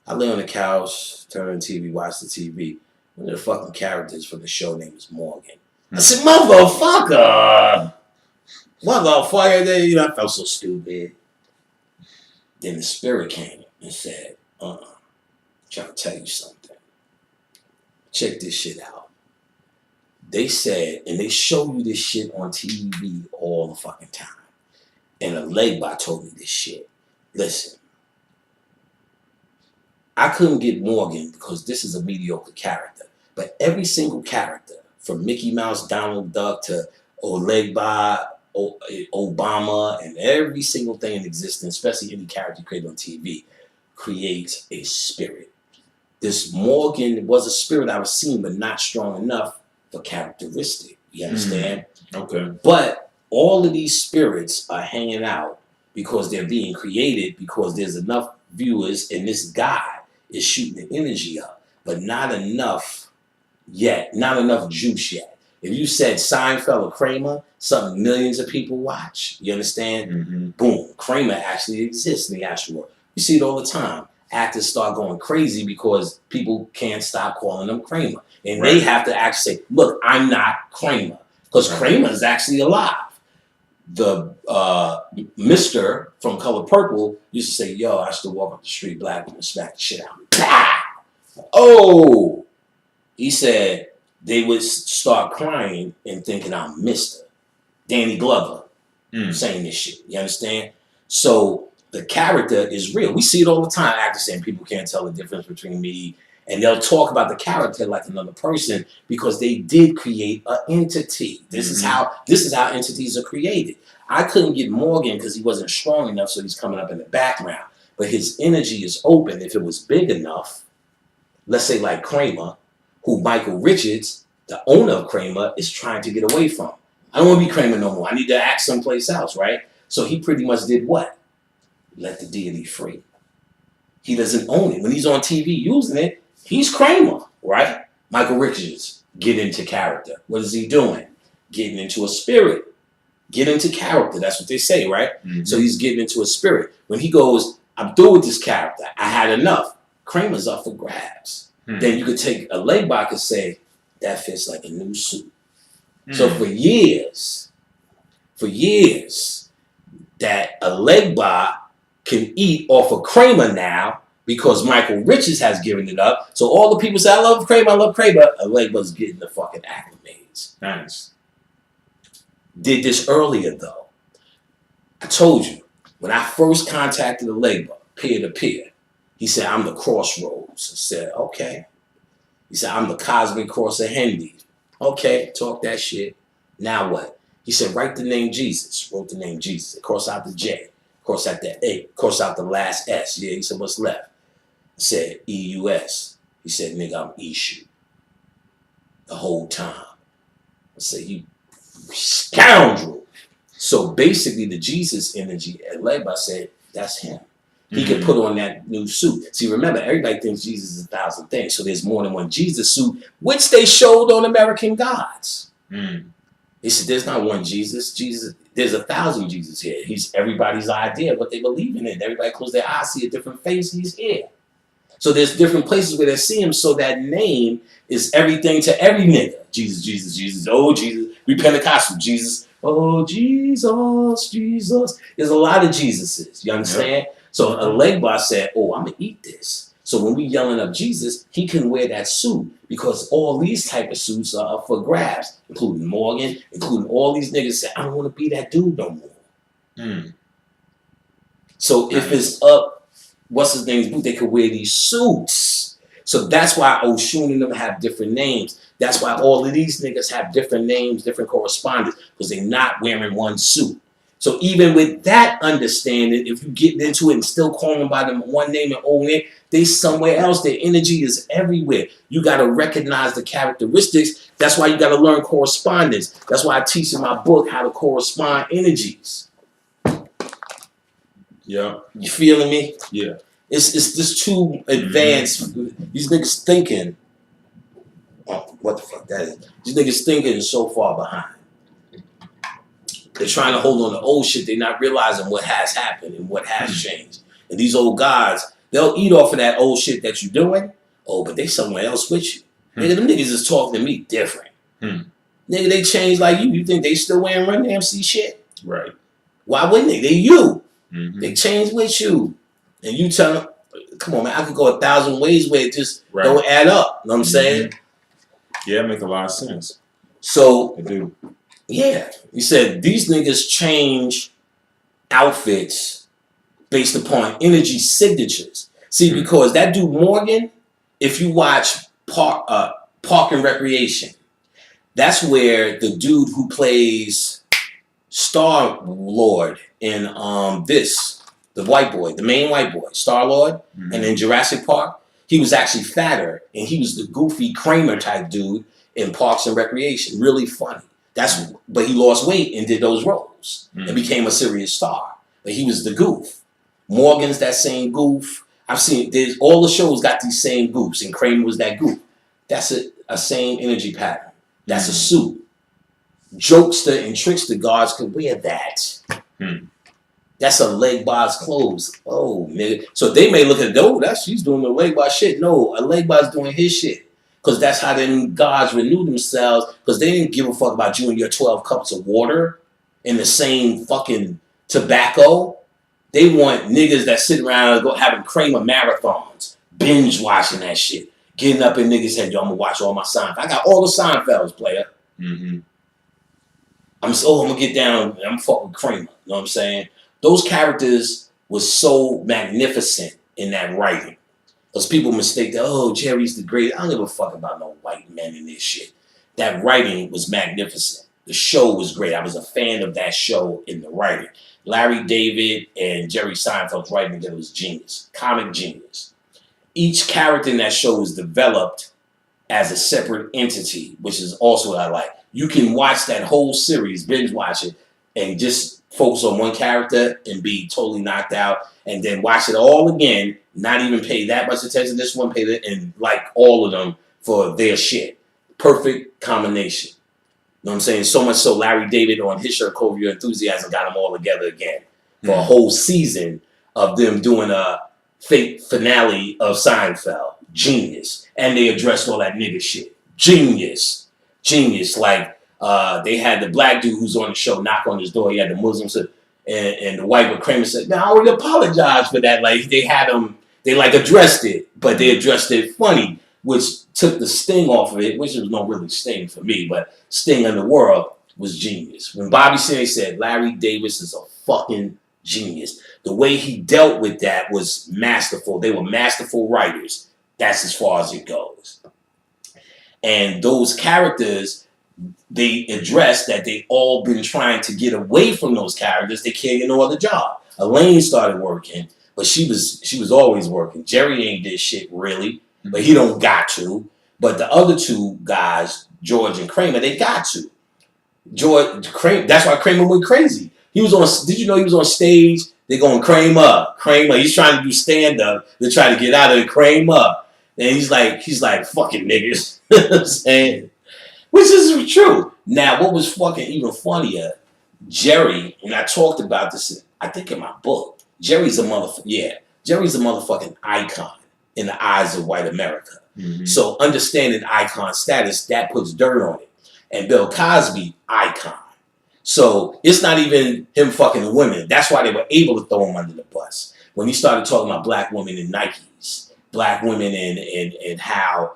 [SPEAKER 1] I lay on the couch, turn on the TV, watch the TV. One of the fucking characters from the show name is Morgan. I said, motherfucker! I felt so stupid. Then the spirit came and said, trying to tell you something. Check this shit out. They said, and they show you this shit on TV all the fucking time. And a leg bot told me this shit. Listen, I couldn't get Morgan because this is a mediocre character. But every single character, from Mickey Mouse, Donald Duck to Olegba, Obama, and every single thing in existence, especially any character created on TV, creates a spirit. This Morgan was a spirit I was seeing, but not strong enough for characteristic. You understand?
[SPEAKER 2] Okay.
[SPEAKER 1] But all of these spirits are hanging out because they're being created because there's enough viewers and this guy is shooting the energy up, but not enough yet, not enough juice yet. If you said Seinfeld or Kramer, something millions of people watch. You understand?
[SPEAKER 2] Mm-hmm.
[SPEAKER 1] Boom. Kramer actually exists in the astral world. You see it all the time. Actors start going crazy because people can't stop calling them Kramer. And they have to actually say, look, I'm not Kramer. Because Kramer is actually alive. The Mr. from Color Purple used to say, yo, I used to walk up the street, black women smack the shit out of me. Pow! Oh! He said they would start crying and thinking I'm Mr. Danny Glover saying this shit. You understand? So the character is real. We see it all the time. Actors saying people can't tell the difference between me. And they'll talk about the character like another person because they did create an entity. This is how entities are created. I couldn't get Morgan because he wasn't strong enough, so he's coming up in the background. But his energy is open. If it was big enough, let's say like Kramer, who Michael Richards, the owner of Kramer, is trying to get away from. I don't want to be Kramer no more. I need to act someplace else, right? So he pretty much did what? Let the deity free. He doesn't own it. When he's on TV using it, he's Kramer, right? Michael Richards, get into character. What is he doing? Getting into a spirit. Get into character. That's what they say, right? Mm-hmm. So he's getting into a spirit. When he goes, I'm through with this character. I had enough. Kramer's up for grabs. Mm-hmm. Then you could take a leg back and say, that fits like a new suit. Mm-hmm. So for years, that a leg bar can eat off of Kramer now because Michael Richards has given it up. So all the people say, I love Kramer. A leg bar's getting the fucking acclimates.
[SPEAKER 2] Nice.
[SPEAKER 1] Did this earlier though. I told you, when I first contacted a leg bar, peer to peer, he said, I'm the crossroads. I said, okay. He said, I'm the cosmic cross of Hendy. Okay, talk that shit. Now what? He said, write the name Jesus. Wrote the name Jesus. Cross out the J. Cross out the A. Cross out the last S. Yeah, he said, what's left? I said, EUS. He said, nigga, I'm Ishu. The whole time. I said, you scoundrel. So basically the Jesus energy at Legba said, that's him. He could put on that new suit. See, remember, everybody thinks Jesus is 1,000 things. So there's more than one Jesus suit, which they showed on American Gods. They said, there's not one Jesus. There's 1,000 Jesus here. He's everybody's idea of what they believe in. Everybody close their eyes, see a different face. He's here. So there's different places where they see him. So that name is everything to every nigga. Jesus, Jesus, Jesus. Oh, Jesus. We Pentecostal. Jesus. Oh, Jesus, Jesus. There's a lot of Jesuses. You understand? So a leg boss said, oh, I'm going to eat this. So when we yelling up Jesus, he can wear that suit because all these type of suits are up for grabs, including Morgan, including all these niggas say, I don't want to be that dude no more.
[SPEAKER 2] Mm.
[SPEAKER 1] So if it's up, what's his name's boot, they could wear these suits. So that's why Oshun and them have different names. That's why all of these niggas have different names, different correspondents, because they're not wearing one suit. So even with that understanding, if you get into it and still call them by them one name and own it, they somewhere else. Their energy is everywhere. You got to recognize the characteristics. That's why you got to learn correspondence. That's why I teach in my book how to correspond energies.
[SPEAKER 2] Yeah.
[SPEAKER 1] You feeling me?
[SPEAKER 2] Yeah.
[SPEAKER 1] It's just too advanced. These niggas thinking. Oh, what the fuck that is? These niggas thinking is so far behind. They're trying to hold on to old shit. They're not realizing what has happened and what has changed. And these old guys, they'll eat off of that old shit that you're doing. Oh, but they somewhere else with you. Nigga, them niggas is talking to me different. Nigga, they changed like you. You think they still wearing Run DMC shit?
[SPEAKER 2] Right.
[SPEAKER 1] Why wouldn't they? They you.
[SPEAKER 2] Mm-hmm.
[SPEAKER 1] They changed with you. And you tell them, come on, man, I could go 1,000 ways where it just don't add up. You know what I'm saying?
[SPEAKER 2] Yeah, it makes a lot of sense.
[SPEAKER 1] So,
[SPEAKER 2] I do.
[SPEAKER 1] Yeah. You said these niggas change outfits based upon energy signatures. See, because that dude Morgan, if you watch Park and Recreation, that's where the dude who plays Star-Lord in the white boy, the main white boy, Star-Lord, and in Jurassic Park, he was actually fatter, and he was the goofy Kramer type dude in Parks and Recreation. Really funny. But he lost weight and did those roles and became a serious star. But he was the goof. Morgan's that same goof. I've seen all the shows got these same goofs, and Kramer was that goof. That's a same energy pattern. That's a suit. Jokester and trickster guards could wear that. That's a leg bar's clothes. Oh, nigga. So they may look at, she's doing the leg bar shit. No, a leg bar's doing his shit. Because that's how them gods renew themselves. Because they didn't give a fuck about you and your 12 cups of water and the same fucking tobacco. They want niggas that sit around and go having Kramer marathons, binge watching that shit, getting up in niggas' head. Yo, I'm gonna watch all my Seinfeld. I got all the Seinfelds, player. I'm gonna get down and I'm fuck with Kramer. You know what I'm saying? Those characters was so magnificent in that writing. Because people mistake that, oh, Jerry's the great. I don't give a fuck about no white men in this shit. That writing was magnificent. The show was great. I was a fan of that show in the writing. Larry David and Jerry Seinfeld's writing together was genius. Comic genius. Each character in that show was developed as a separate entity, which is also what I like. You can watch that whole series, binge watch it, and just focus on one character and be totally knocked out, and then watch it all again, not even pay that much attention to this one, pay that, and like all of them for their shit. Perfect combination. You know what I'm saying? So much so Larry David on his show, Curb Your Enthusiasm, got them all together again for a whole season of them doing a fake finale of Seinfeld. Genius. And they addressed all that nigga shit. Genius. Genius. Like, they had the black dude who's on the show knock on his door. He had the Muslims and the white with Kramer said, "Now I already apologize for that." Like they had them, they like addressed it, but they addressed it funny, which took the sting off of it, which was no really sting for me, but sting in the world was genius. When Bobby Seale said Larry Davis is a fucking genius, the way he dealt with that was masterful. They were masterful writers. That's as far as it goes. And those characters, they addressed that they all been trying to get away from those characters. They can't get no other job. Elaine started working, but she was always working. Jerry ain't did shit really, but he don't got to. But the other two guys, George and Kramer, they got to. Kramer, that's why Kramer went crazy. He was on. Did you know he was on stage? They going Kramer. He's trying to do stand up. They try to get out of it. Kramer, and he's like fucking niggas. You know what I'm saying? Which is true. Now, what was fucking even funnier, Jerry, and I talked about this, I think in my book, Jerry's a motherfucking icon in the eyes of white America. So understanding icon status, that puts dirt on it. And Bill Cosby, icon. So it's not even him fucking the women. That's why they were able to throw him under the bus. When he started talking about black women in Nikes, black women and how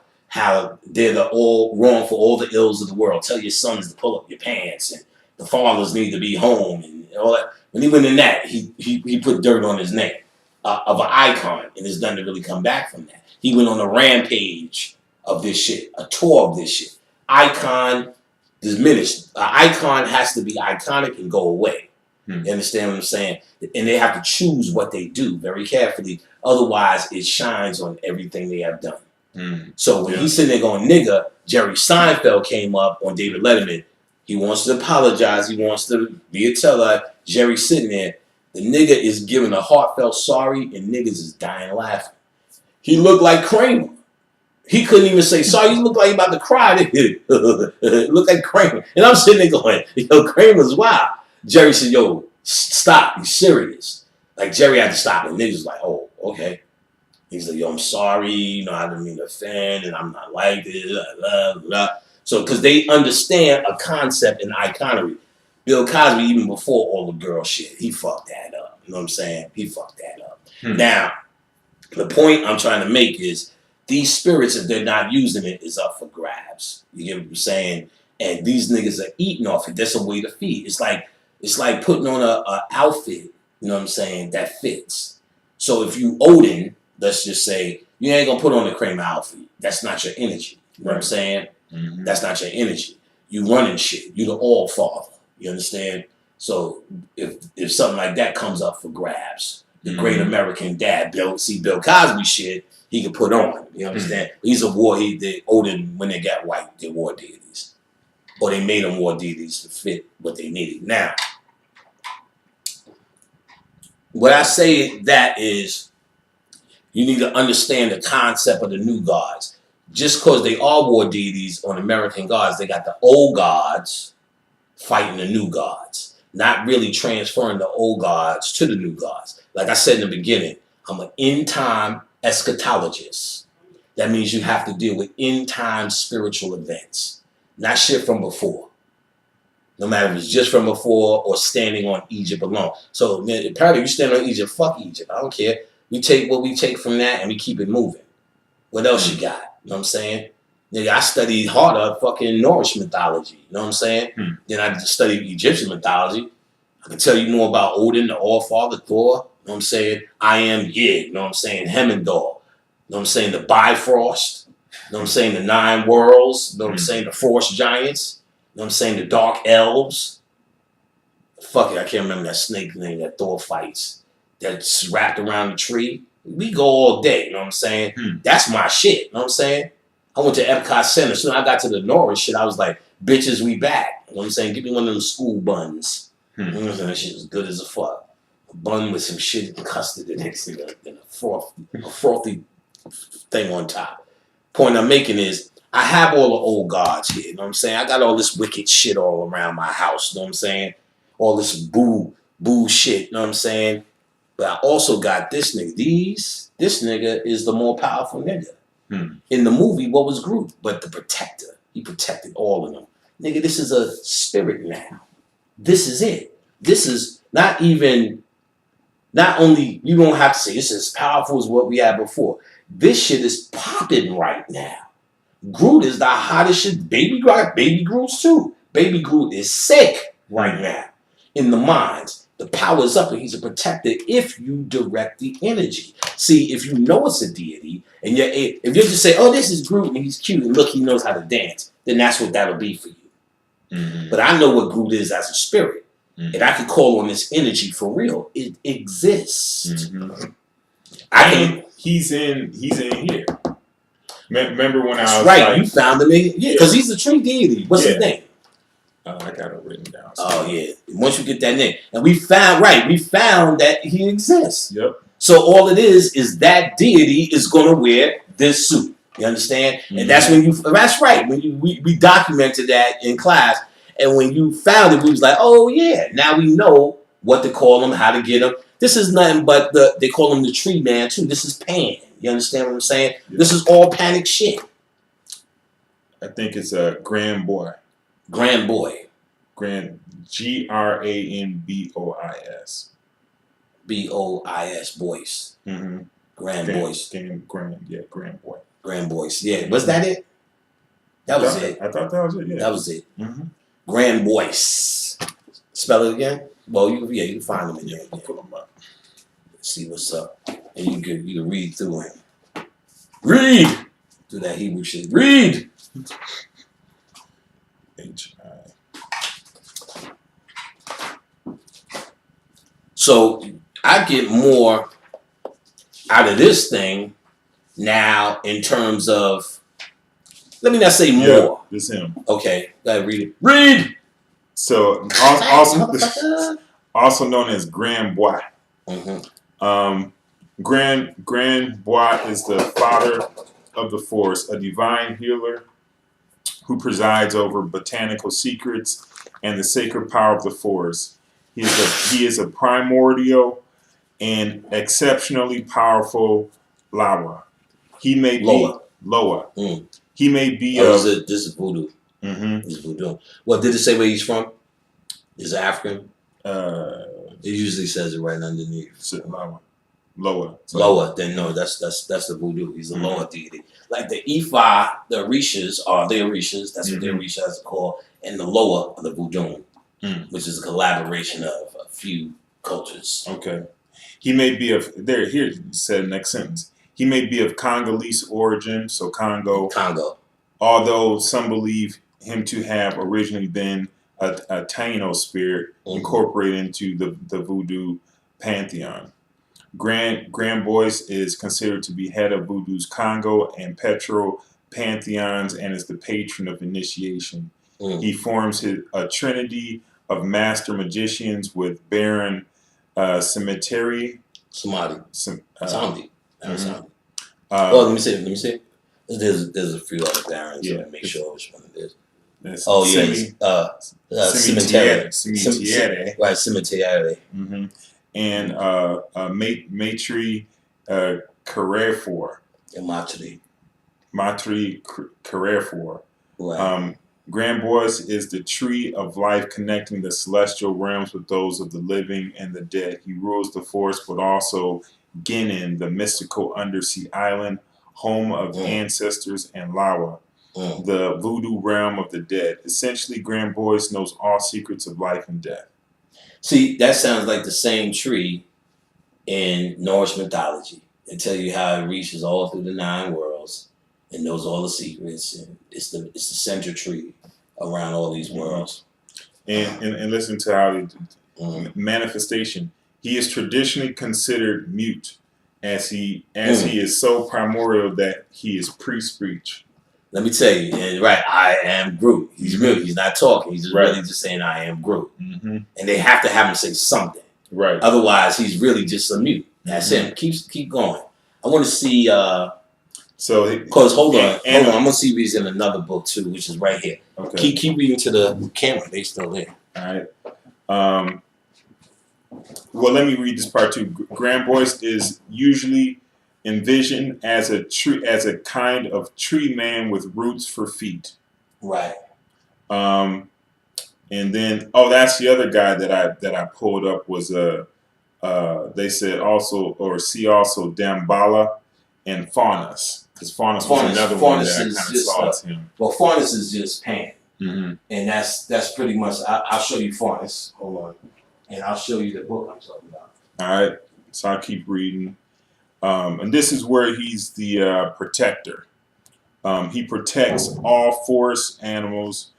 [SPEAKER 1] they're the all wrong for all the ills of the world. Tell your sons to pull up your pants, and the fathers need to be home, and all that. When he went in that, he put dirt on his name of an icon, and there's nothing to really come back from that. He went on a rampage of this shit, a tour of this shit. Icon diminished. An icon has to be iconic and go away. You understand what I'm saying? And they have to choose what they do very carefully. Otherwise, it shines on everything they have done. So when he's sitting there going, nigga, Jerry Seinfeld came up on David Letterman. He wants to apologize. He wants to be a teller. Jerry's sitting there. The nigga is giving a heartfelt sorry, and niggas is dying laughing. He looked like Kramer. He couldn't even say sorry. He looked like he about to cry. Looked like Kramer. And I'm sitting there going, yo, Kramer's wild. Jerry said, yo, stop. He's serious. Like, Jerry had to stop, and niggas was like, oh, okay. He's like, yo, I'm sorry. You know, I didn't mean to offend, and I'm not like this. Blah, blah, blah. So, because they understand a concept in iconery. Bill Cosby, even before all the girl shit, he fucked that up. You know what I'm saying? He fucked that up. Now, the point I'm trying to make is these spirits, if they're not using it, is up for grabs. You get what I'm saying? And these niggas are eating off it. That's a way to feed. It's like putting on a outfit, you know what I'm saying, that fits. So if you Odin, let's just say, you ain't gonna put on a Kramer outfit. That's not your energy. You know what I'm saying? That's not your energy. You running shit. You the all father. You understand? So if something like that comes up for grabs, the great American dad, Bill Cosby shit, he could put on. You understand? He's a war. They Odin, when they got white, they war deities. Or they made them war deities to fit what they needed. Now, what I say that is, you need to understand the concept of the new gods. Just because they are war deities on American gods, they got the old gods fighting the new gods. Not really transferring the old gods to the new gods. Like I said in the beginning, I'm an end-time eschatologist. That means you have to deal with end-time spiritual events. Not shit from before. No matter if it's just from before or standing on Egypt alone. So apparently you stand on Egypt, fuck Egypt. I don't care. We take what we take from that and we keep it moving. What else you got? You know what I'm saying? Nigga, I studied harder fucking Norse mythology. You know what I'm saying? Then I studied Egyptian mythology. I can tell you more about Odin, the All-Father, Thor. You know what I'm saying? I am Yig. You know what I'm saying? Heimdall. You know what I'm saying? The Bifrost. You know what I'm saying? The Nine Worlds. You know what I'm saying? The Forest Giants. You know what I'm saying? The Dark Elves. Fuck it, I can't remember that snake name that Thor fights. That's wrapped around the tree. We go all day, you know what I'm saying? That's my shit, you know what I'm saying? I went to Epcot Center. So when I got to the Norris shit, I was like, bitches, we back. You know what I'm saying? Give me one of them school buns. You know what I'm saying? That shit was good as a fuck. A bun with some shit and custard in it, and a frothy thing on top. Point I'm making is, I have all the old gods here, you know what I'm saying? I got all this wicked shit all around my house, you know what I'm saying? All this boo shit, you know what I'm saying? But I also got this nigga. This nigga is the more powerful nigga. In the movie, what was Groot? But the protector. He protected all of them. Nigga, this is a spirit now. This is it. This is not only, you don't have to say this is as powerful as what we had before. This shit is popping right now. Groot is the hottest shit. Baby Groot's too. Baby Groot is sick right now in the minds. The power's up and he's a protector if you direct the energy. See, if you know it's a deity, and if you just say, oh, this is Groot and he's cute and look, he knows how to dance, then that's what that'll be for you. But I know what Groot is as a spirit. And I can call on this energy for real. It exists.
[SPEAKER 2] He's in here. Remember when
[SPEAKER 1] that's
[SPEAKER 2] I was
[SPEAKER 1] right,
[SPEAKER 2] like,
[SPEAKER 1] you found him in, because he's a tree deity. What's his name?
[SPEAKER 2] I got it written down.
[SPEAKER 1] Oh yeah. Once you get that name. And we found that he exists.
[SPEAKER 2] Yep.
[SPEAKER 1] So all it is that deity is gonna wear this suit. You understand? And that's right. When we documented that in class. And when you found it, we was like, oh yeah, now we know what to call him, how to get him. This is nothing but they call him the tree man too. This is Pan. You understand what I'm saying? Yeah. This is all panic shit.
[SPEAKER 2] I think it's a Grand Boy.
[SPEAKER 1] Grand Boy.
[SPEAKER 2] Grand Granbois.
[SPEAKER 1] Bois, Boyce.
[SPEAKER 2] Mm-hmm.
[SPEAKER 1] Grand Boyce.
[SPEAKER 2] Grand Boy.
[SPEAKER 1] Grand Boyce. Yeah. Was that it? That was it.
[SPEAKER 2] I thought that was it. Yeah.
[SPEAKER 1] That was it.
[SPEAKER 2] Mm-hmm.
[SPEAKER 1] Grand Boyce. Spell it again? Well, you can find them in there.
[SPEAKER 2] I'll pull them up.
[SPEAKER 1] See what's up. And you can read through him. Read! Do that Hebrew shit. Read!
[SPEAKER 2] H-I.
[SPEAKER 1] So I get more out of this thing now in terms of, let me not say more.
[SPEAKER 2] Yeah, this him.
[SPEAKER 1] Okay, gotta read it. Read!
[SPEAKER 2] So also known as Grand Bois.
[SPEAKER 1] Mm-hmm.
[SPEAKER 2] Grand Bois is the father of the forest, a divine healer who presides over botanical secrets and the sacred power of the forest. He is a primordial and exceptionally powerful Loa. He may be Loa.
[SPEAKER 1] Mm.
[SPEAKER 2] He may be
[SPEAKER 1] this is voodoo.
[SPEAKER 2] Mm-hmm.
[SPEAKER 1] This is voodoo. Well, did it say where he's from? Is it African? It usually says it right underneath.
[SPEAKER 2] Loa.
[SPEAKER 1] Loa. Then no, that's the voodoo. He's a Loa deity. Like the Ifa, the Orishas are the Orishas. That's what the Orishas are called. And the Loa are the voodoo, which is a collaboration of a few cultures.
[SPEAKER 2] Okay. He may be of here it said next sentence. He may be of Congolese origin, so Congo. Although some believe him to have originally been a Taino spirit incorporated into the voodoo pantheon. Grand Boyce is considered to be head of voodoo's Congo and Petro pantheons and is the patron of initiation. He forms a trinity of master magicians with Baron Samadi.
[SPEAKER 1] Well, let me see. There's a few other barons. Yeah, make sure which one it is. Oh yes, Cimetiere. Right, Cimetiere.
[SPEAKER 2] Mm-hmm. And Matri Carefor. Matri Carefor.
[SPEAKER 1] Right.
[SPEAKER 2] Grand Boyce is the tree of life connecting the celestial realms with those of the living and the dead. He rules the forest, but also Guinan, the mystical undersea island, home of ancestors, and Lawa, the voodoo realm of the dead. Essentially, Grand Boyce knows all secrets of life and death.
[SPEAKER 1] See, that sounds like the same tree in Norse mythology. They tell you how it reaches all through the 9 worlds and knows all the secrets, and it's the center tree around all these worlds.
[SPEAKER 2] And listen to how manifestation. He is traditionally considered mute, as he is so primordial that he is pre-speech.
[SPEAKER 1] Let me tell you, and right, I am Groot. He's mute. He's not talking. He's just really just saying, "I am Groot," and they have to have him say something.
[SPEAKER 2] Right.
[SPEAKER 1] Otherwise, he's really just a mute. That's him. Keep going. I want to see. Because hold on. I'm gonna see if he's in another book too, which is right here.
[SPEAKER 2] Okay.
[SPEAKER 1] Keep reading to the camera. They still there.
[SPEAKER 2] All right. Well, let me read this part too. Grand Boyce is usually envisioned as a kind of tree man with roots for feet.
[SPEAKER 1] Right.
[SPEAKER 2] And then that's the other guy that I pulled up was they said also Damballa and Faunus, because Faunus was another one that I kind of saw as him.
[SPEAKER 1] Well, Faunus is just Pan,
[SPEAKER 2] and
[SPEAKER 1] that's pretty much. I'll show you Faunus. Hold on, and I'll show you the book I'm talking about.
[SPEAKER 2] All right, so I'll keep reading, and this is where he's the protector. He protects all forest animals,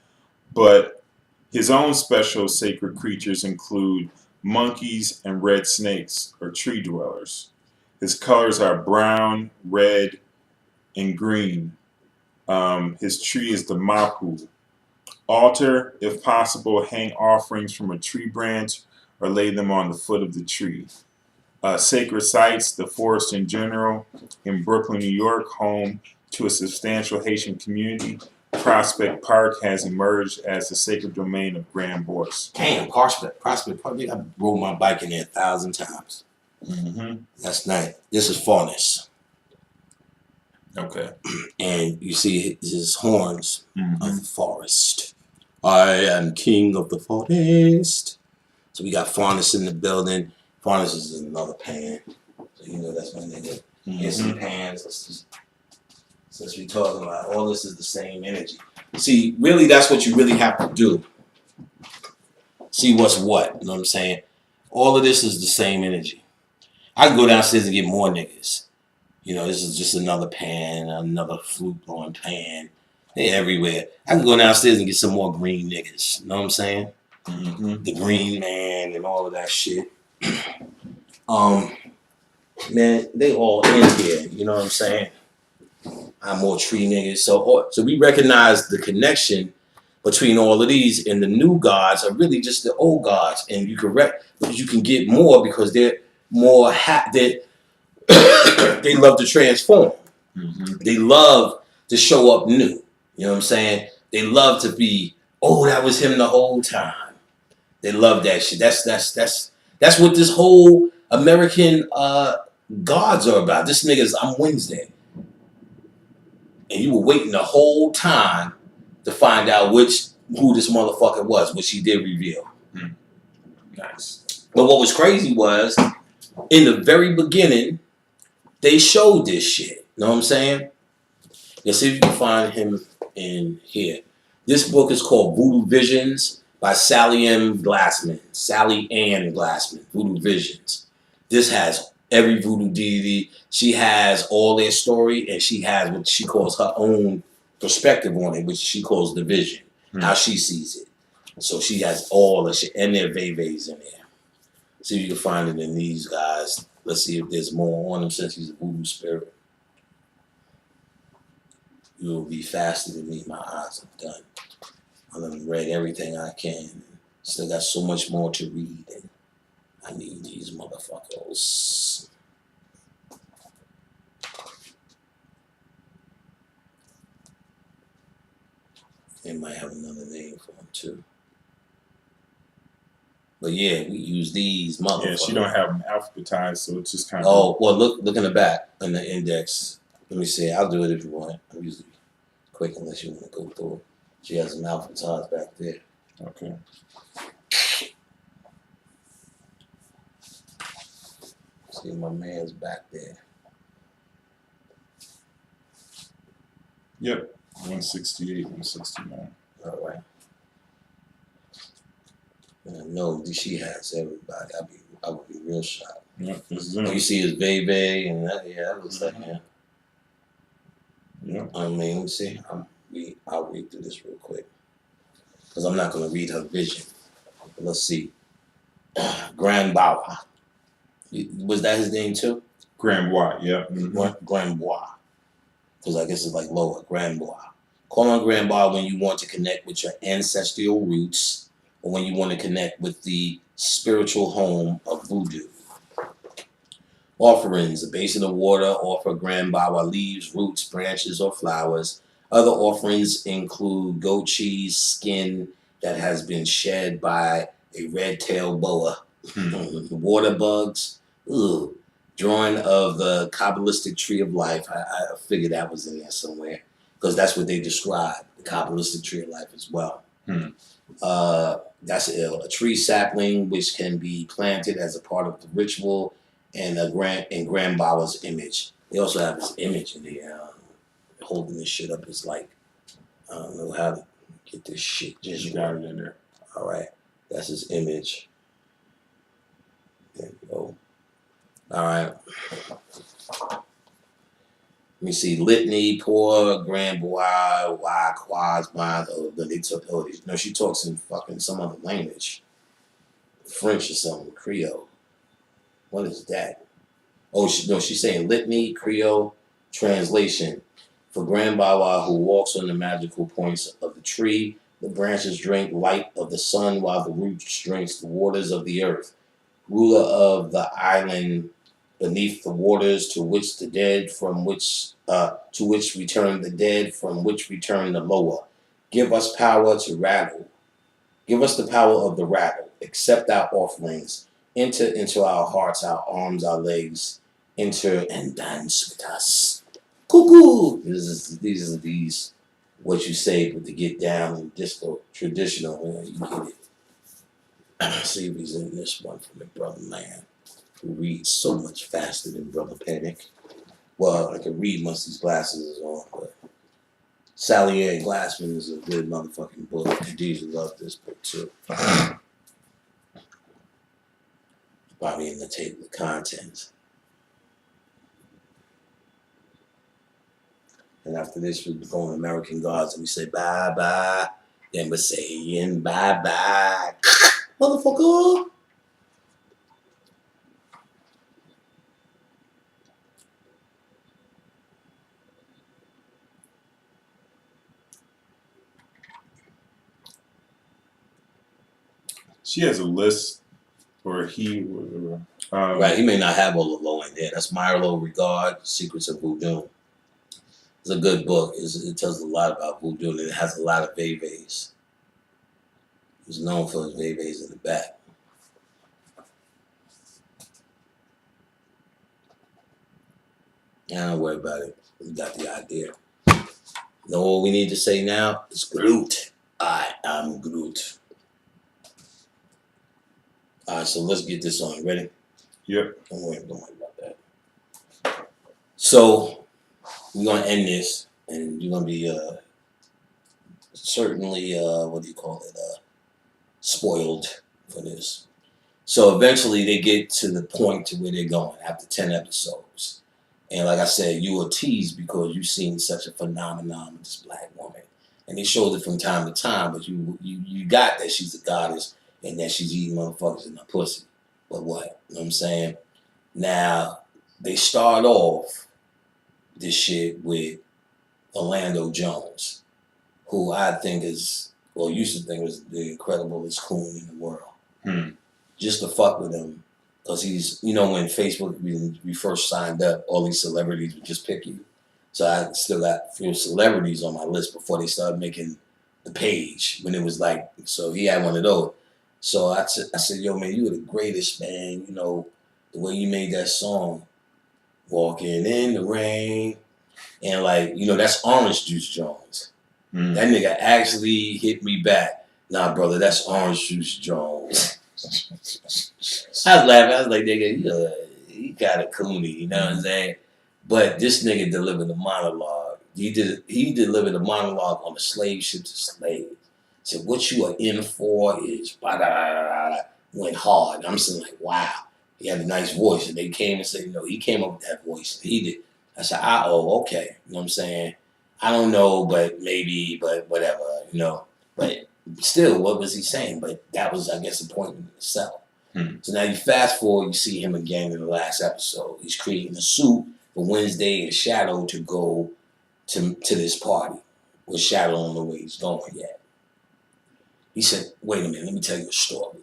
[SPEAKER 2] but his own special sacred creatures include monkeys and red snakes, or tree dwellers. His colors are brown, red, and green. His tree is the mapu. Altar, if possible, hang offerings from a tree branch or lay them on the foot of the tree. Sacred sites, the forest in general, in Brooklyn, New York, home to a substantial Haitian community. Prospect Park has emerged as the sacred domain of Grand Boyce.
[SPEAKER 1] Damn, Prospect Park. I rode my bike in there 1,000 times. That's nice. This is Faunus.
[SPEAKER 2] Okay.
[SPEAKER 1] And you see his horns of the forest. I am king of the forest. So we got Farnus in the building. Farnus is another pan. So you know that's my nigga. Here's some pans. Since we talking about all this is the same energy. See, really that's what you really have to do. See what's what. You know what I'm saying? All of this is the same energy. I can go downstairs and get more niggas. You know, this is just another pan, another flute blowing pan. They everywhere. I can go downstairs and get some more green niggas. You know what I'm saying? The green man and all of that shit. Man, they all in here. You know what I'm saying? I'm more tree niggas. So we recognize the connection between all of these, and the new gods are really just the old gods, and you can get more because they're more they love to transform. They love to show up new. You know what I'm saying? They love to be, oh, that was him the whole time. They love that shit. That's what this whole American gods are about. This nigga's I'm Wednesday. And you were waiting the whole time to find out who this motherfucker was, which he did reveal.
[SPEAKER 2] Nice.
[SPEAKER 1] But what was crazy was, in the very beginning, they showed this shit. You know what I'm saying? Let's see if you can find him in here. This book is called Voodoo Visions by Sally Ann Glassman, Voodoo Visions. This has every voodoo deity. She has all their story, and she has what she calls her own perspective on it, which she calls the vision, how she sees it. So she has all the shit, and there are Veves in there. See if you can find it in these guys. Let's see if there's more on him since he's a voodoo spirit. You will be faster than me. My eyes are done. I've read everything I can. Still got so much more to read, and I need these motherfuckers. They might have another name for them too. But yeah, we use these motherfuckers.
[SPEAKER 2] Yeah, she don't have them alphabetized, so it's just kind of.
[SPEAKER 1] Oh, well, look in the back in the index. Let me see. I'll do it if you want. I'm usually quick unless you want to go through it. She has them alphabetized back there.
[SPEAKER 2] Okay.
[SPEAKER 1] See, my man's back there.
[SPEAKER 2] Yep. 168, 169.
[SPEAKER 1] All right. And I know she has everybody. I would be real shocked.
[SPEAKER 2] Yep, this is
[SPEAKER 1] You
[SPEAKER 2] it.
[SPEAKER 1] see his baby and that looks like him.
[SPEAKER 2] Yep.
[SPEAKER 1] I mean, let me see. I'll read through this real quick. Because I'm not going to read her vision. But let's see. Grand Bawa. Was that his name too?
[SPEAKER 2] Grambois, yeah.
[SPEAKER 1] Grambois. Because I guess it's like lower. Grambois. Call on Grambois when you want to connect with your ancestral roots or when you want to connect with the spiritual home of voodoo. Offerings: a basin of water, offer Grambois leaves, roots, branches, or flowers. Other offerings include goat cheese, skin that has been shed by a red-tailed boa, water bugs, drawing of the Kabbalistic tree of life. I figured that was in there somewhere because that's what they describe, the Kabbalistic tree of life as well. That's a tree sapling which can be planted as a part of the ritual and Grambois' image. They also have his image in here. Holding this shit up is like, I don't know how to get this shit just
[SPEAKER 2] You got it in there.
[SPEAKER 1] all right, that's his image. There we go. All right. Let me see. Litany, poor, Grambois, why, quas, mind. Then they took, no, she talks in fucking some other language. French or something, Creole. What is that? Oh, she's saying litany, Creole, translation. For Grambois who walks on the magical points of the tree, the branches drink light of the sun while the roots drinks the waters of the earth. Ruler of the island beneath the waters to which return the dead, from which return the lower. Give us power to rattle. Give us the power of the rattle. Accept our offerings. Enter into our hearts, our arms, our legs. Enter and dance with us. Cuckoo! These what you say, but to get down in disco traditional, you get it. See if he's in this one from the brother man who reads so much faster than Brother Panic. Well, I can read once these glasses is on, but Sally Ann Glassman is a good motherfucking book. Khadijah loved this book too. Probably in the table of contents. And after this, we go on American Gods and we say bye bye. Then we're saying bye bye. Motherfucker.
[SPEAKER 2] She has a list, or he,
[SPEAKER 1] Right, he may not have all the low end there. That's Milo Regard, Secrets of Voodoo. It's a good book. It tells a lot about voodoo and it has a lot of vevas. He's known for his vevas in the back. Yeah, don't worry about it. We got the idea. Know what we need to say now? It's Groot. I am Groot. Alright, so let's get this on. Ready?
[SPEAKER 2] Yep.
[SPEAKER 1] Don't worry about that. So we're gonna end this, and you're gonna be certainly spoiled for this. So eventually they get to the point to where they're going after 10 episodes. And like I said, you were teased because you've seen such a phenomenon with this black woman. And they showed it from time to time, but you got that she's a goddess and that she's eating motherfuckers in her pussy. But what? You know what I'm saying? Now, they start off this shit with Orlando Jones, who I think is, or used to think was the incrediblest coon in the world. Just to fuck with him, because he's, when Facebook, when we first signed up, all these celebrities would just pick you. So I still got a few celebrities on my list before they started making the page, when it was like, so he had one of those. So I said, yo, man, you were the greatest, man. The way you made that song, Walking in the Rain. And that's Orange Juice Jones. That nigga actually hit me back. Nah, brother, that's Orange Juice Jones. I was laughing. I was like, nigga, he got a coonie, you know what I'm saying? But this nigga delivered a monologue. He delivered a monologue on the slave ship to slaves. Said, what you are in for is went hard. I'm saying, like, wow. He had a nice voice. And they came and said, he came up with that voice. And he did. I said, okay. You know what I'm saying? I don't know, but maybe, but whatever, But still, what was he saying? But that was, I guess, the point in itself. So now you fast forward, you see him again in the last episode. He's creating a suit for Wednesday and Shadow to go to this party with Shadow on the way he's going yet. He said, wait a minute, let me tell you a story.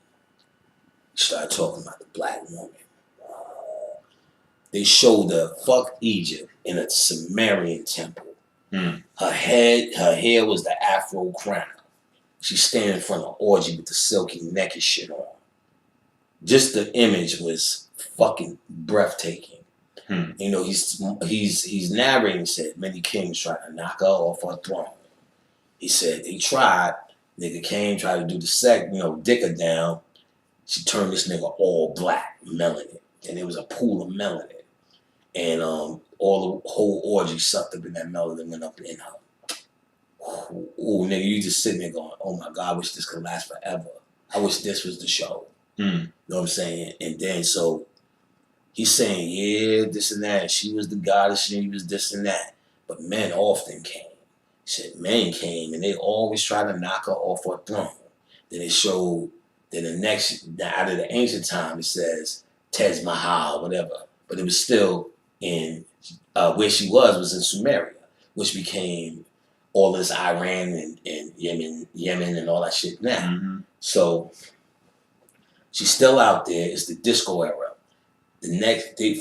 [SPEAKER 1] He started talking about the black woman. They showed her fuck Egypt in a Sumerian temple. Her hair was the Afro crown. She's standing in front of an orgy with the silky neck and shit on. Just the image was fucking breathtaking. He's narrating, said many kings tried to knock her off her throne. He said they tried. Nigga came, tried to do the sex, dick her down. She turned this nigga all black, melanin. And there was a pool of melanin. And all the whole orgy sucked up in that melanin, went up in her. Ooh, nigga, you just sitting there going, oh my God, I wish this could last forever. I wish this was the show. You know what I'm saying? And then so he's saying, yeah, this and that. She was the goddess, she was this and that. But men often came. He said men came and they always try to knock her off her throne. Then it showed that out of the ancient time, it says Tej Mahal, whatever. But it was still in, where she was in Sumeria, which became all this Iran and Yemen and all that shit now. So she's still out there. It's the disco era. The next day,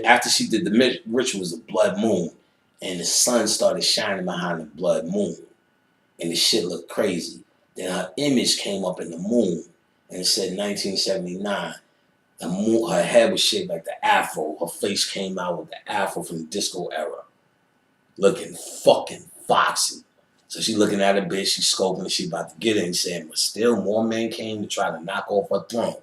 [SPEAKER 1] after she did the rituals of blood moon, and the sun started shining behind the blood moon, and the shit looked crazy. Then her image came up in the moon, and it said 1979. The moon, her head was shaped like the afro. Her face came out with the afro from the disco era, looking fucking foxy. So she looking at her bitch, she scoping, she about to get it, and saying, but still more men came to try to knock off her throne.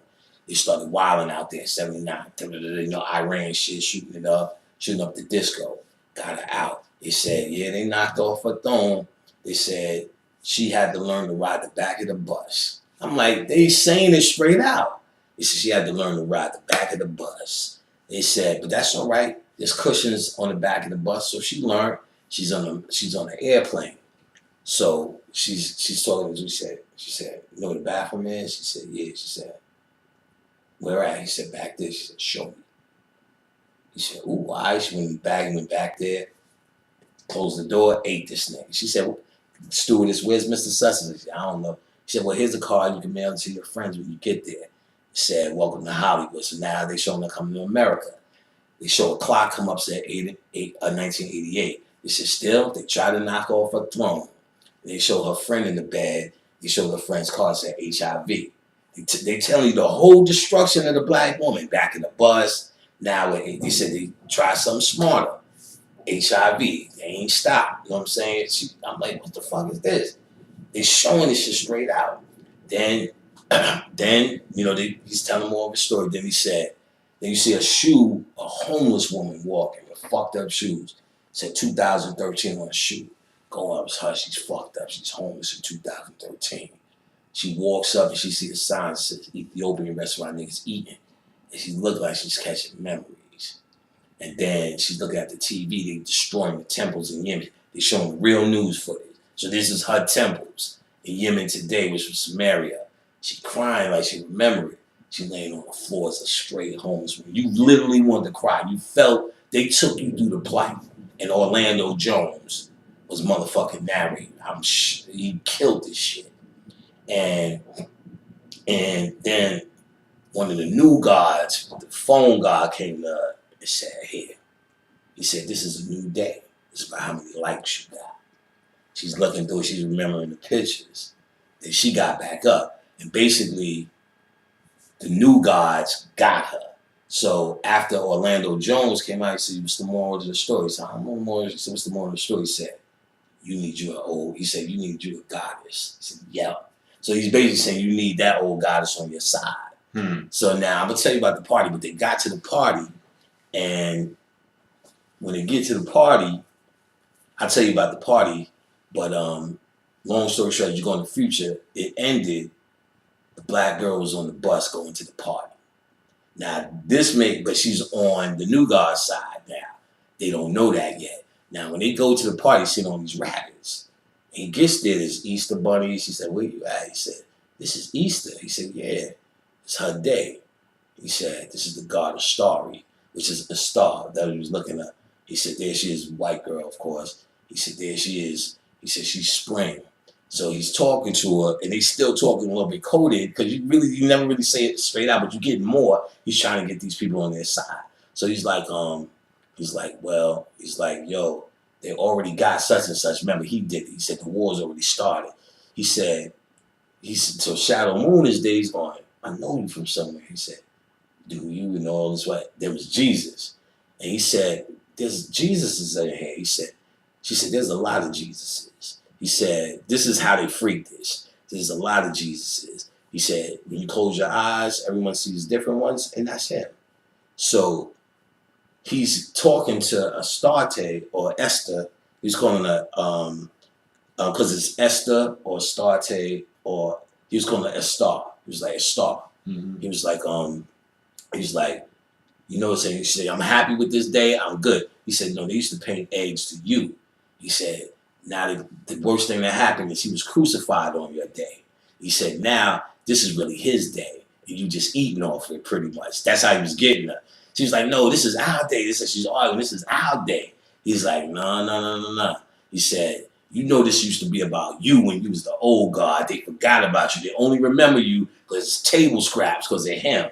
[SPEAKER 1] They started wilding out there in 79. You know, Iran shit, shooting up the disco. Got her out. They said, yeah, they knocked off her throne. They said she had to learn to ride the back of the bus. I'm like, they saying it straight out. They said she had to learn to ride the back of the bus. They said, but that's all right. There's cushions on the back of the bus, so she learned. She's on an airplane. So she's talking to me. She said, you know where the bathroom is? She said, yeah. She said, where at? He said, back there. She said, show me. He said, ooh, why? She went back there, closed the door, ate this nigga. She said, stewardess, where's Mr. Sussex? I don't know. She said, well, here's a card. You can mail it to your friends when you get there. He said, welcome to Hollywood. So now they showing her coming to America. They show a clock come up, said 1988. They said, still, they try to knock off her throne. They show her friend in the bed. They show her friend's card, said HIV. They tell you the whole destruction of the black woman. Back in the bus. Now they said they try something smarter. HIV. They ain't stopped. You know what I'm saying? I'm like, what the fuck is this? They showing this shit straight out. Then you know, he's telling more of a story. Then he said, then you see a homeless woman walking with fucked up shoes. Said 2013 on a shoe. Go up, it's her, she's fucked up. She's homeless in 2013. She walks up and she sees a sign that says Ethiopian restaurant niggas eating. And she look like she's catching memories. And then she's looking at the TV, they destroying the temples in Yemen. They showing real news footage. So this is her temples in Yemen today, which was Samaria. She crying like she remembered it. She laying on the floor as a straight homeless woman. You literally wanted to cry. You felt they took you through the plight. And Orlando Jones was motherfucking narrating. He killed this shit. And then one of the new gods, the phone god, came to her and said, here. He said, this is a new day. It's about how many likes you got. She's looking through it. She's remembering the pictures. Then she got back up. And basically, the new gods got her. So after Orlando Jones came out, he said, what's the moral of the story? So I'm on moral. He said, what's the moral of the story? He said, you need you a goddess. He said, yeah. So he's basically saying you need that old goddess on your side. So now I'm gonna tell you about the party, but they got to the party, and when they get to the party, I'll tell you about the party, but long story short, you go in the future, it ended, the black girl was on the bus going to the party. Now but she's on the new God's side now. They don't know that yet. Now when they go to the party, sitting on these rabbits, and he gets there, there's Easter bunnies. She said, where you at? He said, this is Easter. He said, yeah, it's her day. He said, this is the god of Starry, which is a star that he was looking at. He said, there she is, white girl, of course. He said, there she is. He said, she's spring. So he's talking to her, and they still talking a little bit coded, because you never really say it straight out, but you get more. He's trying to get these people on their side. So he's like, yo, they already got such and such. Remember, he did it. He said, the war's already started. He said, so Shadow Moon is there. He's going, I know you from somewhere. He said, do you know all this? What? There was Jesus. And he said, there's Jesuses in here. She said, there's a lot of Jesuses. He said, this is how they freak this. There's a lot of Jesuses. He said, when you close your eyes, everyone sees different ones, and that's him. So he's talking to Astarte or Esther. He's calling her, because it's Esther or Astarte, or he was calling her Estar. He was like, Estar. Mm-hmm. He was like, you know what I'm saying? He said, I'm happy with this day. I'm good. He said, no, they used to paint eggs to you. He said, now the worst thing that happened is he was crucified on your day. He said, now this is really his day. And you just eating off it pretty much. That's how he was getting her. She was like, no, this is our day. She's arguing, this is our day. He's like, no. He said, you know this used to be about you when you was the old god. They forgot about you. They only remember you because it's table scraps because they're him.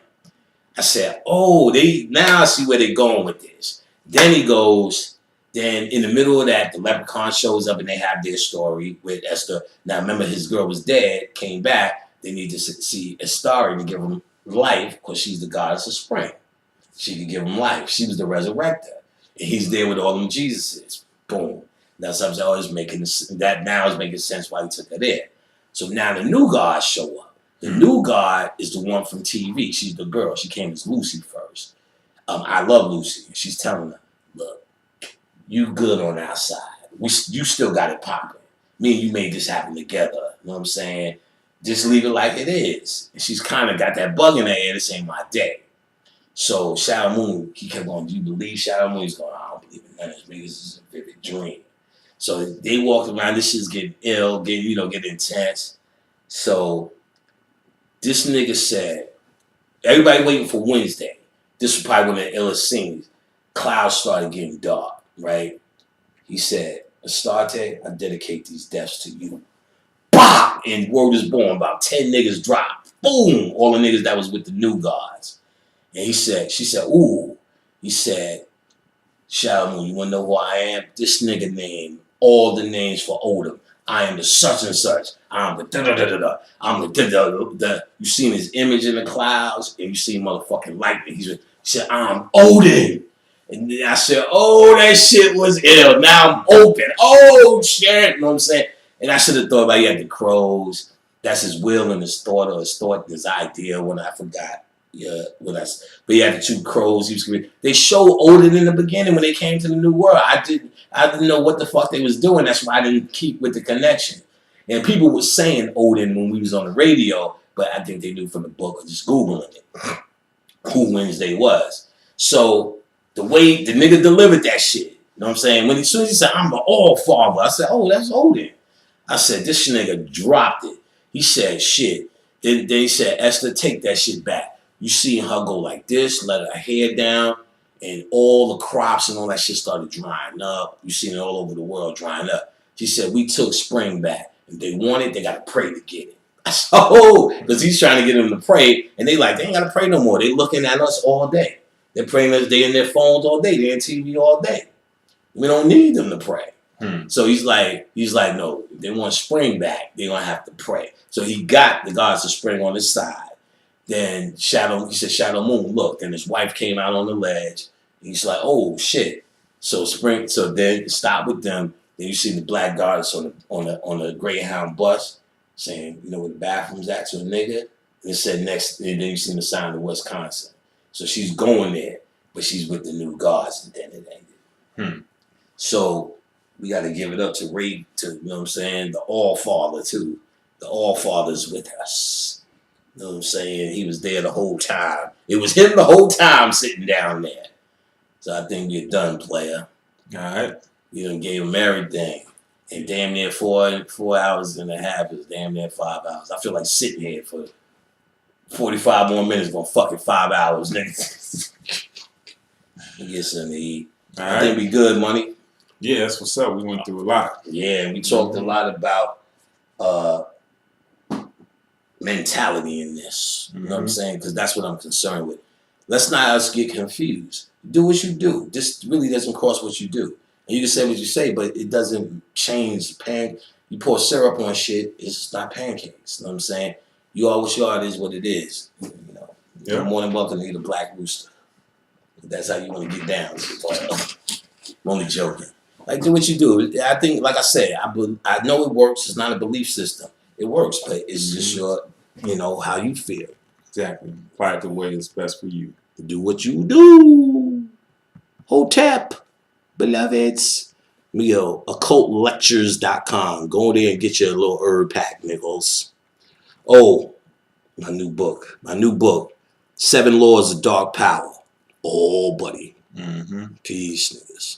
[SPEAKER 1] I said, oh, now I see where they're going with this. Then he goes, then in the middle of that, the leprechaun shows up and they have their story with Esther. Now remember, his girl was dead, came back. They need to see Esther to give him life because she's the goddess of spring. She could give him life. She was the resurrector. And he's there with all them Jesuses. Boom. That's what I'm saying. Oh, it's making that now is making sense why he took her there. So now the new guards show up. The new guard is the one from TV. She's the girl. She came as Lucy first. I love Lucy. She's telling her, look, you good on our side. You still got it popping. Me and you made this happen together. You know what I'm saying? Just leave it like it is. And she's kind of got that bug in her ear. This ain't my day. So Shadow Moon, he kept going, do you believe Shadow Moon? He's going, I don't believe in none of this. Maybe this is a vivid dream. So they walked around. This shit's getting ill, getting intense. So this nigga said, everybody waiting for Wednesday. This was probably one of the illest scenes. Clouds started getting dark, right? He said, Astarte, I dedicate these deaths to you. Bah! And word is born. About 10 niggas dropped. Boom! All the niggas that was with the new guards. And she said, ooh. He said, Shadow Moon, you wanna know who I am? This nigga named all the names for Odom. I am the such and such. I'm the da-da-da-da-da. I'm the da-da-da-da. You seen his image in the clouds, and you see motherfucking lightning. He said, I'm Odin. And then I said, oh, that shit was ill. Now I'm open. Oh, shit. You know what I'm saying? And I should have thought about he had the crows. That's his will and his thought, or his idea when I forgot. Yeah, but he had the two crows. They showed Odin in the beginning when they came to the New World. I didn't know what the fuck they was doing. That's why I didn't keep with the connection. And people were saying Odin when we was on the radio, but I think they knew from the book or just Googling it who Wednesday was. So the way the nigga delivered that shit, you know what I'm saying? As soon as he said, I'm the All-Father, I said, oh, that's Odin. I said, this nigga dropped it. He said, shit. Then he said, Esther, take that shit back. You see her go like this, let her hair down, and all the crops and all that shit started drying up. You seen it all over the world drying up. She said, we took spring back. If they want it, they got to pray to get it. I said, oh, because he's trying to get them to pray, and they ain't got to pray no more. They looking at us all day. They're praying us. They in their phones all day. They in TV all day. We don't need them to pray. So he's like, no, if they want spring back, they're going to have to pray. So he got the gods of spring on his side. Then he said, Shadow Moon, look. Then his wife came out on the ledge. He's like, oh, shit. So then stop with them. Then you see the black guards on the Greyhound bus saying, you know where the bathroom's at to a nigga? And it said next, and then you see the sign of Wisconsin. So she's going there, but she's with the new guards, and then it ended. So we got to give it up to Ray, you know what I'm saying? The All-Father, too. The All-Father's with us. You know what I'm saying? He was there the whole time. It was him the whole time sitting down there. So I think you're done, player.
[SPEAKER 2] All right.
[SPEAKER 1] You done gave him everything. And damn near 4 hours and a half is damn near 5 hours. I feel like sitting here for 45 more minutes for fucking 5 hours, nigga. Get something to eat. I think we good, money.
[SPEAKER 2] Yeah, that's what's up. We went through a lot.
[SPEAKER 1] Yeah, and we talked a lot about mentality in this. You know what I'm saying? Because that's what I'm concerned with. Let's not us get confused. Do what you do. This really doesn't cost what you do. And you can say what you say, but it doesn't change you pour syrup on shit, it's not pancakes. You know what I'm saying? You are what you are, it is what it is. You know. You're more than welcome to eat a black rooster. If that's how you want to get down. I'm only joking. Like, do what you do. I think, like I said, I know it works. It's not a belief system. It works, but it's just your, how you feel.
[SPEAKER 2] Exactly. Apply it the way it's best for you.
[SPEAKER 1] Do what you do. Hotep, beloveds. occultlectures.com. Go there and get your little herb pack, niggas. Oh, my new book. 7 Laws of Dark Power. Oh, buddy. Peace, niggas.